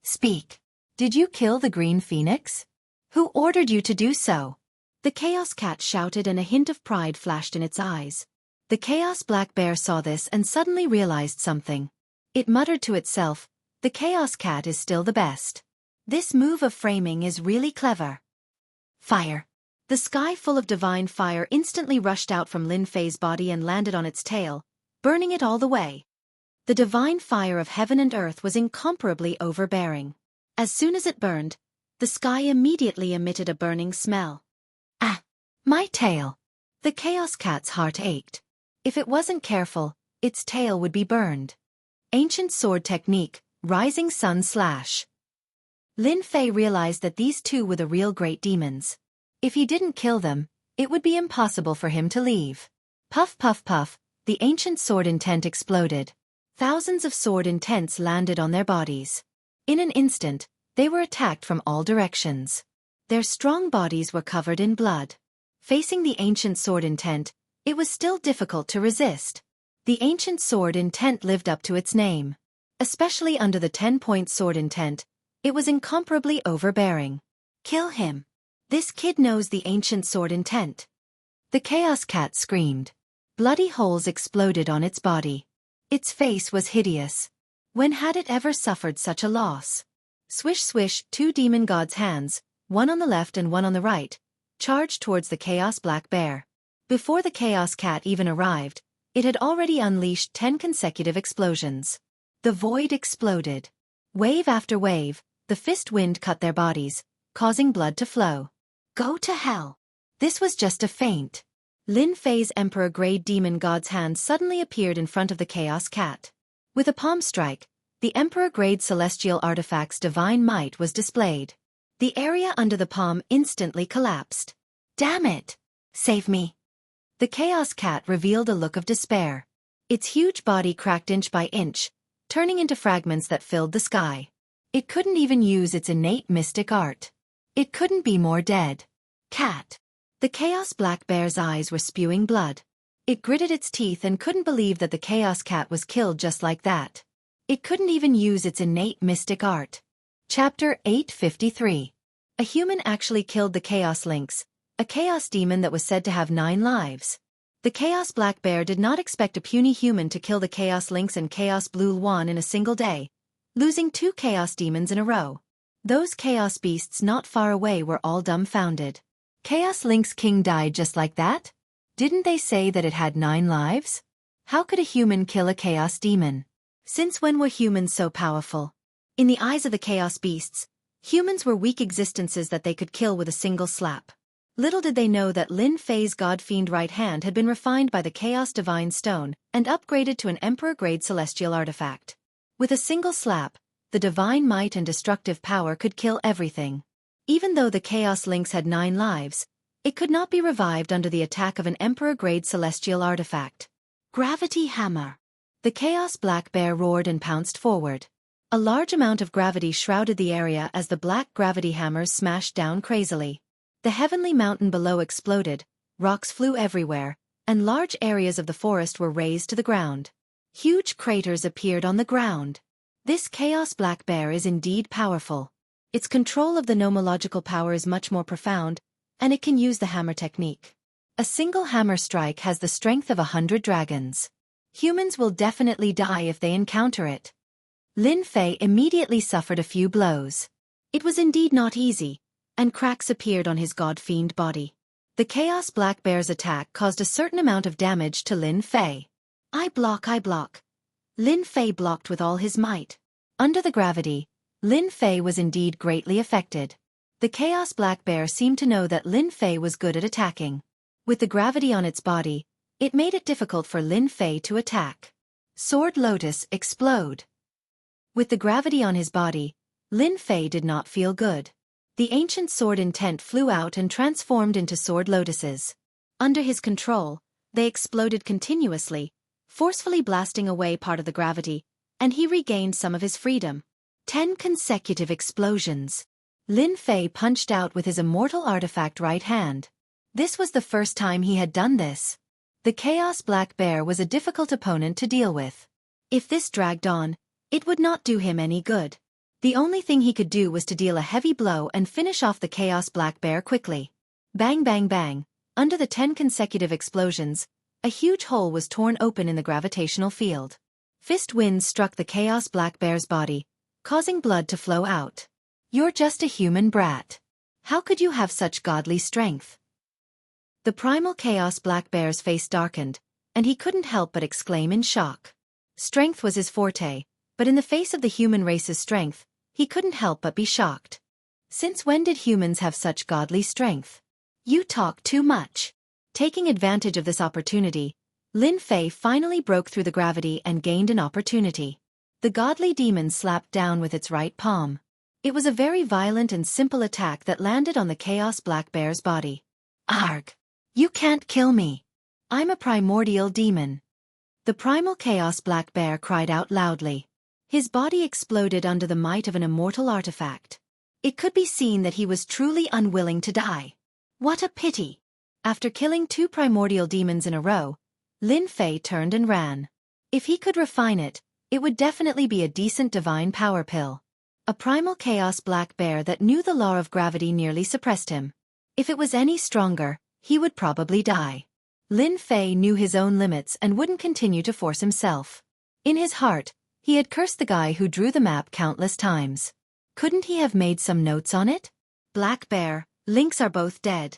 Speak. Did you kill the green phoenix? Who ordered you to do so? The Chaos Cat shouted and a hint of pride flashed in its eyes. The Chaos Black Bear saw this and suddenly realized something. It muttered to itself, the Chaos Cat is still the best. This move of framing is really clever. Fire. The sky full of divine fire instantly rushed out from Lin Fei's body and landed on its tail, burning it all the way. The divine fire of heaven and earth was incomparably overbearing. As soon as it burned, the sky immediately emitted a burning smell. Ah! My tail! The Chaos Cat's heart ached. If it wasn't careful, its tail would be burned. Ancient Sword Technique, Rising Sun Slash. Lin Fei realized that these two were the real great demons. If he didn't kill them, it would be impossible for him to leave. Puff puff puff, the ancient sword intent exploded. Thousands of sword intents landed on their bodies. In an instant, they were attacked from all directions. Their strong bodies were covered in blood. Facing the ancient sword intent, it was still difficult to resist. The ancient sword intent lived up to its name. Especially under the 10-point sword intent, it was incomparably overbearing. Kill him. This kid knows the ancient sword intent. The Chaos Cat screamed. Bloody holes exploded on its body. Its face was hideous. When had it ever suffered such a loss? Swish swish, two demon gods' hands, one on the left and one on the right, charged towards the Chaos Black Bear. Before the Chaos Cat even arrived, it had already unleashed 10 consecutive explosions. The void exploded. Wave after wave, the fist wind cut their bodies, causing blood to flow. Go to hell. This was just a feint. Lin Fei's Emperor-grade demon god's hand suddenly appeared in front of the Chaos Cat. With a palm strike, the Emperor-grade celestial artifact's divine might was displayed. The area under the palm instantly collapsed. Damn it! Save me! The Chaos Cat revealed a look of despair. Its huge body cracked inch by inch, turning into fragments that filled the sky. It couldn't even use its innate mystic art. It couldn't be more dead. Cat. The Chaos Black Bear's eyes were spewing blood. It gritted its teeth and couldn't believe that the Chaos Cat was killed just like that. It couldn't even use its innate mystic art. Chapter 853. A human actually killed the Chaos Lynx, a chaos demon that was said to have 9 lives. The Chaos Black Bear did not expect a puny human to kill the Chaos Lynx and Chaos Blue Luan in a single day, losing 2 chaos demons in a row. Those chaos beasts not far away were all dumbfounded. Chaos Lynx King died just like that? Didn't they say that it had 9 lives? How could a human kill a chaos demon? Since when were humans so powerful? In the eyes of the chaos beasts, humans were weak existences that they could kill with a single slap. Little did they know that Lin Fei's god-fiend right hand had been refined by the Chaos Divine Stone and upgraded to an Emperor-grade celestial artifact. With a single slap, the divine might and destructive power could kill everything. Even though the Chaos Lynx had 9 lives, it could not be revived under the attack of an Emperor-grade celestial artifact. Gravity Hammer. The Chaos Black Bear roared and pounced forward. A large amount of gravity shrouded the area as the black gravity hammers smashed down crazily. The heavenly mountain below exploded, rocks flew everywhere, and large areas of the forest were razed to the ground. Huge craters appeared on the ground. This Chaos Black Bear is indeed powerful. Its control of the nomological power is much more profound, and it can use the hammer technique. A single hammer strike has the strength of 100 dragons. Humans will definitely die if they encounter it. Lin Fei immediately suffered a few blows. It was indeed not easy, and cracks appeared on his god-fiend body. The Chaos Black Bear's attack caused a certain amount of damage to Lin Fei. I block. Lin Fei blocked with all his might. Under the gravity, Lin Fei was indeed greatly affected. The Chaos Black Bear seemed to know that Lin Fei was good at attacking. With the gravity on its body, it made it difficult for Lin Fei to attack. Sword Lotus explode. With the gravity on his body, Lin Fei did not feel good. The ancient sword intent flew out and transformed into sword lotuses. Under his control, they exploded continuously, forcefully blasting away part of the gravity, and he regained some of his freedom. 10 consecutive explosions. Lin Fei punched out with his immortal artifact right hand. This was the first time he had done this. The Chaos Black Bear was a difficult opponent to deal with. If this dragged on, it would not do him any good. The only thing he could do was to deal a heavy blow and finish off the Chaos Black Bear quickly. Bang bang bang, under the 10 consecutive explosions, a huge hole was torn open in the gravitational field. Fist winds struck the Chaos Black Bear's body, causing blood to flow out. You're just a human brat. How could you have such godly strength? The primal Chaos Black Bear's face darkened, and he couldn't help but exclaim in shock. Strength was his forte, but in the face of the human race's strength, he couldn't help but be shocked. Since when did humans have such godly strength? You talk too much. Taking advantage of this opportunity, Lin Fei finally broke through the gravity and gained an opportunity. The godly demon slapped down with its right palm. It was a very violent and simple attack that landed on the Chaos Black Bear's body. Arg! You can't kill me. I'm a primordial demon. The primal Chaos Black Bear cried out loudly. His body exploded under the might of an immortal artifact. It could be seen that he was truly unwilling to die. What a pity! After killing 2 primordial demons in a row, Lin Fei turned and ran. If he could refine it, it would definitely be a decent divine power pill. A primal Chaos Black Bear that knew the law of gravity nearly suppressed him. If it was any stronger, he would probably die. Lin Fei knew his own limits and wouldn't continue to force himself. In his heart, he had cursed the guy who drew the map countless times. Couldn't he have made some notes on it? Black Bear, Lynx are both dead.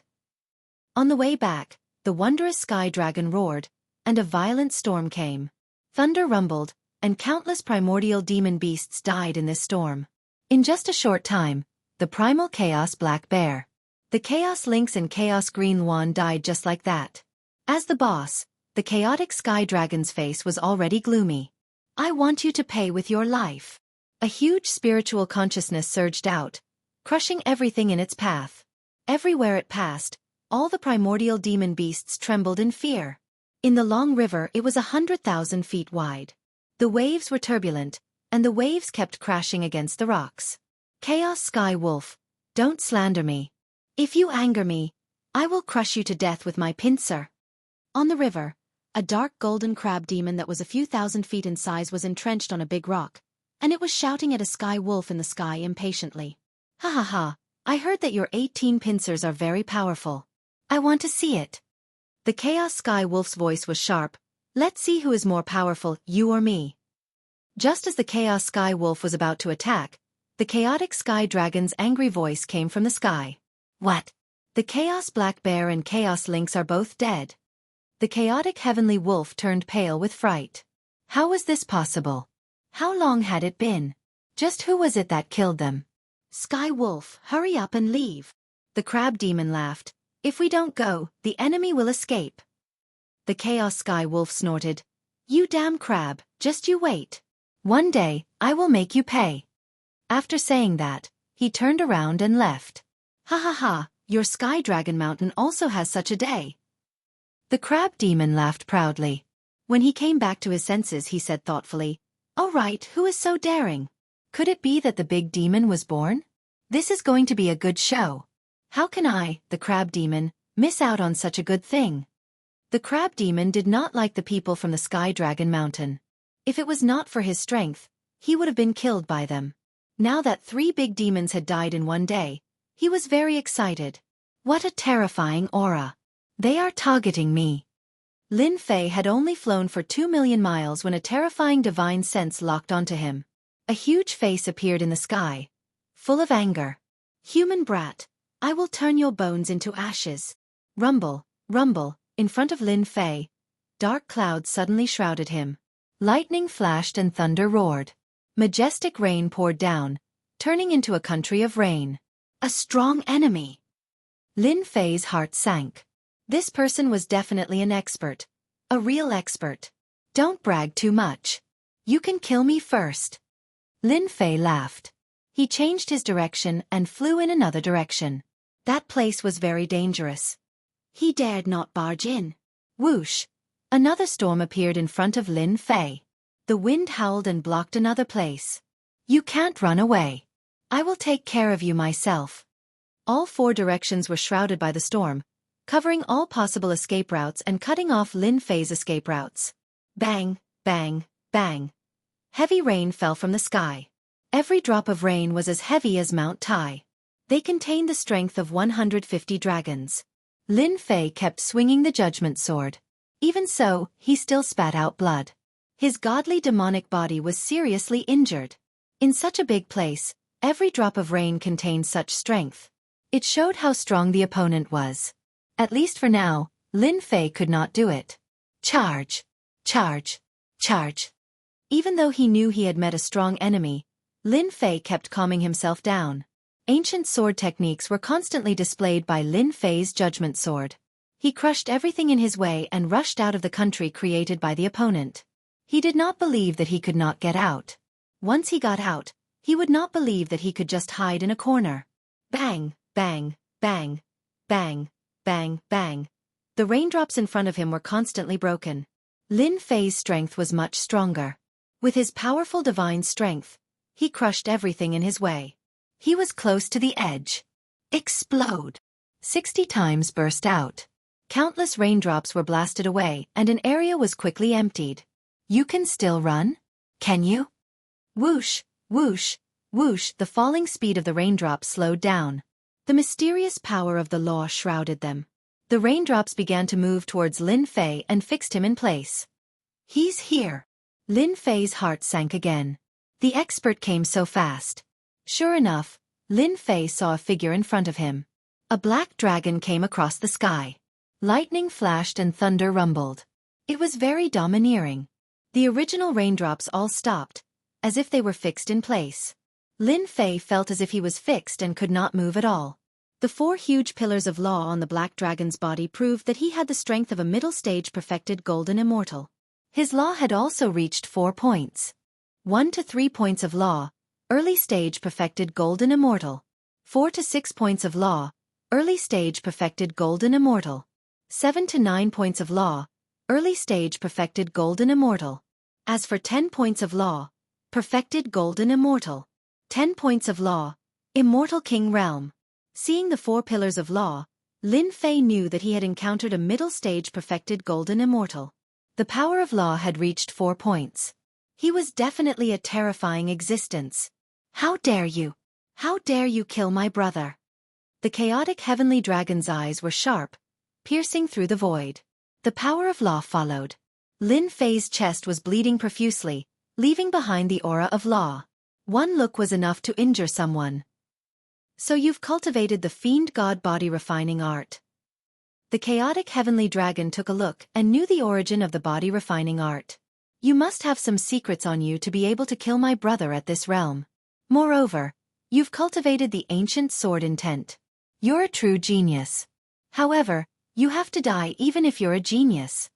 On the way back, the wondrous sky dragon roared, and a violent storm came. Thunder rumbled, and countless primordial demon beasts died in this storm. In just a short time, the primal Chaos Black Bear, the Chaos Lynx and Chaos Green Luan died just like that. As the boss, the chaotic sky dragon's face was already gloomy. I want you to pay with your life. A huge spiritual consciousness surged out, crushing everything in its path. Everywhere it passed, all the primordial demon beasts trembled in fear. In the long river it was 100,000 feet wide. The waves were turbulent, and the waves kept crashing against the rocks. Chaos Sky Wolf, don't slander me. If you anger me, I will crush you to death with my pincer. On the river, a dark golden crab demon that was a few thousand feet in size was entrenched on a big rock, and it was shouting at a sky wolf in the sky impatiently. Ha ha ha, I heard that your 18 pincers are very powerful. I want to see it. The Chaos Sky Wolf's voice was sharp. Let's see who is more powerful, you or me. Just as the Chaos Sky Wolf was about to attack, the chaotic sky dragon's angry voice came from the sky. What? The Chaos Black Bear and Chaos Lynx are both dead. The chaotic heavenly wolf turned pale with fright. How was this possible? How long had it been? Just who was it that killed them? Sky Wolf, hurry up and leave. The crab demon laughed. If we don't go, the enemy will escape. The Chaos Sky Wolf snorted. You damn crab, just you wait. One day, I will make you pay. After saying that, he turned around and left. Ha ha ha, your Sky Dragon Mountain also has such a day. The crab demon laughed proudly. When he came back to his senses he said thoughtfully, "All right, who is so daring? Could it be that the big demon was born? This is going to be a good show. How can I, the crab demon, miss out on such a good thing?" The crab demon did not like the people from the Sky Dragon Mountain. If it was not for his strength, he would have been killed by them. Now that 3 big demons had died in one day, he was very excited. What a terrifying aura. They are targeting me. Lin Fei had only flown for 2 million miles when a terrifying divine sense locked onto him. A huge face appeared in the sky, full of anger. Human brat, I will turn your bones into ashes. Rumble, rumble, in front of Lin Fei. Dark clouds suddenly shrouded him. Lightning flashed and thunder roared. Majestic rain poured down, turning into a country of rain. A strong enemy. Lin Fei's heart sank. This person was definitely an expert. A real expert. Don't brag too much. You can kill me first. Lin Fei laughed. He changed his direction and flew in another direction. That place was very dangerous. He dared not barge in. Whoosh! Another storm appeared in front of Lin Fei. The wind howled and blocked another place. You can't run away. I will take care of you myself. All 4 directions were shrouded by the storm, covering all possible escape routes and cutting off Lin Fei's escape routes. Bang, bang, bang. Heavy rain fell from the sky. Every drop of rain was as heavy as Mount Tai. They contained the strength of 150 dragons. Lin Fei kept swinging the judgment sword. Even so, he still spat out blood. His godly demonic body was seriously injured. In such a big place, every drop of rain contained such strength. It showed how strong the opponent was. At least for now, Lin Fei could not do it. Charge! Charge! Charge! Even though he knew he had met a strong enemy, Lin Fei kept calming himself down. Ancient sword techniques were constantly displayed by Lin Fei's judgment sword. He crushed everything in his way and rushed out of the country created by the opponent. He did not believe that he could not get out. Once he got out, He would not believe that he could just hide in a corner. Bang, bang, bang, bang, bang, bang. The raindrops in front of him were constantly broken. Lin Fei's strength was much stronger. With his powerful divine strength, he crushed everything in his way. He was close to the edge. Explode! 60 times burst out. Countless raindrops were blasted away and an area was quickly emptied. You can still run? Can you? Whoosh, whoosh, whoosh. The falling speed of the raindrops slowed down. The mysterious power of the law shrouded them. The raindrops began to move towards Lin Fei and fixed him in place. He's here. Lin Fei's heart sank again. The expert came so fast. Sure enough, Lin Fei saw a figure in front of him. A black dragon came across the sky. Lightning flashed and thunder rumbled. It was very domineering. The original raindrops all stopped, as if they were fixed in place. Lin Fei felt as if he was fixed and could not move at all. The 4 huge pillars of law on the black dragon's body proved that he had the strength of a middle-stage perfected golden immortal. His law had also reached 4 points. 1 to 3 points of law, early-stage perfected golden immortal. 4 to 6 points of law, early-stage perfected golden immortal. 7 to 9 points of law, early-stage perfected golden immortal. As for 10 points of law, perfected golden immortal. 10 points of law, immortal king realm. Seeing the 4 pillars of law, Lin Fei knew that he had encountered a middle-stage perfected golden immortal. The power of law had reached 4 points. He was definitely a terrifying existence. How dare you? How dare you kill my brother? The chaotic heavenly dragon's eyes were sharp, piercing through the void. The power of law followed. Lin Fei's chest was bleeding profusely, leaving behind the aura of law. One look was enough to injure someone. So you've cultivated the fiend god body refining art. The chaotic heavenly dragon took a look and knew the origin of the body refining art. You must have some secrets on you to be able to kill my brother at this realm. Moreover, you've cultivated the ancient sword intent. You're a true genius. However, you have to die even if you're a genius.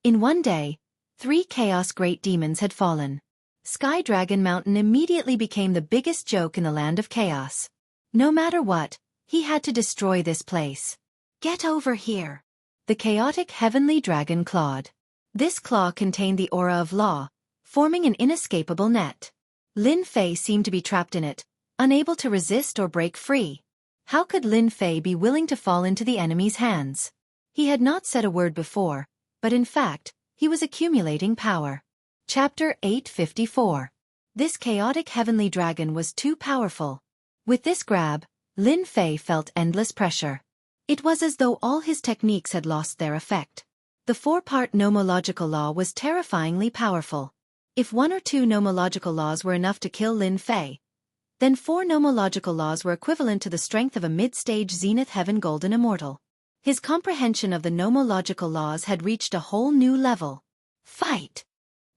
In one day, 3 chaos great demons had fallen. Sky Dragon Mountain immediately became the biggest joke in the land of chaos. No matter what, he had to destroy this place. Get over here. The chaotic heavenly dragon clawed. This claw contained the aura of law, forming an inescapable net. Lin Fei seemed to be trapped in it, unable to resist or break free. How could Lin Fei be willing to fall into the enemy's hands? He had not said a word before, but in fact, he was accumulating power. Chapter 854. This chaotic heavenly dragon was too powerful. With this grab, Lin Fei felt endless pressure. It was as though all his techniques had lost their effect. The 4-part nomological law was terrifyingly powerful. If 1 or 2 nomological laws were enough to kill Lin Fei, then 4 nomological laws were equivalent to the strength of a mid-stage Zenith Heaven Golden Immortal. His comprehension of the nomological laws had reached a whole new level. Fight!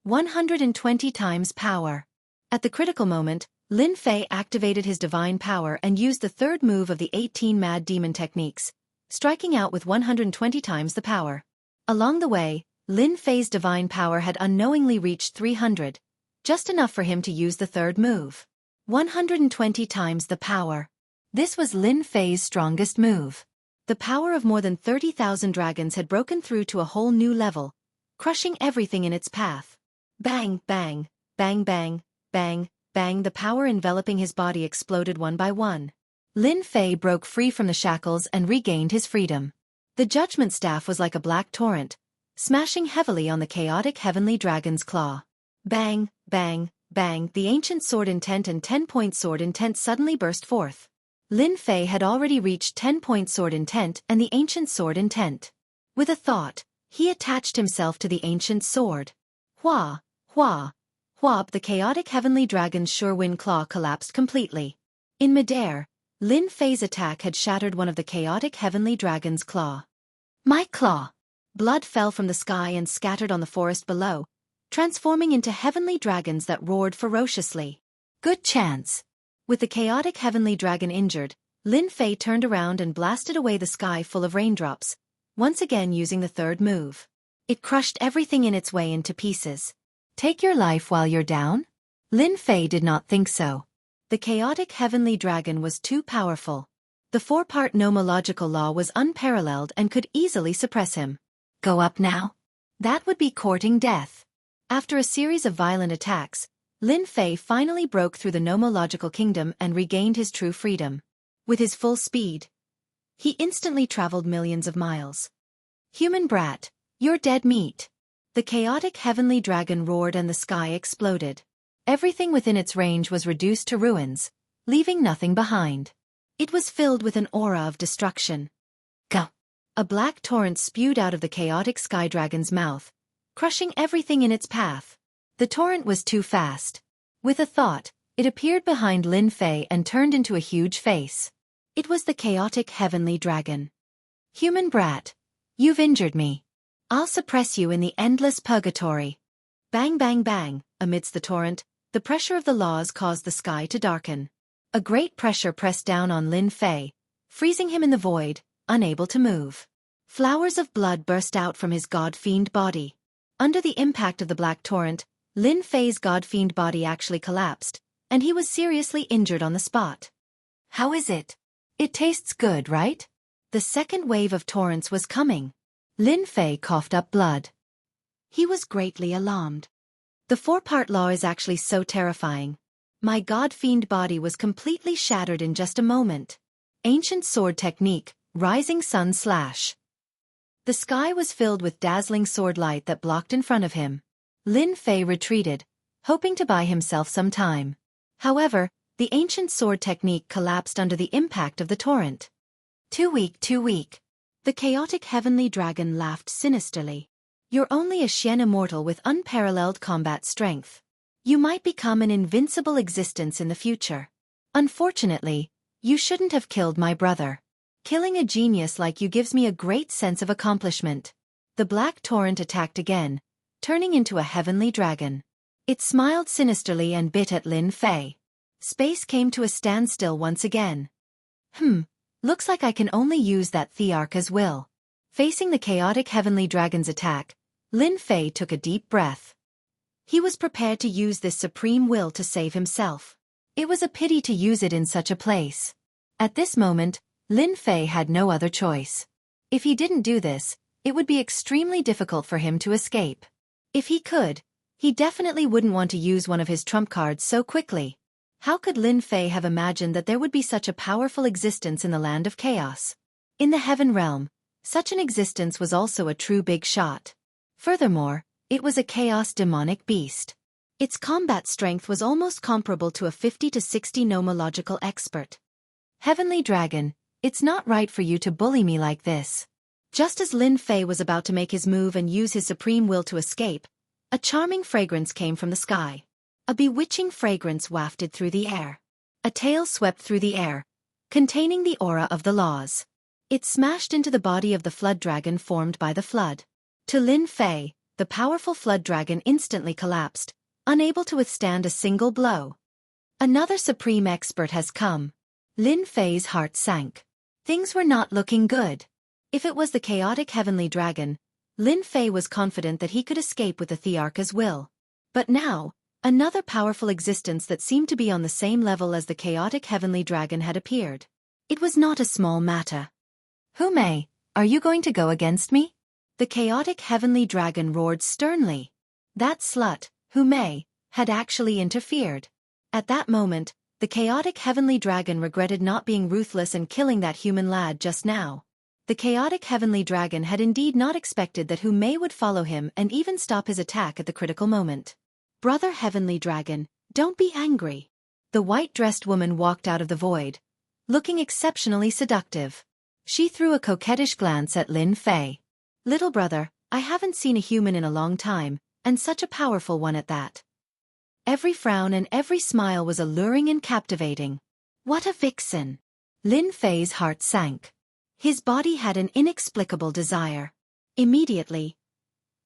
120 times power. At the critical moment, Lin Fei activated his divine power and used the 3rd move of the 18 Mad Demon techniques, striking out with 120 times the power. Along the way, Lin Fei's divine power had unknowingly reached 300, just enough for him to use the 3rd move. 120 times the power. This was Lin Fei's strongest move. The power of more than 30,000 dragons had broken through to a whole new level, crushing everything in its path. Bang, bang, bang, bang, bang, bang. The power enveloping his body exploded one by one. Lin Fei broke free from the shackles and regained his freedom. The judgment staff was like a black torrent, smashing heavily on the chaotic heavenly dragon's claw. Bang, bang, bang. The ancient sword intent and 10-point sword intent suddenly burst forth. Lin Fei had already reached 10-point sword intent and the ancient sword intent. With a thought, he attached himself to the ancient sword. Hua, hua, hua. The chaotic heavenly dragon's sure wind claw collapsed completely. In midair, Lin Fei's attack had shattered one of the chaotic heavenly dragon's claw. My claw! Blood fell from the sky and scattered on the forest below, transforming into heavenly dragons that roared ferociously. Good chance! With the chaotic heavenly dragon injured, Lin Fei turned around and blasted away the sky full of raindrops, once again using the 3rd move. It crushed everything in its way into pieces. Take your life while you're down? Lin Fei did not think so. The chaotic heavenly dragon was too powerful. The four-part nomological law was unparalleled and could easily suppress him. Go up now? That would be courting death. After a series of violent attacks, Lin Fei finally broke through the nomological kingdom and regained his true freedom. With his full speed, he instantly traveled millions of miles. Human brat, you're dead meat. The chaotic heavenly dragon roared and the sky exploded. Everything within its range was reduced to ruins, leaving nothing behind. It was filled with an aura of destruction. Go! A black torrent spewed out of the chaotic sky dragon's mouth, crushing everything in its path. The torrent was too fast. With a thought, it appeared behind Lin Fei and turned into a huge face. It was the chaotic heavenly dragon. Human brat, you've injured me. I'll suppress you in the endless purgatory. Bang bang bang, amidst the torrent, the pressure of the laws caused the sky to darken. A great pressure pressed down on Lin Fei, freezing him in the void, unable to move. Flowers of blood burst out from his god-fiend body. Under the impact of the black torrent, Lin Fei's god-fiend body actually collapsed, and he was seriously injured on the spot. How is it? It tastes good, right? The second wave of torrents was coming. Lin Fei coughed up blood. He was greatly alarmed. The four-part law is actually so terrifying. My god-fiend body was completely shattered in just a moment. Ancient sword technique, rising sun slash. The sky was filled with dazzling sword light that blocked in front of him. Lin Fei retreated, hoping to buy himself some time. However, the ancient sword technique collapsed under the impact of the torrent. Too weak, too weak. The chaotic heavenly dragon laughed sinisterly. You're only a Xian immortal with unparalleled combat strength. You might become an invincible existence in the future. Unfortunately, you shouldn't have killed my brother. Killing a genius like you gives me a great sense of accomplishment. The black torrent attacked again, turning into a heavenly dragon. It smiled sinisterly and bit at Lin Fei. Space came to a standstill once again. Looks like I can only use that Thearch as will. Facing the chaotic heavenly dragon's attack, Lin Fei took a deep breath. He was prepared to use this supreme will to save himself. It was a pity to use it in such a place. At this moment, Lin Fei had no other choice. If he didn't do this, it would be extremely difficult for him to escape. If he could, he definitely wouldn't want to use one of his trump cards so quickly. How could Lin Fei have imagined that there would be such a powerful existence in the land of chaos? In the heaven realm, such an existence was also a true big shot. Furthermore, it was a chaos demonic beast. Its combat strength was almost comparable to a 50 to 60 nomological expert. Heavenly dragon, it's not right for you to bully me like this. Just as Lin Fei was about to make his move and use his supreme will to escape, a charming fragrance came from the sky. A bewitching fragrance wafted through the air. A tail swept through the air, containing the aura of the laws. It smashed into the body of the flood dragon formed by the flood. To Lin Fei, the powerful flood dragon instantly collapsed, unable to withstand a single blow. Another supreme expert has come. Lin Fei's heart sank. Things were not looking good. If it was the chaotic heavenly dragon, Lin Fei was confident that he could escape with the Thearch as will. But now, another powerful existence that seemed to be on the same level as the chaotic heavenly dragon had appeared. It was not a small matter. Hu Mei, are you going to go against me? The chaotic heavenly dragon roared sternly. That slut, Hu Mei, had actually interfered. At that moment, the chaotic heavenly dragon regretted not being ruthless and killing that human lad just now. The chaotic heavenly dragon had indeed not expected that Hu Mei would follow him and even stop his attack at the critical moment. Brother heavenly dragon, don't be angry. The white-dressed woman walked out of the void, looking exceptionally seductive. She threw a coquettish glance at Lin Fei. Little brother, I haven't seen a human in a long time, and such a powerful one at that. Every frown and every smile was alluring and captivating. What a vixen! Lin Fei's heart sank. His body had an inexplicable desire. Immediately,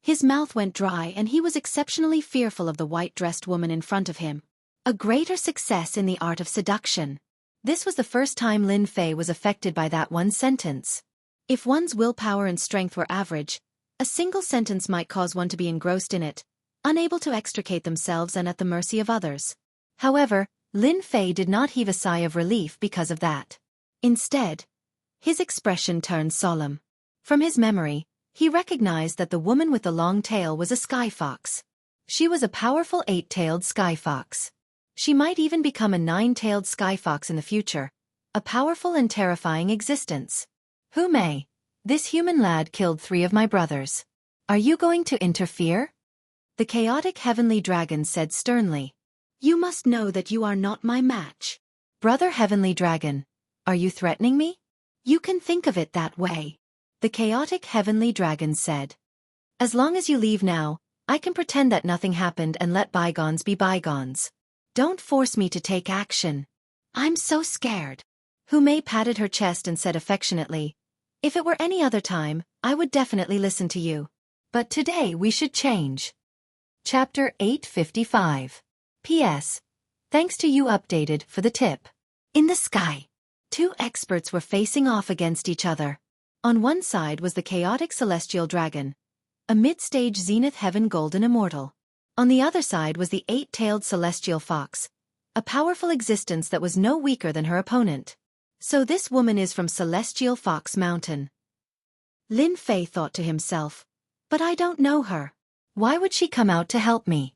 his mouth went dry and he was exceptionally fearful of the white-dressed woman in front of him. A greater success in the art of seduction. This was the first time Lin Fei was affected by that one sentence. If one's willpower and strength were average, a single sentence might cause one to be engrossed in it, unable to extricate themselves and at the mercy of others. However, Lin Fei did not heave a sigh of relief because of that. Instead, his expression turned solemn. From his memory, he recognized that the woman with the long tail was a sky fox. She was a powerful 8-tailed sky fox. She might even become a 9-tailed sky fox in the future, a powerful and terrifying existence. Who may? This human lad killed 3 of my brothers. Are you going to interfere? The chaotic heavenly dragon said sternly. You must know that you are not my match. Brother Heavenly Dragon, are you threatening me? You can think of it that way. The chaotic heavenly dragon said. As long as you leave now, I can pretend that nothing happened and let bygones be bygones. Don't force me to take action. I'm so scared. Hu Mei patted her chest and said affectionately, if it were any other time, I would definitely listen to you. But today we should change. Chapter 855. P.S. Thanks to you updated for the tip. In the sky, 2 experts were facing off against each other. On one side was the chaotic celestial dragon, a mid-stage zenith heaven golden immortal. On the other side was the 8-tailed celestial fox, a powerful existence that was no weaker than her opponent. So this woman is from Celestial Fox Mountain. Lin Fei thought to himself, but I don't know her. Why would she come out to help me?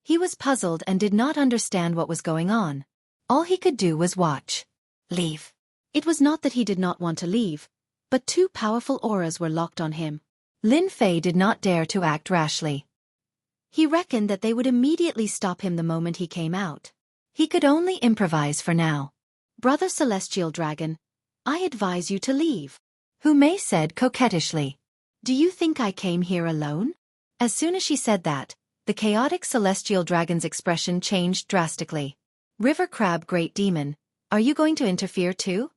He was puzzled and did not understand what was going on. All he could do was watch. Leave. It was not that he did not want to leave, but 2 powerful auras were locked on him. Lin Fei did not dare to act rashly. He reckoned that they would immediately stop him the moment he came out. He could only improvise for now. Brother Celestial Dragon, I advise you to leave. Hu Mei said coquettishly. Do you think I came here alone? As soon as she said that, the chaotic celestial dragon's expression changed drastically. River Crab Great Demon, are you going to interfere too?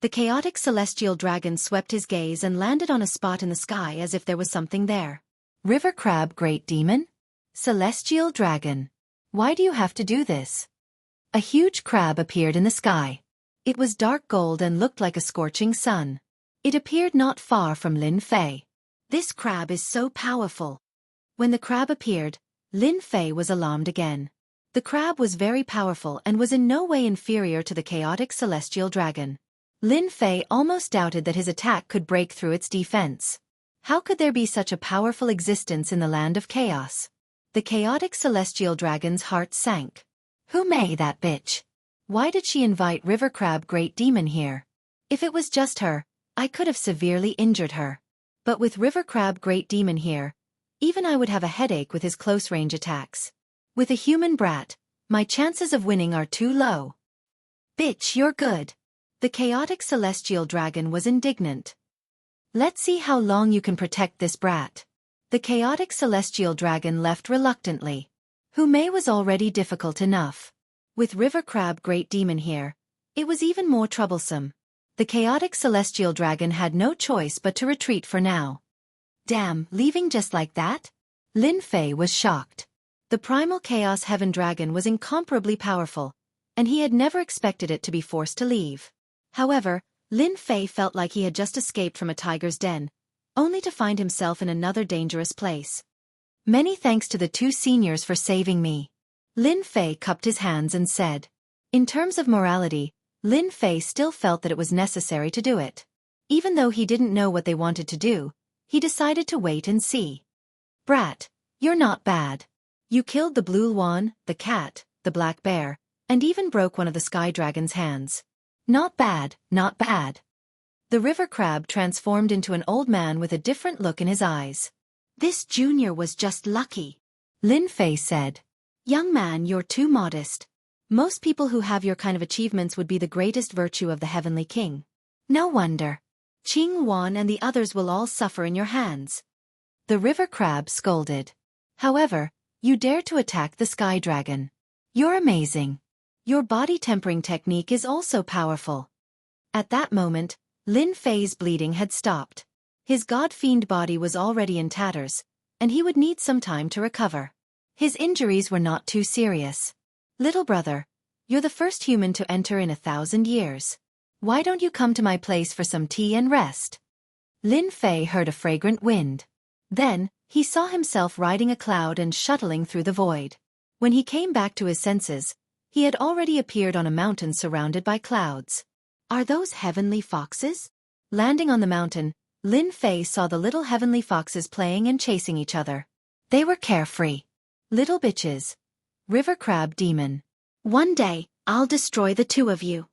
The chaotic celestial dragon swept his gaze and landed on a spot in the sky as if there was something there. River Crab Great Demon? Celestial Dragon. Why do you have to do this? A huge crab appeared in the sky. It was dark gold and looked like a scorching sun. It appeared not far from Lin Fei. This crab is so powerful. When the crab appeared, Lin Fei was alarmed again. The crab was very powerful and was in no way inferior to the chaotic celestial dragon. Lin Fei almost doubted that his attack could break through its defense. How could there be such a powerful existence in the land of chaos? The chaotic celestial dragon's heart sank. Who Mei that bitch? Why did she invite River Crab Great Demon here? If it was just her, I could have severely injured her. But with River Crab Great Demon here, even I would have a headache with his close-range attacks. With a human brat, my chances of winning are too low. Bitch, you're good. The chaotic celestial dragon was indignant. Let's see how long you can protect this brat. The chaotic celestial dragon left reluctantly. Hu Mei was already difficult enough. With River Crab Great Demon here, it was even more troublesome. The chaotic celestial dragon had no choice but to retreat for now. Damn, leaving just like that? Lin Fei was shocked. The primal chaos heaven dragon was incomparably powerful, and he had never expected it to be forced to leave. However, Lin Fei felt like he had just escaped from a tiger's den, only to find himself in another dangerous place. Many thanks to the 2 seniors for saving me. Lin Fei cupped his hands and said. In terms of morality, Lin Fei still felt that it was necessary to do it. Even though he didn't know what they wanted to do, he decided to wait and see. Brat, you're not bad. You killed the blue swan, the cat, the black bear, and even broke one of the sky dragon's hands. Not bad, not bad. The river crab transformed into an old man with a different look in his eyes. This junior was just lucky. Lin Fei said. Young man, you're too modest. Most people who have your kind of achievements would be the greatest virtue of the Heavenly King. No wonder. Qing Wan and the others will all suffer in your hands. The river crab scolded. However, you dare to attack the sky dragon. You're amazing. Your body tempering technique is also powerful. At that moment, Lin Fei's bleeding had stopped. His god-fiend body was already in tatters, and he would need some time to recover. His injuries were not too serious. Little brother, you're the first human to enter in 1,000 years. Why don't you come to my place for some tea and rest? Lin Fei heard a fragrant wind. Then, he saw himself riding a cloud and shuttling through the void. When he came back to his senses, He had already appeared on a mountain surrounded by clouds. Are those heavenly foxes? Landing on the mountain, Lin Fei saw the little heavenly foxes playing and chasing each other. They were carefree. Little bitches. River crab demon. One day, I'll destroy the two of you.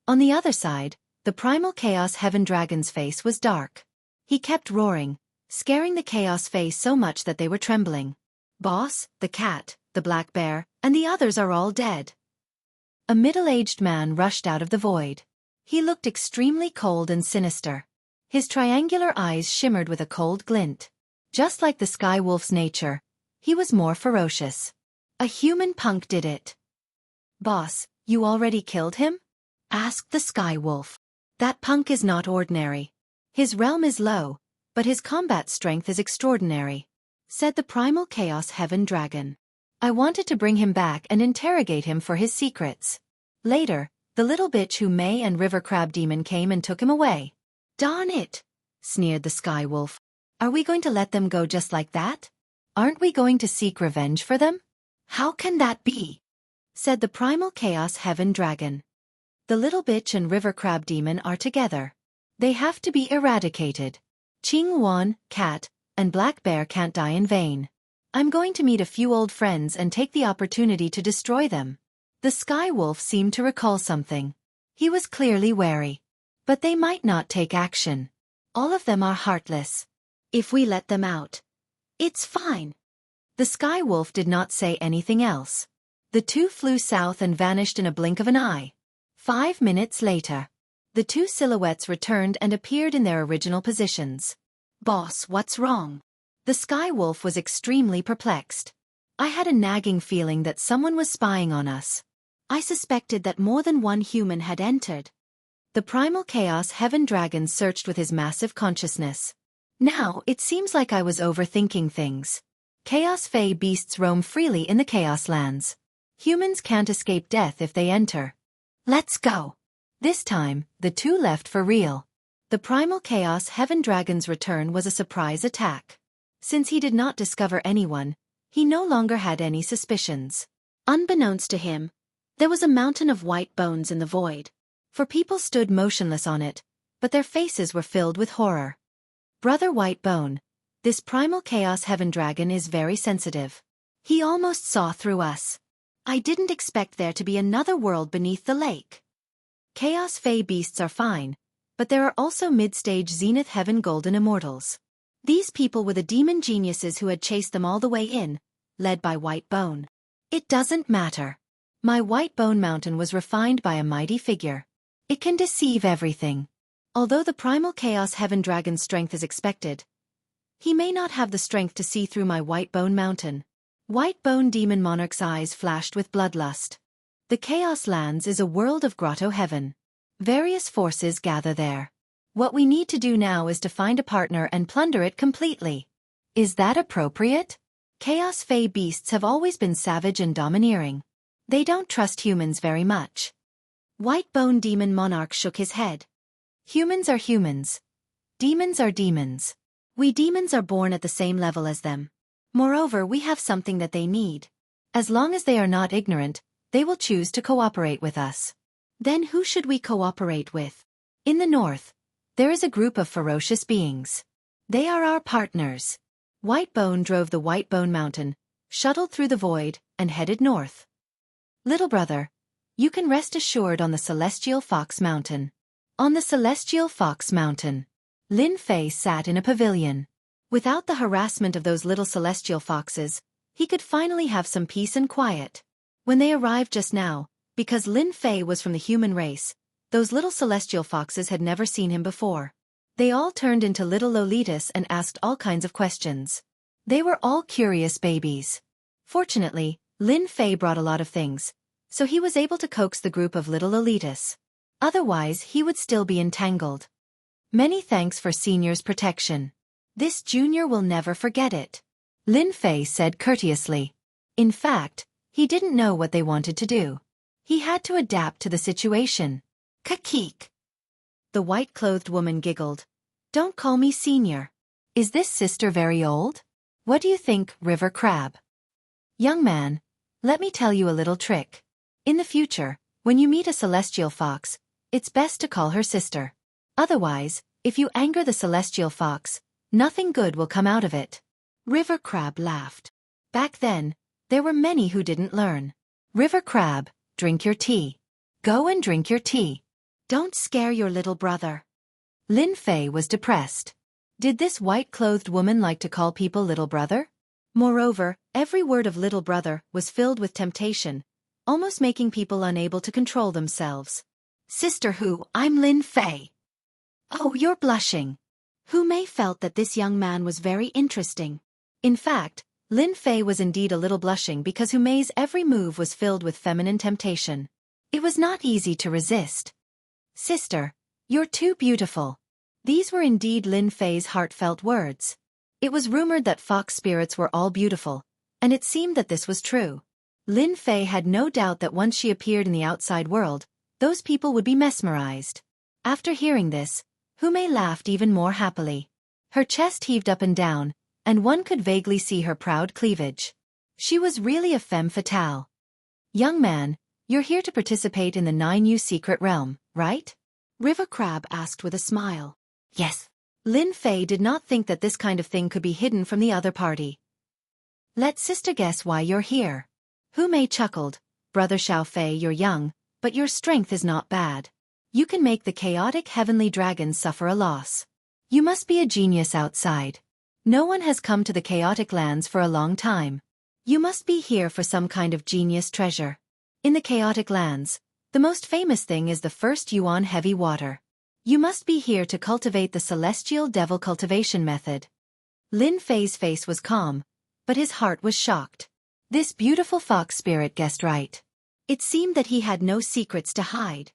On the other side, the primal chaos heaven dragon's face was dark. He kept roaring, scaring the chaos face so much that they were trembling. Boss, the cat, the black bear, and the others are all dead. A middle-aged man rushed out of the void. He looked extremely cold and sinister. His triangular eyes shimmered with a cold glint. Just like the sky wolf's nature, he was more ferocious. A human punk did it. Boss, you already killed him? Asked the sky wolf. That punk is not ordinary. His realm is low, but his combat strength is extraordinary, said the primal chaos heaven dragon. I wanted to bring him back and interrogate him for his secrets. Later, the little bitch who May and River Crab Demon came and took him away. Darn it, sneered the sky wolf. Are we going to let them go just like that? Aren't we going to seek revenge for them? How can that be? Said the primal chaos heaven dragon. The little bitch and River Crab Demon are together. They have to be eradicated. Ching Wan, cat, and Black Bear can't die in vain. I'm going to meet a few old friends and take the opportunity to destroy them. The sky wolf seemed to recall something. He was clearly wary. But they might not take action. All of them are heartless. If we let them out, it's fine. The sky wolf did not say anything else. The two flew south and vanished in a blink of an eye. 5 minutes later, the two silhouettes returned and appeared in their original positions. Boss, what's wrong? The sky wolf was extremely perplexed. I had a nagging feeling that someone was spying on us. I suspected that more than one human had entered. The primal chaos heaven dragon searched with his massive consciousness. Now, it seems like I was overthinking things. Chaos Fae beasts roam freely in the Chaos Lands. Humans can't escape death if they enter. Let's go. This time, the two left for real. The primal chaos heaven dragon's return was a surprise attack. Since he did not discover anyone, he no longer had any suspicions. Unbeknownst to him, there was a mountain of white bones in the void. For people stood motionless on it, but their faces were filled with horror. Brother White Bone, this primal chaos heaven dragon is very sensitive. He almost saw through us. I didn't expect there to be another world beneath the lake. Chaos Fae beasts are fine, but there are also mid-stage Zenith Heaven Golden Immortals. These people were the demon geniuses who had chased them all the way in, led by White Bone. It doesn't matter. My White Bone Mountain was refined by a mighty figure. It can deceive everything. Although the primal chaos heaven dragon's strength is expected, he may not have the strength to see through my White Bone Mountain. White Bone Demon Monarch's eyes flashed with bloodlust. The Chaos Lands is a world of grotto heaven. Various forces gather there. What we need to do now is to find a partner and plunder it completely. Is that appropriate? Chaos Fae beasts have always been savage and domineering. They don't trust humans very much. White Bone Demon Monarch shook his head. Humans are humans. Demons are demons. We demons are born at the same level as them. Moreover, we have something that they need. As long as they are not ignorant, they will choose to cooperate with us. Then who should we cooperate with? In the north, there is a group of ferocious beings. They are our partners. White Bone drove the White Bone Mountain, shuttled through the void, and headed north. Little brother, you can rest assured on the Celestial Fox Mountain. On the Celestial Fox Mountain, Lin Fei sat in a pavilion. Without the harassment of those little celestial foxes, he could finally have some peace and quiet. When they arrived just now, because Lin Fei was from the human race, those little celestial foxes had never seen him before. They all turned into little Lolitas and asked all kinds of questions. They were all curious babies. Fortunately, Lin Fei brought a lot of things, so he was able to coax the group of little Lolitas. Otherwise, he would still be entangled. Many thanks for Senior's protection. This junior will never forget it. Lin Fei said courteously. In fact, he didn't know what they wanted to do. He had to adapt to the situation. Kakik. The white-clothed woman giggled. Don't call me senior. Is this sister very old? What do you think, River Crab? Young man, let me tell you a little trick. In the future, when you meet a celestial fox, it's best to call her sister. Otherwise, if you anger the celestial fox, nothing good will come out of it. River Crab laughed. Back then, there were many who didn't learn. River Crab, drink your tea. Go and drink your tea. Don't scare your little brother. Lin Fei was depressed. Did this white-clothed woman like to call people little brother? Moreover, every word of little brother was filled with temptation, almost making people unable to control themselves. Sister Hu, I'm Lin Fei. Oh, you're blushing. Hu Mei felt that this young man was very interesting. In fact, Lin Fei was indeed a little blushing because Hu Mei's every move was filled with feminine temptation. It was not easy to resist. Sister, you're too beautiful. These were indeed Lin Fei's heartfelt words. It was rumored that fox spirits were all beautiful, and it seemed that this was true. Lin Fei had no doubt that once she appeared in the outside world, those people would be mesmerized. After hearing this, Hu Mei laughed even more happily. Her chest heaved up and down, and one could vaguely see her proud cleavage. She was really a femme fatale. Young man, you're here to participate in the 9U secret realm, right? River Crab asked with a smile. Yes. Lin Fei did not think that this kind of thing could be hidden from the other party. Let sister guess why you're here. Hu Mei chuckled. Brother Xiao Fei, you're young, but your strength is not bad. You can make the chaotic heavenly dragons suffer a loss. You must be a genius outside. No one has come to the chaotic lands for a long time. You must be here for some kind of genius treasure. In the chaotic lands, the most famous thing is the first Yuan heavy water. You must be here to cultivate the celestial devil cultivation method. Lin Fei's face was calm, but his heart was shocked. This beautiful fox spirit guessed right. It seemed that he had no secrets to hide.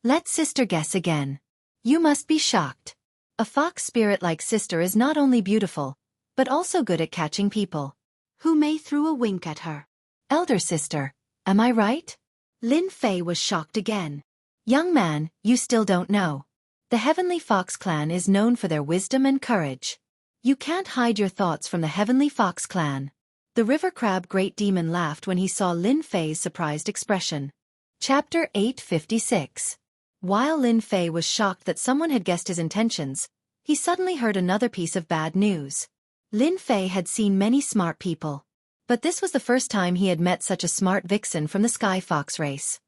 Let sister guess again. You must be shocked. A fox spirit like sister is not only beautiful, but also good at catching people. Hu Mei threw a wink at her. Elder sister, am I right? Lin Fei was shocked again. Young man, you still don't know. The Heavenly Fox Clan is known for their wisdom and courage. You can't hide your thoughts from the Heavenly Fox Clan. The River Crab Great Demon laughed when he saw Lin Fei's surprised expression. Chapter 856. While Lin Fei was shocked that someone had guessed his intentions, he suddenly heard another piece of bad news. Lin Fei had seen many smart people, but this was the first time he had met such a smart vixen from the Sky Fox race.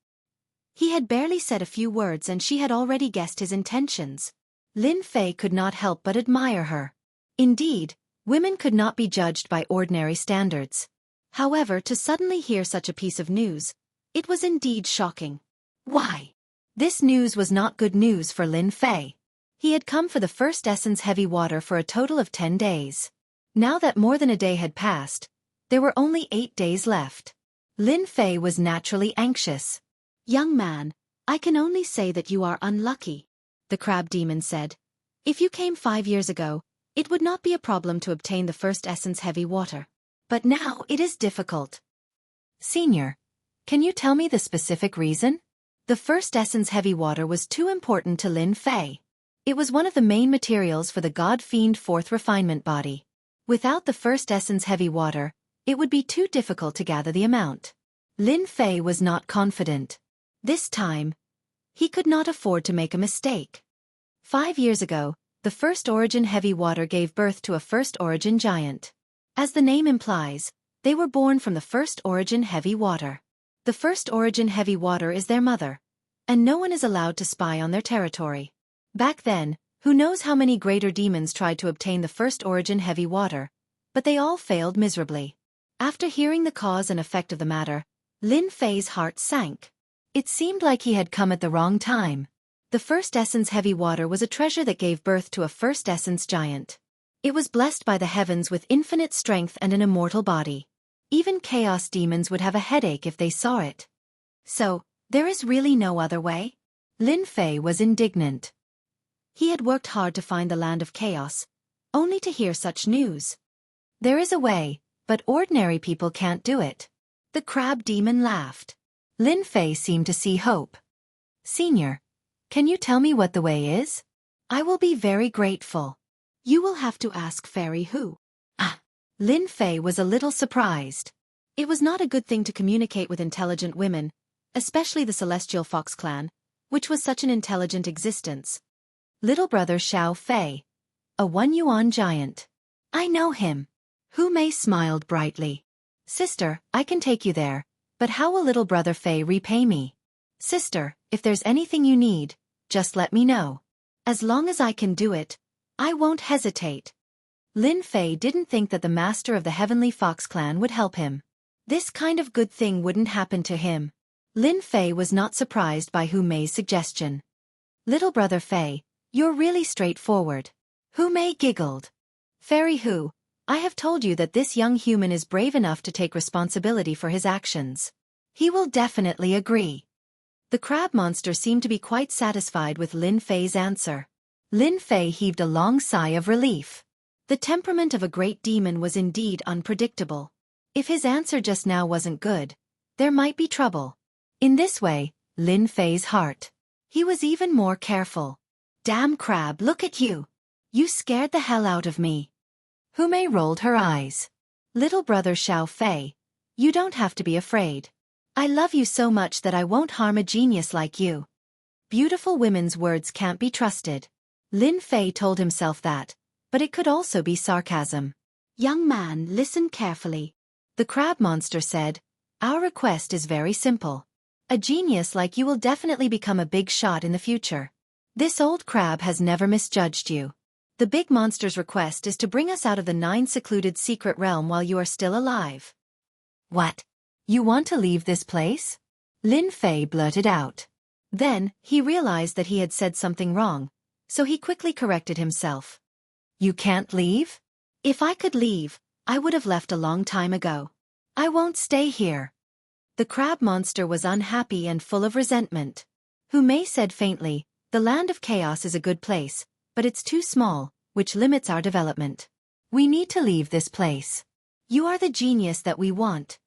He had barely said a few words and she had already guessed his intentions. Lin Fei could not help but admire her. Indeed, women could not be judged by ordinary standards. However, to suddenly hear such a piece of news, it was indeed shocking. Why? This news was not good news for Lin Fei. He had come for the first Essence Heavy Water for a total of 10 days. Now that more than a day had passed, there were only 8 days left. Lin Fei was naturally anxious. Young man, I can only say that you are unlucky, the crab demon said. If you came 5 years ago, it would not be a problem to obtain the first Essence Heavy Water. But now it is difficult. Senior, can you tell me the specific reason? The first Essence Heavy Water was too important to Lin Fei. It was one of the main materials for the God-Fiend Fourth Refinement Body. Without the first Essence Heavy Water, it would be too difficult to gather the amount. Lin Fei was not confident. This time, he could not afford to make a mistake. 5 years ago, the First Origin Heavy Water gave birth to a First Origin Giant. As the name implies, they were born from the First Origin Heavy Water. The First Origin Heavy Water is their mother, and no one is allowed to spy on their territory. Back then, who knows how many greater demons tried to obtain the First Origin Heavy Water, but they all failed miserably. After hearing the cause and effect of the matter, Lin Fei's heart sank. It seemed like he had come at the wrong time. The First Essence Heavy Water was a treasure that gave birth to a First Essence Giant. It was blessed by the heavens with infinite strength and an immortal body. Even chaos demons would have a headache if they saw it. So, there is really no other way? Lin Fei was indignant. He had worked hard to find the land of chaos, only to hear such news. There is a way, but ordinary people can't do it. The crab demon laughed. Lin Fei seemed to see hope. Senior, can you tell me what the way is? I will be very grateful. You will have to ask Fairy Hu. Ah! Lin Fei was a little surprised. It was not a good thing to communicate with intelligent women, especially the Celestial Fox Clan, which was such an intelligent existence. Little brother Xiao Fei. A 1 yuan giant. I know him. Hu Mei smiled brightly. Sister, I can take you there, but how will little brother Fei repay me? Sister, if there's anything you need, just let me know. As long as I can do it, I won't hesitate. Lin Fei didn't think that the master of the Heavenly Fox Clan would help him. This kind of good thing wouldn't happen to him. Lin Fei was not surprised by Hu Mei's suggestion. Little brother Fei, you're really straightforward. Hu Mei giggled. Fairy Hu, I have told you that this young human is brave enough to take responsibility for his actions. He will definitely agree. The crab monster seemed to be quite satisfied with Lin Fei's answer. Lin Fei heaved a long sigh of relief. The temperament of a great demon was indeed unpredictable. If his answer just now wasn't good, there might be trouble. In this way, Lin Fei's heart. He was even more careful. Damn crab, look at you. You scared the hell out of me. Hu Mei rolled her eyes. Little brother Xiao Fei, you don't have to be afraid. I love you so much that I won't harm a genius like you. Beautiful women's words can't be trusted. Lin Fei told himself that, but it could also be sarcasm. Young man, listen carefully. The crab monster said, our request is very simple. A genius like you will definitely become a big shot in the future. This old crab has never misjudged you. The big monster's request is to bring us out of the 9 secluded secret realm while you are still alive. What? You want to leave this place? Lin Fei blurted out. Then, he realized that he had said something wrong, so he quickly corrected himself. You can't leave? If I could leave, I would have left a long time ago. I won't stay here. The crab monster was unhappy and full of resentment. Hu Mei said faintly, the land of chaos is a good place, but it's too small, which limits our development. We need to leave this place. You are the genius that we want.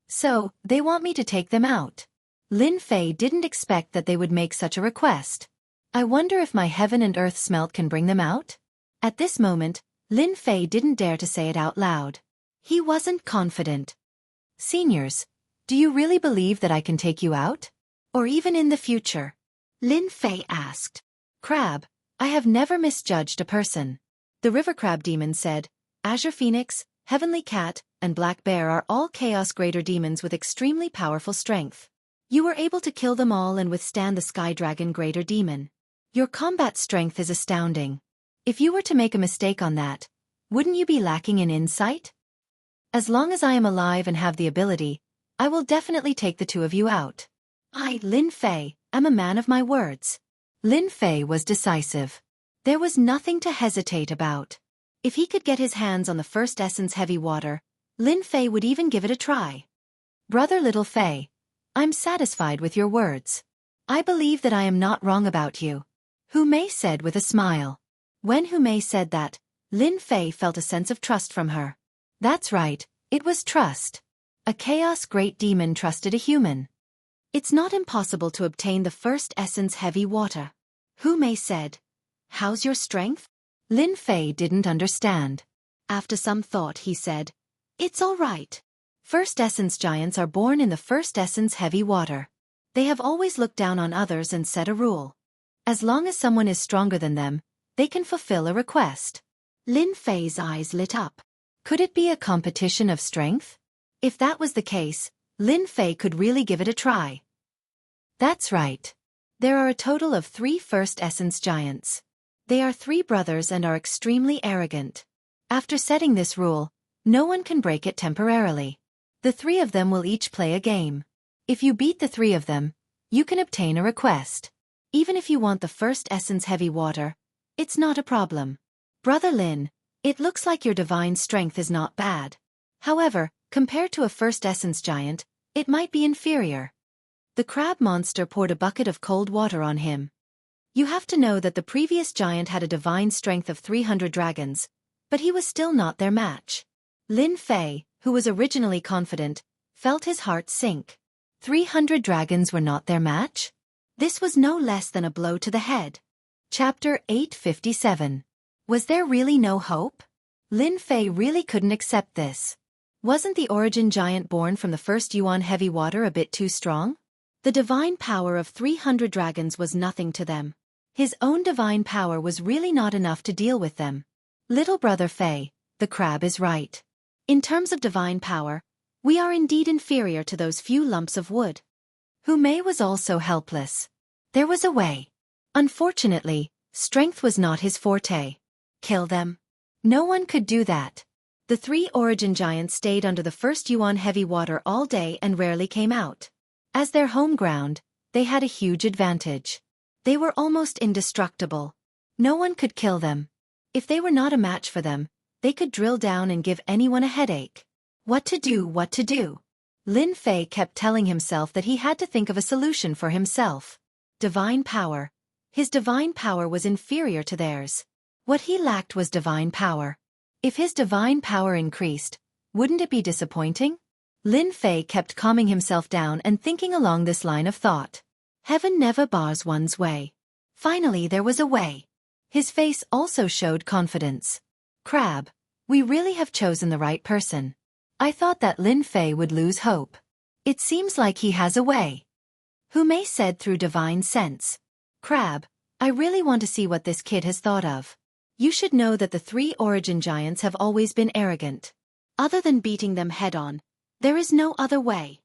So, they want me to take them out. Lin Fei didn't expect that they would make such a request. I wonder if my heaven and earth smelt can bring them out? At this moment, Lin Fei didn't dare to say it out loud. He wasn't confident. Seniors, do you really believe that I can take you out? Or even in the future? Lin Fei asked. Crab, I have never misjudged a person. The river crab demon said, Azure Phoenix, Heavenly Cat, and Black Bear are all Chaos Greater demons with extremely powerful strength. You were able to kill them all and withstand the Sky Dragon Greater Demon. Your combat strength is astounding. If you were to make a mistake on that, wouldn't you be lacking in insight? As long as I am alive and have the ability, I will definitely take the 2 of you out. I, Lin Fei, am a man of my words. Lin Fei was decisive. There was nothing to hesitate about. If he could get his hands on the first essence heavy water, Lin Fei would even give it a try. Brother Little Fei, I'm satisfied with your words. I believe that I am not wrong about you. Hu Mei said with a smile. When Hu Mei said that, Lin Fei felt a sense of trust from her. That's right, it was trust. A chaos great demon trusted a human. It's not impossible to obtain the first essence heavy water. Hu Mei said. How's your strength? Lin Fei didn't understand. After some thought he said, it's all right. First essence giants are born in the first essence heavy water. They have always looked down on others and set a rule. As long as someone is stronger than them, they can fulfill a request. Lin Fei's eyes lit up. Could it be a competition of strength? If that was the case, Lin Fei could really give it a try. That's right. There are a total of 3 first essence giants. They are 3 brothers and are extremely arrogant. After setting this rule, no one can break it temporarily. The 3 of them will each play a game. If you beat the 3 of them, you can obtain a request. Even if you want the first essence heavy water, it's not a problem. Brother Lin, it looks like your divine strength is not bad. However, compared to a first essence giant, it might be inferior. The crab monster poured a bucket of cold water on him. You have to know that the previous giant had a divine strength of 300 dragons, but he was still not their match. Lin Fei, who was originally confident, felt his heart sink. 300 dragons were not their match? This was no less than a blow to the head. Chapter 857. Was there really no hope? Lin Fei really couldn't accept this. Wasn't the origin giant born from the first Yuan heavy water a bit too strong? The divine power of 300 dragons was nothing to them. His own divine power was really not enough to deal with them. Little brother Fei, the crab is right. In terms of divine power, we are indeed inferior to those few lumps of wood. Mei was also helpless. There was a way. Unfortunately, strength was not his forte. Kill them? No one could do that. The 3 origin giants stayed under the first Yuan heavy water all day and rarely came out. As their home ground, they had a huge advantage. They were almost indestructible. No one could kill them. If they were not a match for them, they could drill down and give anyone a headache. What to do, what to do? Lin Fei kept telling himself that he had to think of a solution for himself. Divine power. His divine power was inferior to theirs. What he lacked was divine power. If his divine power increased, wouldn't it be disappointing? Lin Fei kept calming himself down and thinking along this line of thought. Heaven never bars one's way. Finally there was a way. His face also showed confidence. Crab, we really have chosen the right person. I thought that Lin Fei would lose hope. It seems like he has a way. Mei said through divine sense. Crab, I really want to see what this kid has thought of. You should know that the 3 origin giants have always been arrogant. Other than beating them head-on, there is no other way.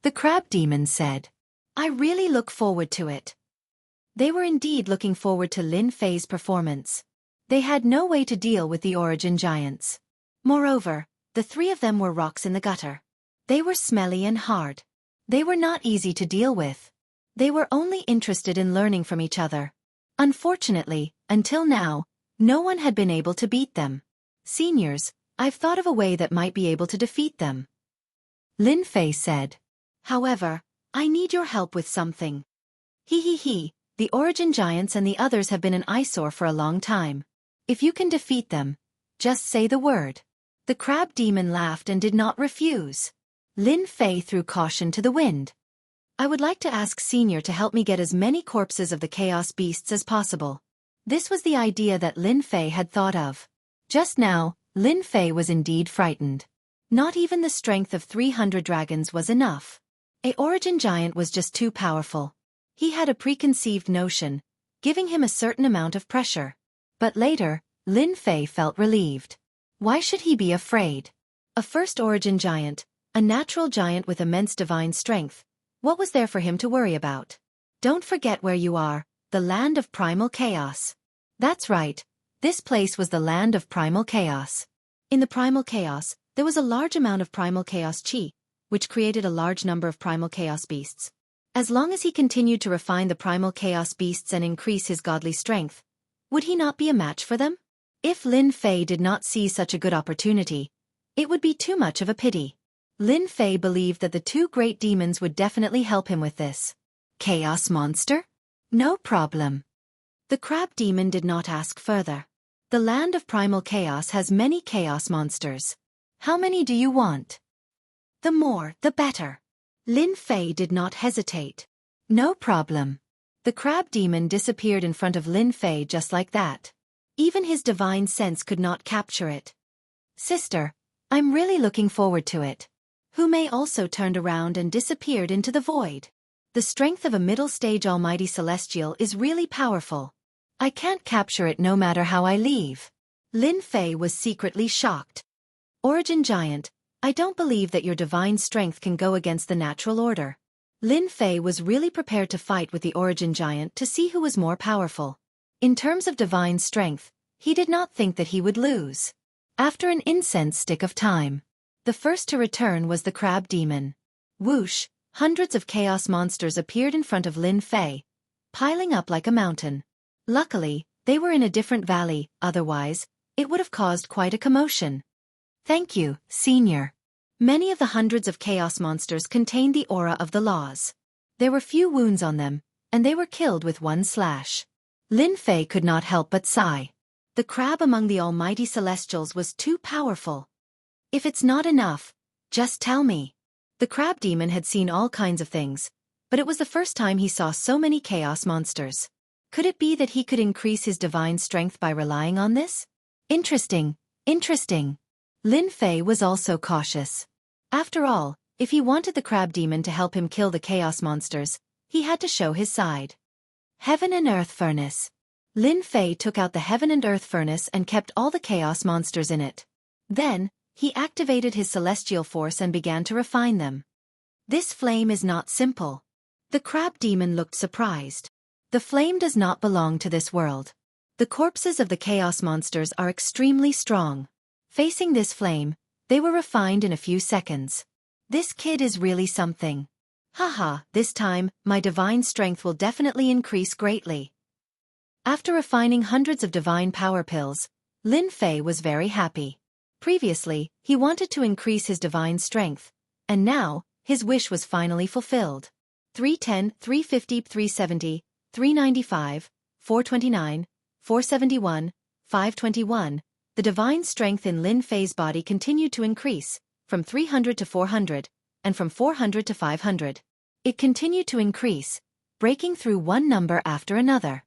The crab demon said. I really look forward to it. They were indeed looking forward to Lin Fei's performance. They had no way to deal with the origin giants. Moreover, the 3 of them were rocks in the gutter. They were smelly and hard. They were not easy to deal with. They were only interested in learning from each other. Unfortunately, until now, no one had been able to beat them. Seniors, I've thought of a way that might be able to defeat them. Lin Fei said. However, I need your help with something. The origin giants and the others have been an eyesore for a long time. If you can defeat them, just say the word. The crab demon laughed and did not refuse. Lin Fei threw caution to the wind. I would like to ask Senior to help me get as many corpses of the chaos beasts as possible. This was the idea that Lin Fei had thought of. Just now, Lin Fei was indeed frightened. Not even the strength of 300 dragons was enough. A origin giant was just too powerful. He had a preconceived notion, giving him a certain amount of pressure. But later, Lin Fei felt relieved. Why should he be afraid? A first origin giant, a natural giant with immense divine strength, what was there for him to worry about? Don't forget where you are, the land of primal chaos. That's right, this place was the land of primal chaos. In the primal chaos, there was a large amount of primal chaos chi, which created a large number of primal chaos beasts. As long as he continued to refine the primal chaos beasts and increase his godly strength, would he not be a match for them? If Lin Fei did not see such a good opportunity, it would be too much of a pity. Lin Fei believed that the 2 great demons would definitely help him with this. Chaos monster? No problem. The crab demon did not ask further. The land of primal chaos has many chaos monsters. How many do you want? The more, the better. Lin Fei did not hesitate. No problem. The crab demon disappeared in front of Lin Fei just like that. Even his divine sense could not capture it. Sister, I'm really looking forward to it. Mei also turned around and disappeared into the void. The strength of a middle-stage almighty celestial is really powerful. I can't capture it no matter how I leave. Lin Fei was secretly shocked. Origin giant, I don't believe that your divine strength can go against the natural order. Lin Fei was really prepared to fight with the origin giant to see who was more powerful. In terms of divine strength, he did not think that he would lose. After an incense stick of time, the first to return was the crab demon. Whoosh, hundreds of chaos monsters appeared in front of Lin Fei, piling up like a mountain. Luckily, they were in a different valley, otherwise, it would have caused quite a commotion. Thank you, Senior. Many of the hundreds of chaos monsters contained the aura of the laws. There were few wounds on them, and they were killed with one slash. Lin Fei could not help but sigh. The crab among the almighty celestials was too powerful. If it's not enough, just tell me. The crab demon had seen all kinds of things, but it was the first time he saw so many chaos monsters. Could it be that he could increase his divine strength by relying on this? Interesting, interesting. Lin Fei was also cautious. After all, If he wanted the crab demon to help him kill the chaos monsters, he had to show his side. Heaven and Earth Furnace. Lin Fei took out the Heaven and Earth Furnace and kept all the chaos monsters in it. Then, he activated his celestial force and began to refine them. This flame is not simple. The crab demon looked surprised. The flame does not belong to this world. The corpses of the chaos monsters are extremely strong. Facing this flame, they were refined in a few seconds. This kid is really something. Haha, this time, my divine strength will definitely increase greatly. After refining hundreds of divine power pills, Lin Fei was very happy. Previously, he wanted to increase his divine strength, and now, his wish was finally fulfilled. 310, 350, 370, 395, 429, 471, 521, the divine strength in Lin Fei's body continued to increase, from 300 to 400, and from 400 to 500. It continued to increase, breaking through one number after another.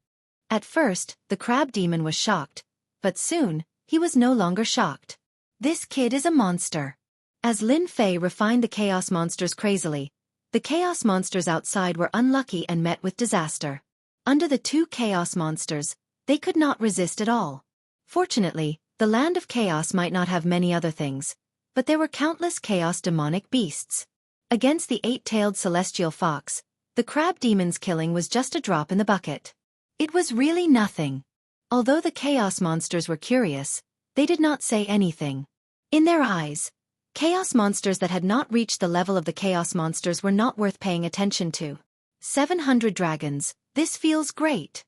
At first, the crab demon was shocked, but soon, he was no longer shocked. This kid is a monster. As Lin Fei refined the chaos monsters crazily, the chaos monsters outside were unlucky and met with disaster. Under the two chaos monsters, they could not resist at all. Fortunately, the land of chaos might not have many other things, but there were countless chaos demonic beasts. Against the eight-tailed celestial fox, the crab demon's killing was just a drop in the bucket. It was really nothing. Although the chaos monsters were curious, they did not say anything. In their eyes, chaos monsters that had not reached the level of the chaos monsters were not worth paying attention to. 700 dragons, this feels great.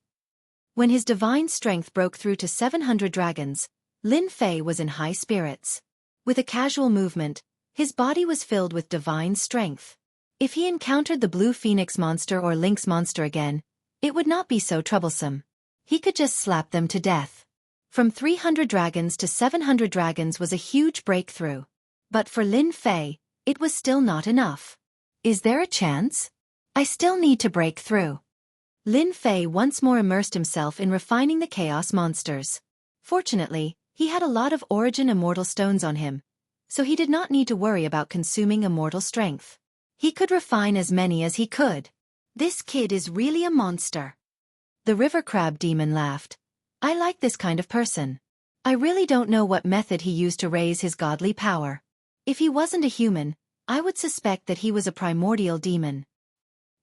When his divine strength broke through to 700 dragons, Lin Fei was in high spirits. With a casual movement, his body was filled with divine strength. If he encountered the blue phoenix monster or lynx monster again, it would not be so troublesome. He could just slap them to death. From 300 dragons to 700 dragons was a huge breakthrough. But for Lin Fei, it was still not enough. Is there a chance? I still need to break through. Lin Fei once more immersed himself in refining the chaos monsters. Fortunately, he had a lot of origin immortal stones on him, so he did not need to worry about consuming immortal strength. He could refine as many as he could. This kid is really a monster. The river crab demon laughed. I like this kind of person. I really don't know what method he used to raise his godly power. If he wasn't a human, I would suspect that he was a primordial demon.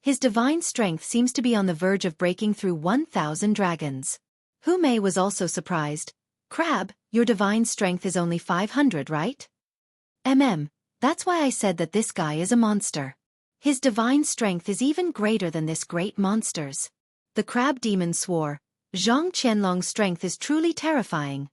His divine strength seems to be on the verge of breaking through 1,000 dragons. Hu Mei was also surprised. Crab, your divine strength is only 500, right? That's why I said that this guy is a monster. His divine strength is even greater than this great monster's. The crab demon swore, Zhang Qianlong's strength is truly terrifying.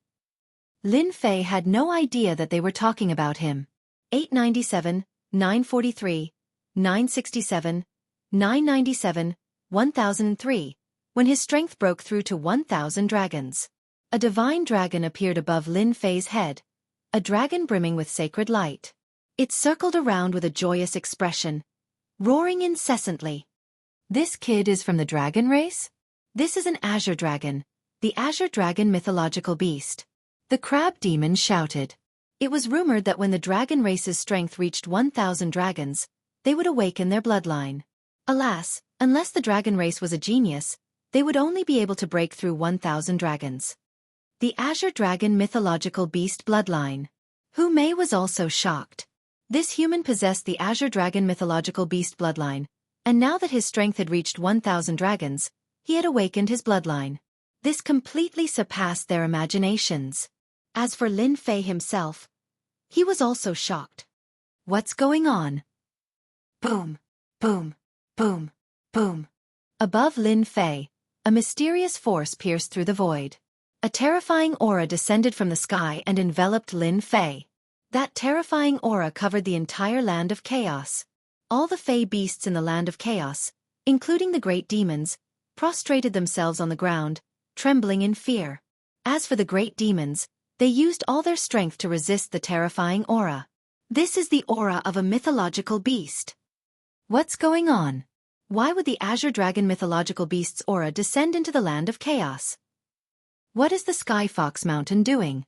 Lin Fei had no idea that they were talking about him. 897, 943, 967, 997, 1003, when his strength broke through to 1,000 dragons. A divine dragon appeared above Lin Fei's head, a dragon brimming with sacred light. It circled around with a joyous expression, roaring incessantly. This kid is from the dragon race? This is an azure dragon, the azure dragon mythological beast. The crab demon shouted. It was rumored that when the dragon race's strength reached 1,000 dragons, they would awaken their bloodline. Alas, unless the dragon race was a genius, they would only be able to break through 1,000 dragons. The azure dragon mythological beast bloodline. Hu Mei was also shocked. This human possessed the azure dragon mythological beast bloodline, and now that his strength had reached 1,000 dragons, he had awakened his bloodline. This completely surpassed their imaginations. As for Lin Fei himself, he was also shocked. What's going on? Boom, boom, boom, boom. Above Lin Fei, a mysterious force pierced through the void. A terrifying aura descended from the sky and enveloped Lin Fei. That terrifying aura covered the entire land of chaos. All the Fey beasts in the land of chaos, including the great demons, prostrated themselves on the ground, trembling in fear. As for the great demons, they used all their strength to resist the terrifying aura. This is the aura of a mythological beast. What's going on? Why would the azure dragon mythological beast's aura descend into the land of chaos? What is the Sky Fox Mountain doing?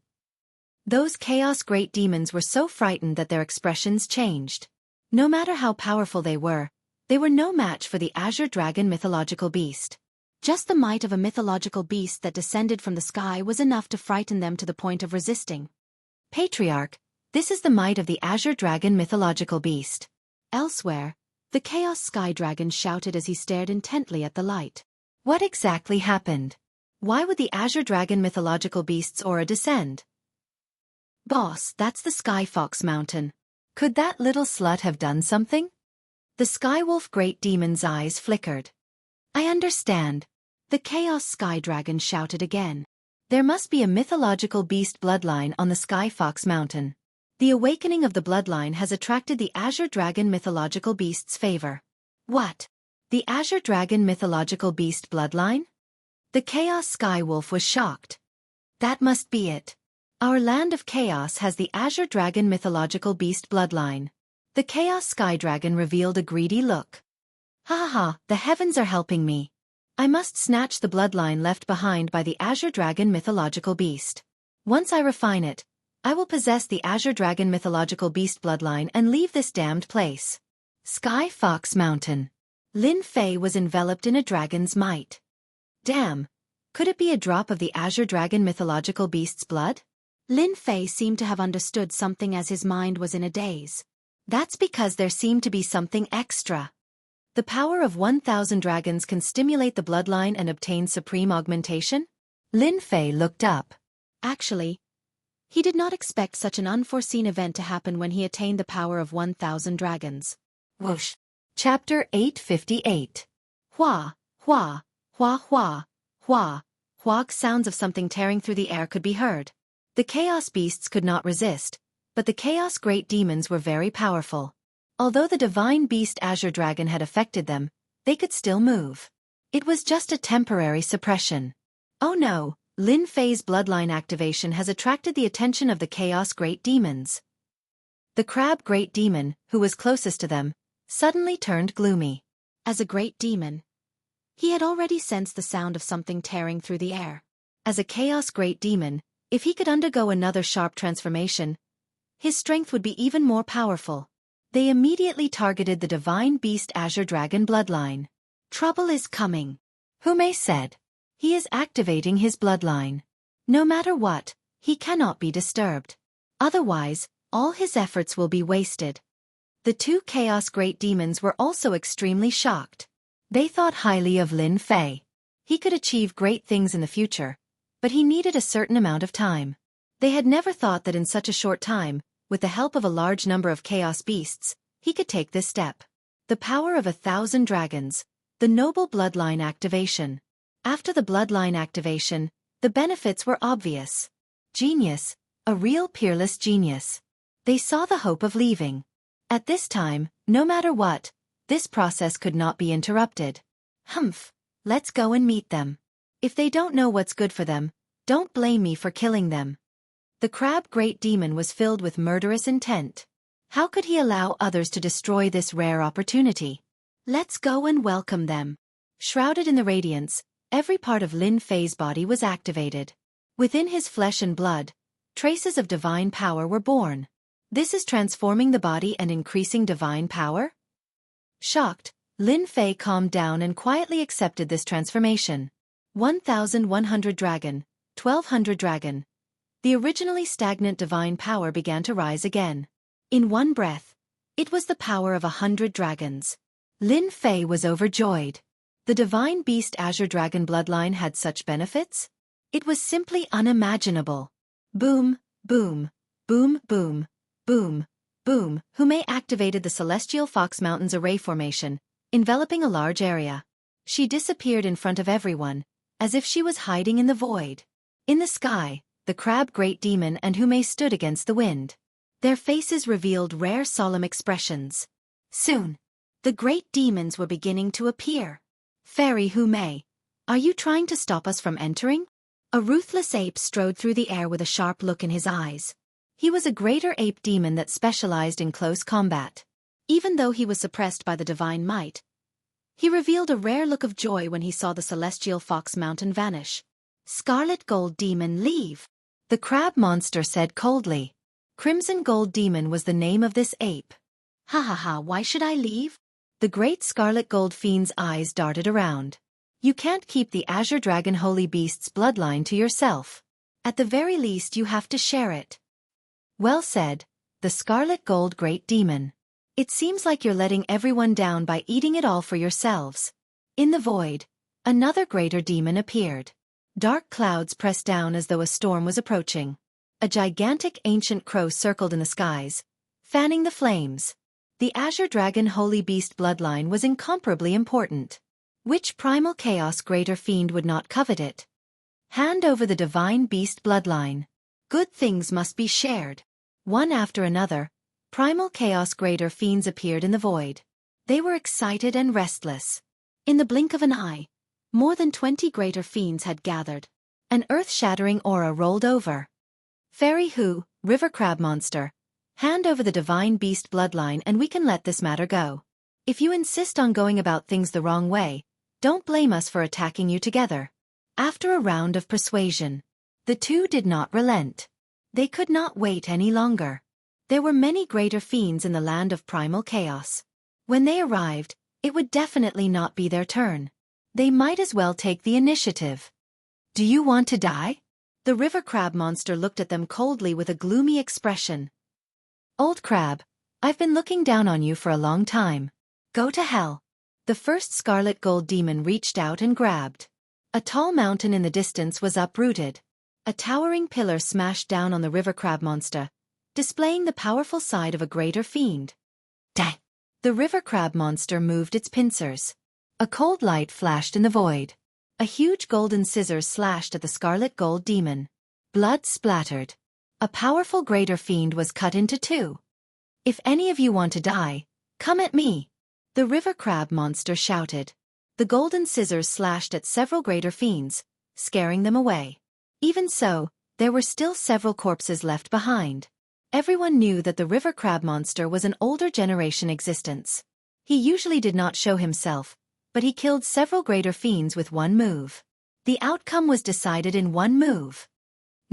Those chaos great demons were so frightened that their expressions changed. No matter how powerful they were no match for the azure dragon mythological beast. Just the might of a mythological beast that descended from the sky was enough to frighten them to the point of resisting. Patriarch, this is the might of the azure dragon mythological beast. Elsewhere, the Chaos Sky Dragon shouted as he stared intently at the light. What exactly happened? Why would the azure dragon mythological beast's aura descend? Boss, that's the Sky Fox Mountain. Could that little slut have done something? The Skywolf Great Demon's eyes flickered. I understand. The Chaos Sky Dragon shouted again. There must be a mythological beast bloodline on the Sky Fox Mountain. The awakening of the bloodline has attracted the Azure Dragon mythological beast's favor. What? The Azure Dragon mythological beast bloodline? The Chaos Skywolf was shocked. That must be it. Our land of chaos has the Azure Dragon mythological beast bloodline. The Chaos Sky Dragon revealed a greedy look. Ha ha ha, the heavens are helping me. I must snatch the bloodline left behind by the Azure Dragon mythological beast. Once I refine it, I will possess the Azure Dragon mythological beast bloodline and leave this damned place. Sky Fox Mountain. Lin Fei was enveloped in a dragon's might. Damn, could it be a drop of the Azure Dragon mythological beast's blood? Lin Fei seemed to have understood something as his mind was in a daze. That's because there seemed to be something extra. The power of 1,000 dragons can stimulate the bloodline and obtain supreme augmentation? Lin Fei looked up. Actually, he did not expect such an unforeseen event to happen when he attained the power of 1,000 dragons. Whoosh. Chapter 858. Hua, hua, hua hua, hua, hua. Sounds of something tearing through the air could be heard. The chaos beasts could not resist, but the chaos great demons were very powerful. Although the divine beast Azure Dragon had affected them, they could still move. It was just a temporary suppression. Oh no, Lin Fei's bloodline activation has attracted the attention of the chaos great demons. The crab great demon, who was closest to them, suddenly turned gloomy. As a great demon, he had already sensed the sound of something tearing through the air. As a chaos great demon, if he could undergo another sharp transformation, his strength would be even more powerful. They immediately targeted the divine beast Azure Dragon bloodline. Trouble is coming. Hume said. He is activating his bloodline. No matter what, he cannot be disturbed. Otherwise, all his efforts will be wasted. The two chaos great demons were also extremely shocked. They thought highly of Lin Fei. He could achieve great things in the future, but he needed a certain amount of time. They had never thought that in such a short time, with the help of a large number of chaos beasts, he could take this step. The power of 1,000 dragons, the noble bloodline activation. After the bloodline activation, the benefits were obvious. Genius, a real peerless genius. They saw the hope of leaving. At this time, no matter what, this process could not be interrupted. Humph, let's go and meet them. If they don't know what's good for them, don't blame me for killing them. The crab great demon was filled with murderous intent. How could he allow others to destroy this rare opportunity? Let's go and welcome them. Shrouded in the radiance, every part of Lin Fei's body was activated. Within his flesh and blood, traces of divine power were born. This is transforming the body and increasing divine power? Shocked, Lin Fei calmed down and quietly accepted this transformation. 1,100 dragon, 1,200 dragon. The originally stagnant divine power began to rise again. In one breath, it was the power of 100 dragons. Lin Fei was overjoyed. The divine beast Azure Dragon bloodline had such benefits? It was simply unimaginable. Boom, boom, boom, boom, boom, boom. Hume activated the Celestial Fox Mountains array formation, enveloping a large area. She disappeared in front of everyone, as if she was hiding in the void. In the sky, the crab great demon and Hume stood against the wind. Their faces revealed rare solemn expressions. Soon, the great demons were beginning to appear. Fairy Hume, are you trying to stop us from entering? A ruthless ape strode through the air with a sharp look in his eyes. He was a greater ape demon that specialized in close combat. Even though he was suppressed by the divine might, he revealed a rare look of joy when he saw the Celestial Fox Mountain vanish. Scarlet Gold Demon, leave! The crab monster said coldly. Crimson Gold Demon was the name of this ape. Ha ha ha, why should I leave? The great scarlet gold fiend's eyes darted around. You can't keep the Azure Dragon Holy Beast's bloodline to yourself. At the very least you have to share it. Well said, the scarlet gold great demon. It seems like you're letting everyone down by eating it all for yourselves. In the void, another greater demon appeared. Dark clouds pressed down as though a storm was approaching. A gigantic ancient crow circled in the skies, fanning the flames. The Azure Dragon Holy Beast bloodline was incomparably important. Which primal chaos greater fiend would not covet it? Hand over the divine beast bloodline. Good things must be shared. One after another, primal chaos greater fiends appeared in the void. They were excited and restless. In the blink of an eye, more than 20 greater fiends had gathered. An earth-shattering aura rolled over. Fairy Who, river crab monster, hand over the divine beast bloodline and we can let this matter go. If you insist on going about things the wrong way, don't blame us for attacking you together. After a round of persuasion, the two did not relent. They could not wait any longer. There were many greater fiends in the land of primal chaos. When they arrived, it would definitely not be their turn. They might as well take the initiative. Do you want to die? The river crab monster looked at them coldly with a gloomy expression. Old crab, I've been looking down on you for a long time. Go to hell. The first scarlet gold demon reached out and grabbed. A tall mountain in the distance was uprooted. A towering pillar smashed down on the river crab monster, displaying the powerful side of a greater fiend. Dang! The river crab monster moved its pincers. A cold light flashed in the void. A huge golden scissors slashed at the scarlet gold demon. Blood splattered. A powerful greater fiend was cut into two. If any of you want to die, come at me. The river crab monster shouted. The golden scissors slashed at several greater fiends, scaring them away. Even so, there were still several corpses left behind. Everyone knew that the river crab monster was an older generation existence. He usually did not show himself, but he killed several greater fiends with one move. The outcome was decided in one move.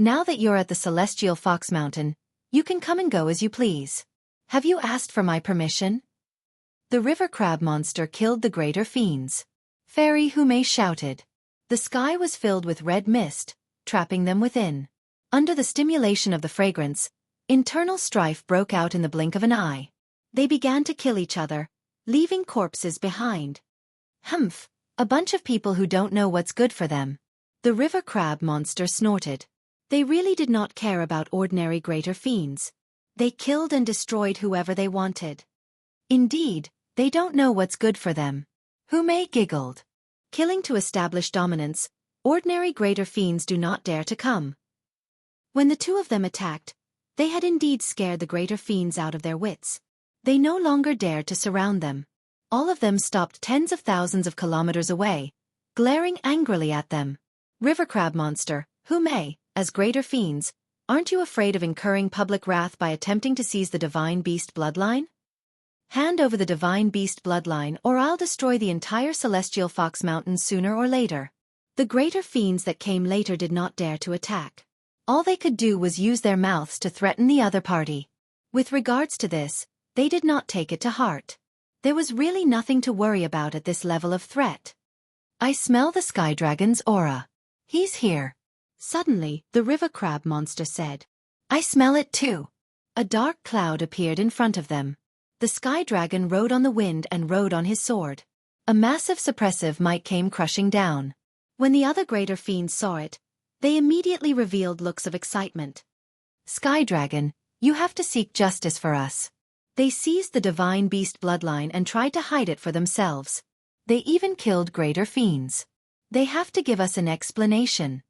Now that you're at the Celestial Fox Mountain, you can come and go as you please. Have you asked for my permission? The river crab monster killed the greater fiends. Fairy Hume shouted. The sky was filled with red mist, trapping them within. Under the stimulation of the fragrance, internal strife broke out in the blink of an eye. They began to kill each other, leaving corpses behind. Humph, a bunch of people who don't know what's good for them. The river crab monster snorted. They really did not care about ordinary greater fiends. They killed and destroyed whoever they wanted. Indeed, they don't know what's good for them. Hume giggled. Killing to establish dominance, ordinary greater fiends do not dare to come. When the two of them attacked, they had indeed scared the greater fiends out of their wits. They no longer dared to surround them. All of them stopped tens of thousands of kilometers away, glaring angrily at them. River crab monster, Hume, as greater fiends, aren't you afraid of incurring public wrath by attempting to seize the divine beast bloodline? Hand over the divine beast bloodline or I'll destroy the entire Celestial Fox Mountain sooner or later. The greater fiends that came later did not dare to attack. All they could do was use their mouths to threaten the other party. With regards to this, they did not take it to heart. There was really nothing to worry about at this level of threat. I smell the sky dragon's aura. He's here. Suddenly, the river crab monster said. I smell it too. A dark cloud appeared in front of them. The sky dragon rode on the wind and rode on his sword. A massive suppressive might came crushing down. When the other greater fiends saw it, they immediately revealed looks of excitement. Sky dragon, you have to seek justice for us. They seized the divine beast bloodline and tried to hide it for themselves. They even killed greater fiends. They have to give us an explanation.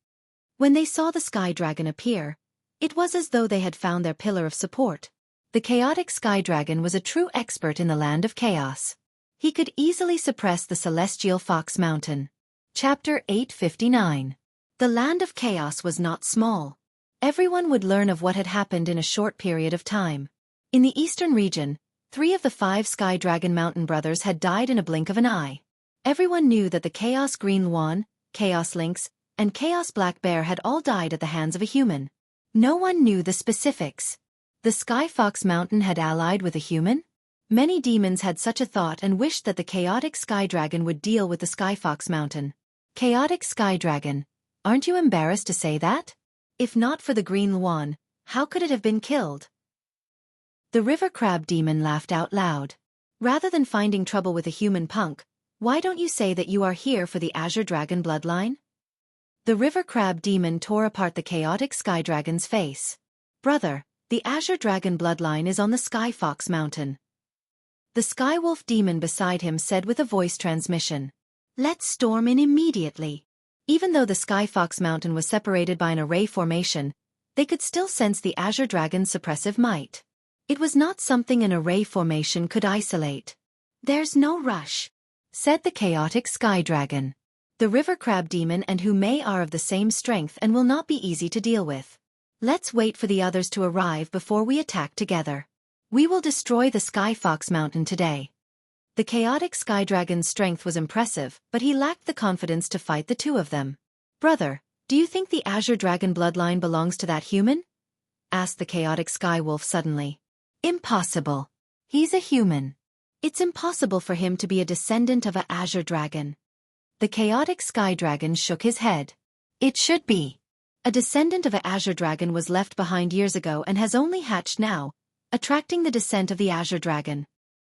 When they saw the sky dragon appear, it was as though they had found their pillar of support. The chaotic sky dragon was a true expert in the land of chaos. He could easily suppress the Celestial Fox Mountain. Chapter 859. The land of chaos was not small. Everyone would learn of what had happened in a short period of time. In the eastern region, 3 of the 5 Sky Dragon Mountain brothers had died in a blink of an eye. Everyone knew that the Chaos Green Luan, Chaos Lynx, and Chaos Black Bear had all died at the hands of a human. No one knew the specifics. The Sky Fox Mountain had allied with a human? Many demons had such a thought and wished that the chaotic sky dragon would deal with the Skyfox Mountain. Chaotic sky dragon, aren't you embarrassed to say that? If not for the green Luan, how could it have been killed? The river crab demon laughed out loud. Rather than finding trouble with a human punk, why don't you say that you are here for the Azure Dragon bloodline? The river crab demon tore apart the chaotic sky dragon's face. Brother, the Azure Dragon bloodline is on the Skyfox Mountain. The Skywolf demon beside him said with a voice transmission. Let's storm in immediately. Even though the Skyfox Mountain was separated by an array formation, they could still sense the Azure Dragon's suppressive might. It was not something an array formation could isolate. There's no rush, said the chaotic sky dragon. The river crab demon and Hume are of the same strength and will not be easy to deal with. Let's wait for the others to arrive before we attack together. We will destroy the Skyfox Mountain today. The chaotic sky dragon's strength was impressive, but he lacked the confidence to fight the two of them. Brother, do you think the Azure Dragon bloodline belongs to that human? Asked the chaotic sky wolf suddenly. Impossible. He's a human. It's impossible for him to be a descendant of a Azure Dragon. The chaotic sky dragon shook his head. It should be. A descendant of a Azure Dragon was left behind years ago and has only hatched now, attracting the descent of the Azure Dragon.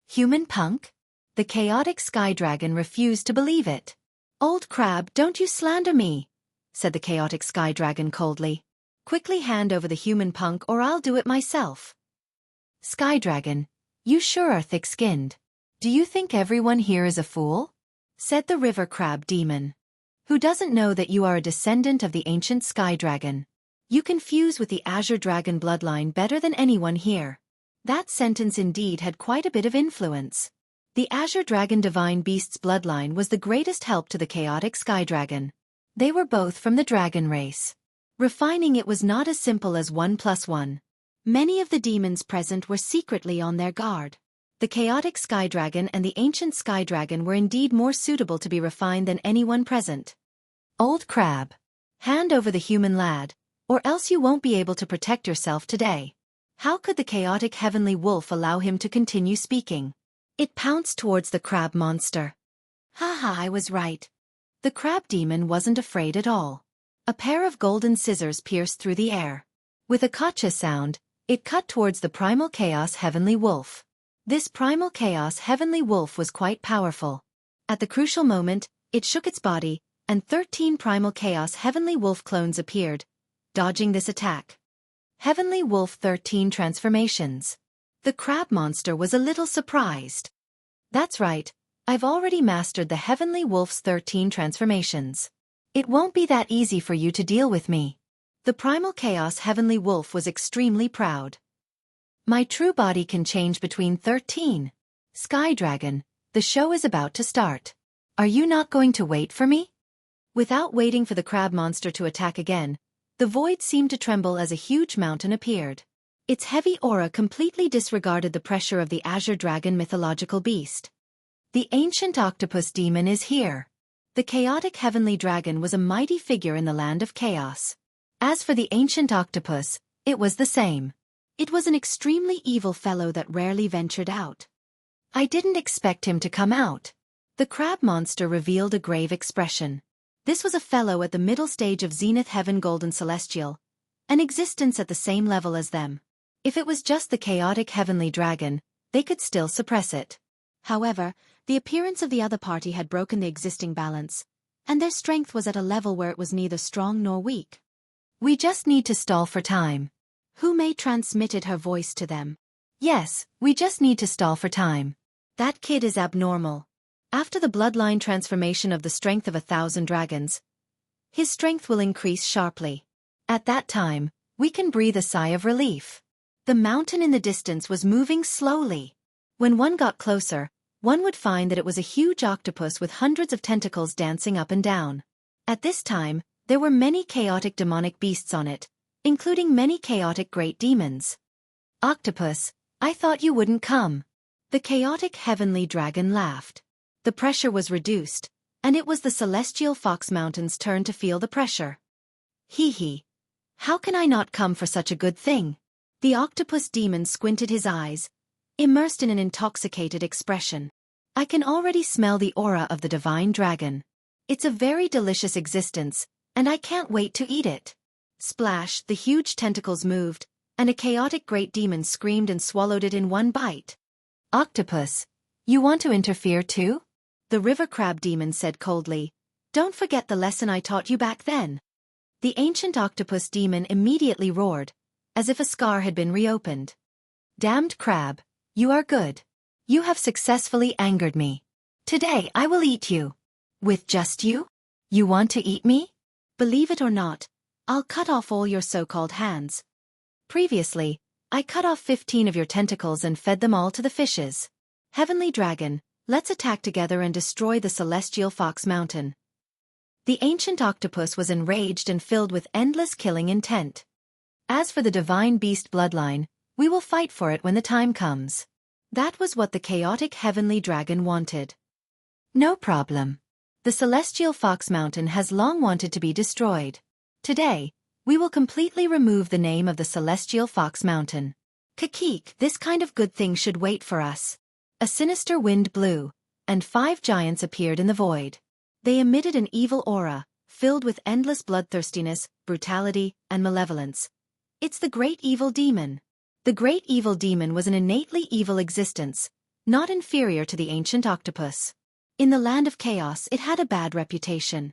Human punk? The chaotic sky dragon refused to believe it. Old crab, don't you slander me, said the chaotic sky dragon coldly. Quickly hand over the human punk or I'll do it myself. Sky dragon, you sure are thick-skinned. Do you think everyone here is a fool? Said the river crab demon. Who doesn't know that you are a descendant of the ancient sky dragon? You can fuse with the Azure Dragon bloodline better than anyone here. That sentence indeed had quite a bit of influence. The Azure Dragon Divine Beast's bloodline was the greatest help to the chaotic sky dragon. They were both from the dragon race. Refining it was not as simple as 1 + 1. Many of the demons present were secretly on their guard. The chaotic sky dragon and the ancient sky dragon were indeed more suitable to be refined than anyone present. Old crab, hand over the human lad, or else you won't be able to protect yourself today. How could the chaotic heavenly wolf allow him to continue speaking? It pounced towards the crab monster. Haha, I was right. The crab demon wasn't afraid at all. A pair of golden scissors pierced through the air. With a gotcha sound, it cut towards the primal chaos heavenly wolf. This primal chaos heavenly wolf was quite powerful. At the crucial moment, it shook its body, and 13 primal chaos heavenly wolf clones appeared, dodging this attack. Heavenly Wolf 13 transformations. The crab monster was a little surprised. That's right, I've already mastered the Heavenly Wolf's 13 transformations. It won't be that easy for you to deal with me. The primal chaos Heavenly Wolf was extremely proud. My true body can change between 13. Sky Dragon, the show is about to start. Are you not going to wait for me? Without waiting for the crab monster to attack again, the void seemed to tremble as a huge mountain appeared. Its heavy aura completely disregarded the pressure of the Azure Dragon mythological beast. The ancient octopus demon is here. The chaotic heavenly dragon was a mighty figure in the land of chaos. As for the ancient octopus, it was the same. It was an extremely evil fellow that rarely ventured out. I didn't expect him to come out. The crab monster revealed a grave expression. This was a fellow at the middle stage of Zenith Heaven Golden Celestial, an existence at the same level as them. If it was just the chaotic heavenly dragon, they could still suppress it. However, the appearance of the other party had broken the existing balance, and their strength was at a level where it was neither strong nor weak. We just need to stall for time. Hume transmitted her voice to them. Yes, we just need to stall for time. That kid is abnormal. After the bloodline transformation of the strength of 1,000 dragons, his strength will increase sharply. At that time, we can breathe a sigh of relief. The mountain in the distance was moving slowly. When one got closer, one would find that it was a huge octopus with hundreds of tentacles dancing up and down. At this time, there were many chaotic demonic beasts on it, including many chaotic great demons. Octopus, I thought you wouldn't come. The chaotic heavenly dragon laughed. The pressure was reduced, and it was the celestial Fox Mountain's turn to feel the pressure. Hee hee. How can I not come for such a good thing? The octopus demon squinted his eyes, immersed in an intoxicated expression. I can already smell the aura of the divine dragon. It's a very delicious existence, and I can't wait to eat it. Splash, the huge tentacles moved, and a chaotic great demon screamed and swallowed it in one bite. Octopus, you want to interfere too? The river crab demon said coldly. Don't forget the lesson I taught you back then. The ancient octopus demon immediately roared, as if a scar had been reopened. Damned crab, you are good. You have successfully angered me. Today I will eat you. With just you? You want to eat me? Believe it or not, I'll cut off all your so-called hands. Previously, I cut off 15 of your tentacles and fed them all to the fishes. Heavenly Dragon, let's attack together and destroy the celestial fox mountain. The ancient octopus was enraged and filled with endless killing intent. As for the divine beast bloodline, we will fight for it when the time comes. That was what the chaotic heavenly dragon wanted. No problem. The celestial fox mountain has long wanted to be destroyed. Today, we will completely remove the name of the celestial fox mountain. Kakik, this kind of good thing should wait for us. A sinister wind blew, and 5 giants appeared in the void. They emitted an evil aura, filled with endless bloodthirstiness, brutality, and malevolence. It's the great evil demon. The great evil demon was an innately evil existence, not inferior to the ancient octopus. In the land of chaos it had a bad reputation.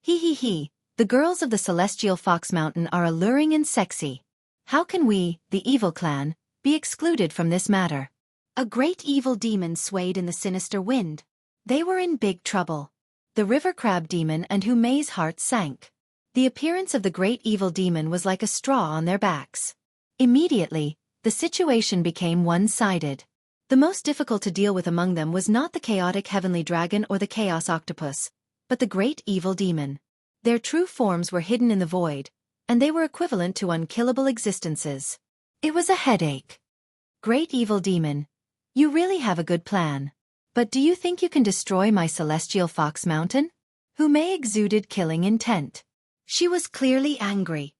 He. The girls of the celestial fox mountain are alluring and sexy. How can we, the evil clan, be excluded from this matter? A great evil demon swayed in the sinister wind. They were in big trouble. The river crab demon and Humei's heart sank. The appearance of the great evil demon was like a straw on their backs. Immediately, the situation became one-sided. The most difficult to deal with among them was not the chaotic heavenly dragon or the chaos octopus, but the great evil demon. Their true forms were hidden in the void, and they were equivalent to unkillable existences. It was a headache. Great evil demon, you really have a good plan. But do you think you can destroy my celestial fox mountain? Humei exuded killing intent. She was clearly angry.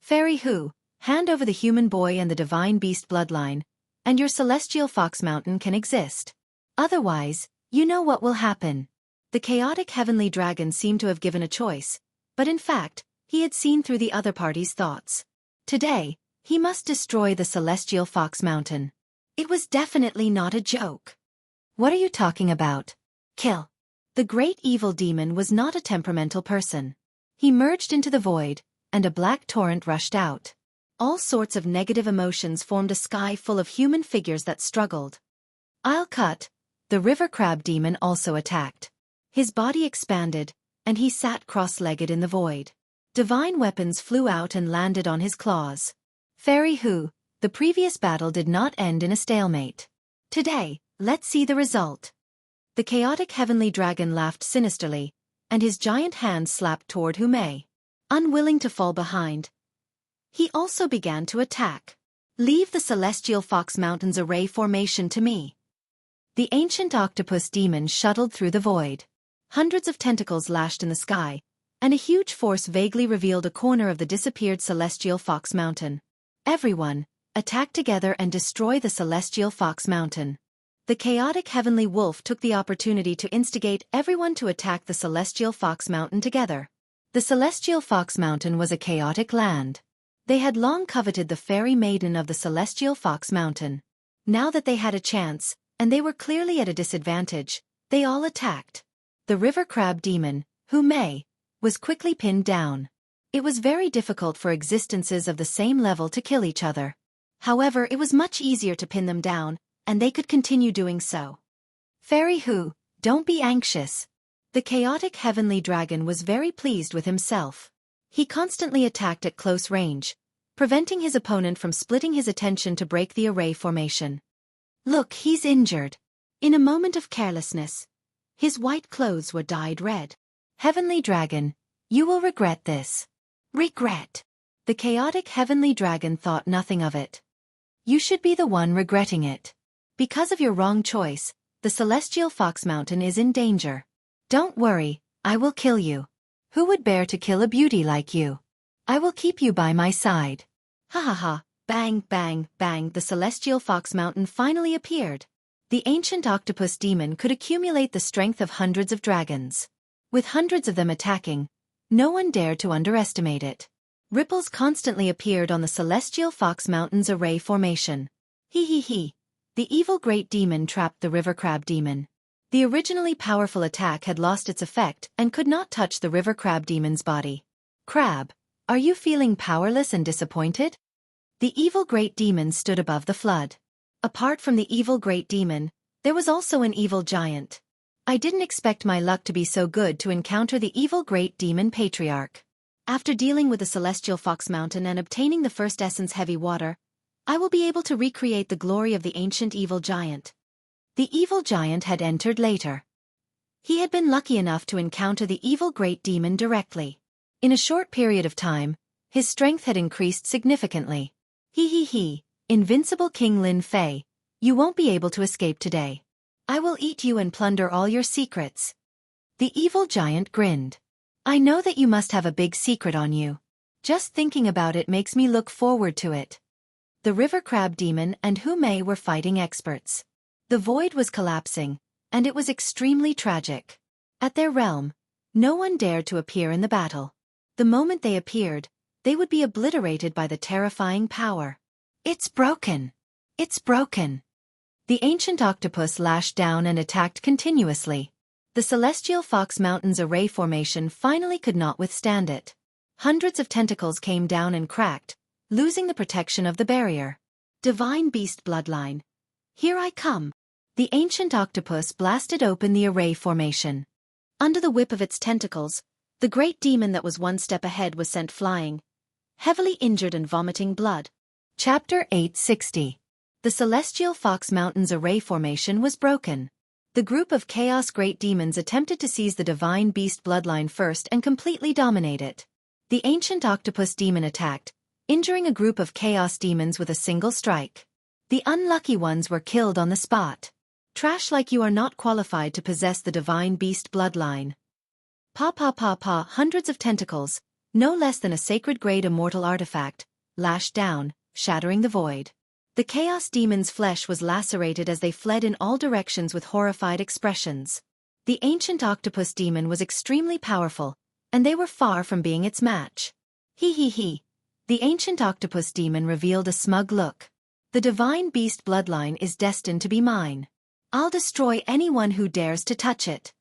Fairy Hu, hand over the human boy and the divine beast bloodline, and your celestial fox mountain can exist. Otherwise, you know what will happen. The chaotic heavenly dragon seemed to have given a choice, but in fact, he had seen through the other party's thoughts. Today, he must destroy the celestial fox mountain. It was definitely not a joke. What are you talking about? Kill. The great evil demon was not a temperamental person. He merged into the void, and a black torrent rushed out. All sorts of negative emotions formed a sky full of human figures that struggled. I'll cut. The river crab demon also attacked. His body expanded, and he sat cross-legged in the void. Divine weapons flew out and landed on his claws. Fairy Hu, the previous battle did not end in a stalemate. Today, let's see the result. The chaotic heavenly dragon laughed sinisterly, and his giant hand slapped toward Humei. Unwilling to fall behind, he also began to attack. Leave the celestial fox mountain's array formation to me. The ancient octopus demon shuttled through the void. Hundreds of tentacles lashed in the sky, and a huge force vaguely revealed a corner of the disappeared celestial fox mountain. Everyone, attack together and destroy the celestial fox mountain. The chaotic heavenly wolf took the opportunity to instigate everyone to attack the celestial fox mountain together. The celestial fox mountain was a chaotic land. They had long coveted the fairy maiden of the celestial fox mountain. Now that they had a chance, and they were clearly at a disadvantage, they all attacked. The river crab demon, Humei, was quickly pinned down. It was very difficult for existences of the same level to kill each other. However, it was much easier to pin them down, and they could continue doing so. Fairy Hu, don't be anxious. The chaotic heavenly dragon was very pleased with himself. He constantly attacked at close range, preventing his opponent from splitting his attention to break the array formation. Look, he's injured. In a moment of carelessness, his white clothes were dyed red. Heavenly dragon, you will regret this. Regret. The chaotic heavenly dragon thought nothing of it. You should be the one regretting it. Because of your wrong choice, the celestial fox mountain is in danger. Don't worry, I will kill you. Who would bear to kill a beauty like you? I will keep you by my side. Ha ha ha, Bang, bang, bang, the celestial fox mountain finally appeared. The ancient octopus demon could accumulate the strength of hundreds of dragons. With hundreds of them attacking, no one dared to underestimate it. Ripples constantly appeared on the celestial fox mountain's array formation. He. The evil great demon trapped the river crab demon. The originally powerful attack had lost its effect and could not touch the river crab demon's body. Crab, are you feeling powerless and disappointed? The evil great demon stood above the flood. Apart from the evil great demon, there was also an evil giant. I didn't expect my luck to be so good to encounter the evil great demon patriarch. After dealing with the celestial fox mountain and obtaining the first essence heavy water, I will be able to recreate the glory of the ancient evil giant. The evil giant had entered later. He had been lucky enough to encounter the evil great demon directly. In a short period of time, his strength had increased significantly. He, invincible King Lin Fei, you won't be able to escape today. I will eat you and plunder all your secrets. The evil giant grinned. I know that you must have a big secret on you. Just thinking about it makes me look forward to it. The river crab demon and Hu Mei were fighting experts. The void was collapsing, and it was extremely tragic. At their realm, no one dared to appear in the battle. The moment they appeared, they would be obliterated by the terrifying power. It's broken! It's broken! The ancient octopus lashed down and attacked continuously. The celestial fox mountain's array formation finally could not withstand it. Hundreds of tentacles came down and cracked, losing the protection of the barrier. Divine beast bloodline. Here I come. The ancient octopus blasted open the array formation. Under the whip of its tentacles, the great demon that was one step ahead was sent flying, heavily injured and vomiting blood. Chapter 860. The celestial fox mountain's array formation was broken. The group of chaos great demons attempted to seize the divine beast bloodline first and completely dominate it. The ancient octopus demon attacked, injuring a group of chaos demons with a single strike. The unlucky ones were killed on the spot. Trash like you are not qualified to possess the divine beast bloodline. Hundreds of tentacles, no less than a sacred-grade immortal artifact, lashed down, shattering the void. The chaos demon's flesh was lacerated as they fled in all directions with horrified expressions. The ancient octopus demon was extremely powerful, and they were far from being its match. He. The ancient octopus demon revealed a smug look. The divine beast bloodline is destined to be mine. I'll destroy anyone who dares to touch it.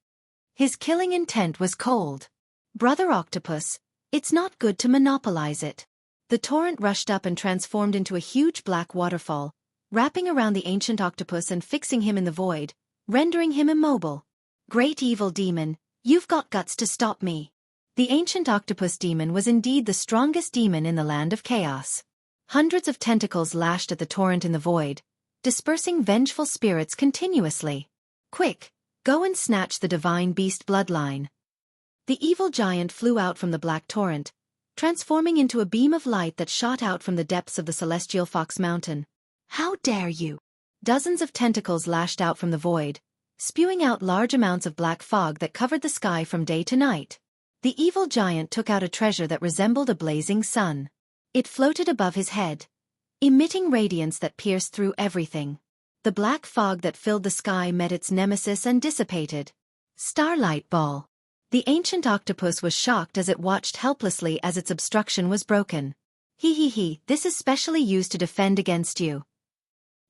His killing intent was cold. Brother Octopus, it's not good to monopolize it. The torrent rushed up and transformed into a huge black waterfall, wrapping around the ancient octopus and fixing him in the void, rendering him immobile. Great evil demon, you've got guts to stop me. The ancient octopus demon was indeed the strongest demon in the land of chaos. Hundreds of tentacles lashed at the torrent in the void, dispersing vengeful spirits continuously. Quick, go and snatch the divine beast bloodline. The evil giant flew out from the black torrent, transforming into a beam of light that shot out from the depths of the celestial fox mountain. How dare you! Dozens of tentacles lashed out from the void, spewing out large amounts of black fog that covered the sky from day to night. The evil giant took out a treasure that resembled a blazing sun. It floated above his head, emitting radiance that pierced through everything. The black fog that filled the sky met its nemesis and dissipated. Starlight Ball. The ancient octopus was shocked as it watched helplessly as its obstruction was broken. He, this is specially used to defend against you.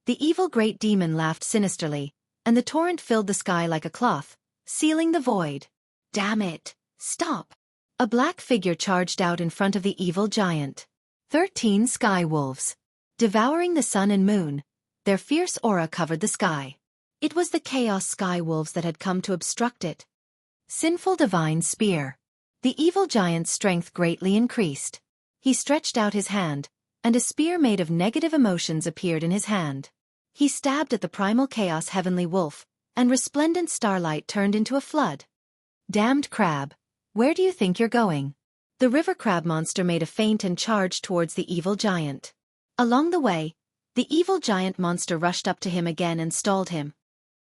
The evil great demon laughed sinisterly, and the torrent filled the sky like a cloth, sealing the void. Damn it! Stop! A black figure charged out in front of the evil giant. 13 sky wolves. Devouring the sun and moon, their fierce aura covered the sky. It was the chaos sky wolves that had come to obstruct it. Sinful divine spear. The evil giant's strength greatly increased. He stretched out his hand, and a spear made of negative emotions appeared in his hand. He stabbed at the primal chaos heavenly wolf, and resplendent starlight turned into a flood. Damned crab, where do you think you're going? The river crab monster made a feint and charged towards the evil giant. Along the way, the evil giant monster rushed up to him again and stalled him.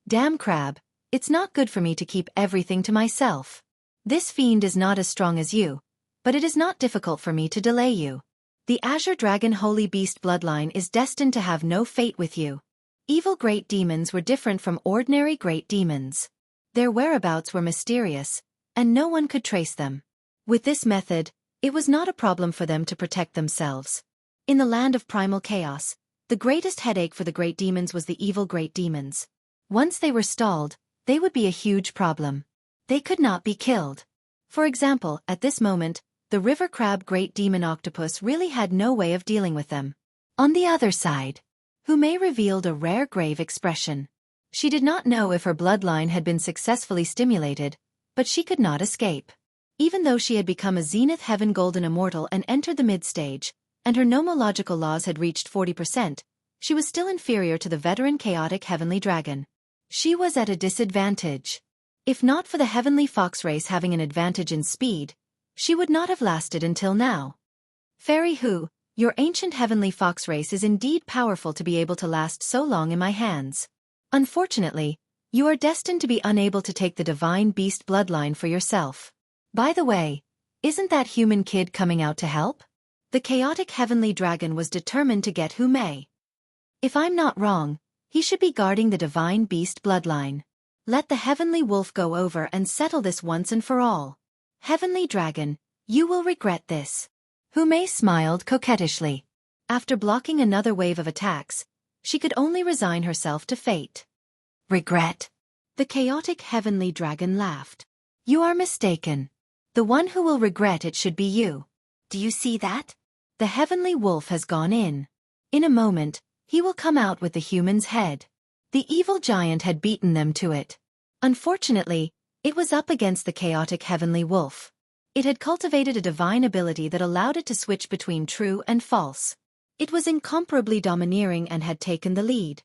Damn crab, it's not good for me to keep everything to myself. This fiend is not as strong as you, but it is not difficult for me to delay you. The Azure Dragon Holy Beast bloodline is destined to have no fate with you. Evil great demons were different from ordinary great demons. Their whereabouts were mysterious, and no one could trace them. With this method, it was not a problem for them to protect themselves. In the land of primal chaos, the greatest headache for the great demons was the evil great demons. Once they were stalled, they would be a huge problem. They could not be killed. For example, at this moment, the river crab great demon octopus really had no way of dealing with them. On the other side, Hume revealed a rare grave expression. She did not know if her bloodline had been successfully stimulated, but she could not escape. Even though she had become a Zenith Heaven Golden Immortal and entered the mid-stage, and her nomological laws had reached 40%, she was still inferior to the veteran chaotic Heavenly Dragon. She was at a disadvantage. If not for the Heavenly Fox race having an advantage in speed, she would not have lasted until now. Fairy Hu, your ancient Heavenly Fox race is indeed powerful to be able to last so long in my hands. Unfortunately, you are destined to be unable to take the Divine Beast bloodline for yourself. By the way, isn't that human kid coming out to help? The chaotic Heavenly Dragon was determined to get Hume. If I'm not wrong, he should be guarding the Divine Beast bloodline. Let the Heavenly Wolf go over and settle this once and for all. Heavenly Dragon, you will regret this. Hume smiled coquettishly. After blocking another wave of attacks, she could only resign herself to fate. Regret? The chaotic Heavenly Dragon laughed. You are mistaken. The one who will regret it should be you. Do you see that? The Heavenly Wolf has gone in. In a moment, he will come out with the human's head. The evil giant had beaten them to it. Unfortunately, it was up against the chaotic Heavenly Wolf. It had cultivated a divine ability that allowed it to switch between true and false. It was incomparably domineering and had taken the lead.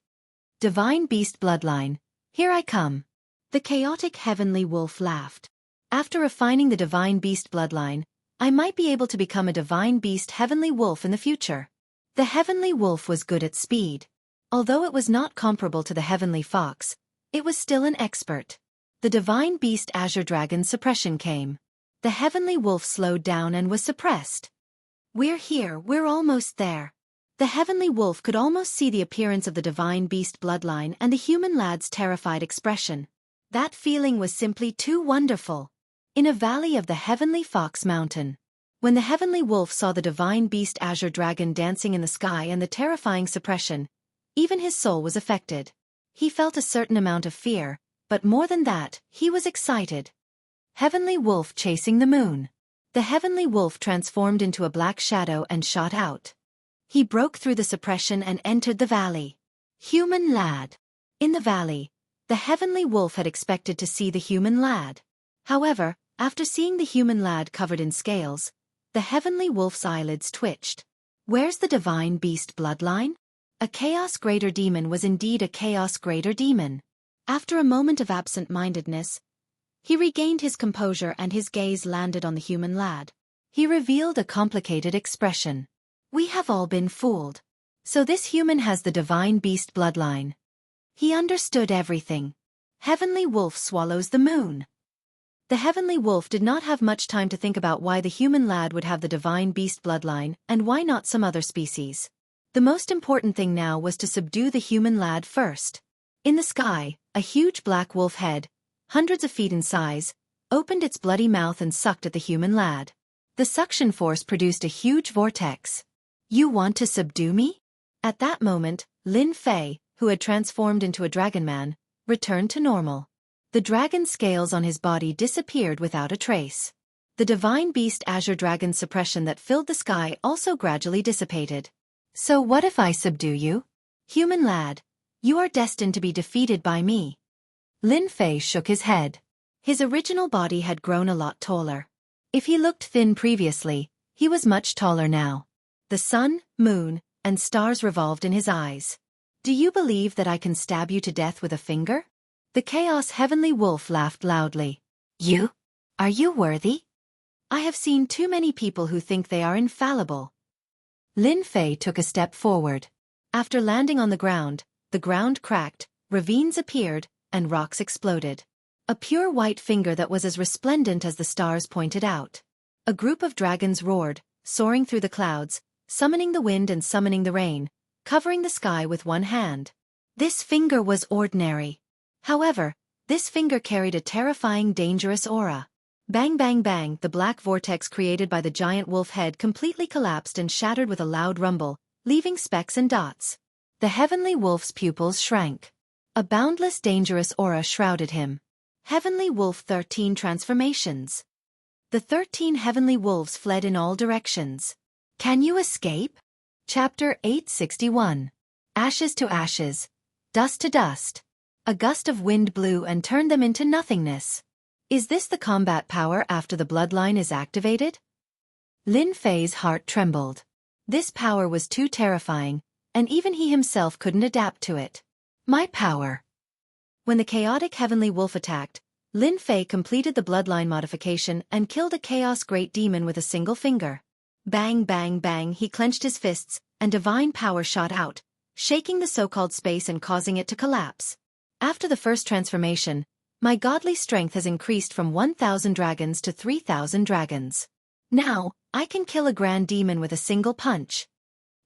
Divine Beast bloodline, here I come. The chaotic Heavenly Wolf laughed. After refining the Divine Beast bloodline, I might be able to become a Divine Beast Heavenly Wolf in the future. The Heavenly Wolf was good at speed. Although it was not comparable to the Heavenly Fox, it was still an expert. The Divine Beast Azure Dragon suppression came. The Heavenly Wolf slowed down and was suppressed. We're here, we're almost there. The Heavenly Wolf could almost see the appearance of the Divine Beast bloodline and the human lad's terrified expression. That feeling was simply too wonderful. In a valley of the Heavenly Fox Mountain. When the Heavenly Wolf saw the Divine Beast Azure Dragon dancing in the sky and the terrifying suppression, even his soul was affected. He felt a certain amount of fear, but more than that, he was excited. Heavenly Wolf chasing the moon. The Heavenly Wolf transformed into a black shadow and shot out. He broke through the suppression and entered the valley. Human lad. In the valley, the Heavenly Wolf had expected to see the human lad. However, after seeing the human lad covered in scales, the Heavenly Wolf's eyelids twitched. Where's the Divine Beast bloodline? A Chaos Greater Demon was indeed a Chaos Greater Demon. After a moment of absent-mindedness, he regained his composure and his gaze landed on the human lad. He revealed a complicated expression. We have all been fooled. So this human has the Divine Beast bloodline. He understood everything. Heavenly Wolf swallows the moon. The Heavenly Wolf did not have much time to think about why the human lad would have the Divine Beast bloodline and why not some other species. The most important thing now was to subdue the human lad first. In the sky, a huge black wolf head, hundreds of feet in size, opened its bloody mouth and sucked at the human lad. The suction force produced a huge vortex. You want to subdue me? At that moment, Lin Fei, who had transformed into a dragon man, returned to normal. The dragon scales on his body disappeared without a trace. The Divine Beast Azure Dragon suppression that filled the sky also gradually dissipated. So what if I subdue you? Human lad, you are destined to be defeated by me. Lin Fei shook his head. His original body had grown a lot taller. If he looked thin previously, he was much taller now. The sun, moon, and stars revolved in his eyes. Do you believe that I can stab you to death with a finger? The Chaos Heavenly Wolf laughed loudly. You? Are you worthy? I have seen too many people who think they are infallible. Lin Fei took a step forward. After landing on the ground cracked, ravines appeared, and rocks exploded. A pure white finger that was as resplendent as the stars pointed out. A group of dragons roared, soaring through the clouds, summoning the wind and summoning the rain, covering the sky with one hand. This finger was ordinary. However, this finger carried a terrifying, dangerous aura. Bang bang bang, the black vortex created by the giant wolf head completely collapsed and shattered with a loud rumble, leaving specks and dots. The heavenly wolf's pupils shrank. A boundless, dangerous aura shrouded him. Heavenly Wolf 13 Transformations. The 13 heavenly wolves fled in all directions. Can you escape? Chapter 861. Ashes to ashes, dust to dust. A gust of wind blew and turned them into nothingness. Is this the combat power after the bloodline is activated? Lin Fei's heart trembled. This power was too terrifying, and even he himself couldn't adapt to it. My power. When the chaotic heavenly wolf attacked, Lin Fei completed the bloodline modification and killed a chaos great demon with a single finger. Bang bang bang, he clenched his fists, and divine power shot out, shaking the so-called space and causing it to collapse. After the first transformation, my godly strength has increased from 1,000 dragons to 3,000 dragons. Now, I can kill a grand demon with a single punch.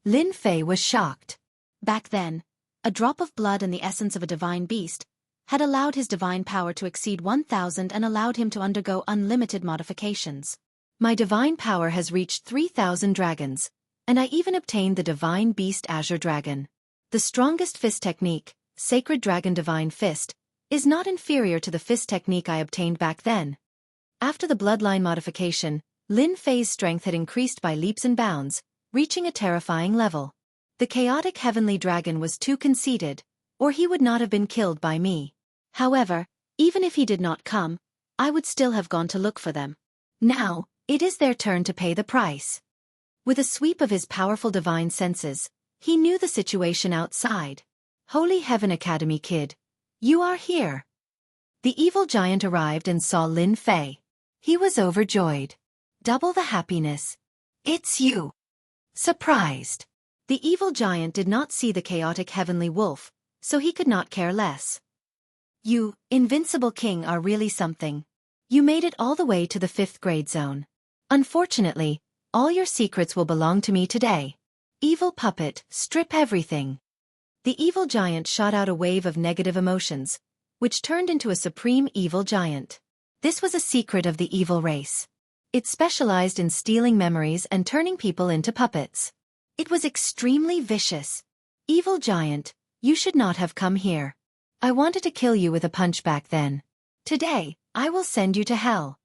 Lin Fei was shocked. Back then, a drop of blood and the essence of a divine beast had allowed his divine power to exceed 1,000 and allowed him to undergo unlimited modifications. My divine power has reached 3,000 dragons, and I even obtained the divine beast Azure Dragon. The strongest fist technique, Sacred Dragon Divine Fist, is not inferior to the fist technique I obtained back then. After the bloodline modification, Lin Fei's strength had increased by leaps and bounds, reaching a terrifying level. The chaotic heavenly dragon was too conceited, or he would not have been killed by me. However, even if he did not come, I would still have gone to look for them. Now, it is their turn to pay the price. With a sweep of his powerful divine senses, he knew the situation outside. Holy Heaven Academy kid, you are here. The evil giant arrived and saw Lin Fei. He was overjoyed. Double the happiness. It's you. Surprised. The evil giant did not see the chaotic heavenly wolf, so he could not care less. You, invincible king, are really something. You made it all the way to the 5th grade zone. Unfortunately, all your secrets will belong to me today. Evil puppet, strip everything. The evil giant shot out a wave of negative emotions, which turned into a supreme evil giant. This was a secret of the evil race. It specialized in stealing memories and turning people into puppets. It was extremely vicious. Evil giant, you should not have come here. I wanted to kill you with a punch back then. Today, I will send you to hell.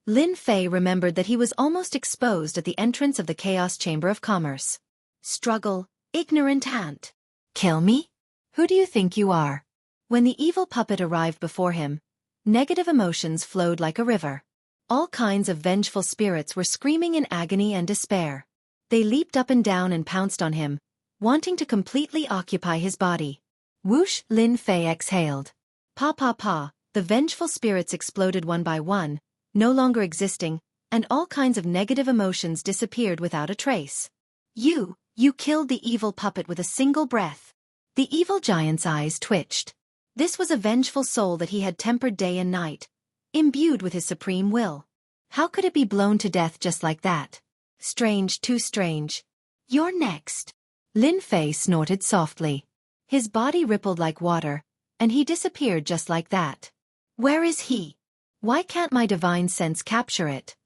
Lin Fei remembered that he was almost exposed at the entrance of the Chaos Chamber of Commerce. Struggle, ignorant ant. Kill me? Who do you think you are? When the evil puppet arrived before him, negative emotions flowed like a river. All kinds of vengeful spirits were screaming in agony and despair. They leaped up and down and pounced on him, wanting to completely occupy his body. Whoosh, Lin Fei exhaled. Pa pa pa, the vengeful spirits exploded one by one, no longer existing, and all kinds of negative emotions disappeared without a trace. You killed the evil puppet with a single breath. The evil giant's eyes twitched. This was a vengeful soul that he had tempered day and night, imbued with his supreme will. How could it be blown to death just like that? Strange, too strange. You're next. Lin Fei snorted softly. His body rippled like water, and he disappeared just like that. Where is he? Why can't my divine sense capture it?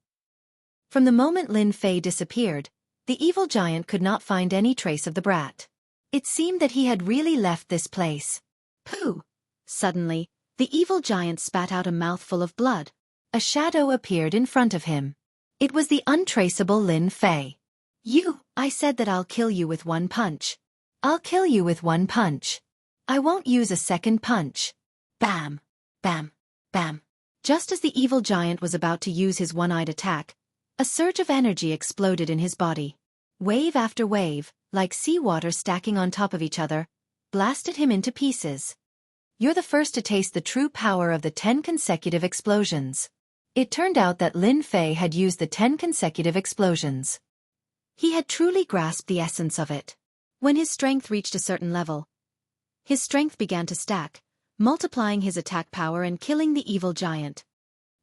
From the moment Lin Fei disappeared, the evil giant could not find any trace of the brat. It seemed that he had really left this place. Pooh! Suddenly, the evil giant spat out a mouthful of blood. A shadow appeared in front of him. It was the untraceable Lin Fei. I said that I'll kill you with one punch. I'll kill you with one punch. I won't use a second punch. Bam! Bam! Bam! Just as the evil giant was about to use his one-eyed attack, a surge of energy exploded in his body. Wave after wave, like seawater stacking on top of each other, blasted him into pieces. You're the first to taste the true power of the 10 consecutive explosions. It turned out that Lin Fei had used the 10 consecutive explosions. He had truly grasped the essence of it. When his strength reached a certain level, his strength began to stack, multiplying his attack power and killing the evil giant.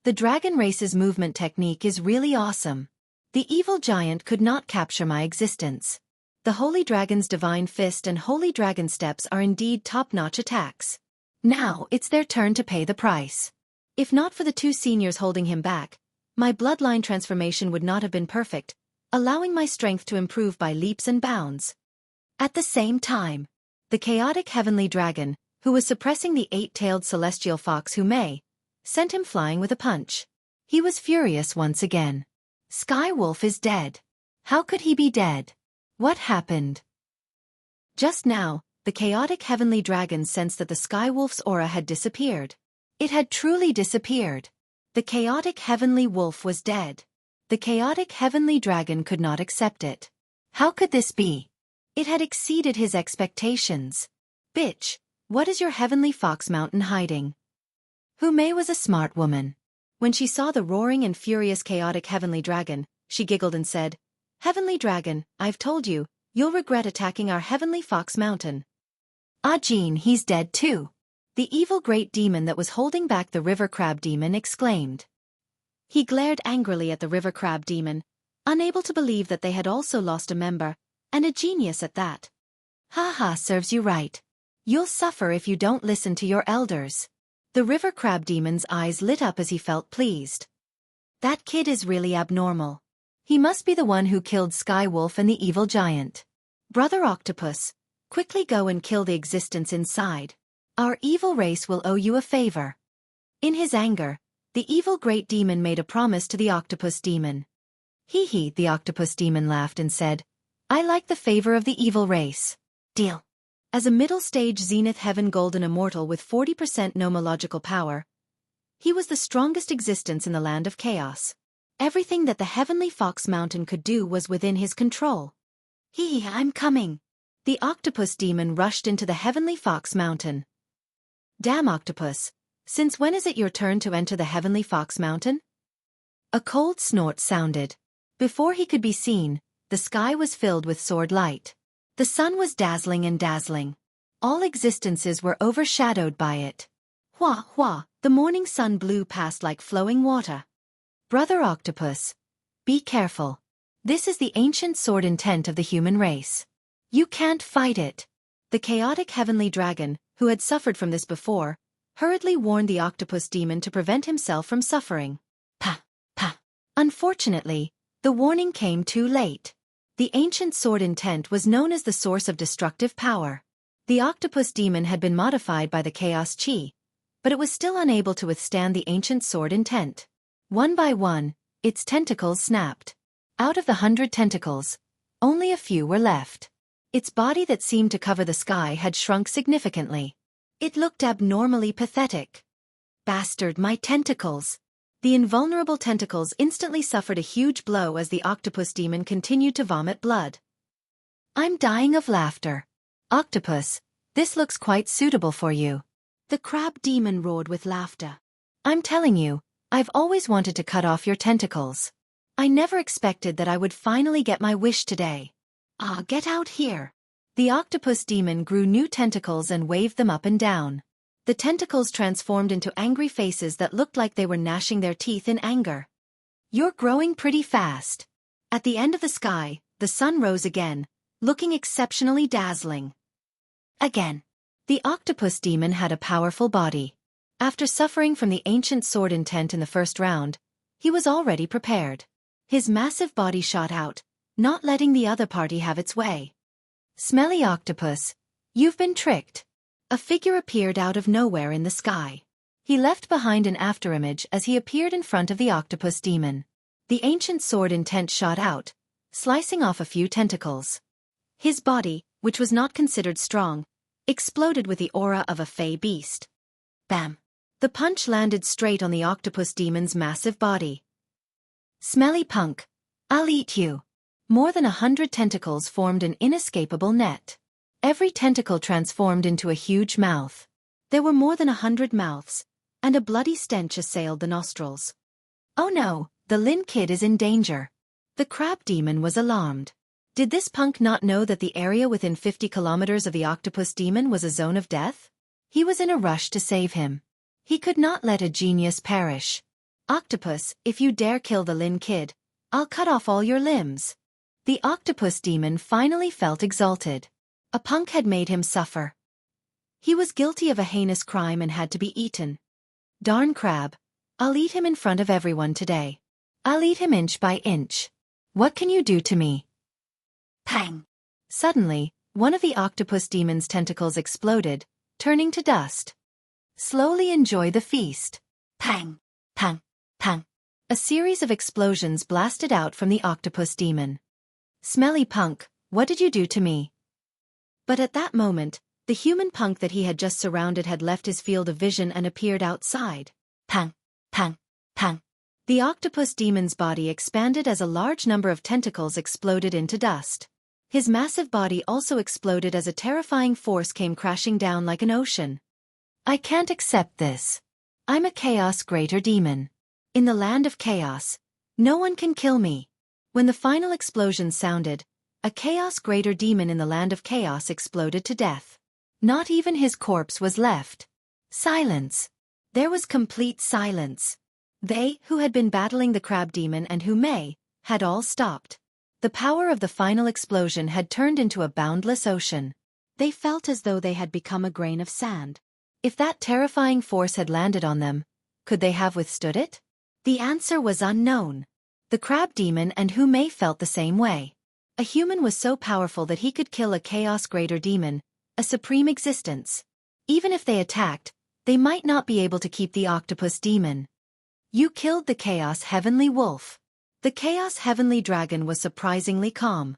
The dragon race's movement technique is really awesome. The evil giant could not capture my existence. The Holy Dragon's Divine Fist and Holy Dragon Steps are indeed top-notch attacks. Now it's their turn to pay the price. If not for the two seniors holding him back, my bloodline transformation would not have been perfect, allowing my strength to improve by leaps and bounds. At the same time, the chaotic heavenly dragon, who was suppressing the eight-tailed celestial fox Hume, sent him flying with a punch. He was furious once again. Sky Wolf is dead. How could he be dead? What happened? Just now, the chaotic heavenly dragon sensed that the Sky Wolf's aura had disappeared. It had truly disappeared. The chaotic heavenly wolf was dead. The chaotic heavenly dragon could not accept it. How could this be? It had exceeded his expectations. Bitch, what is your heavenly fox mountain hiding? Hume was a smart woman. When she saw the roaring and furious chaotic heavenly dragon, she giggled and said, "Heavenly dragon, I've told you, you'll regret attacking our heavenly fox mountain." Ah Jean, he's dead too. The evil great demon that was holding back the river crab demon exclaimed. He glared angrily at the river crab demon, unable to believe that they had also lost a member, and a genius at that. Ha ha, serves you right. You'll suffer if you don't listen to your elders. The river crab demon's eyes lit up as he felt pleased. That kid is really abnormal. He must be the one who killed Sky Wolf and the evil giant. Brother Octopus, quickly go and kill the existence inside. Our evil race will owe you a favor. In his anger, the evil great demon made a promise to the octopus demon. Hee hee, the octopus demon laughed and said, I like the favor of the evil race. Deal. As a middle-stage Zenith Heaven Golden Immortal with 40% nomological power, he was the strongest existence in the land of chaos. Everything that the Heavenly Fox Mountain could do was within his control. Hee hee, I'm coming. The octopus demon rushed into the Heavenly Fox Mountain. Damn octopus, since when is it your turn to enter the Heavenly Fox Mountain? A cold snort sounded. Before he could be seen, the sky was filled with sword light. The sun was dazzling and dazzling. All existences were overshadowed by it. Hua hua, the morning sun blew past like flowing water. Brother Octopus, be careful. This is the ancient sword intent of the human race. You can't fight it. The chaotic heavenly dragon, who had suffered from this before, hurriedly warned the octopus demon to prevent himself from suffering. Pa, pa. Unfortunately, the warning came too late. The ancient sword intent was known as the source of destructive power. The octopus demon had been modified by the chaos chi, but it was still unable to withstand the ancient sword intent. One by one, its tentacles snapped. Out of the 100 tentacles, only a few were left. Its body that seemed to cover the sky had shrunk significantly. It looked abnormally pathetic. Bastard, my tentacles! The invulnerable tentacles instantly suffered a huge blow as the octopus demon continued to vomit blood. I'm dying of laughter. Octopus, this looks quite suitable for you. The crab demon roared with laughter. I'm telling you, I've always wanted to cut off your tentacles. I never expected that I would finally get my wish today. Ah, get out here. The octopus demon grew new tentacles and waved them up and down. The tentacles transformed into angry faces that looked like they were gnashing their teeth in anger. You're growing pretty fast. At the end of the sky, the sun rose again, looking exceptionally dazzling. Again. The octopus demon had a powerful body. After suffering from the ancient sword intent in the first round, he was already prepared. His massive body shot out, not letting the other party have its way. Smelly octopus, you've been tricked. A figure appeared out of nowhere in the sky. He left behind an afterimage as he appeared in front of the octopus demon. The ancient sword intent shot out, slicing off a few tentacles. His body, which was not considered strong, exploded with the aura of a fey beast. Bam! The punch landed straight on the octopus demon's massive body. Smelly punk, I'll eat you. More than 100 tentacles formed an inescapable net. Every tentacle transformed into a huge mouth. There were more than 100 mouths, and a bloody stench assailed the nostrils. Oh no, the Lin kid is in danger. The crab demon was alarmed. Did this punk not know that the area within 50 kilometers of the octopus demon was a zone of death? He was in a rush to save him. He could not let a genius perish. Octopus, if you dare kill the Lin kid, I'll cut off all your limbs. The octopus demon finally felt exalted. A punk had made him suffer. He was guilty of a heinous crime and had to be eaten. Darn crab. I'll eat him in front of everyone today. I'll eat him inch by inch. What can you do to me? Pang! Suddenly, one of the octopus demon's tentacles exploded, turning to dust. Slowly enjoy the feast. Pang! Pang! Pang! A series of explosions blasted out from the octopus demon. Smelly punk, what did you do to me? But at that moment, the human punk that he had just surrounded had left his field of vision and appeared outside. Pang! Pang! Pang! The octopus demon's body expanded as a large number of tentacles exploded into dust. His massive body also exploded as a terrifying force came crashing down like an ocean. I can't accept this. I'm a chaos greater demon. In the land of chaos, no one can kill me. When the final explosion sounded, a chaos greater demon in the land of chaos exploded to death. Not even his corpse was left. Silence. There was complete silence. They, who had been battling the crab demon and who had all stopped. The power of the final explosion had turned into a boundless ocean. They felt as though they had become a grain of sand. If that terrifying force had landed on them, could they have withstood it? The answer was unknown. The crab demon and who felt the same way. A human was so powerful that he could kill a chaos greater demon, a supreme existence. Even if they attacked, they might not be able to keep the octopus demon. You killed the chaos heavenly wolf. The chaos heavenly dragon was surprisingly calm.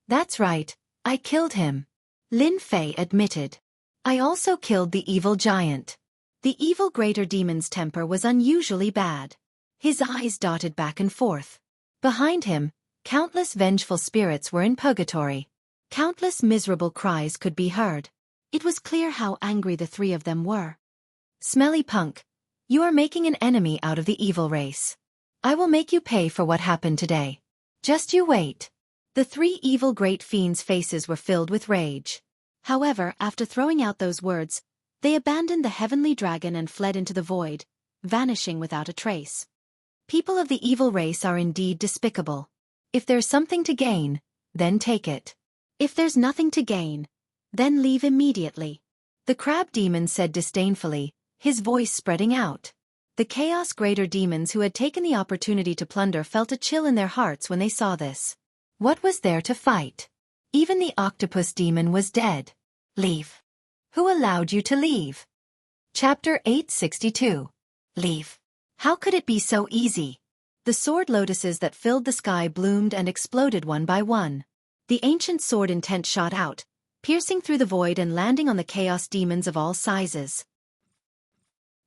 That's right, I killed him. Lin Fei admitted. I also killed the evil giant. The evil greater demon's temper was unusually bad. His eyes darted back and forth. Behind him, countless vengeful spirits were in purgatory. Countless miserable cries could be heard. It was clear how angry the three of them were. Smelly punk, you are making an enemy out of the evil race. I will make you pay for what happened today. Just you wait. The three evil great fiends' faces were filled with rage. However, after throwing out those words, they abandoned the heavenly dragon and fled into the void, vanishing without a trace. People of the evil race are indeed despicable. If there's something to gain, then take it. If there's nothing to gain, then leave immediately. The crab demon said disdainfully, his voice spreading out. The chaos greater demons who had taken the opportunity to plunder felt a chill in their hearts when they saw this. What was there to fight? Even the octopus demon was dead. Leave. Who allowed you to leave? Chapter 862. Leave. How could it be so easy? The sword lotuses that filled the sky bloomed and exploded one by one. The ancient sword intent shot out, piercing through the void and landing on the chaos demons of all sizes.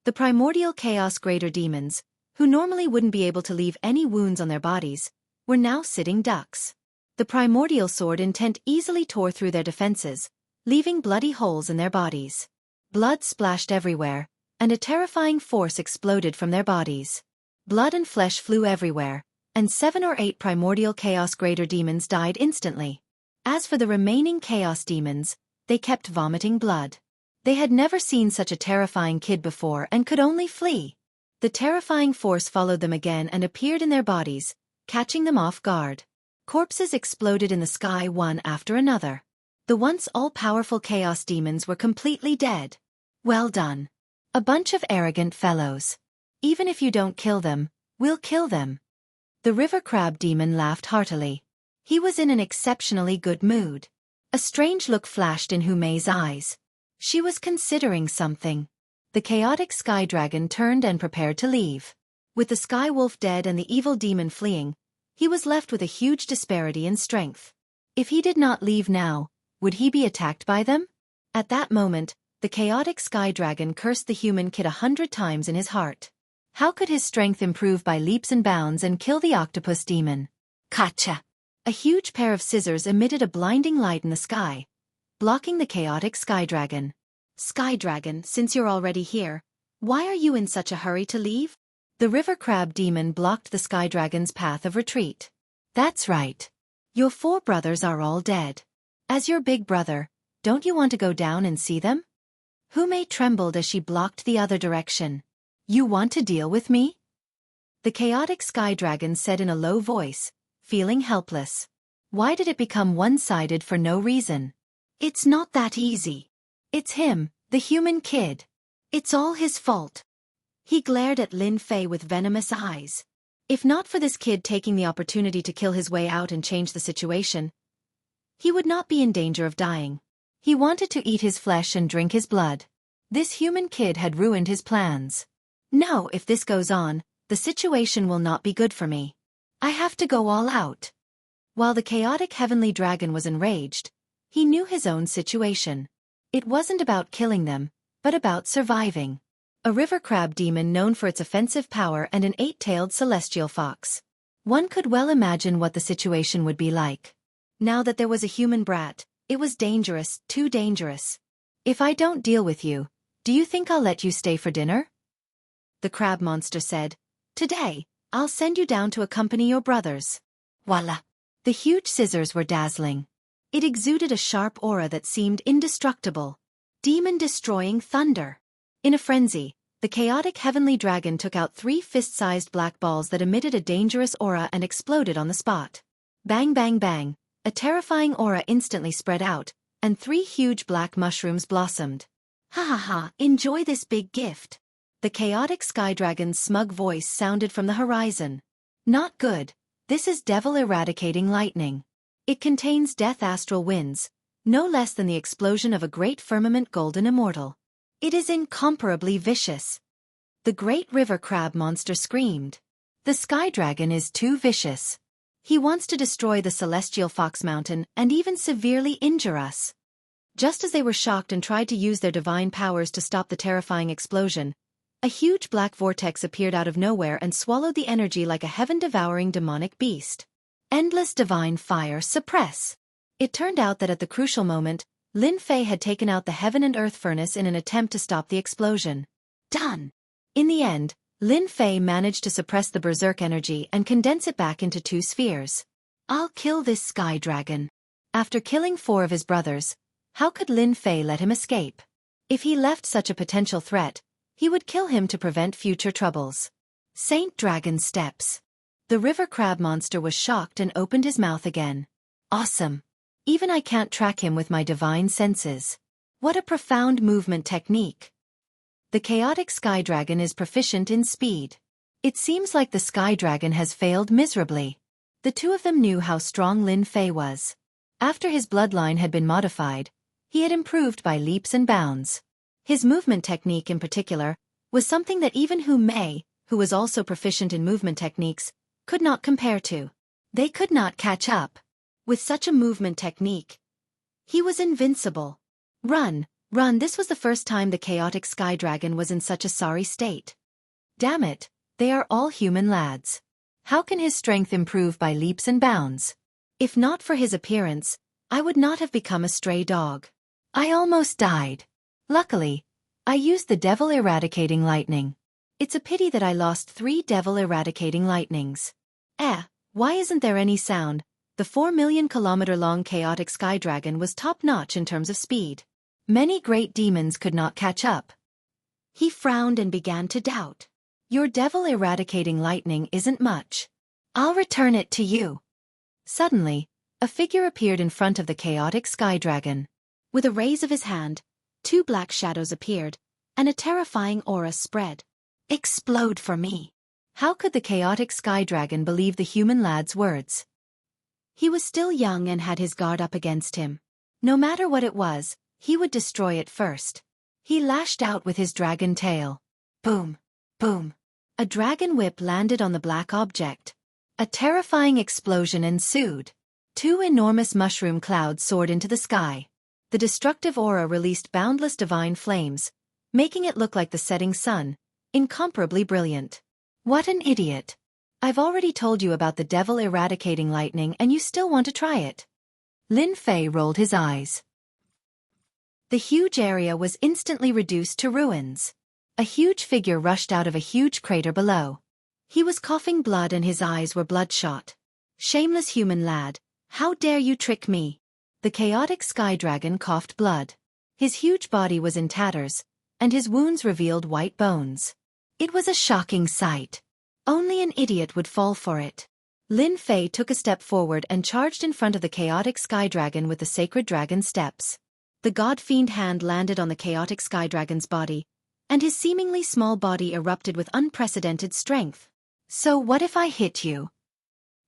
The primordial chaos greater demons, who normally wouldn't be able to leave any wounds on their bodies, were now sitting ducks. The primordial sword intent easily tore through their defenses, leaving bloody holes in their bodies. Blood splashed everywhere, and a terrifying force exploded from their bodies. Blood and flesh flew everywhere, and 7 or 8 primordial chaos greater demons died instantly. As for the remaining chaos demons, they kept vomiting blood. They had never seen such a terrifying kid before and could only flee. The terrifying force followed them again and appeared in their bodies, catching them off guard. Corpses exploded in the sky one after another. The once all-powerful chaos demons were completely dead. Well done. A bunch of arrogant fellows. Even if you don't kill them, we'll kill them. The river crab demon laughed heartily. He was in an exceptionally good mood. A strange look flashed in Humei's eyes. She was considering something. The chaotic sky dragon turned and prepared to leave. With the sky wolf dead and the evil demon fleeing, he was left with a huge disparity in strength. If he did not leave now, would he be attacked by them? At that moment, the chaotic sky dragon cursed the human kid 100 times in his heart. How could his strength improve by leaps and bounds and kill the octopus demon? Gotcha! A huge pair of scissors emitted a blinding light in the sky, blocking the chaotic sky dragon. Sky dragon, since you're already here, why are you in such a hurry to leave? The river crab demon blocked the sky dragon's path of retreat. That's right. Your 4 brothers are all dead. As your big brother, don't you want to go down and see them? Humei trembled as she blocked the other direction. You want to deal with me? The chaotic sky dragon said in a low voice, feeling helpless. Why did it become one-sided for no reason? It's not that easy. It's him, the human kid. It's all his fault. He glared at Lin Fei with venomous eyes. If not for this kid taking the opportunity to kill his way out and change the situation, he would not be in danger of dying. He wanted to eat his flesh and drink his blood. This human kid had ruined his plans. No, if this goes on, the situation will not be good for me. I have to go all out. While the chaotic heavenly dragon was enraged, he knew his own situation. It wasn't about killing them, but about surviving. A river crab demon known for its offensive power and an 8-tailed celestial fox. One could well imagine what the situation would be like. Now that there was a human brat, it was dangerous, too dangerous. If I don't deal with you, do you think I'll let you stay for dinner? The crab monster said. Today, I'll send you down to accompany your brothers. Voila! The huge scissors were dazzling. It exuded a sharp aura that seemed indestructible. Demon-destroying thunder. In a frenzy, the chaotic heavenly dragon took out 3 fist-sized black balls that emitted a dangerous aura and exploded on the spot. Bang bang bang, a terrifying aura instantly spread out, and 3 huge black mushrooms blossomed. Ha ha ha, enjoy this big gift. The chaotic sky dragon's smug voice sounded from the horizon. Not good. This is devil eradicating lightning. It contains death astral winds, no less than the explosion of a great firmament golden immortal. It is incomparably vicious. The great river crab monster screamed. The sky dragon is too vicious. He wants to destroy the celestial fox mountain and even severely injure us. Just as they were shocked and tried to use their divine powers to stop the terrifying explosion, a huge black vortex appeared out of nowhere and swallowed the energy like a heaven-devouring demonic beast. Endless divine fire suppress. It turned out that at the crucial moment, Lin Fei had taken out the heaven and earth furnace in an attempt to stop the explosion. Done! In the end, Lin Fei managed to suppress the berserk energy and condense it back into 2 spheres. I'll kill this sky dragon. After killing 4 of his brothers, how could Lin Fei let him escape? If he left such a potential threat, he would kill him to prevent future troubles. Saint Dragon Steps. The river crab monster was shocked and opened his mouth again. Awesome. Even I can't track him with my divine senses. What a profound movement technique. The chaotic sky dragon is proficient in speed. It seems like the sky dragon has failed miserably. The 2 of them knew how strong Lin Fei was. After his bloodline had been modified, he had improved by leaps and bounds. His movement technique in particular was something that even Hu Mei, who was also proficient in movement techniques, could not compare to. They could not catch up. With such a movement technique, he was invincible. Run, run, this was the first time the chaotic sky dragon was in such a sorry state. Damn it, they are all human lads. How can his strength improve by leaps and bounds? If not for his appearance, I would not have become a stray dog. I almost died. Luckily, I used the devil eradicating lightning. It's a pity that I lost 3 devil eradicating lightnings. Why isn't there any sound? The 4 million kilometer long chaotic sky dragon was top-notch in terms of speed. Many great demons could not catch up. He frowned and began to doubt. Your devil eradicating lightning isn't much. I'll return it to you. Suddenly, a figure appeared in front of the chaotic sky dragon. With a raise of his hand, 2 black shadows appeared, and a terrifying aura spread. Explode for me. How could the chaotic sky dragon believe the human lad's words? He was still young and had his guard up against him. No matter what it was, he would destroy it first. He lashed out with his dragon tail. Boom! Boom! A dragon whip landed on the black object. A terrifying explosion ensued. 2 enormous mushroom clouds soared into the sky. The destructive aura released boundless divine flames, making it look like the setting sun, incomparably brilliant. What an idiot! I've already told you about the devil eradicating lightning and you still want to try it. Lin Fei rolled his eyes. The huge area was instantly reduced to ruins. A huge figure rushed out of a huge crater below. He was coughing blood and his eyes were bloodshot. Shameless human lad, how dare you trick me? The chaotic sky dragon coughed blood. His huge body was in tatters, and his wounds revealed white bones. It was a shocking sight. Only an idiot would fall for it. Lin Fei took a step forward and charged in front of the chaotic sky dragon with the sacred dragon steps. The god-fiend hand landed on the chaotic sky dragon's body, and his seemingly small body erupted with unprecedented strength. So what if I hit you?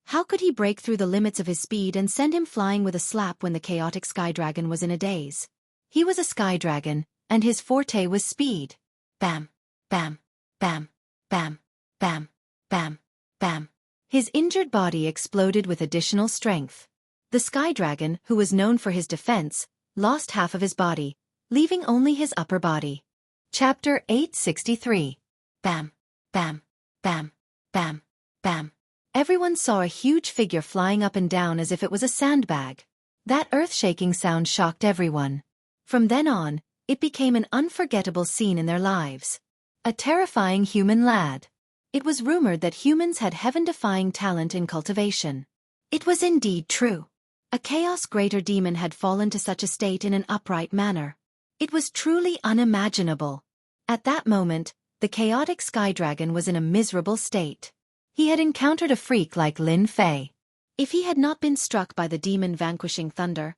How could he break through the limits of his speed and send him flying with a slap when the chaotic sky dragon was in a daze? He was a sky dragon, and his forte was speed. Bam, bam, bam, bam, bam, bam, bam. His injured body exploded with additional strength. The sky dragon, who was known for his defense, lost half of his body, leaving only his upper body. Chapter 863. Bam, bam, bam, bam, bam. Everyone saw a huge figure flying up and down as if it was a sandbag. That earth-shaking sound shocked everyone. From then on, it became an unforgettable scene in their lives. A terrifying human lad. It was rumored that humans had heaven-defying talent in cultivation. It was indeed true. A chaos greater demon had fallen to such a state in an upright manner. It was truly unimaginable. At that moment, the chaotic sky dragon was in a miserable state. He had encountered a freak like Lin Fei. If he had not been struck by the demon vanquishing thunder,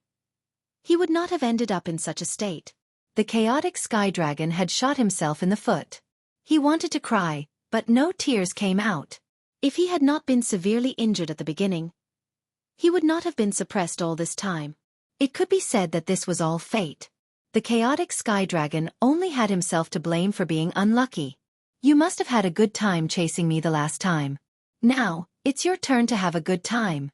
he would not have ended up in such a state. The chaotic sky dragon had shot himself in the foot. He wanted to cry, but no tears came out. If he had not been severely injured at the beginning, he would not have been suppressed all this time. It could be said that this was all fate. The chaotic sky dragon only had himself to blame for being unlucky. You must have had a good time chasing me the last time. Now, it's your turn to have a good time.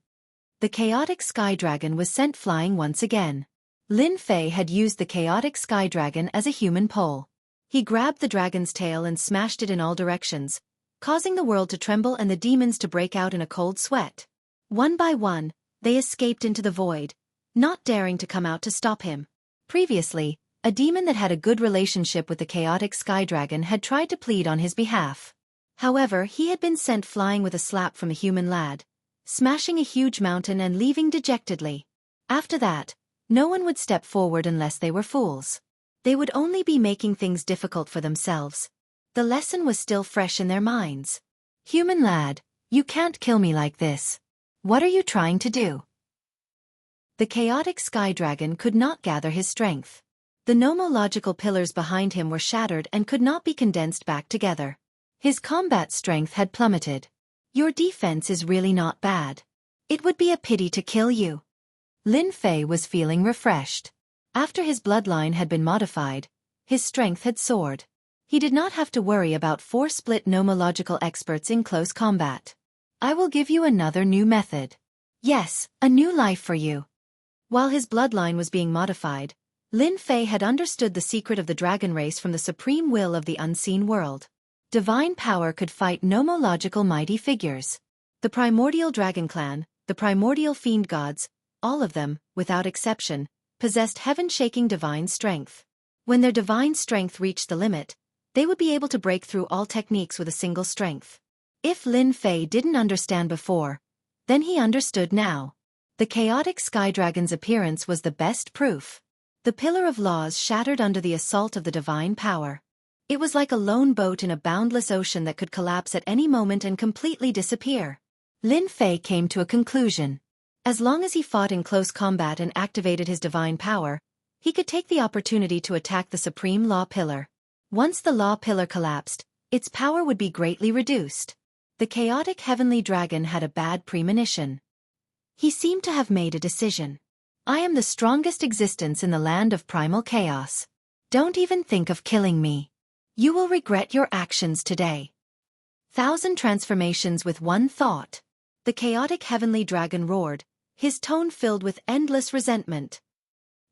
The chaotic sky dragon was sent flying once again. Lin Fei had used the chaotic sky dragon as a human pole. He grabbed the dragon's tail and smashed it in all directions, causing the world to tremble and the demons to break out in a cold sweat. One by one, they escaped into the void, not daring to come out to stop him. Previously, a demon that had a good relationship with the chaotic sky dragon had tried to plead on his behalf. However, he had been sent flying with a slap from a human lad, smashing a huge mountain and leaving dejectedly. After that, no one would step forward unless they were fools. They would only be making things difficult for themselves. The lesson was still fresh in their minds. Human lad, you can't kill me like this. What are you trying to do? The chaotic sky dragon could not gather his strength. The nomological pillars behind him were shattered and could not be condensed back together. His combat strength had plummeted. Your defense is really not bad. It would be a pity to kill you. Lin Fei was feeling refreshed. After his bloodline had been modified, his strength had soared. He did not have to worry about 4 split nomological experts in close combat. I will give you another new method. Yes, a new life for you. While his bloodline was being modified, Lin Fei had understood the secret of the dragon race from the supreme will of the unseen world. Divine power could fight nomological mighty figures. The primordial dragon clan, the primordial fiend gods, all of them, without exception, possessed heaven-shaking divine strength. When their divine strength reached the limit, they would be able to break through all techniques with a single strength. If Lin Fei didn't understand before, then he understood now. The chaotic sky dragon's appearance was the best proof. The pillar of laws shattered under the assault of the divine power. It was like a lone boat in a boundless ocean that could collapse at any moment and completely disappear. Lin Fei came to a conclusion. As long as he fought in close combat and activated his divine power, he could take the opportunity to attack the supreme law pillar. Once the law pillar collapsed, its power would be greatly reduced. The chaotic heavenly dragon had a bad premonition. He seemed to have made a decision. I am the strongest existence in the land of primal chaos. Don't even think of killing me. You will regret your actions today. 1,000 transformations with one thought. The chaotic heavenly dragon roared, his tone filled with endless resentment.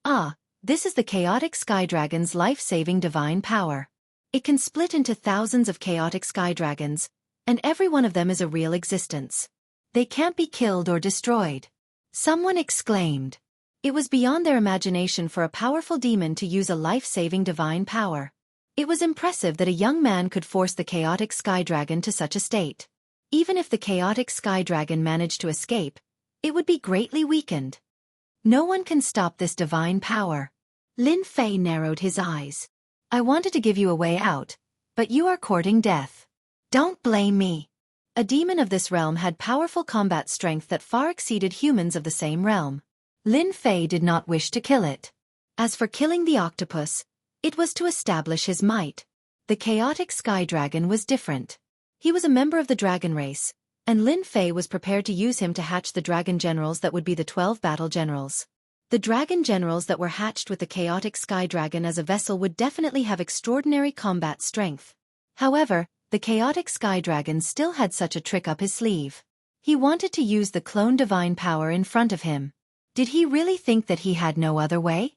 Ah, this is the chaotic sky dragon's life-saving divine power. It can split into thousands of chaotic sky dragons, and every one of them is a real existence. They can't be killed or destroyed. Someone exclaimed. It was beyond their imagination for a powerful demon to use a life-saving divine power. It was impressive that a young man could force the chaotic sky dragon to such a state. Even if the chaotic sky dragon managed to escape, it would be greatly weakened. No one can stop this divine power. Lin Fei narrowed his eyes. I wanted to give you a way out, but you are courting death. Don't blame me. A demon of this realm had powerful combat strength that far exceeded humans of the same realm. Lin Fei did not wish to kill it. As for killing the octopus, it was to establish his might. The chaotic sky dragon was different. He was a member of the dragon race, and Lin Fei was prepared to use him to hatch the dragon generals that would be the 12 battle generals. The dragon generals that were hatched with the chaotic sky dragon as a vessel would definitely have extraordinary combat strength. However, the chaotic sky dragon still had such a trick up his sleeve. He wanted to use the clone divine power in front of him. Did he really think that he had no other way?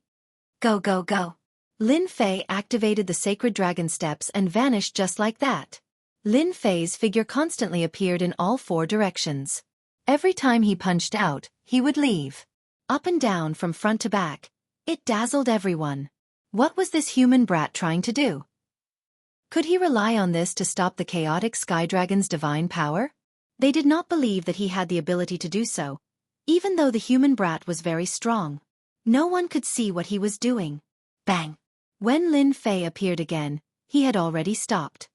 Go, go, go. Lin Fei activated the sacred dragon steps and vanished just like that. Lin Fei's figure constantly appeared in all 4 directions. Every time he punched out, he would leave. Up and down from front to back. It dazzled everyone. What was this human brat trying to do? Could he rely on this to stop the chaotic sky dragon's divine power? They did not believe that he had the ability to do so, even though the human brat was very strong. No one could see what he was doing. Bang! When Lin Fei appeared again, he had already stopped.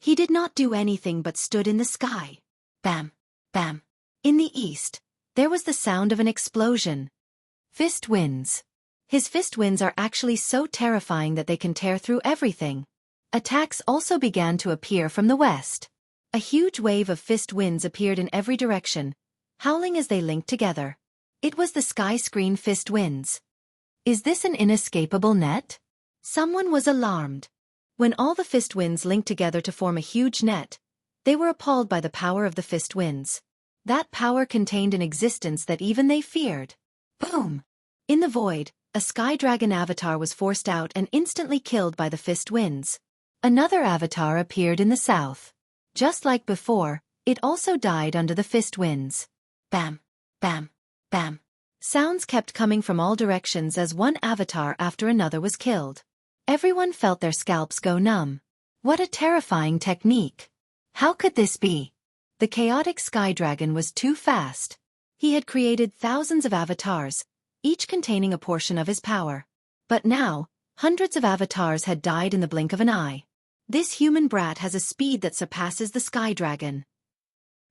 He did not do anything but stood in the sky. Bam! Bam! In the east, there was the sound of an explosion. Fist winds. His fist winds are actually so terrifying that they can tear through everything. Attacks also began to appear from the west. A huge wave of fist winds appeared in every direction, howling as they linked together. It was the sky screen fist winds. Is this an inescapable net? Someone was alarmed. When all the fist winds linked together to form a huge net, they were appalled by the power of the fist winds. That power contained an existence that even they feared. Boom! In the void, a sky dragon avatar was forced out and instantly killed by the fist winds. Another avatar appeared in the south. Just like before, it also died under the fist winds. Bam! Bam! Bam! Sounds kept coming from all directions as one avatar after another was killed. Everyone felt their scalps go numb. What a terrifying technique! How could this be? The chaotic sky dragon was too fast. He had created thousands of avatars, each containing a portion of his power. But now, hundreds of avatars had died in the blink of an eye. This human brat has a speed that surpasses the sky dragon.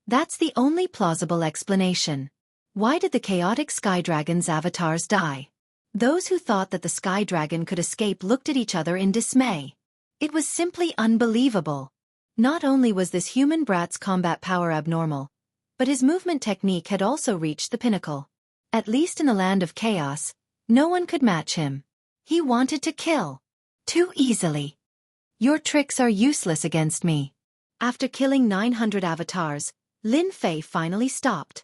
That's the only plausible explanation. Why did the chaotic sky dragon's avatars die? Those who thought that the sky dragon could escape looked at each other in dismay. It was simply unbelievable. Not only was this human brat's combat power abnormal, but his movement technique had also reached the pinnacle. At least in the land of chaos, no one could match him. He wanted to kill. Too easily. Your tricks are useless against me. After killing 900 avatars, Lin Fei finally stopped.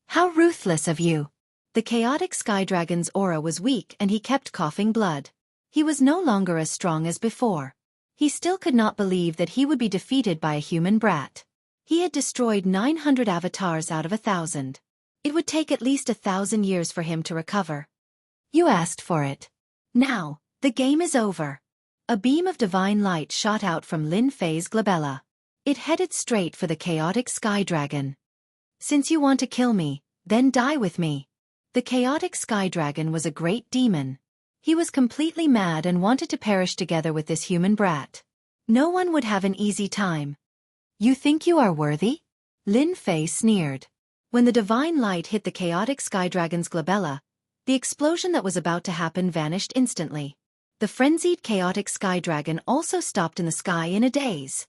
How ruthless of you! The chaotic sky dragon's aura was weak and he kept coughing blood. He was no longer as strong as before. He still could not believe that he would be defeated by a human brat. He had destroyed 900 avatars out of 1,000. It would take at least 1,000 years for him to recover. You asked for it. Now, the game is over. A beam of divine light shot out from Lin Fei's glabella. It headed straight for the chaotic sky dragon. Since you want to kill me, then die with me. The chaotic sky dragon was a great demon. He was completely mad and wanted to perish together with this human brat. No one would have an easy time. You think you are worthy? Lin Fei sneered. When the divine light hit the chaotic sky dragon's glabella, the explosion that was about to happen vanished instantly. The frenzied chaotic sky dragon also stopped in the sky in a daze.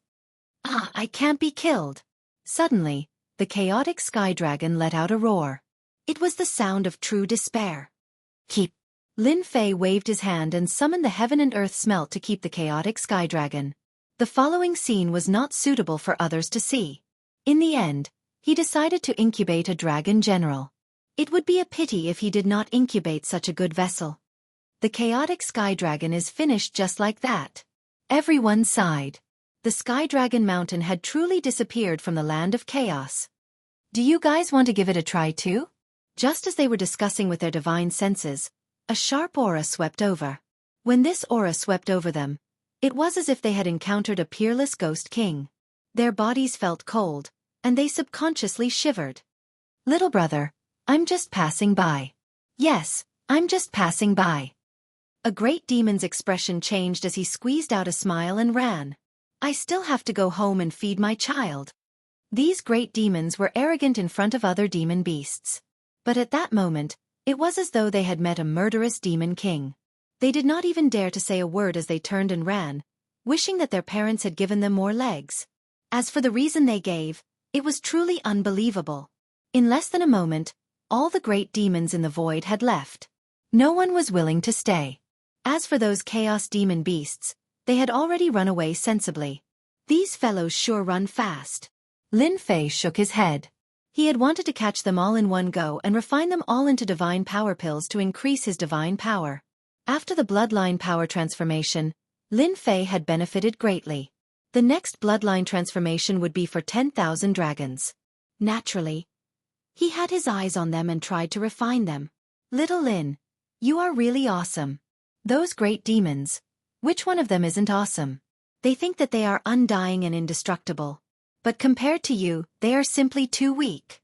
Ah, I can't be killed. Suddenly, the chaotic sky dragon let out a roar. It was the sound of true despair. Keep. Lin Fei waved his hand and summoned the heaven and earth smelt to keep the chaotic sky dragon. The following scene was not suitable for others to see. In the end, he decided to incubate a dragon general. It would be a pity if he did not incubate such a good vessel. The chaotic sky dragon is finished just like that. Everyone sighed. The sky dragon mountain had truly disappeared from the land of chaos. Do you guys want to give it a try too? Just as they were discussing with their divine senses, a sharp aura swept over. When this aura swept over them, it was as if they had encountered a peerless ghost king. Their bodies felt cold, and they subconsciously shivered. Little brother, I'm just passing by. Yes, I'm just passing by. A great demon's expression changed as he squeezed out a smile and ran. I still have to go home and feed my child. These great demons were arrogant in front of other demon beasts. But at that moment, it was as though they had met a murderous demon king. They did not even dare to say a word as they turned and ran, wishing that their parents had given them more legs. As for the reason they gave, it was truly unbelievable. In less than a moment, all the great demons in the void had left. No one was willing to stay. As for those chaos demon beasts, they had already run away sensibly. These fellows sure run fast. Lin Fei shook his head. He had wanted to catch them all in one go and refine them all into divine power pills to increase his divine power. After the bloodline power transformation, Lin Fei had benefited greatly. The next bloodline transformation would be for 10,000 dragons. Naturally, he had his eyes on them and tried to refine them. Little Lin, you are really awesome. Those great demons, which one of them isn't awesome? They think that they are undying and indestructible. But compared to you, they are simply too weak.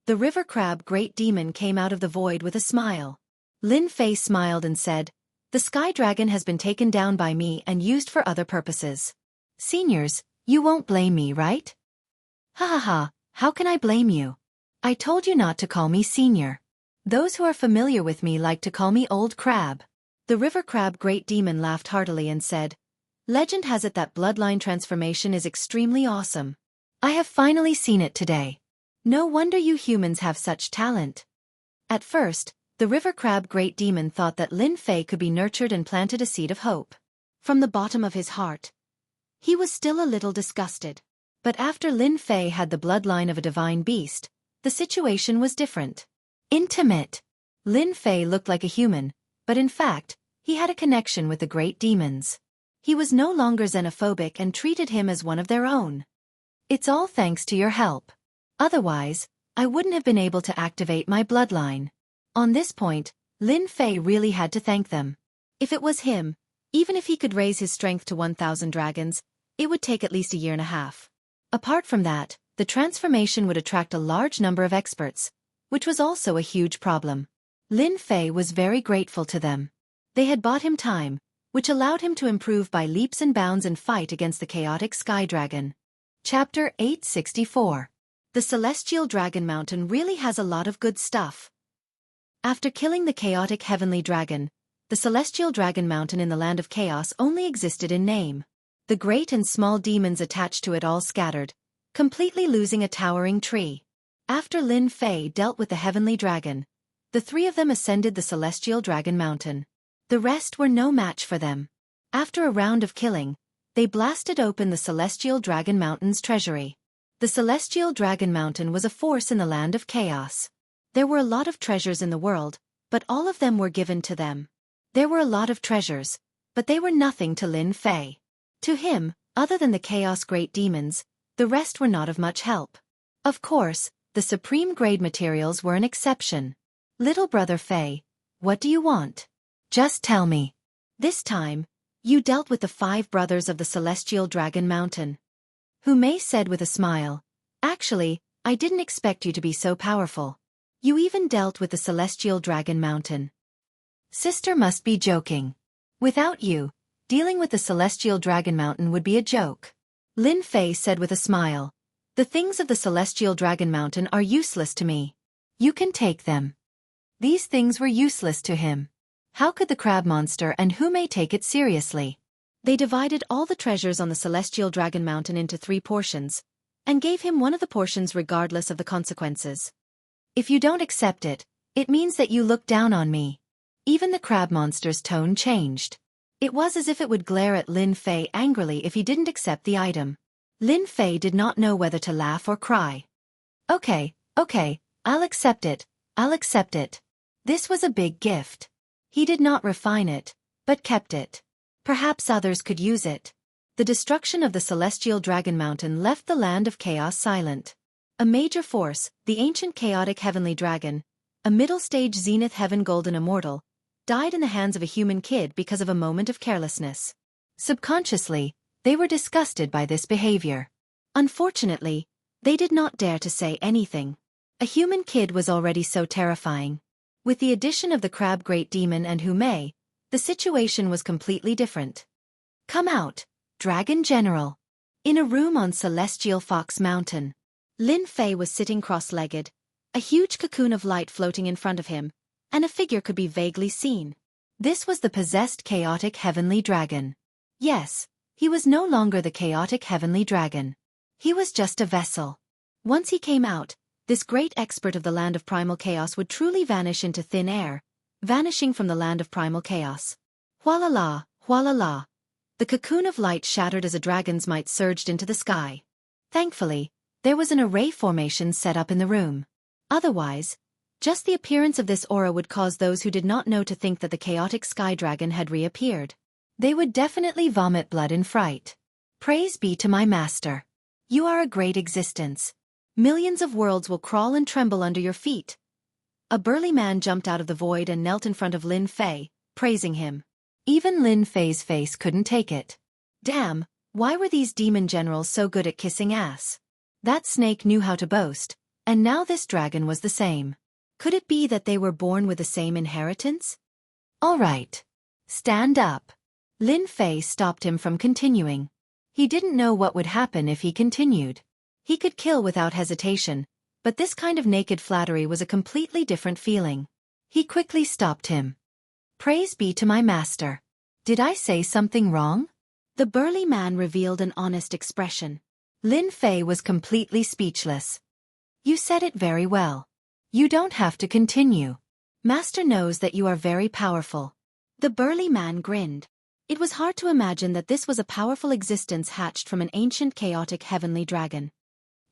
The river crab great demon came out of the void with a smile. Lin Fei smiled and said, "The sky dragon has been taken down by me and used for other purposes. Seniors, you won't blame me, right?" "Ha ha ha, how can I blame you? I told you not to call me senior. Those who are familiar with me like to call me old crab." The river crab great demon laughed heartily and said, "Legend has it that bloodline transformation is extremely awesome. I have finally seen it today. No wonder you humans have such talent." At first, the river crab great demon thought that Lin Fei could be nurtured and planted a seed of hope. From the bottom of his heart, he was still a little disgusted. But after Lin Fei had the bloodline of a divine beast, the situation was different. Intimate. Lin Fei looked like a human, but in fact, he had a connection with the great demons. He was no longer xenophobic and treated him as one of their own. "It's all thanks to your help. Otherwise, I wouldn't have been able to activate my bloodline." On this point, Lin Fei really had to thank them. If it was him, even if he could raise his strength to 1,000 dragons, it would take at least a year and a half. Apart from that, the transformation would attract a large number of experts, which was also a huge problem. Lin Fei was very grateful to them. They had bought him time, which allowed him to improve by leaps and bounds and fight against the chaotic sky dragon. Chapter 864. The Celestial Dragon Mountain really has a lot of good stuff. After killing the chaotic heavenly dragon, the Celestial Dragon Mountain in the Land of Chaos only existed in name. The great and small demons attached to it all scattered, completely losing a towering tree. After Lin Fei dealt with the heavenly dragon, the three of them ascended the Celestial Dragon Mountain. The rest were no match for them. After a round of killing, they blasted open the Celestial Dragon Mountain's treasury. The Celestial Dragon Mountain was a force in the Land of Chaos. There were a lot of treasures in the world, but all of them were given to them. There were a lot of treasures, but they were nothing to Lin Fei. To him, other than the Chaos Great Demons, the rest were not of much help. Of course, the supreme grade materials were an exception. "Little brother Fei, what do you want? Just tell me." This time, you dealt with the 5 brothers of the Celestial Dragon Mountain. Hu Mei said with a smile, "Actually, I didn't expect you to be so powerful. You even dealt with the Celestial Dragon Mountain." Sister must be joking. "Without you, dealing with the Celestial Dragon Mountain would be a joke." Lin Fei said with a smile, "The things of the Celestial Dragon Mountain are useless to me. You can take them." These things were useless to him. How could the crab monster and Hu Mei take it seriously? They divided all the treasures on the Celestial Dragon Mountain into 3 portions, and gave him one of the portions regardless of the consequences. "If you don't accept it, it means that you look down on me." Even the crab monster's tone changed. It was as if it would glare at Lin Fei angrily if he didn't accept the item. Lin Fei did not know whether to laugh or cry. Okay, I'll accept it, I'll accept it." This was a big gift. He did not refine it, but kept it. Perhaps others could use it. The destruction of the Celestial Dragon Mountain left the Land of Chaos silent. A major force, the ancient chaotic heavenly dragon, a middle-stage Zenith Heaven Golden Immortal, died in the hands of a human kid because of a moment of carelessness. Subconsciously, they were disgusted by this behavior. Unfortunately, they did not dare to say anything. A human kid was already so terrifying. With the addition of the Crab Great Demon and Hu Mei, the situation was completely different. "Come out, Dragon General." In a room on Celestial Fox Mountain. Lin Fei was sitting cross-legged, a huge cocoon of light floating in front of him, and a figure could be vaguely seen. This was the possessed chaotic heavenly dragon. Yes, he was no longer the chaotic heavenly dragon. He was just a vessel. Once he came out, this great expert of the land of primal chaos would truly vanish into thin air, vanishing from the land of primal chaos. Hualala, hualala. The cocoon of light shattered as a dragon's might surged into the sky. Thankfully, there was an array formation set up in the room. Otherwise, just the appearance of this aura would cause those who did not know to think that the chaotic sky dragon had reappeared. They would definitely vomit blood in fright. Praise be to my master. You are a great existence. Millions of worlds will crawl and tremble under your feet. A burly man jumped out of the void and knelt in front of Lin Fei, praising him. Even Lin Fei's face couldn't take it. Damn, why were these demon generals so good at kissing ass? That snake knew how to boast, and now this dragon was the same. Could it be that they were born with the same inheritance? All right. Stand up. Lin Fei stopped him from continuing. He didn't know what would happen if he continued. He could kill without hesitation, but this kind of naked flattery was a completely different feeling. He quickly stopped him. Praise be to my master. Did I say something wrong? The burly man revealed an honest expression. Lin Fei was completely speechless. You said it very well. You don't have to continue. Master knows that you are very powerful. The burly man grinned. It was hard to imagine that this was a powerful existence hatched from an ancient chaotic heavenly dragon.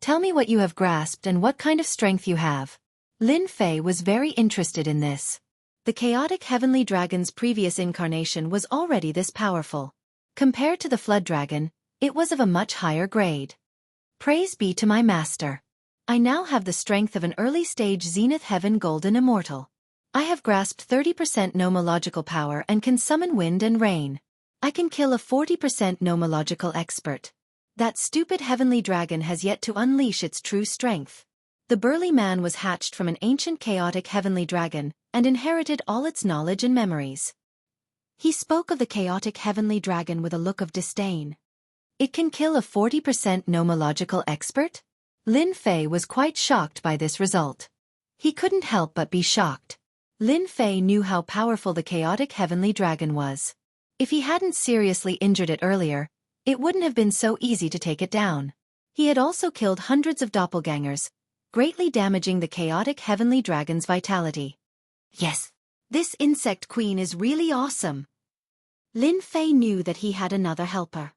Tell me what you have grasped and what kind of strength you have. Lin Fei was very interested in this. The chaotic heavenly dragon's previous incarnation was already this powerful. Compared to the flood dragon, it was of a much higher grade. Praise be to my master. I now have the strength of an early-stage Zenith Heaven Golden Immortal. I have grasped 30% nomological power and can summon wind and rain. I can kill a 40% nomological expert. That stupid heavenly dragon has yet to unleash its true strength. The burly man was hatched from an ancient chaotic heavenly dragon and inherited all its knowledge and memories. He spoke of the chaotic heavenly dragon with a look of disdain. It can kill a 40% nomological expert? Lin Fei was quite shocked by this result. He couldn't help but be shocked. Lin Fei knew how powerful the chaotic heavenly dragon was. If he hadn't seriously injured it earlier, it wouldn't have been so easy to take it down. He had also killed hundreds of doppelgangers, greatly damaging the chaotic heavenly dragon's vitality. Yes, this insect queen is really awesome. Lin Fei knew that he had another helper.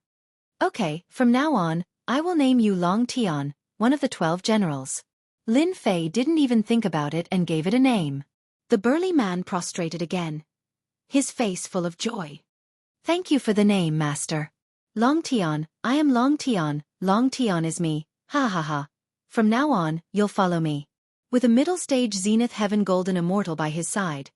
Okay, from now on, I will name you Long Tian, one of the 12 generals. Lin Fei didn't even think about it and gave it a name. The burly man prostrated again, his face full of joy. Thank you for the name, master. Long Tian, I am Long Tian is me, ha ha ha. From now on, you'll follow me. With a middle-stage Zenith Heaven Golden Immortal by his side,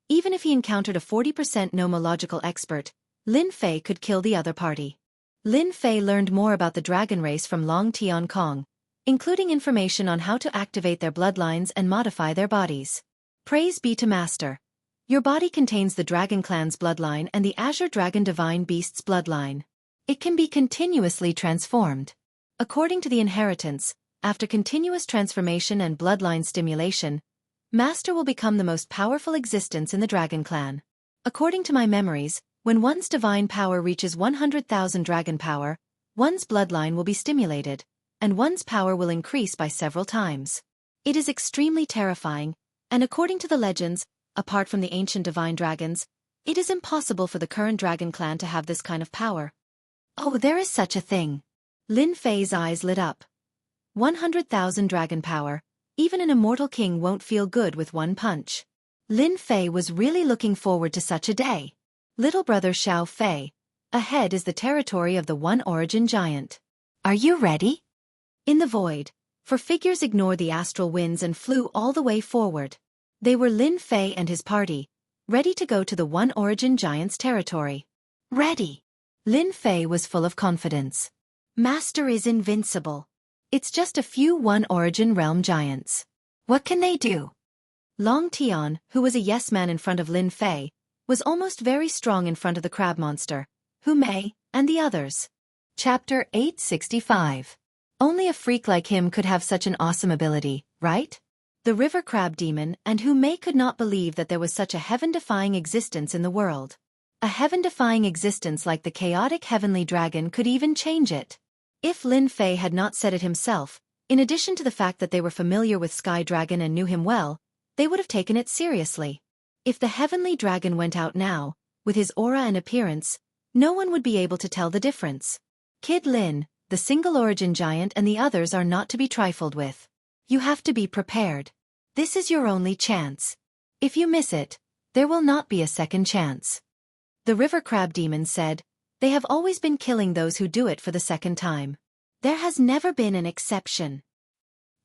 even if he encountered a 40% nomological expert, Lin Fei could kill the other party. Lin Fei learned more about the dragon race from Long Tian Kong, including information on how to activate their bloodlines and modify their bodies. Praise be to Master. Your body contains the Dragon Clan's bloodline and the Azure Dragon Divine Beast's bloodline. It can be continuously transformed. According to the inheritance, after continuous transformation and bloodline stimulation, Master will become the most powerful existence in the Dragon Clan. According to my memories, when one's divine power reaches 100,000 dragon power, one's bloodline will be stimulated, and one's power will increase by several times. It is extremely terrifying, and according to the legends, apart from the ancient divine dragons, it is impossible for the current Dragon Clan to have this kind of power. Oh, there is such a thing. Lin Fei's eyes lit up. 100,000 dragon power, even an immortal king won't feel good with one punch. Lin Fei was really looking forward to such a day. Little brother Xiao Fei, ahead is the territory of the One Origin Giant. Are you ready? In the void, four figures ignored the astral winds and flew all the way forward. They were Lin Fei and his party, ready to go to the One Origin Giant's territory. Ready. Lin Fei was full of confidence. Master is invincible. It's just a few One Origin Realm giants. What can they do? Long Tian, who was a yes-man in front of Lin Fei, was almost very strong in front of the crab monster, Hu Mei, and the others. Chapter 865. Only a freak like him could have such an awesome ability, right? The river crab demon and May could not believe that there was such a heaven-defying existence in the world. A heaven-defying existence like the chaotic heavenly dragon could even change it. If Lin Fei had not said it himself, in addition to the fact that they were familiar with Sky Dragon and knew him well, they would have taken it seriously. If the heavenly dragon went out now, with his aura and appearance, no one would be able to tell the difference. Kid Lin, the single origin giant and the others are not to be trifled with. You have to be prepared. This is your only chance. If you miss it, there will not be a second chance. The river crab demon said, they have always been killing those who do it for the second time. There has never been an exception.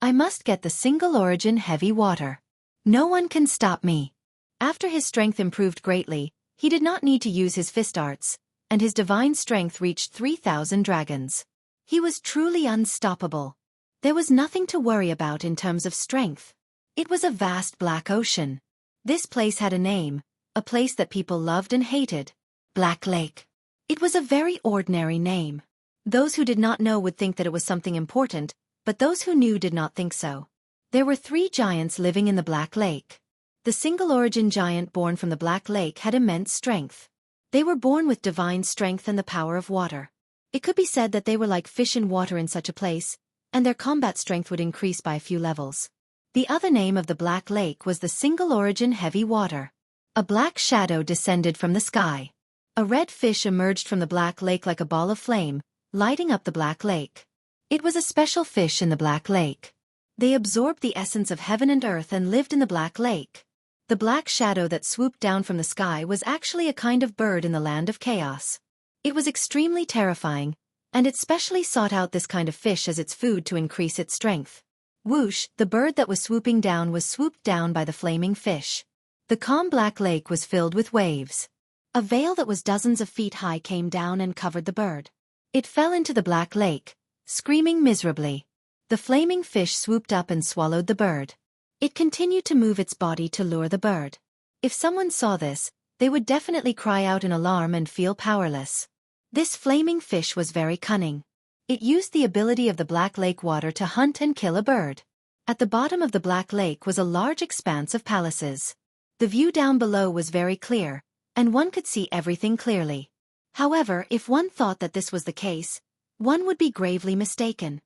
I must get the single origin heavy water. No one can stop me. After his strength improved greatly, he did not need to use his fist arts, and his divine strength reached 3,000 dragons. He was truly unstoppable. There was nothing to worry about in terms of strength. It was a vast black ocean. This place had a name, a place that people loved and hated. Black Lake. It was a very ordinary name. Those who did not know would think that it was something important, but those who knew did not think so. There were 3 giants living in the Black Lake. The single origin giant born from the Black Lake had immense strength. They were born with divine strength and the power of water. It could be said that they were like fish in water in such a place, and their combat strength would increase by a few levels. The other name of the Black Lake was the single origin heavy water. A black shadow descended from the sky. A red fish emerged from the Black Lake like a ball of flame, lighting up the Black Lake. It was a special fish in the Black Lake. They absorbed the essence of heaven and earth and lived in the Black Lake. The black shadow that swooped down from the sky was actually a kind of bird in the land of chaos. It was extremely terrifying, and it specially sought out this kind of fish as its food to increase its strength. Whoosh, the bird that was swooping down was swooped down by the flaming fish. The calm Black Lake was filled with waves. A veil that was dozens of feet high came down and covered the bird. It fell into the Black Lake, screaming miserably. The flaming fish swooped up and swallowed the bird. It continued to move its body to lure the bird. If someone saw this, they would definitely cry out in alarm and feel powerless. This flaming fish was very cunning. It used the ability of the Black Lake water to hunt and kill a bird. At the bottom of the Black Lake was a large expanse of palaces. The view down below was very clear, and one could see everything clearly. However, if one thought that this was the case, one would be gravely mistaken.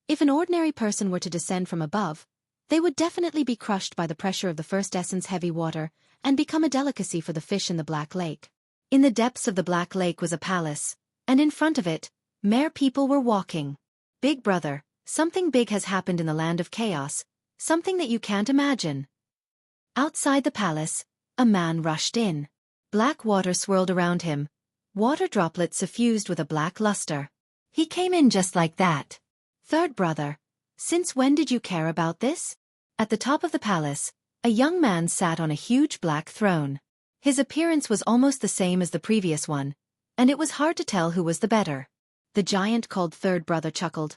If an ordinary person were to descend from above, they would definitely be crushed by the pressure of the first essence heavy water and become a delicacy for the fish in the Black Lake. In the depths of the Black Lake was a palace, and in front of it, mere people were walking. Big brother, something big has happened in the land of chaos, something that you can't imagine. Outside the palace, a man rushed in. Black water swirled around him. Water droplets suffused with a black luster. He came in just like that. Third brother, since when did you care about this? At the top of the palace, a young man sat on a huge black throne. His appearance was almost the same as the previous one, and it was hard to tell who was the better. The giant called third brother chuckled.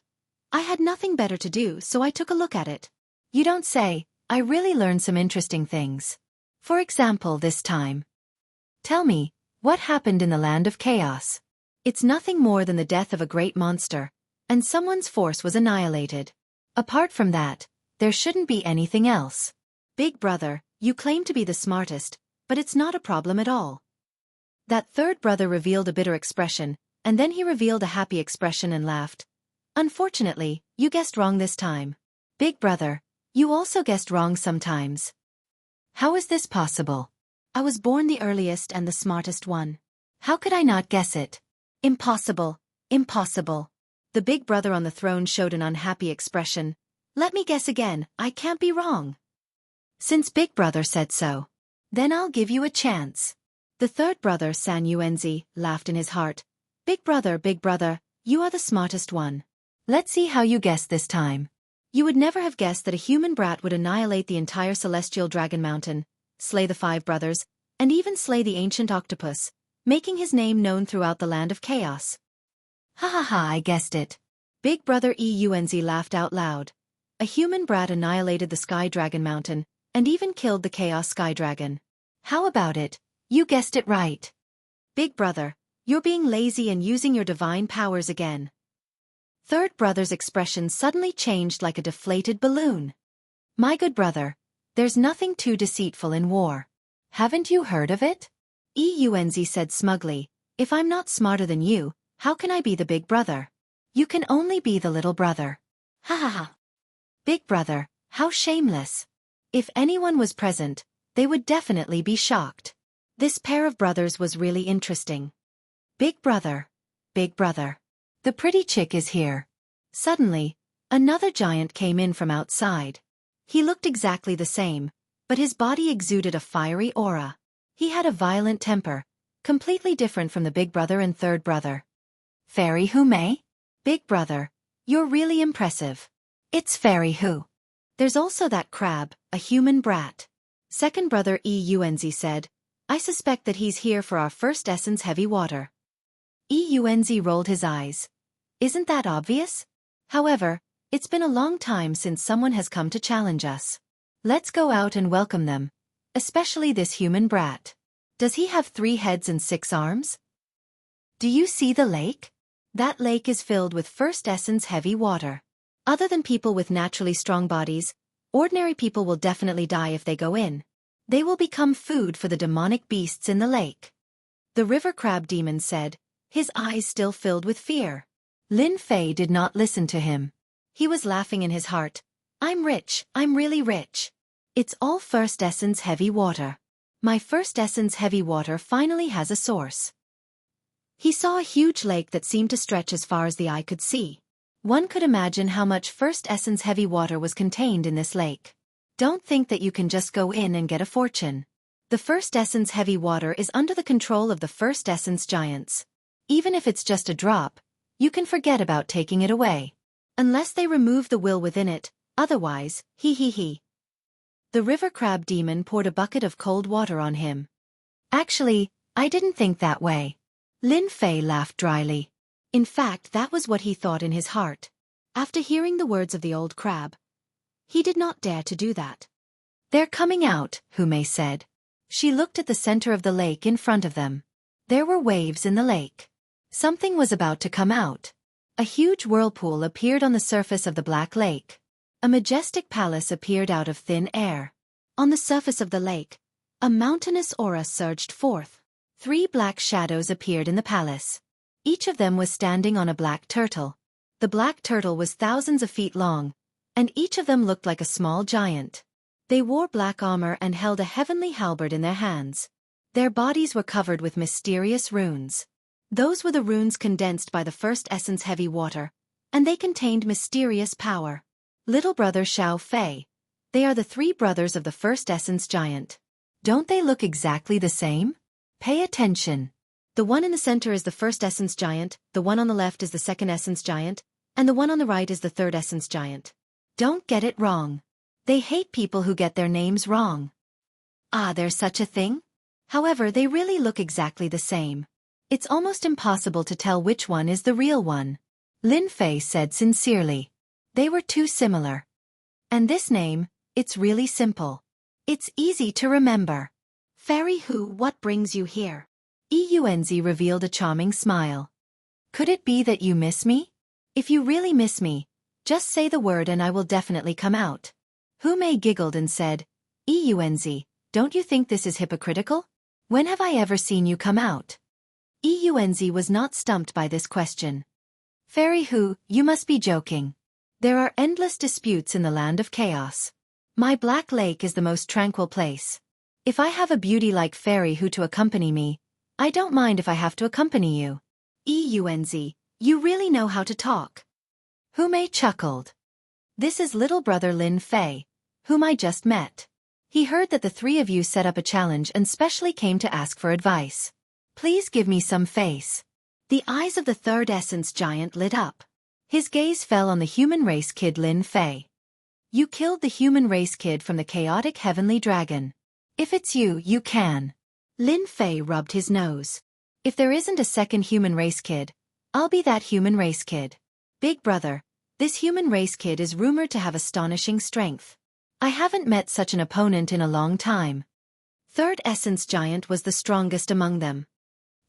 I had nothing better to do, so I took a look at it. You don't say. I really learned some interesting things. For example, this time. Tell me, what happened in the land of chaos? It's nothing more than the death of a great monster, and someone's force was annihilated. Apart from that, there shouldn't be anything else. Big brother, you claim to be the smartest, but it's not a problem at all. That third brother revealed a bitter expression, and then he revealed a happy expression and laughed. Unfortunately, you guessed wrong this time. Big brother, you also guessed wrong sometimes. How is this possible? I was born the earliest and the smartest one. How could I not guess it? Impossible, impossible. The big brother on the throne showed an unhappy expression. Let me guess again, I can't be wrong. Since Big Brother said so, then I'll give you a chance. The third brother, San Yuenzi, laughed in his heart. Big brother, you are the smartest one. Let's see how you guess this time. You would never have guessed that a human brat would annihilate the entire celestial dragon mountain, slay the 5 brothers, and even slay the ancient octopus, making his name known throughout the land of chaos. Ha ha ha, I guessed it. Big brother Eunz laughed out loud. A human brat annihilated the sky dragon mountain, and even killed the chaos sky dragon. How about it? You guessed it right. Big brother, you're being lazy and using your divine powers again. third brother's expression suddenly changed like a deflated balloon. My good brother, there's nothing too deceitful in war. Haven't you heard of it? Eunz said smugly, if I'm not smarter than you, how can I be the big brother? You can only be the little brother. Ha ha ha. Big brother, how shameless. If anyone was present, they would definitely be shocked. This pair of brothers was really interesting. Big brother. Big brother. The pretty chick is here. Suddenly, another giant came in from outside. He looked exactly the same, but his body exuded a fiery aura. He had a violent temper, completely different from the big brother and third brother. Fairy Who May? Big brother, you're really impressive. It's Fairy Who. There's also that crab, a human brat. Second brother Eunz said, I suspect that he's here for our first essence heavy water. Eunz rolled his eyes. Isn't that obvious? However, it's been a long time since someone has come to challenge us. Let's go out and welcome them. Especially this human brat. Does he have 3 heads and 6 arms? Do you see the lake? That lake is filled with first essence heavy water. Other than people with naturally strong bodies, ordinary people will definitely die if they go in. They will become food for the demonic beasts in the lake. The river crab demon said, his eyes still filled with fear. Lin Fei did not listen to him. He was laughing in his heart. I'm rich, I'm really rich. It's all first essence heavy water. My first essence heavy water finally has a source. He saw a huge lake that seemed to stretch as far as the eye could see. One could imagine how much first essence heavy water was contained in this lake. Don't think that you can just go in and get a fortune. The first essence heavy water is under the control of the first essence giants. Even if it's just a drop, you can forget about taking it away. Unless they remove the will within it, otherwise, he. The river crab demon poured a bucket of cold water on him. Actually, I didn't think that way. Lin Fei laughed dryly. In fact, that was what he thought in his heart. After hearing the words of the old crab, he did not dare to do that. They're coming out, Hu Mei said. She looked at the center of the lake in front of them. There were waves in the lake. Something was about to come out. A huge whirlpool appeared on the surface of the black lake. A majestic palace appeared out of thin air. On the surface of the lake, a mountainous aura surged forth. 3 black shadows appeared in the palace. Each of them was standing on a black turtle. The black turtle was thousands of feet long, and each of them looked like a small giant. They wore black armor and held a heavenly halberd in their hands. Their bodies were covered with mysterious runes. Those were the runes condensed by the first essence heavy water, and they contained mysterious power. Little brother Xiao Fei. They are the 3 brothers of the first essence giant. Don't they look exactly the same? Pay attention. The one in the center is the first essence giant, the one on the left is the second essence giant, and the one on the right is the third essence giant. Don't get it wrong. They hate people who get their names wrong. Ah, there's such a thing? However, they really look exactly the same. It's almost impossible to tell which one is the real one. Lin Fei said sincerely. They were too similar. And this name, it's really simple. It's easy to remember. Fairy Who, what brings you here? Eunz revealed a charming smile. Could it be that you miss me? If you really miss me, just say the word and I will definitely come out. Hu Mei giggled and said, Eunz, don't you think this is hypocritical? When have I ever seen you come out? Eunz was not stumped by this question. Fairy Who, you must be joking. There are endless disputes in the land of chaos. My black lake is the most tranquil place. If I have a beauty like Fairy Who to accompany me, I don't mind if I have to accompany you. Eunz, you really know how to talk. Hu Mei chuckled. This is little brother Lin Fei, whom I just met. He heard that the 3 of you set up a challenge and specially came to ask for advice. Please give me some face. The eyes of the third essence giant lit up. His gaze fell on the human race kid Lin Fei. You killed the human race kid from the chaotic heavenly dragon. If it's you, you can. Lin Fei rubbed his nose. If there isn't a second human race kid, I'll be that human race kid. Big brother, this human race kid is rumored to have astonishing strength. I haven't met such an opponent in a long time. Third essence giant was the strongest among them.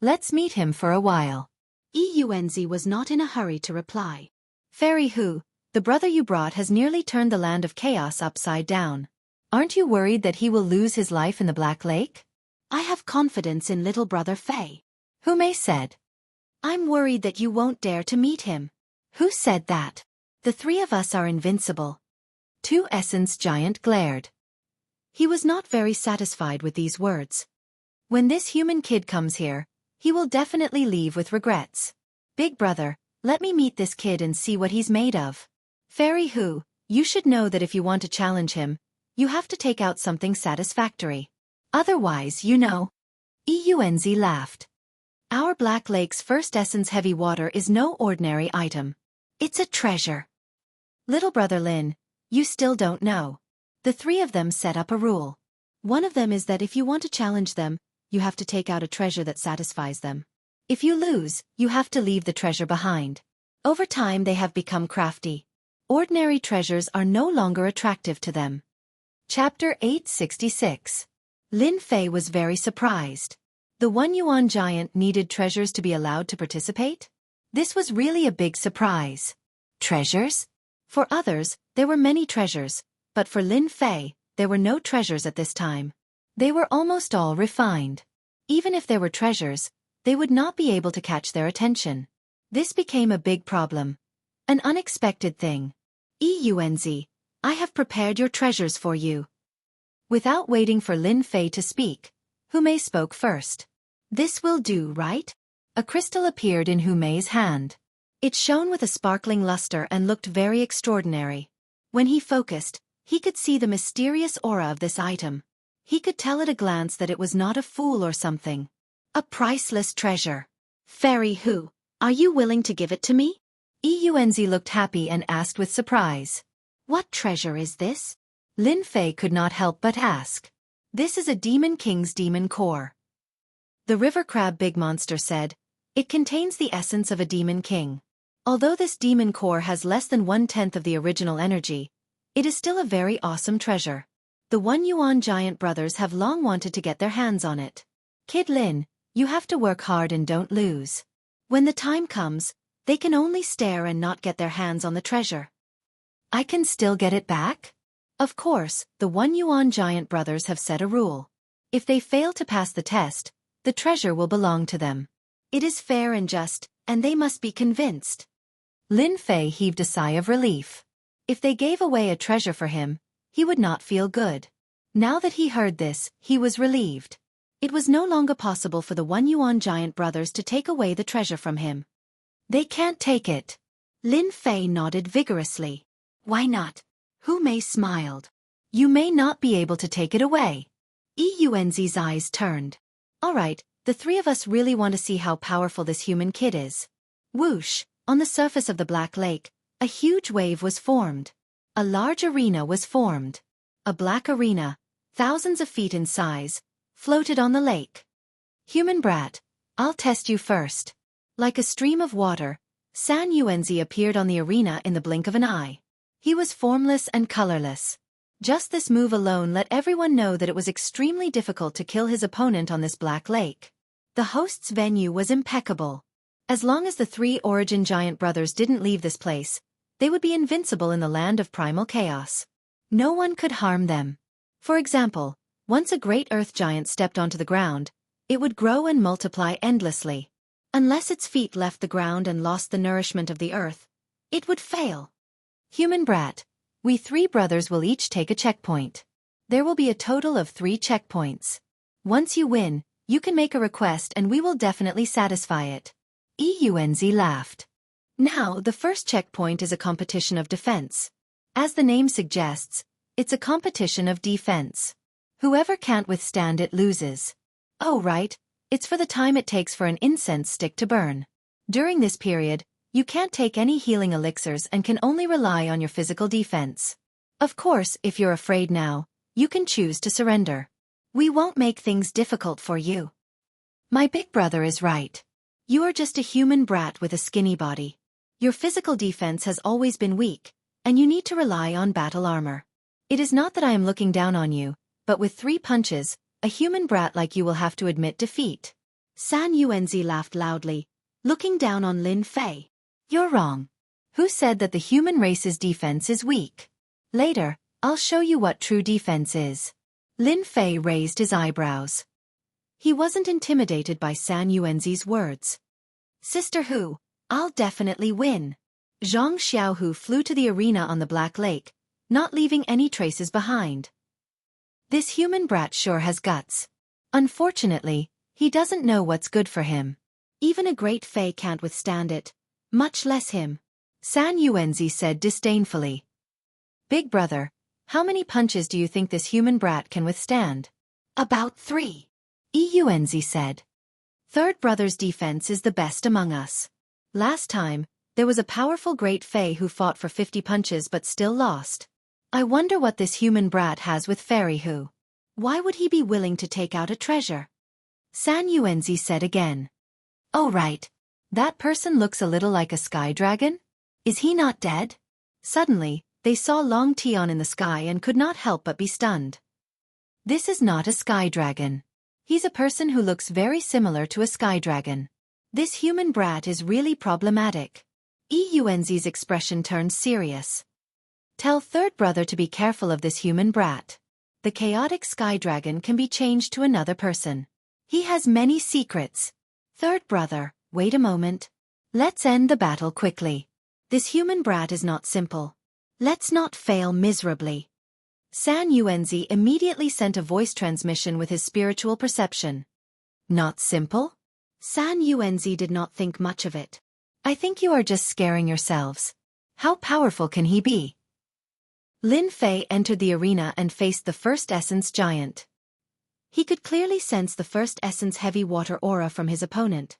Let's meet him for a while. Eunz was not in a hurry to reply. Fairy Hu, the brother you brought has nearly turned the land of chaos upside down. Aren't you worried that he will lose his life in the Black Lake? I have confidence in little brother Fei. Hu Mei said. I'm worried that you won't dare to meet him. Who said that? The three of us are invincible. Two Essence Giant glared. He was not very satisfied with these words. When this human kid comes here, he will definitely leave with regrets. Big brother, let me meet this kid and see what he's made of. Fairy Hu, you should know that if you want to challenge him, you have to take out something satisfactory. Otherwise, you know. Eunz laughed. Our Black Lake's first essence heavy water is no ordinary item. It's a treasure. Little brother Lin, you still don't know. The three of them set up a rule. One of them is that if you want to challenge them, you have to take out a treasure that satisfies them. If you lose, you have to leave the treasure behind. Over time they have become crafty. Ordinary treasures are no longer attractive to them. Chapter 866. Lin Fei was very surprised. The One Yuan giant needed treasures to be allowed to participate? This was really a big surprise. Treasures? For others, there were many treasures, but for Lin Fei, there were no treasures at this time. They were almost all refined. Even if there were treasures, they would not be able to catch their attention. This became a big problem. An unexpected thing. Eunz, I have prepared your treasures for you. Without waiting for Lin Fei to speak, Hu Mei spoke first. This will do, right? A crystal appeared in Hu Mei's hand. It shone with a sparkling luster and looked very extraordinary. When he focused, he could see the mysterious aura of this item. He could tell at a glance that it was not a fool or something. A priceless treasure. Fairy Hu, are you willing to give it to me? Eunz looked happy and asked with surprise. What treasure is this? Lin Fei could not help but ask. This is a Demon King's demon core. The river crab big monster said. It contains the essence of a demon king. Although this demon core has less than 1/10 of the original energy, it is still a very awesome treasure. The One Yuan giant brothers have long wanted to get their hands on it. Kid Lin, you have to work hard and don't lose. When the time comes, they can only stare and not get their hands on the treasure. I can still get it back? Of course, the One Yuan giant brothers have set a rule. If they fail to pass the test, the treasure will belong to them. It is fair and just, and they must be convinced. Lin Fei heaved a sigh of relief. If they gave away a treasure for him, he would not feel good. Now that he heard this, he was relieved. It was no longer possible for the One Yuan giant brothers to take away the treasure from him. They can't take it. Lin Fei nodded vigorously. Why not? Hu Mei smiled. You may not be able to take it away. Eunz's eyes turned. All right, the three of us really want to see how powerful this human kid is. Whoosh, on the surface of the Black Lake, a huge wave was formed. A large arena was formed. A black arena, thousands of feet in size, floated on the lake. Human brat, I'll test you first. Like a stream of water, San Yuanzi appeared on the arena in the blink of an eye. He was formless and colorless. Just this move alone let everyone know that it was extremely difficult to kill his opponent on this Black Lake. The host's venue was impeccable. As long as the three Origin Giant brothers didn't leave this place, they would be invincible in the land of primal chaos. No one could harm them. For example, once a great earth giant stepped onto the ground, it would grow and multiply endlessly. Unless its feet left the ground and lost the nourishment of the earth, it would fail. Human brat, we three brothers will each take a checkpoint. There will be a total of 3 checkpoints. Once you win, you can make a request and we will definitely satisfy it. Eunz laughed. Now, the first checkpoint is a competition of defense. As the name suggests, it's a competition of defense. Whoever can't withstand it loses. Oh right, it's for the time it takes for an incense stick to burn. During this period, you can't take any healing elixirs and can only rely on your physical defense. Of course, if you're afraid now, you can choose to surrender. We won't make things difficult for you. My big brother is right. You are just a human brat with a skinny body. Your physical defense has always been weak, and you need to rely on battle armor. It is not that I am looking down on you, but with 3 punches, a human brat like you will have to admit defeat. San Yuanzi laughed loudly, looking down on Lin Fei. You're wrong. Who said that the human race's defense is weak? Later, I'll show you what true defense is. Lin Fei raised his eyebrows. He wasn't intimidated by San Yuanzi's words. Sister Hu, I'll definitely win. Zhang Xiaohu flew to the arena on the Black Lake, not leaving any traces behind. This human brat sure has guts. Unfortunately, he doesn't know what's good for him. Even a great Fei can't withstand it, much less him. San Yuanzi said disdainfully. Big brother, how many punches do you think this human brat can withstand? About 3. Yuanzi said. Third brother's defense is the best among us. Last time, there was a powerful great Fei who fought for 50 punches but still lost. I wonder what this human brat has with Fairy Hu. Why would he be willing to take out a treasure? San Yuanzi said again. Oh right. That person looks a little like a sky dragon? Is he not dead? Suddenly, they saw Long Tian in the sky and could not help but be stunned. This is not a sky dragon. He's a person who looks very similar to a sky dragon. This human brat is really problematic. Yuanzi's expression turned serious. Tell third brother to be careful of this human brat. The chaotic sky dragon can be changed to another person. He has many secrets. Third brother, wait a moment. Let's end the battle quickly. This human brat is not simple. Let's not fail miserably. San Yuanzi immediately sent a voice transmission with his spiritual perception. Not simple? San Yuanzi did not think much of it. I think you are just scaring yourselves. How powerful can he be? Lin Fei entered the arena and faced the First Essence giant. He could clearly sense the First Essence heavy water aura from his opponent.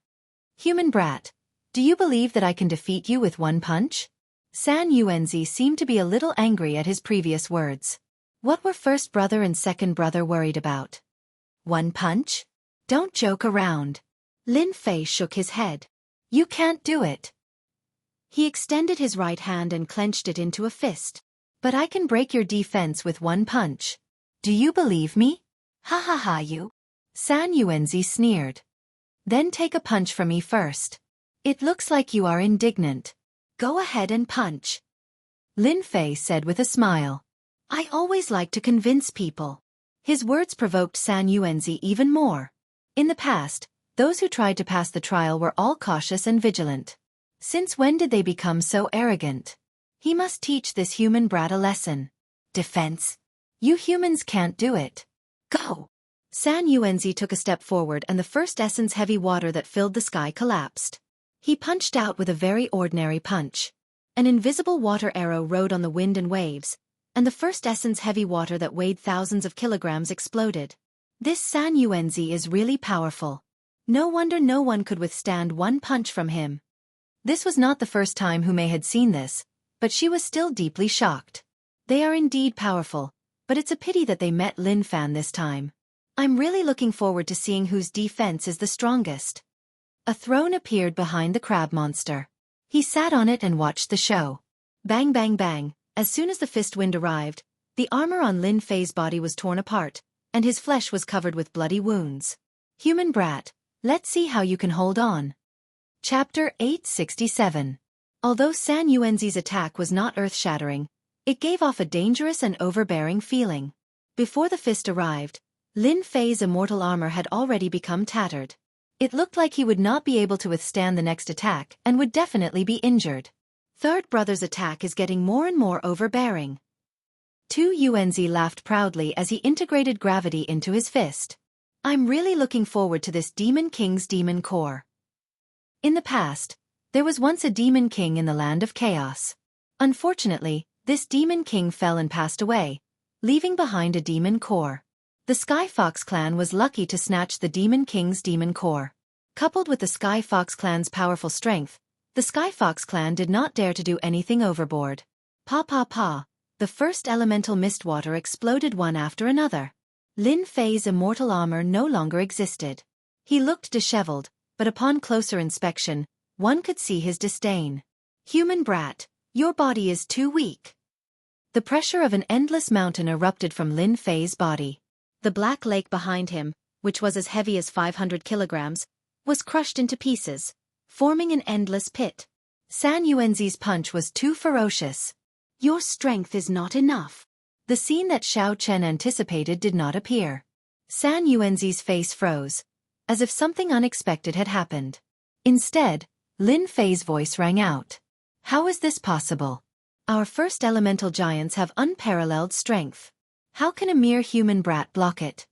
Human brat, do you believe that I can defeat you with one punch? San Yuanzi seemed to be a little angry at his previous words. What were first brother and second brother worried about? One punch? Don't joke around. Lin Fei shook his head. You can't do it. He extended his right hand and clenched it into a fist. But I can break your defense with one punch. Do you believe me? Ha ha ha you. San Yuanzi sneered. Then take a punch from me first. It looks like you are indignant. Go ahead and punch. Lin Fei said with a smile. I always like to convince people. His words provoked San Yuanzi even more. In the past, those who tried to pass the trial were all cautious and vigilant. Since when did they become so arrogant? He must teach this human brat a lesson. Defense. You humans can't do it. Go. San Yuanzi took a step forward and the First Essence heavy water that filled the sky collapsed. He punched out with a very ordinary punch. An invisible water arrow rode on the wind and waves, and the First Essence heavy water that weighed thousands of kilograms exploded. This San Yuanzi is really powerful. No wonder no one could withstand one punch from him. This was not the first time Hu Mei had seen this, but she was still deeply shocked. They are indeed powerful, but it's a pity that they met Lin Fan this time. I'm really looking forward to seeing whose defense is the strongest. A throne appeared behind the crab monster. He sat on it and watched the show. Bang bang bang, as soon as the fist wind arrived, the armor on Lin Fei's body was torn apart, and his flesh was covered with bloody wounds. Human brat, let's see how you can hold on. Chapter 867. Although San Yuanzi's attack was not earth-shattering, it gave off a dangerous and overbearing feeling. Before the fist arrived, Lin Fei's immortal armor had already become tattered. It looked like he would not be able to withstand the next attack and would definitely be injured. Third brother's attack is getting more and more overbearing. Tu Yuanzi laughed proudly as he integrated gravity into his fist. I'm really looking forward to this Demon King's demon core. In the past, there was once a demon king in the land of chaos. Unfortunately, this demon king fell and passed away, leaving behind a demon core. The Sky Fox clan was lucky to snatch the demon king's demon core. Coupled with the Sky Fox clan's powerful strength, the Sky Fox clan did not dare to do anything overboard. Pa pa pa, the first elemental mistwater exploded one after another. Lin Fei's immortal armor no longer existed. He looked disheveled, but upon closer inspection, one could see his disdain. Human brat, your body is too weak. The pressure of an endless mountain erupted from Lin Fei's body. The black lake behind him, which was as heavy as 500 kilograms, was crushed into pieces, forming an endless pit. San Yuanzi's punch was too ferocious. Your strength is not enough. The scene that Xiao Chen anticipated did not appear. San Yuanzi's face froze, as if something unexpected had happened. Instead, Lin Fei's voice rang out. How is this possible? Our first elemental giants have unparalleled strength. How can a mere human brat block it?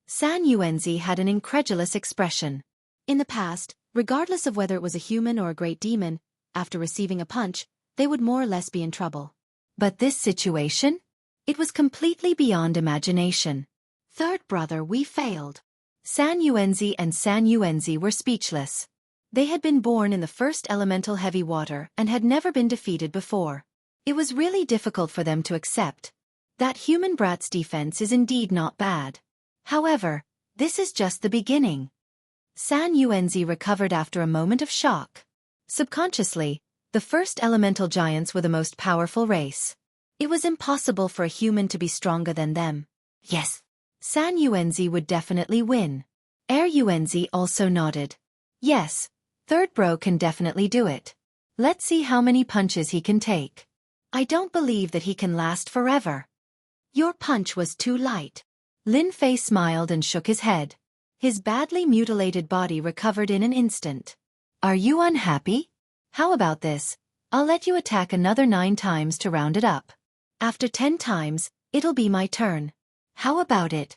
San Yuanzi had an incredulous expression. In the past, regardless of whether it was a human or a great demon, after receiving a punch, they would more or less be in trouble. But this situation? It was completely beyond imagination. Third brother, we failed. San Yuanzi and San Yuanzi were speechless. They had been born in the first elemental heavy water and had never been defeated before. It was really difficult for them to accept. That human brat's defense is indeed not bad. However, this is just the beginning. San Yuanzi recovered after a moment of shock. Subconsciously, the first elemental giants were the most powerful race. It was impossible for a human to be stronger than them. Yes. San Yuanzi would definitely win. Yuanzi also nodded. Yes, third bro can definitely do it. Let's see how many punches he can take. I don't believe that he can last forever. Your punch was too light. Lin Fei smiled and shook his head. His badly mutilated body recovered in an instant. Are you unhappy? How about this? I'll let you attack another 9 times to round it up. After 10 times, it'll be my turn. How about it?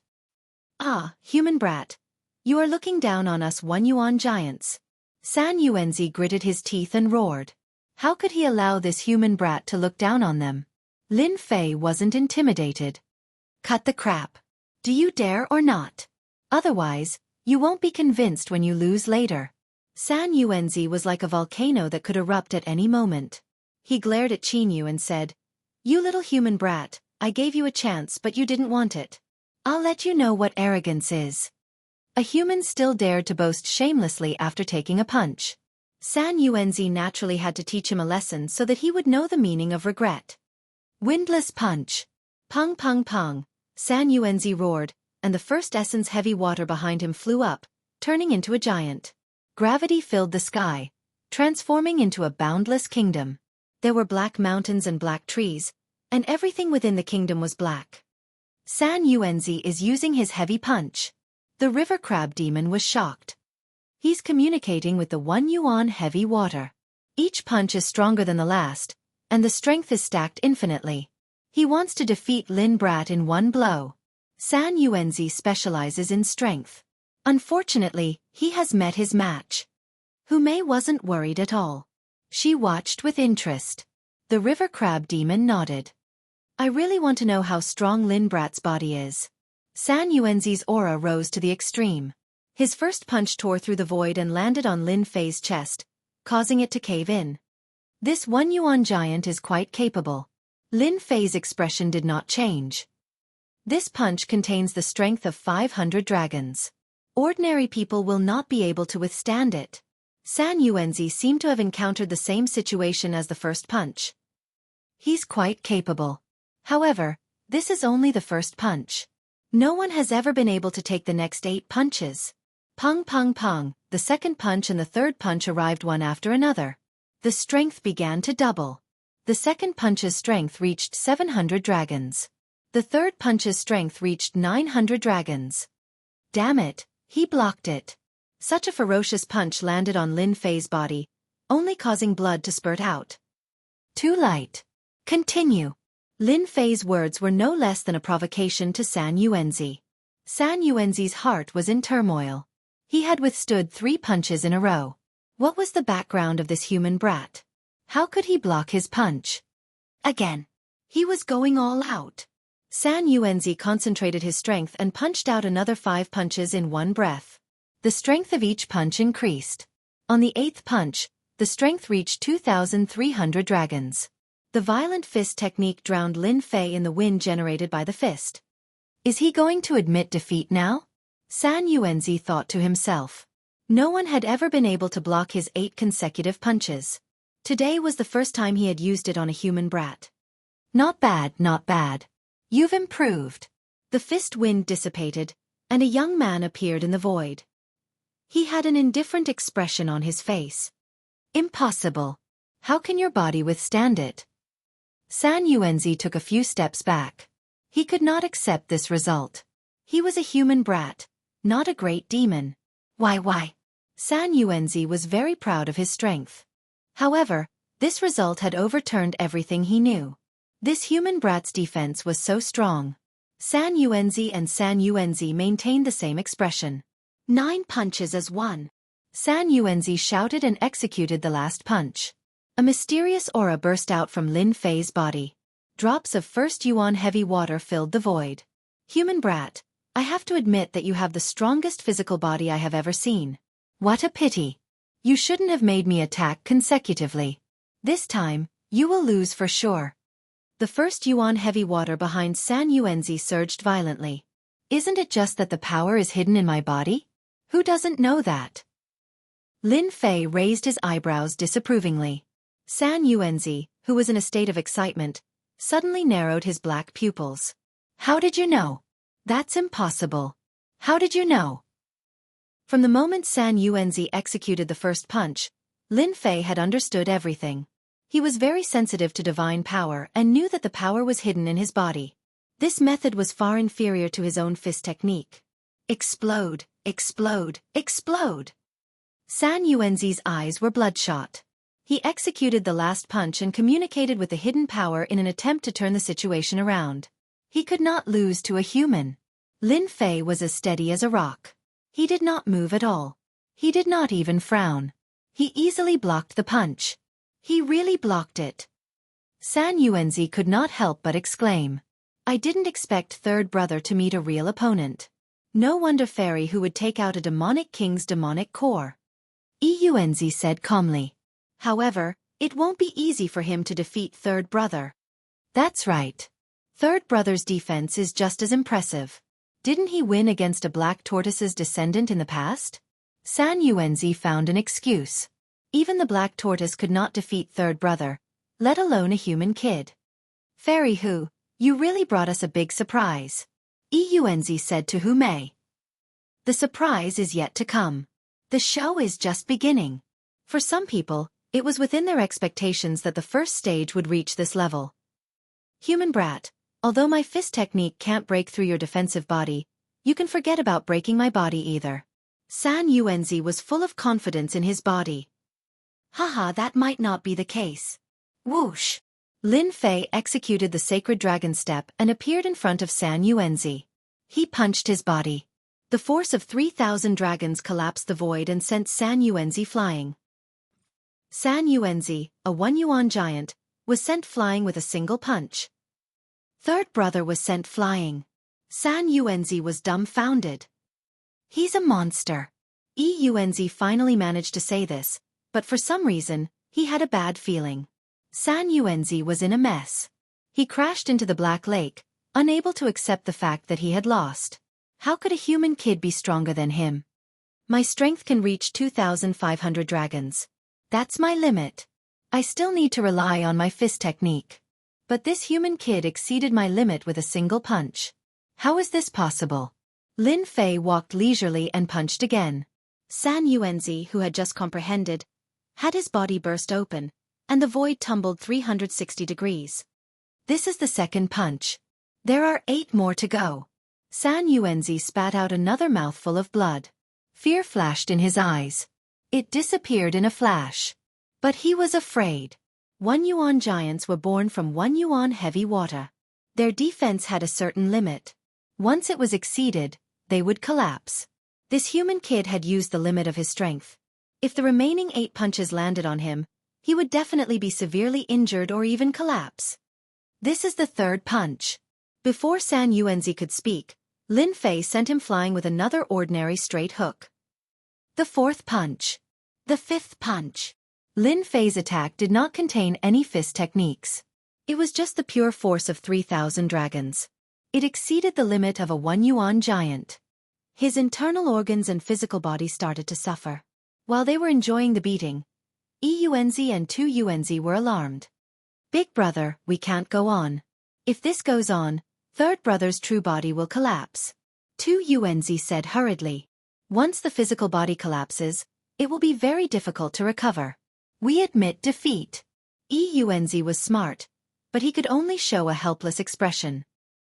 Ah, human brat. You are looking down on us 1 yuan giants. San Yuanzi gritted his teeth and roared. How could he allow this human brat to look down on them? Lin Fei wasn't intimidated. Cut the crap. Do you dare or not? Otherwise, you won't be convinced when you lose later. San Yuanzi was like a volcano that could erupt at any moment. He glared at Qinyu and said, You little human brat, I gave you a chance but you didn't want it. I'll let you know what arrogance is. A human still dared to boast shamelessly after taking a punch. San Yuanzi naturally had to teach him a lesson so that he would know the meaning of regret. Windless punch. Pung pung pung, San Yuanzi roared, and the first essence heavy water behind him flew up, turning into a giant. Gravity filled the sky, transforming into a boundless kingdom. There were black mountains and black trees, and everything within the kingdom was black. San Yuanzi is using his heavy punch. The river crab demon was shocked. He's communicating with the 1 yuan heavy water. Each punch is stronger than the last, and the strength is stacked infinitely. He wants to defeat Lin Brat in 1 blow. San Yuanzi specializes in strength. Unfortunately, he has met his match. Humei wasn't worried at all. She watched with interest. The river crab demon nodded. I really want to know how strong Lin Brat's body is. San Yuanzi's aura rose to the extreme. His first punch tore through the void and landed on Lin Fei's chest, causing it to cave in. This 1 yuan giant is quite capable. Lin Fei's expression did not change. This punch contains the strength of 500 dragons. Ordinary people will not be able to withstand it. San Yuanzi seemed to have encountered the same situation as the first punch. He's quite capable. However, this is only the first punch. No one has ever been able to take the next 8 punches. Pung pung pung, the second punch and the third punch arrived one after another. The strength began to double. The second punch's strength reached 700 dragons. The third punch's strength reached 900 dragons. Damn it, he blocked it. Such a ferocious punch landed on Lin Fei's body, only causing blood to spurt out. Too light. Continue. Lin Fei's words were no less than a provocation to San Yuanzi. San Yuanzi's heart was in turmoil. He had withstood 3 punches in a row. What was the background of this human brat? How could he block his punch? Again. He was going all out. San Yuanzi concentrated his strength and punched out another 5 punches in one breath. The strength of each punch increased. On the 8th punch, the strength reached 2,300 dragons. The violent fist technique drowned Lin Fei in the wind generated by the fist. Is he going to admit defeat now? San Yuanzi thought to himself. No one had ever been able to block his 8 consecutive punches. Today was the first time he had used it on a human brat. Not bad, not bad. You've improved. The fist wind dissipated, and a young man appeared in the void. He had an indifferent expression on his face. Impossible. How can your body withstand it? San Yuanzi took a few steps back. He could not accept this result. He was a human brat, not a great demon. Why? San Yuanzi was very proud of his strength. However, this result had overturned everything he knew. This human brat's defense was so strong. San Yuanzi and San Yuanzi maintained the same expression. 9 punches as one. San Yuanzi shouted and executed the last punch. A mysterious aura burst out from Lin Fei's body. Drops of first yuan heavy water filled the void. Human brat, I have to admit that you have the strongest physical body I have ever seen. What a pity. You shouldn't have made me attack consecutively. This time, you will lose for sure. The first yuan heavy water behind San Yuanzi surged violently. Isn't it just that the power is hidden in my body? Who doesn't know that? Lin Fei raised his eyebrows disapprovingly. San Yuanzi, who was in a state of excitement, suddenly narrowed his black pupils. How did you know? That's impossible. How did you know? From the moment San Yuanzi executed the first punch, Lin Fei had understood everything. He was very sensitive to divine power and knew that the power was hidden in his body. This method was far inferior to his own fist technique. Explode, explode, explode! San Yuanzi's eyes were bloodshot. He executed the last punch and communicated with the hidden power in an attempt to turn the situation around. He could not lose to a human. Lin Fei was as steady as a rock. He did not move at all. He did not even frown. He easily blocked the punch. He really blocked it. San Yuanzi could not help but exclaim. I didn't expect third brother to meet a real opponent. No wonder fairy who would take out a demonic king's demonic core. Yuanzi said calmly. However, it won't be easy for him to defeat third brother. That's right. Third brother's defense is just as impressive. Didn't he win against a black tortoise's descendant in the past? San Yuanzi found an excuse. Even the black tortoise could not defeat third brother, let alone a human kid. Fairy Hu, you really brought us a big surprise. Yuanzi said to Hu Mei. The surprise is yet to come. The show is just beginning. For some people, it was within their expectations that the first stage would reach this level. Human brat, although my fist technique can't break through your defensive body, you can forget about breaking my body either. San Yuanzi was full of confidence in his body. Haha, that might not be the case. Whoosh! Lin Fei executed the sacred dragon step and appeared in front of San Yuanzi. He punched his body. The force of 3,000 dragons collapsed the void and sent San Yuanzi flying. San Yuanzi, a 1 yuan giant, was sent flying with a single punch. Third brother was sent flying. San Yuanzi was dumbfounded. He's a monster. Yuanzi finally managed to say this, but for some reason, he had a bad feeling. San Yuanzi was in a mess. He crashed into the Black Lake, unable to accept the fact that he had lost. How could a human kid be stronger than him? My strength can reach 2,500 dragons. That's my limit. I still need to rely on my fist technique. But this human kid exceeded my limit with a single punch. How is this possible? Lin Fei walked leisurely and punched again. San Yuanzi, who had just comprehended, had his body burst open, and the void tumbled 360 degrees. This is the second punch. There are 8 more to go. San Yuanzi spat out another mouthful of blood. Fear flashed in his eyes. It disappeared in a flash. But he was afraid. 1 yuan giants were born from 1 yuan heavy water. Their defense had a certain limit. Once it was exceeded, they would collapse. This human kid had used the limit of his strength. If the remaining 8 punches landed on him, he would definitely be severely injured or even collapse. This is the third punch. Before San Yuanzi could speak, Lin Fei sent him flying with another ordinary straight hook. The fourth punch. The fifth punch. Lin Fei's attack did not contain any fist techniques. It was just the pure force of 3,000 dragons. It exceeded the limit of a 1 yuan giant. His internal organs and physical body started to suffer. While they were enjoying the beating, Yuanzi and Yuanzi were alarmed. Big brother, we can't go on. If this goes on, third brother's true body will collapse. Yuanzi said hurriedly. Once the physical body collapses, it will be very difficult to recover. We admit defeat. Eunz was smart, but he could only show a helpless expression.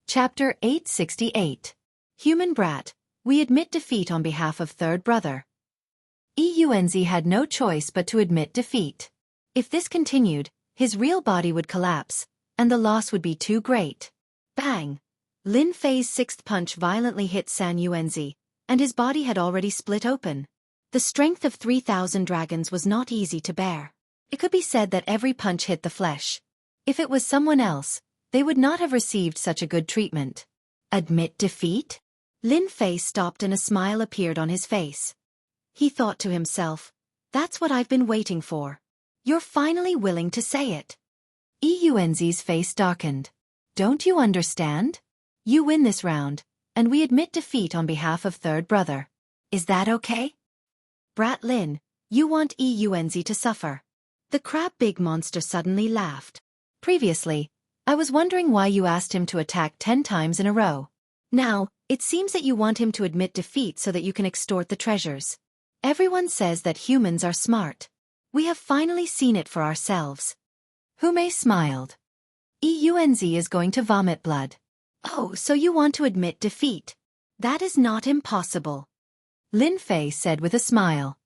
Chapter 868. Human Brat, we admit defeat on behalf of third brother. Eunz had no choice but to admit defeat. If this continued, his real body would collapse, and the loss would be too great. Bang! Lin Fei's sixth punch violently hit San Yuanzi, and his body had already split open. The strength of 3,000 dragons was not easy to bear. It could be said that every punch hit the flesh. If it was someone else, they would not have received such a good treatment. Admit defeat? Lin Fei stopped and a smile appeared on his face. He thought to himself, that's what I've been waiting for. You're finally willing to say it. Eunz's face darkened. Don't you understand? You win this round, and we admit defeat on behalf of third brother. Is that okay? Brat Lin, you want Eunz to suffer. The crab big monster suddenly laughed. Previously, I was wondering why you asked him to attack 10 times in a row. Now, it seems that you want him to admit defeat so that you can extort the treasures. Everyone says that humans are smart. We have finally seen it for ourselves. Hume smiled. Eunz is going to vomit blood. Oh, so you want to admit defeat? That is not impossible. Lin Fei said with a smile.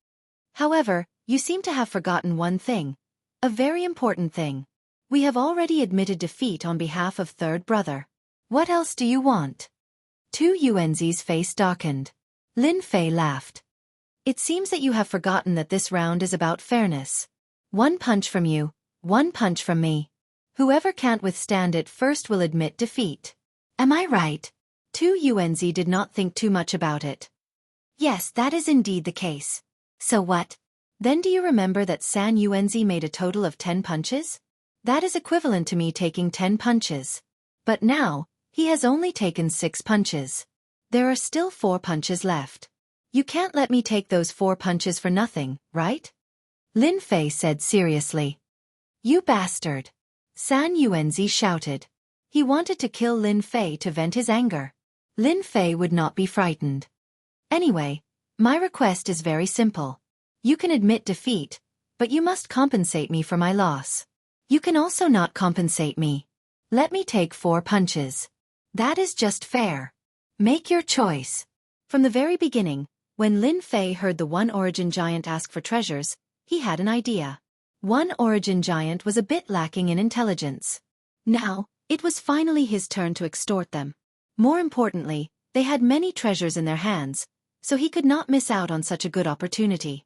However, you seem to have forgotten one thing. A very important thing. We have already admitted defeat on behalf of third brother. What else do you want? Eunz's face darkened. Lin Fei laughed. It seems that you have forgotten that this round is about fairness. 1 punch from you, 1 punch from me. Whoever can't withstand it first will admit defeat. Am I right? Eunz did not think too much about it. Yes, that is indeed the case. So what? Then do you remember that San Yuanzi made a total of 10 punches? That is equivalent to me taking 10 punches. But now, he has only taken 6 punches. There are still 4 punches left. You can't let me take those 4 punches for nothing, right? Lin Fei said seriously. You bastard! San Yuanzi shouted. He wanted to kill Lin Fei to vent his anger. Lin Fei would not be frightened. Anyway, my request is very simple. You can admit defeat, but you must compensate me for my loss. You can also not compensate me. Let me take 4 punches. That is just fair. Make your choice. From the very beginning, when Lin Fei heard the One Origin Giant ask for treasures, he had an idea. One Origin Giant was a bit lacking in intelligence. Now, it was finally his turn to extort them. More importantly, they had many treasures in their hands, so he could not miss out on such a good opportunity.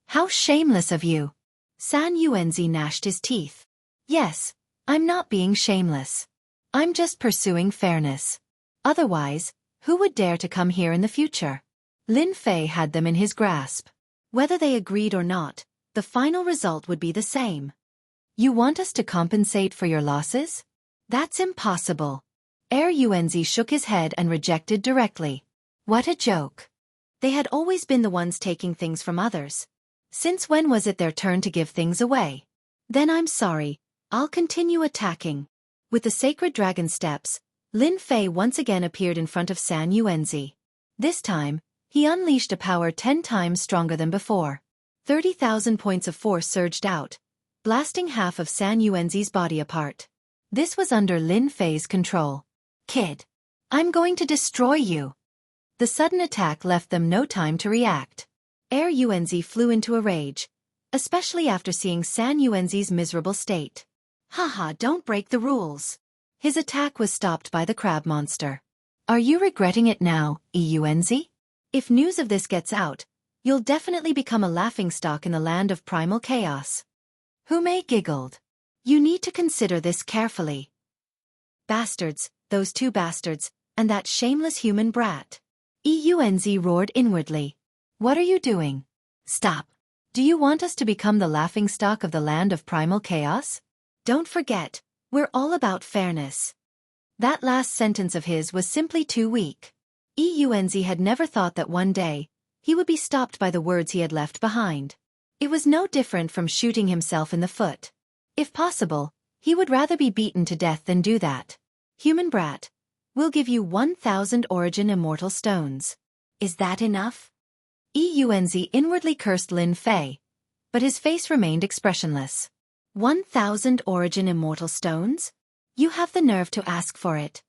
How shameless of you! San Yuanzi gnashed his teeth. Yes, I'm not being shameless. I'm just pursuing fairness. Otherwise, who would dare to come here in the future? Lin Fei had them in his grasp. Whether they agreed or not, the final result would be the same. You want us to compensate for your losses? That's impossible. Eunz shook his head and rejected directly. What a joke. They had always been the ones taking things from others. Since when was it their turn to give things away? Then I'm sorry, I'll continue attacking. With the sacred dragon steps, Lin Fei once again appeared in front of San Yuanzi. This time, he unleashed a power 10 times stronger than before. 30,000 points of force surged out, blasting half of San Yuanzi's body apart. This was under Lin Fei's control. Kid, I'm going to destroy you. The sudden attack left them no time to react. Eunz flew into a rage, especially after seeing San Yuanzi's miserable state. Haha, don't break the rules. His attack was stopped by the crab monster. Are you regretting it now, Eunz? If news of this gets out, you'll definitely become a laughingstock in the land of primal chaos. Hume giggled. You need to consider this carefully. Bastards, those 2 bastards, and that shameless human brat. Eunz roared inwardly. What are you doing? Stop. Do you want us to become the laughingstock of the land of primal chaos? Don't forget, we're all about fairness. That last sentence of his was simply too weak. Eunz had never thought that one day, he would be stopped by the words he had left behind. It was no different from shooting himself in the foot. If possible, he would rather be beaten to death than do that. Human brat, we'll give you 1,000 Origin Immortal Stones. Is that enough? Eunz inwardly cursed Lin Fei, but his face remained expressionless. 1,000 origin immortal stones? You have the nerve to ask for it.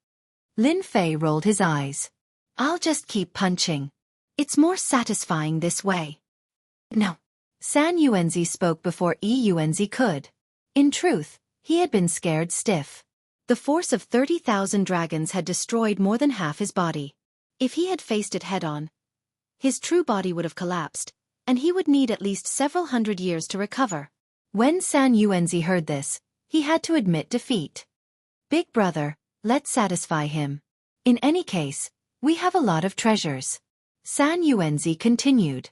Lin Fei rolled his eyes. I'll just keep punching. It's more satisfying this way. No. San Yuanzi spoke before Yuanzi could. In truth, he had been scared stiff. The force of 30,000 dragons had destroyed more than half his body. If he had faced it head-on, his true body would have collapsed, and he would need at least several hundred years to recover. When San Yuanzi heard this, he had to admit defeat. Big brother, let's satisfy him. In any case, we have a lot of treasures. San Yuanzi continued.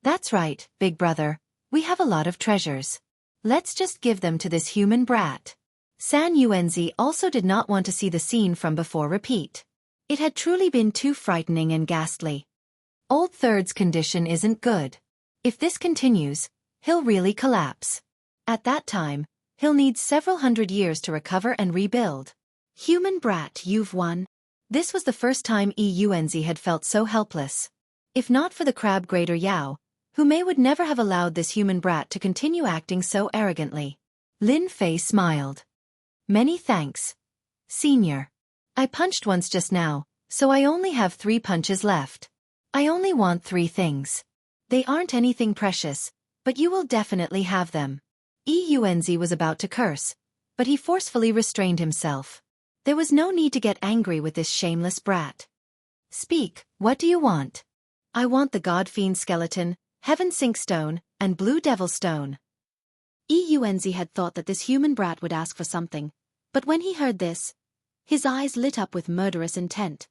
That's right, big brother, we have a lot of treasures. Let's just give them to this human brat. San Yuanzi also did not want to see the scene from before repeat. It had truly been too frightening and ghastly. Old Third's condition isn't good. If this continues, he'll really collapse. At that time, he'll need several hundred years to recover and rebuild. Human brat, you've won. This was the first time Yuanzi had felt so helpless. If not for the crab grader Yao, who would never have allowed this human brat to continue acting so arrogantly. Lin Fei smiled. Many thanks, Senior. I punched once just now, so I only have 3 punches left. I only want 3 things. They aren't anything precious, but you will definitely have them. Yuanzi was about to curse, but he forcefully restrained himself. There was no need to get angry with this shameless brat. Speak, what do you want? I want the God-Fiend skeleton, Heaven Sink Stone, and Blue Devil Stone. Yuanzi had thought that this human brat would ask for something, but when he heard this, his eyes lit up with murderous intent.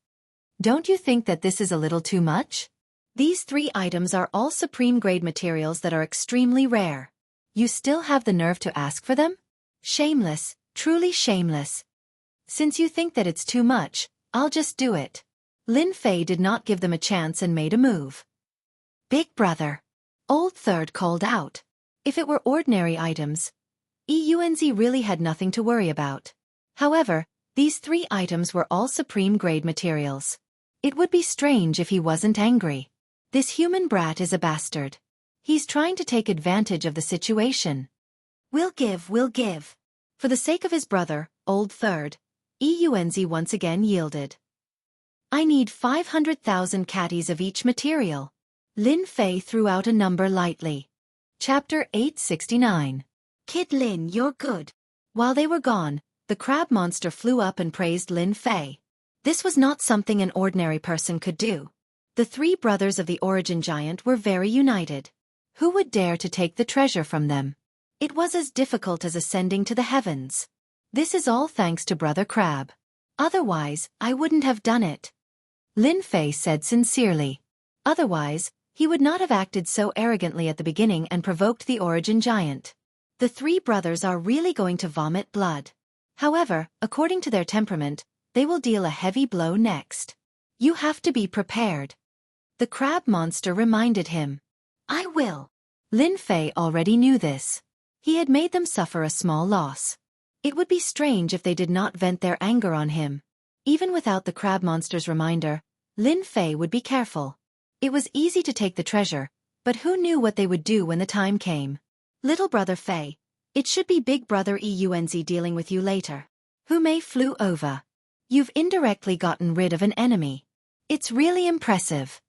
Don't you think that this is a little too much? These 3 items are all supreme-grade materials that are extremely rare. You still have the nerve to ask for them? Shameless, truly shameless. Since you think that it's too much, I'll just do it. Lin Fei did not give them a chance and made a move. Big brother. Old Third called out. If it were ordinary items, Yuanzi really had nothing to worry about. However, these 3 items were all supreme-grade materials. It would be strange if he wasn't angry. This human brat is a bastard. He's trying to take advantage of the situation. We'll give. For the sake of his brother, Old Third, Yuanzi once again yielded. I need 500,000 catties of each material. Lin Fei threw out a number lightly. Chapter 869. Kid Lin, you're good. While they were gone, the crab monster flew up and praised Lin Fei. This was not something an ordinary person could do. The 3 brothers of the origin giant were very united. Who would dare to take the treasure from them? It was as difficult as ascending to the heavens. This is all thanks to Brother Crab. Otherwise, I wouldn't have done it. Lin Fei said sincerely. Otherwise, he would not have acted so arrogantly at the beginning and provoked the origin giant. The 3 brothers are really going to vomit blood. However, according to their temperament, they will deal a heavy blow next. You have to be prepared. The crab monster reminded him. I will. Lin Fei already knew this. He had made them suffer a small loss. It would be strange if they did not vent their anger on him. Even without the crab monster's reminder, Lin Fei would be careful. It was easy to take the treasure, but who knew what they would do when the time came? Little brother Fei, it should be big brother Yuanzi dealing with you later. Who flew over. You've indirectly gotten rid of an enemy. It's really impressive.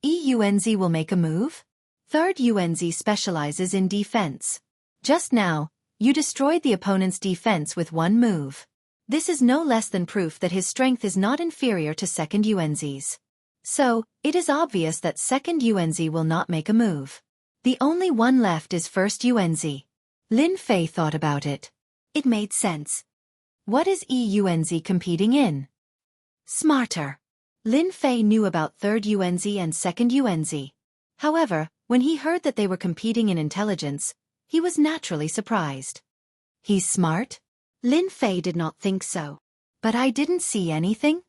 Yuanzi will make a move? Third Yuanzi specializes in defense. Just now, you destroyed the opponent's defense with 1 move. This is no less than proof that his strength is not inferior to second Yuanzi's. So, it is obvious that second Yuanzi will not make a move. The only one left is first Yuanzi. Lin Fei thought about it. It made sense. What is Yuanzi competing in? Smarter. Lin Fei knew about third Yuanzi and second Yuanzi. However, when he heard that they were competing in intelligence, he was naturally surprised. He's smart? Lin Fei did not think so. But I didn't see anything?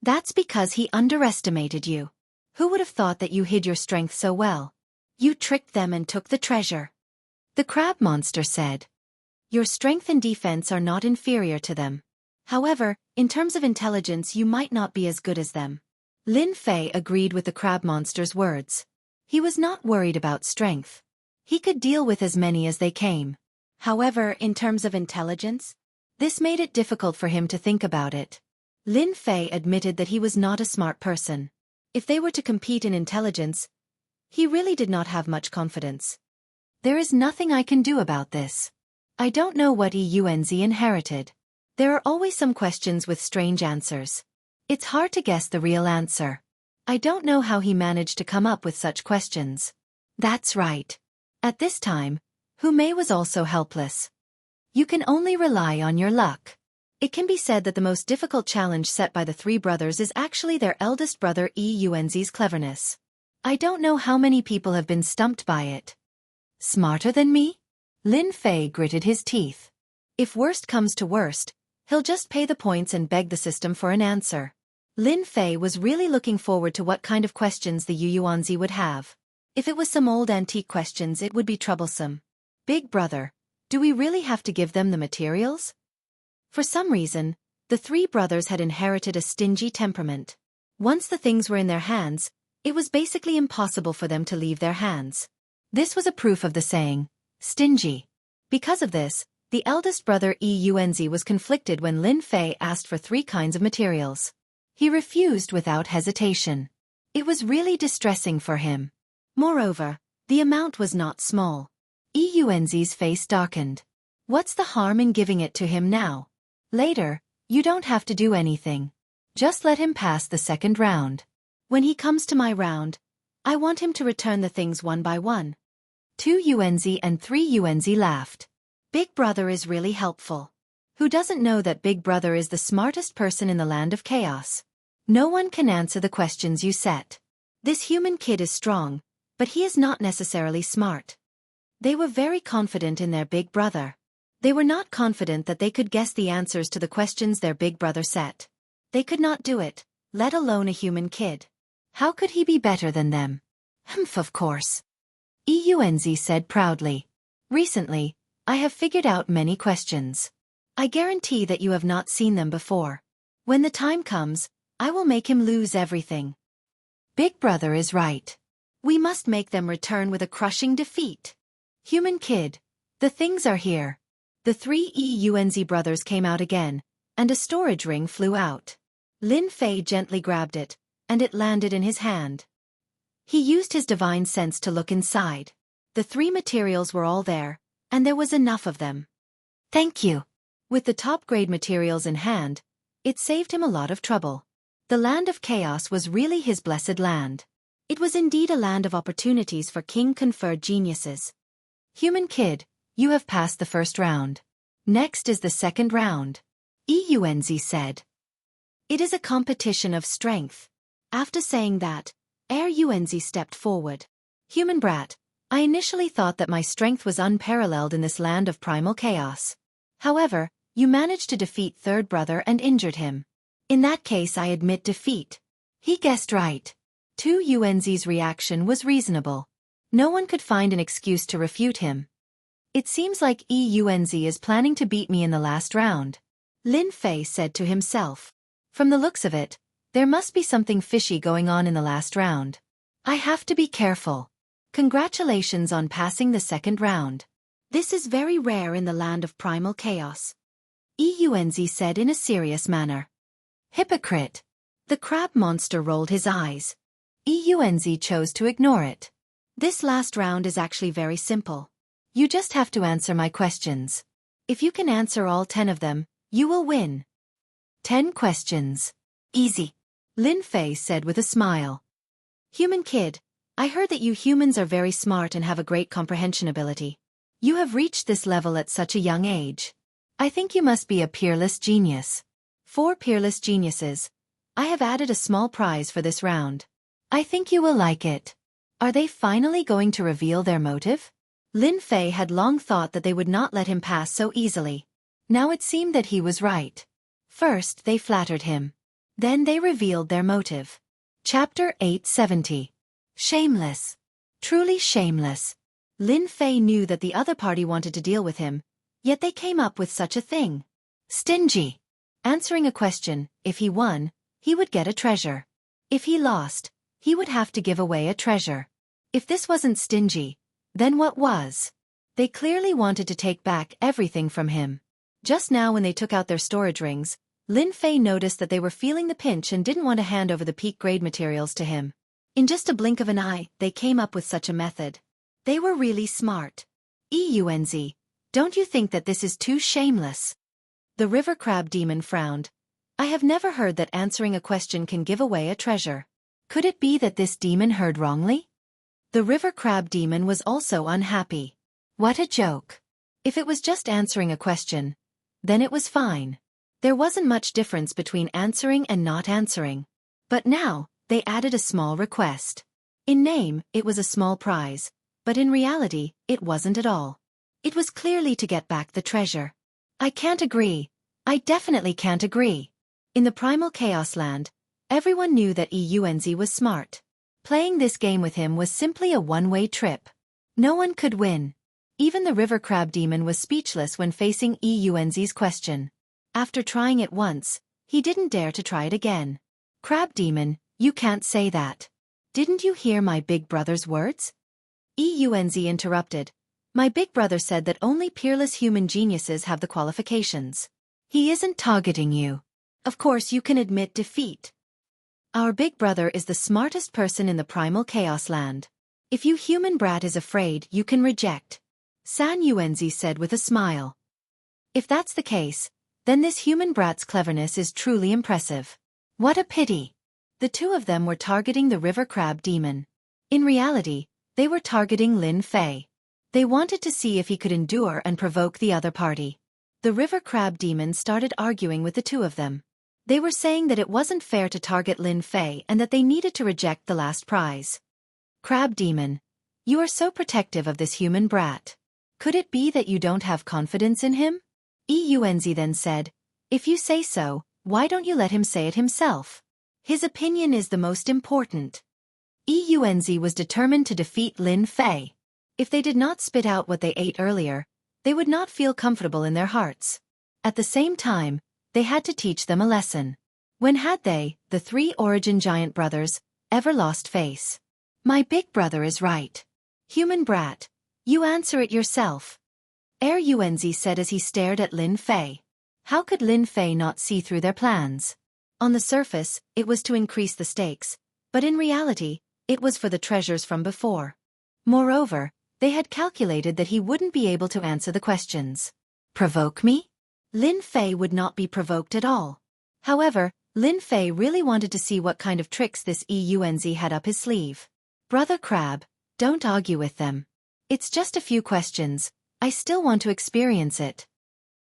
That's because he underestimated you. Who would have thought that you hid your strength so well? You tricked them and took the treasure. The crab monster said. Your strength and defense are not inferior to them. However, in terms of intelligence you might not be as good as them. Lin Fei agreed with the crab monster's words. He was not worried about strength. He could deal with as many as they came. However, in terms of intelligence, this made it difficult for him to think about it. Lin Fei admitted that he was not a smart person. If they were to compete in intelligence, he really did not have much confidence. There is nothing I can do about this. I don't know what Eunz inherited. There are always some questions with strange answers. It's hard to guess the real answer. I don't know how he managed to come up with such questions. That's right. At this time, Hu Mei was also helpless. You can only rely on your luck. It can be said that the most difficult challenge set by the three brothers is actually their eldest brother Eunz's cleverness. I don't know how many people have been stumped by it. Smarter than me? Lin Fei gritted his teeth. If worst comes to worst, he'll just pay the points and beg the system for an answer. Lin Fei was really looking forward to what kind of questions the Eunz would have. If it was some old antique questions, it would be troublesome. Big brother, do we really have to give them the materials? For some reason, the three brothers had inherited a stingy temperament. Once the things were in their hands, it was basically impossible for them to leave their hands. This was a proof of the saying, stingy. Because of this, the eldest brother Eunz was conflicted when Lin Fei asked for 3 kinds of materials. He refused without hesitation. It was really distressing for him. Moreover, the amount was not small. Eunz's face darkened. What's the harm in giving it to him now? Later, you don't have to do anything. Just let him pass the second round. When he comes to my round, I want him to return the things one by one. 2 Eunz and 3 Eunz laughed. Big brother is really helpful. Who doesn't know that Big brother is the smartest person in the land of chaos? No one can answer the questions you set. This human kid is strong, but he is not necessarily smart. They were very confident in their big brother. They were not confident that they could guess the answers to the questions their big brother set. They could not do it, let alone a human kid. How could he be better than them? Humph, of course. Eunz said proudly. Recently, I have figured out many questions. I guarantee that you have not seen them before. When the time comes, I will make him lose everything. Big brother is right. We must make them return with a crushing defeat. Human kid, the things are here. The 3 Eunz brothers came out again, and a storage ring flew out. Lin Fei gently grabbed it, and it landed in his hand. He used his divine sense to look inside. The 3 materials were all there, and there was enough of them. Thank you. With the top-grade materials in hand, it saved him a lot of trouble. The land of chaos was really his blessed land. It was indeed a land of opportunities for king-conferred geniuses. Human kid, you have passed the first round. Next is the second round. Eunz said. It is a competition of strength. After saying that, Eunz stepped forward. Human brat, I initially thought that my strength was unparalleled in this land of primal chaos. However, you managed to defeat third brother and injured him. In that case, I admit defeat. He guessed right. 2 Eunz's reaction was reasonable. No one could find an excuse to refute him. It seems like Eunz is planning to beat me in the last round. Lin Fei said to himself. From the looks of it, there must be something fishy going on in the last round. I have to be careful. Congratulations on passing the second round. This is very rare in the land of primal chaos. Eunz said in a serious manner. Hypocrite. The crab monster rolled his eyes. Eunz chose to ignore it. This last round is actually very simple. You just have to answer my questions. If you can answer all 10 of them, you will win. 10 questions. Easy. Lin Fei said with a smile. Human kid, I heard that you humans are very smart and have a great comprehension ability. You have reached this level at such a young age. I think you must be a peerless genius. 4 peerless geniuses. I have added a small prize for this round. I think you will like it. Are they finally going to reveal their motive? Lin Fei had long thought that they would not let him pass so easily. Now it seemed that he was right. First, they flattered him. Then they revealed their motive. Chapter 870. Shameless. Truly shameless. Lin Fei knew that the other party wanted to deal with him, yet they came up with such a thing. Stingy. Answering a question, if he won, he would get a treasure. If he lost, he would have to give away a treasure. If this wasn't stingy, then what was? They clearly wanted to take back everything from him. Just now when they took out their storage rings, Lin Fei noticed that they were feeling the pinch and didn't want to hand over the peak-grade materials to him. In just a blink of an eye, they came up with such a method. They were really smart. EUNZ, don't you think that this is too shameless? The river crab demon frowned. I have never heard that answering a question can give away a treasure. Could it be that this demon heard wrongly? The river crab demon was also unhappy. What a joke. If it was just answering a question, then it was fine. There wasn't much difference between answering and not answering. But now, they added a small request. In name, it was a small prize, but in reality, it wasn't at all. It was clearly to get back the treasure. I can't agree. I definitely can't agree. In the primal chaos land, everyone knew that EUNZ was smart. Playing this game with him was simply a one-way trip. No one could win. Even the river crab demon was speechless when facing EUNZ's question. After trying it once, he didn't dare to try it again. Crab demon, you can't say that. Didn't you hear my big brother's words? EUNZ interrupted. My big brother said that only peerless human geniuses have the qualifications. He isn't targeting you. Of course you can admit defeat. Our big brother is the smartest person in the primal chaos land. If you human brat is afraid, you can reject. San Yuenzi said with a smile. If that's the case, then this human brat's cleverness is truly impressive. What a pity. The two of them were targeting the river crab demon. In reality, they were targeting Lin Fei. They wanted to see if he could endure and provoke the other party. The river crab demon started arguing with the two of them. They were saying that it wasn't fair to target Lin Fei and that they needed to reject the last prize. Crab demon, you are so protective of this human brat. Could it be that you don't have confidence in him? EUNZ then said, if you say so, why don't you let him say it himself? His opinion is the most important. EUNZ was determined to defeat Lin Fei. If they did not spit out what they ate earlier, they would not feel comfortable in their hearts. At the same time, they had to teach them a lesson. When had they, the three origin giant brothers, ever lost face? My big brother is right. Human brat, you answer it yourself. Yuenzi said as he stared at Lin Fei. How could Lin Fei not see through their plans? On the surface, it was to increase the stakes, but in reality, it was for the treasures from before. Moreover, they had calculated that he wouldn't be able to answer the questions. Provoke me? Lin Fei would not be provoked at all. However, Lin Fei really wanted to see what kind of tricks this EUNZ had up his sleeve. Brother Crab, don't argue with them. It's just a few questions, I still want to experience it.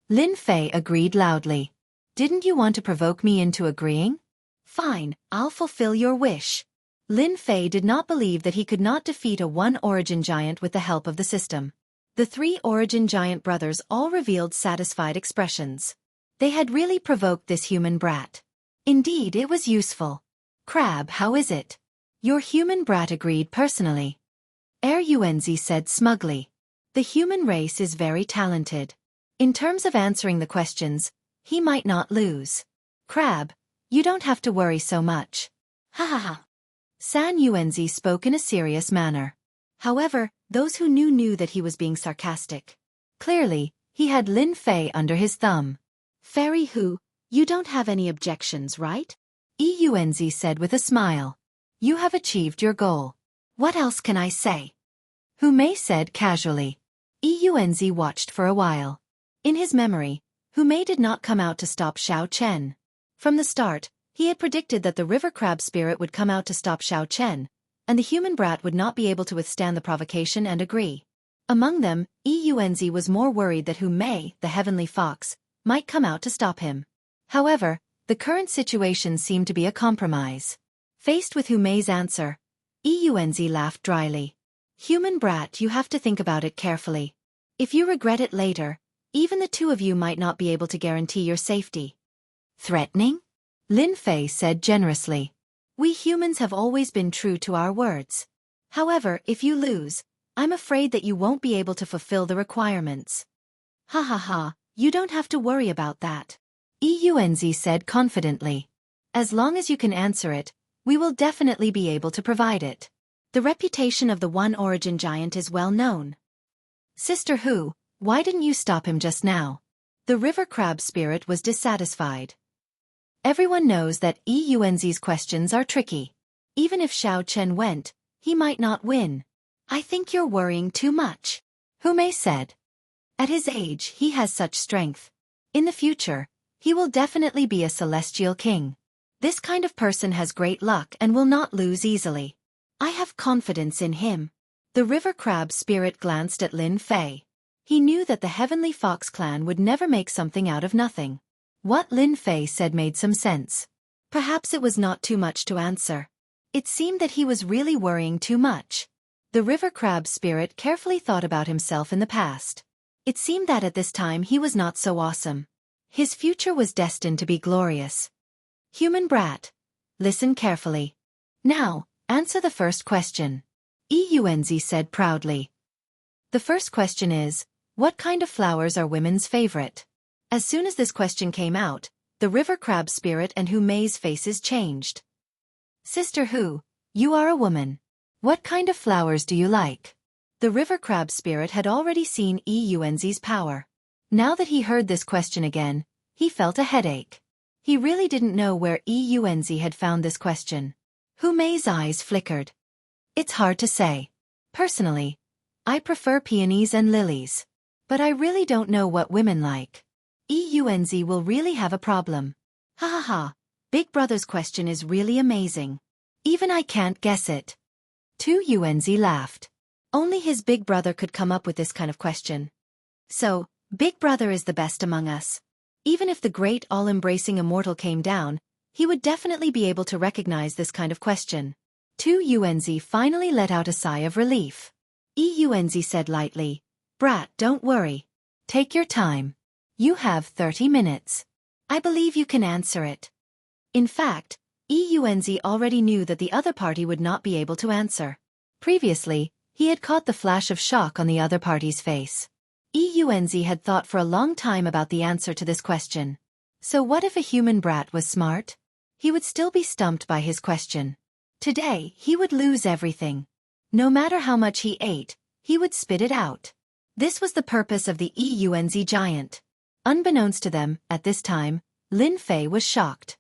Lin Fei agreed loudly. Didn't you want to provoke me into agreeing? Fine, I'll fulfill your wish. Lin Fei did not believe that he could not defeat a one-origin giant with the help of the system. The three origin giant brothers all revealed satisfied expressions. They had really provoked this human brat. Indeed, it was useful. Crab, how is it? Your human brat agreed personally. Yuenzi said smugly. The human race is very talented. In terms of answering the questions, he might not lose. Crab, you don't have to worry so much. Ha ha ha. San Yuenzi spoke in a serious manner. However, those who knew that he was being sarcastic. Clearly, he had Lin Fei under his thumb. Fairy Hu, you don't have any objections, right? EUNZ said with a smile. You have achieved your goal. What else can I say? Hu Mei said casually. EUNZ watched for a while. In his memory, Hu Mei did not come out to stop Xiao Chen. From the start, he had predicted that the river crab spirit would come out to stop Xiao Chen, and the human brat would not be able to withstand the provocation and agree. Among them, EUNZ was more worried that Hu Mei, the heavenly fox, might come out to stop him. However, the current situation seemed to be a compromise. Faced with Hu Mei's answer, EUNZ laughed dryly. Human brat, you have to think about it carefully. If you regret it later, even the two of you might not be able to guarantee your safety. Threatening? Lin Fei said generously. We humans have always been true to our words. However, if you lose, I'm afraid that you won't be able to fulfill the requirements. Ha ha ha, you don't have to worry about that. EUNZ said confidently. As long as you can answer it, we will definitely be able to provide it. The reputation of the one origin giant is well known. Sister Who, why didn't you stop him just now? The river crab spirit was dissatisfied. Everyone knows that Eunz's questions are tricky. Even if Xiao Chen went, he might not win. I think you're worrying too much, Hu Mei said. At his age, he has such strength. In the future, he will definitely be a celestial king. This kind of person has great luck and will not lose easily. I have confidence in him. The river crab spirit glanced at Lin Fei. He knew that the Heavenly Fox clan would never make something out of nothing. What Lin Fei said made some sense. Perhaps it was not too much to answer. It seemed that he was really worrying too much. The river crab spirit carefully thought about himself in the past. It seemed that at this time he was not so awesome. His future was destined to be glorious. Human brat, listen carefully. Now, answer the first question. Eunz said proudly. The first question is, what kind of flowers are women's favorite? As soon as this question came out, the river crab spirit and Hu Mei's faces changed. Sister Hu, you are a woman. What kind of flowers do you like? The river crab spirit had already seen Eunz's power. Now that he heard this question again, he felt a headache. He really didn't know where Eunz had found this question. Hu Mei's eyes flickered. It's hard to say. Personally, I prefer peonies and lilies. But I really don't know what women like. Eunz will really have a problem. Ha ha ha, Big Brother's question is really amazing. Even I can't guess it. Eunz laughed. Only his big brother could come up with this kind of question. So, Big Brother is the best among us. Even if the great all-embracing immortal came down, he would definitely be able to recognize this kind of question. Eunz finally let out a sigh of relief. Eunz said lightly, Brat, don't worry. Take your time. You have 30 minutes. I believe you can answer it. In fact, Eunz already knew that the other party would not be able to answer. Previously, he had caught the flash of shock on the other party's face. Eunz had thought for a long time about the answer to this question. So what if a human brat was smart? He would still be stumped by his question. Today, he would lose everything. No matter how much he ate, he would spit it out. This was the purpose of the Eunz giant. Unbeknownst to them, at this time, Lin Fei was shocked.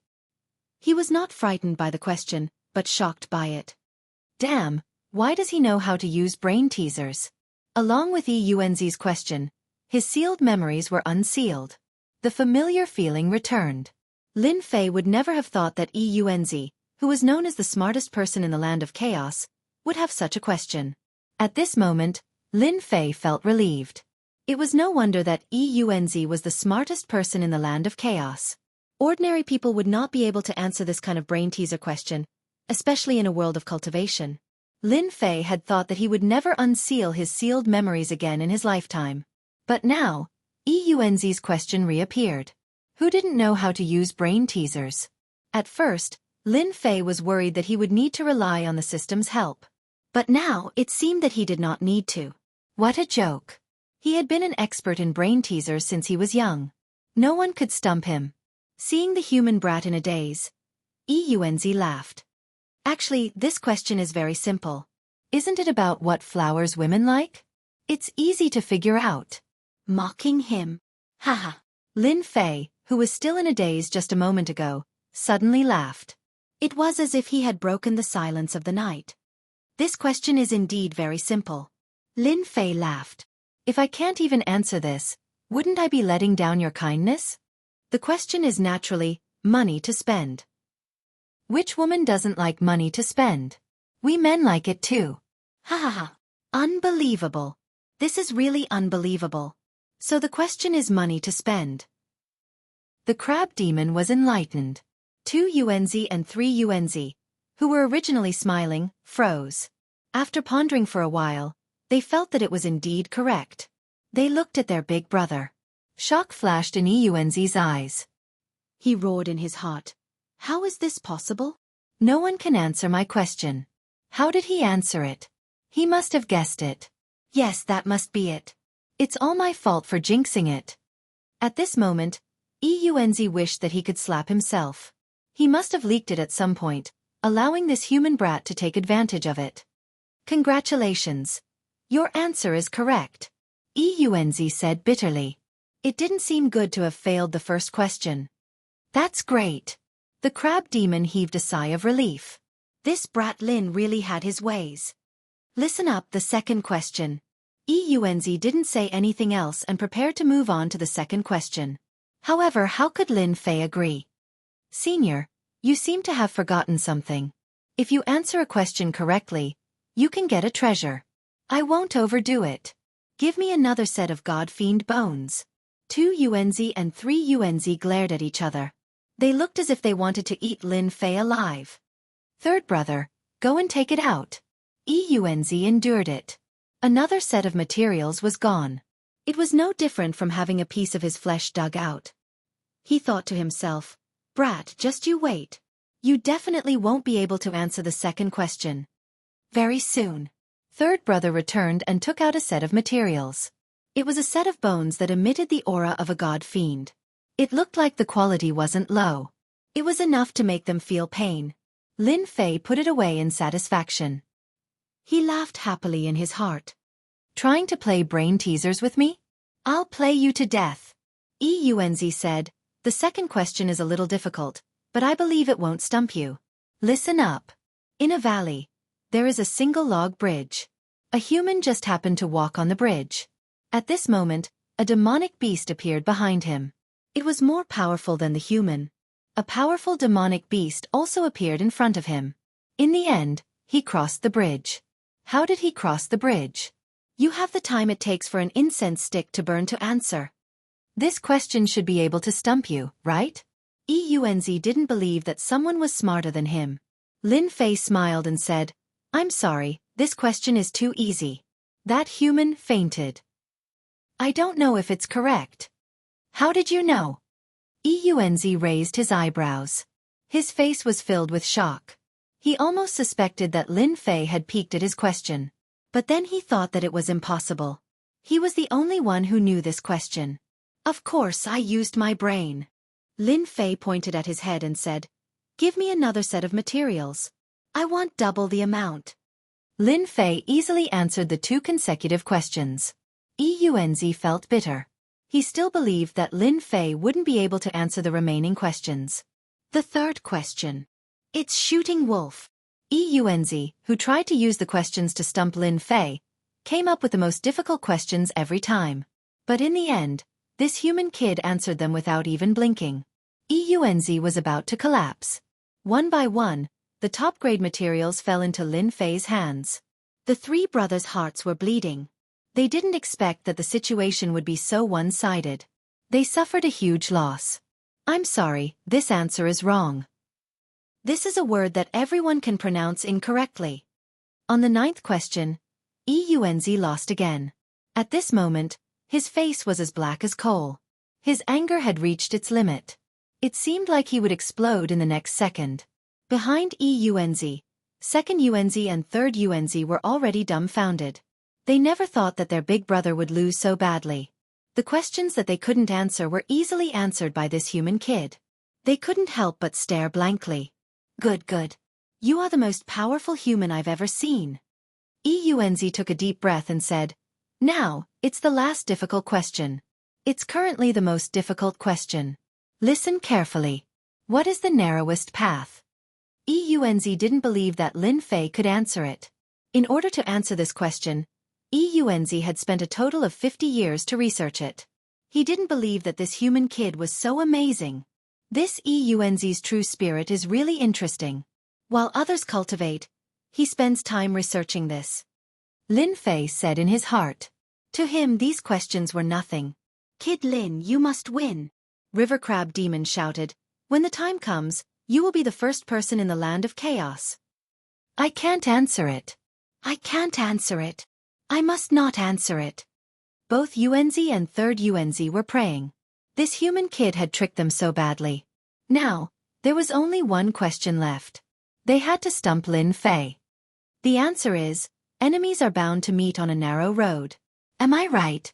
He was not frightened by the question, but shocked by it. Damn, why does he know how to use brain teasers? Along with Eunz's question, his sealed memories were unsealed. The familiar feeling returned. Lin Fei would never have thought that Eunz, who was known as the smartest person in the land of chaos, would have such a question. At this moment, Lin Fei felt relieved. It was no wonder that Eunz was the smartest person in the land of chaos. Ordinary people would not be able to answer this kind of brain teaser question, especially in a world of cultivation. Lin Fei had thought that he would never unseal his sealed memories again in his lifetime. But now, Eunz's question reappeared. Who didn't know how to use brain teasers? At first, Lin Fei was worried that he would need to rely on the system's help. But now it seemed that he did not need to. What a joke. He had been an expert in brain teasers since he was young. No one could stump him. Seeing the human brat in a daze, Eunz laughed. Actually, this question is very simple. Isn't it about what flowers women like? It's easy to figure out. Mocking him. Haha. Lin Fei, who was still in a daze just a moment ago, suddenly laughed. It was as if he had broken the silence of the night. This question is indeed very simple. Lin Fei laughed. If I can't even answer this, wouldn't I be letting down your kindness? The question is naturally, money to spend. Which woman doesn't like money to spend? We men like it too. Ha ha ha. Unbelievable. This is really unbelievable. So the question is money to spend. The crab demon was enlightened. Eunz and Eunz, who were originally smiling, froze. After pondering for a while, they felt that it was indeed correct. They looked at their big brother. Shock flashed in Eunz's eyes. He roared in his heart. How is this possible? No one can answer my question. How did he answer it? He must have guessed it. Yes, that must be it. It's all my fault for jinxing it. At this moment, Eunz wished that he could slap himself. He must have leaked it at some point, allowing this human brat to take advantage of it. Congratulations. Your answer is correct. Eunz said bitterly. It didn't seem good to have failed the first question. That's great. The crab demon heaved a sigh of relief. This brat Lin really had his ways. Listen up, the second question. Eunz didn't say anything else and prepared to move on to the second question. However, how could Lin Fei agree? Senior, you seem to have forgotten something. If you answer a question correctly, you can get a treasure. I won't overdo it. Give me another set of god-fiend bones. 2 and 3 glared at each other. They looked as if they wanted to eat Lin Fei alive. Third brother, go and take it out. Eunz endured it. Another set of materials was gone. It was no different from having a piece of his flesh dug out. He thought to himself, brat, just you wait. You definitely won't be able to answer the second question. Very soon. Third brother returned and took out a set of materials. It was a set of bones that emitted the aura of a god-fiend. It looked like the quality wasn't low. It was enough to make them feel pain. Lin Fei put it away in satisfaction. He laughed happily in his heart. Trying to play brain teasers with me? I'll play you to death. Eunz said, the second question is a little difficult, but I believe it won't stump you. Listen up. In a valley, there is a single log bridge. A human just happened to walk on the bridge. At this moment, a demonic beast appeared behind him. It was more powerful than the human. A powerful demonic beast also appeared in front of him. In the end, he crossed the bridge. How did he cross the bridge? You have the time it takes for an incense stick to burn to answer. This question should be able to stump you, right? Eunz didn't believe that someone was smarter than him. Lin Fei smiled and said, I'm sorry, this question is too easy. That human fainted. I don't know if it's correct. How did you know? Eunz raised his eyebrows. His face was filled with shock. He almost suspected that Lin Fei had peeked at his question. But then he thought that it was impossible. He was the only one who knew this question. Of course I used my brain. Lin Fei pointed at his head and said, give me another set of materials. I want double the amount. Lin Fei easily answered the 2 consecutive questions. Eunz felt bitter. He still believed that Lin Fei wouldn't be able to answer the remaining questions. The third question. It's shooting wolf. Eunz, who tried to use the questions to stump Lin Fei, came up with the most difficult questions every time. But in the end, this human kid answered them without even blinking. Eunz was about to collapse. One by one, the top-grade materials fell into Lin Fei's hands. The 3 brothers' hearts were bleeding. They didn't expect that the situation would be so one-sided. They suffered a huge loss. I'm sorry, this answer is wrong. This is a word that everyone can pronounce incorrectly. On the 9th question, Eunz lost again. At this moment, his face was as black as coal. His anger had reached its limit. It seemed like he would explode in the next second. Behind Eunz, second Unz and third Unz were already dumbfounded. They never thought that their big brother would lose so badly. The questions that they couldn't answer were easily answered by this human kid. They couldn't help but stare blankly. Good. You are the most powerful human I've ever seen. Eunz took a deep breath and said, now, it's the last difficult question. It's currently the most difficult question. Listen carefully. What is the narrowest path? Eunz didn't believe that Lin Fei could answer it. In order to answer this question, Eunz had spent a total of 50 years to research it. He didn't believe that this human kid was so amazing. This Eunz's true spirit is really interesting. While others cultivate, he spends time researching this. Lin Fei said in his heart. To him these questions were nothing. Kid Lin, you must win. River Crab Demon shouted. When the time comes, you will be the first person in the land of chaos. I can't answer it. I can't answer it. I must not answer it. Both Unz and third Unz were praying. This human kid had tricked them so badly. Now, there was only one question left. They had to stump Lin Fei. The answer is, enemies are bound to meet on a narrow road. Am I right?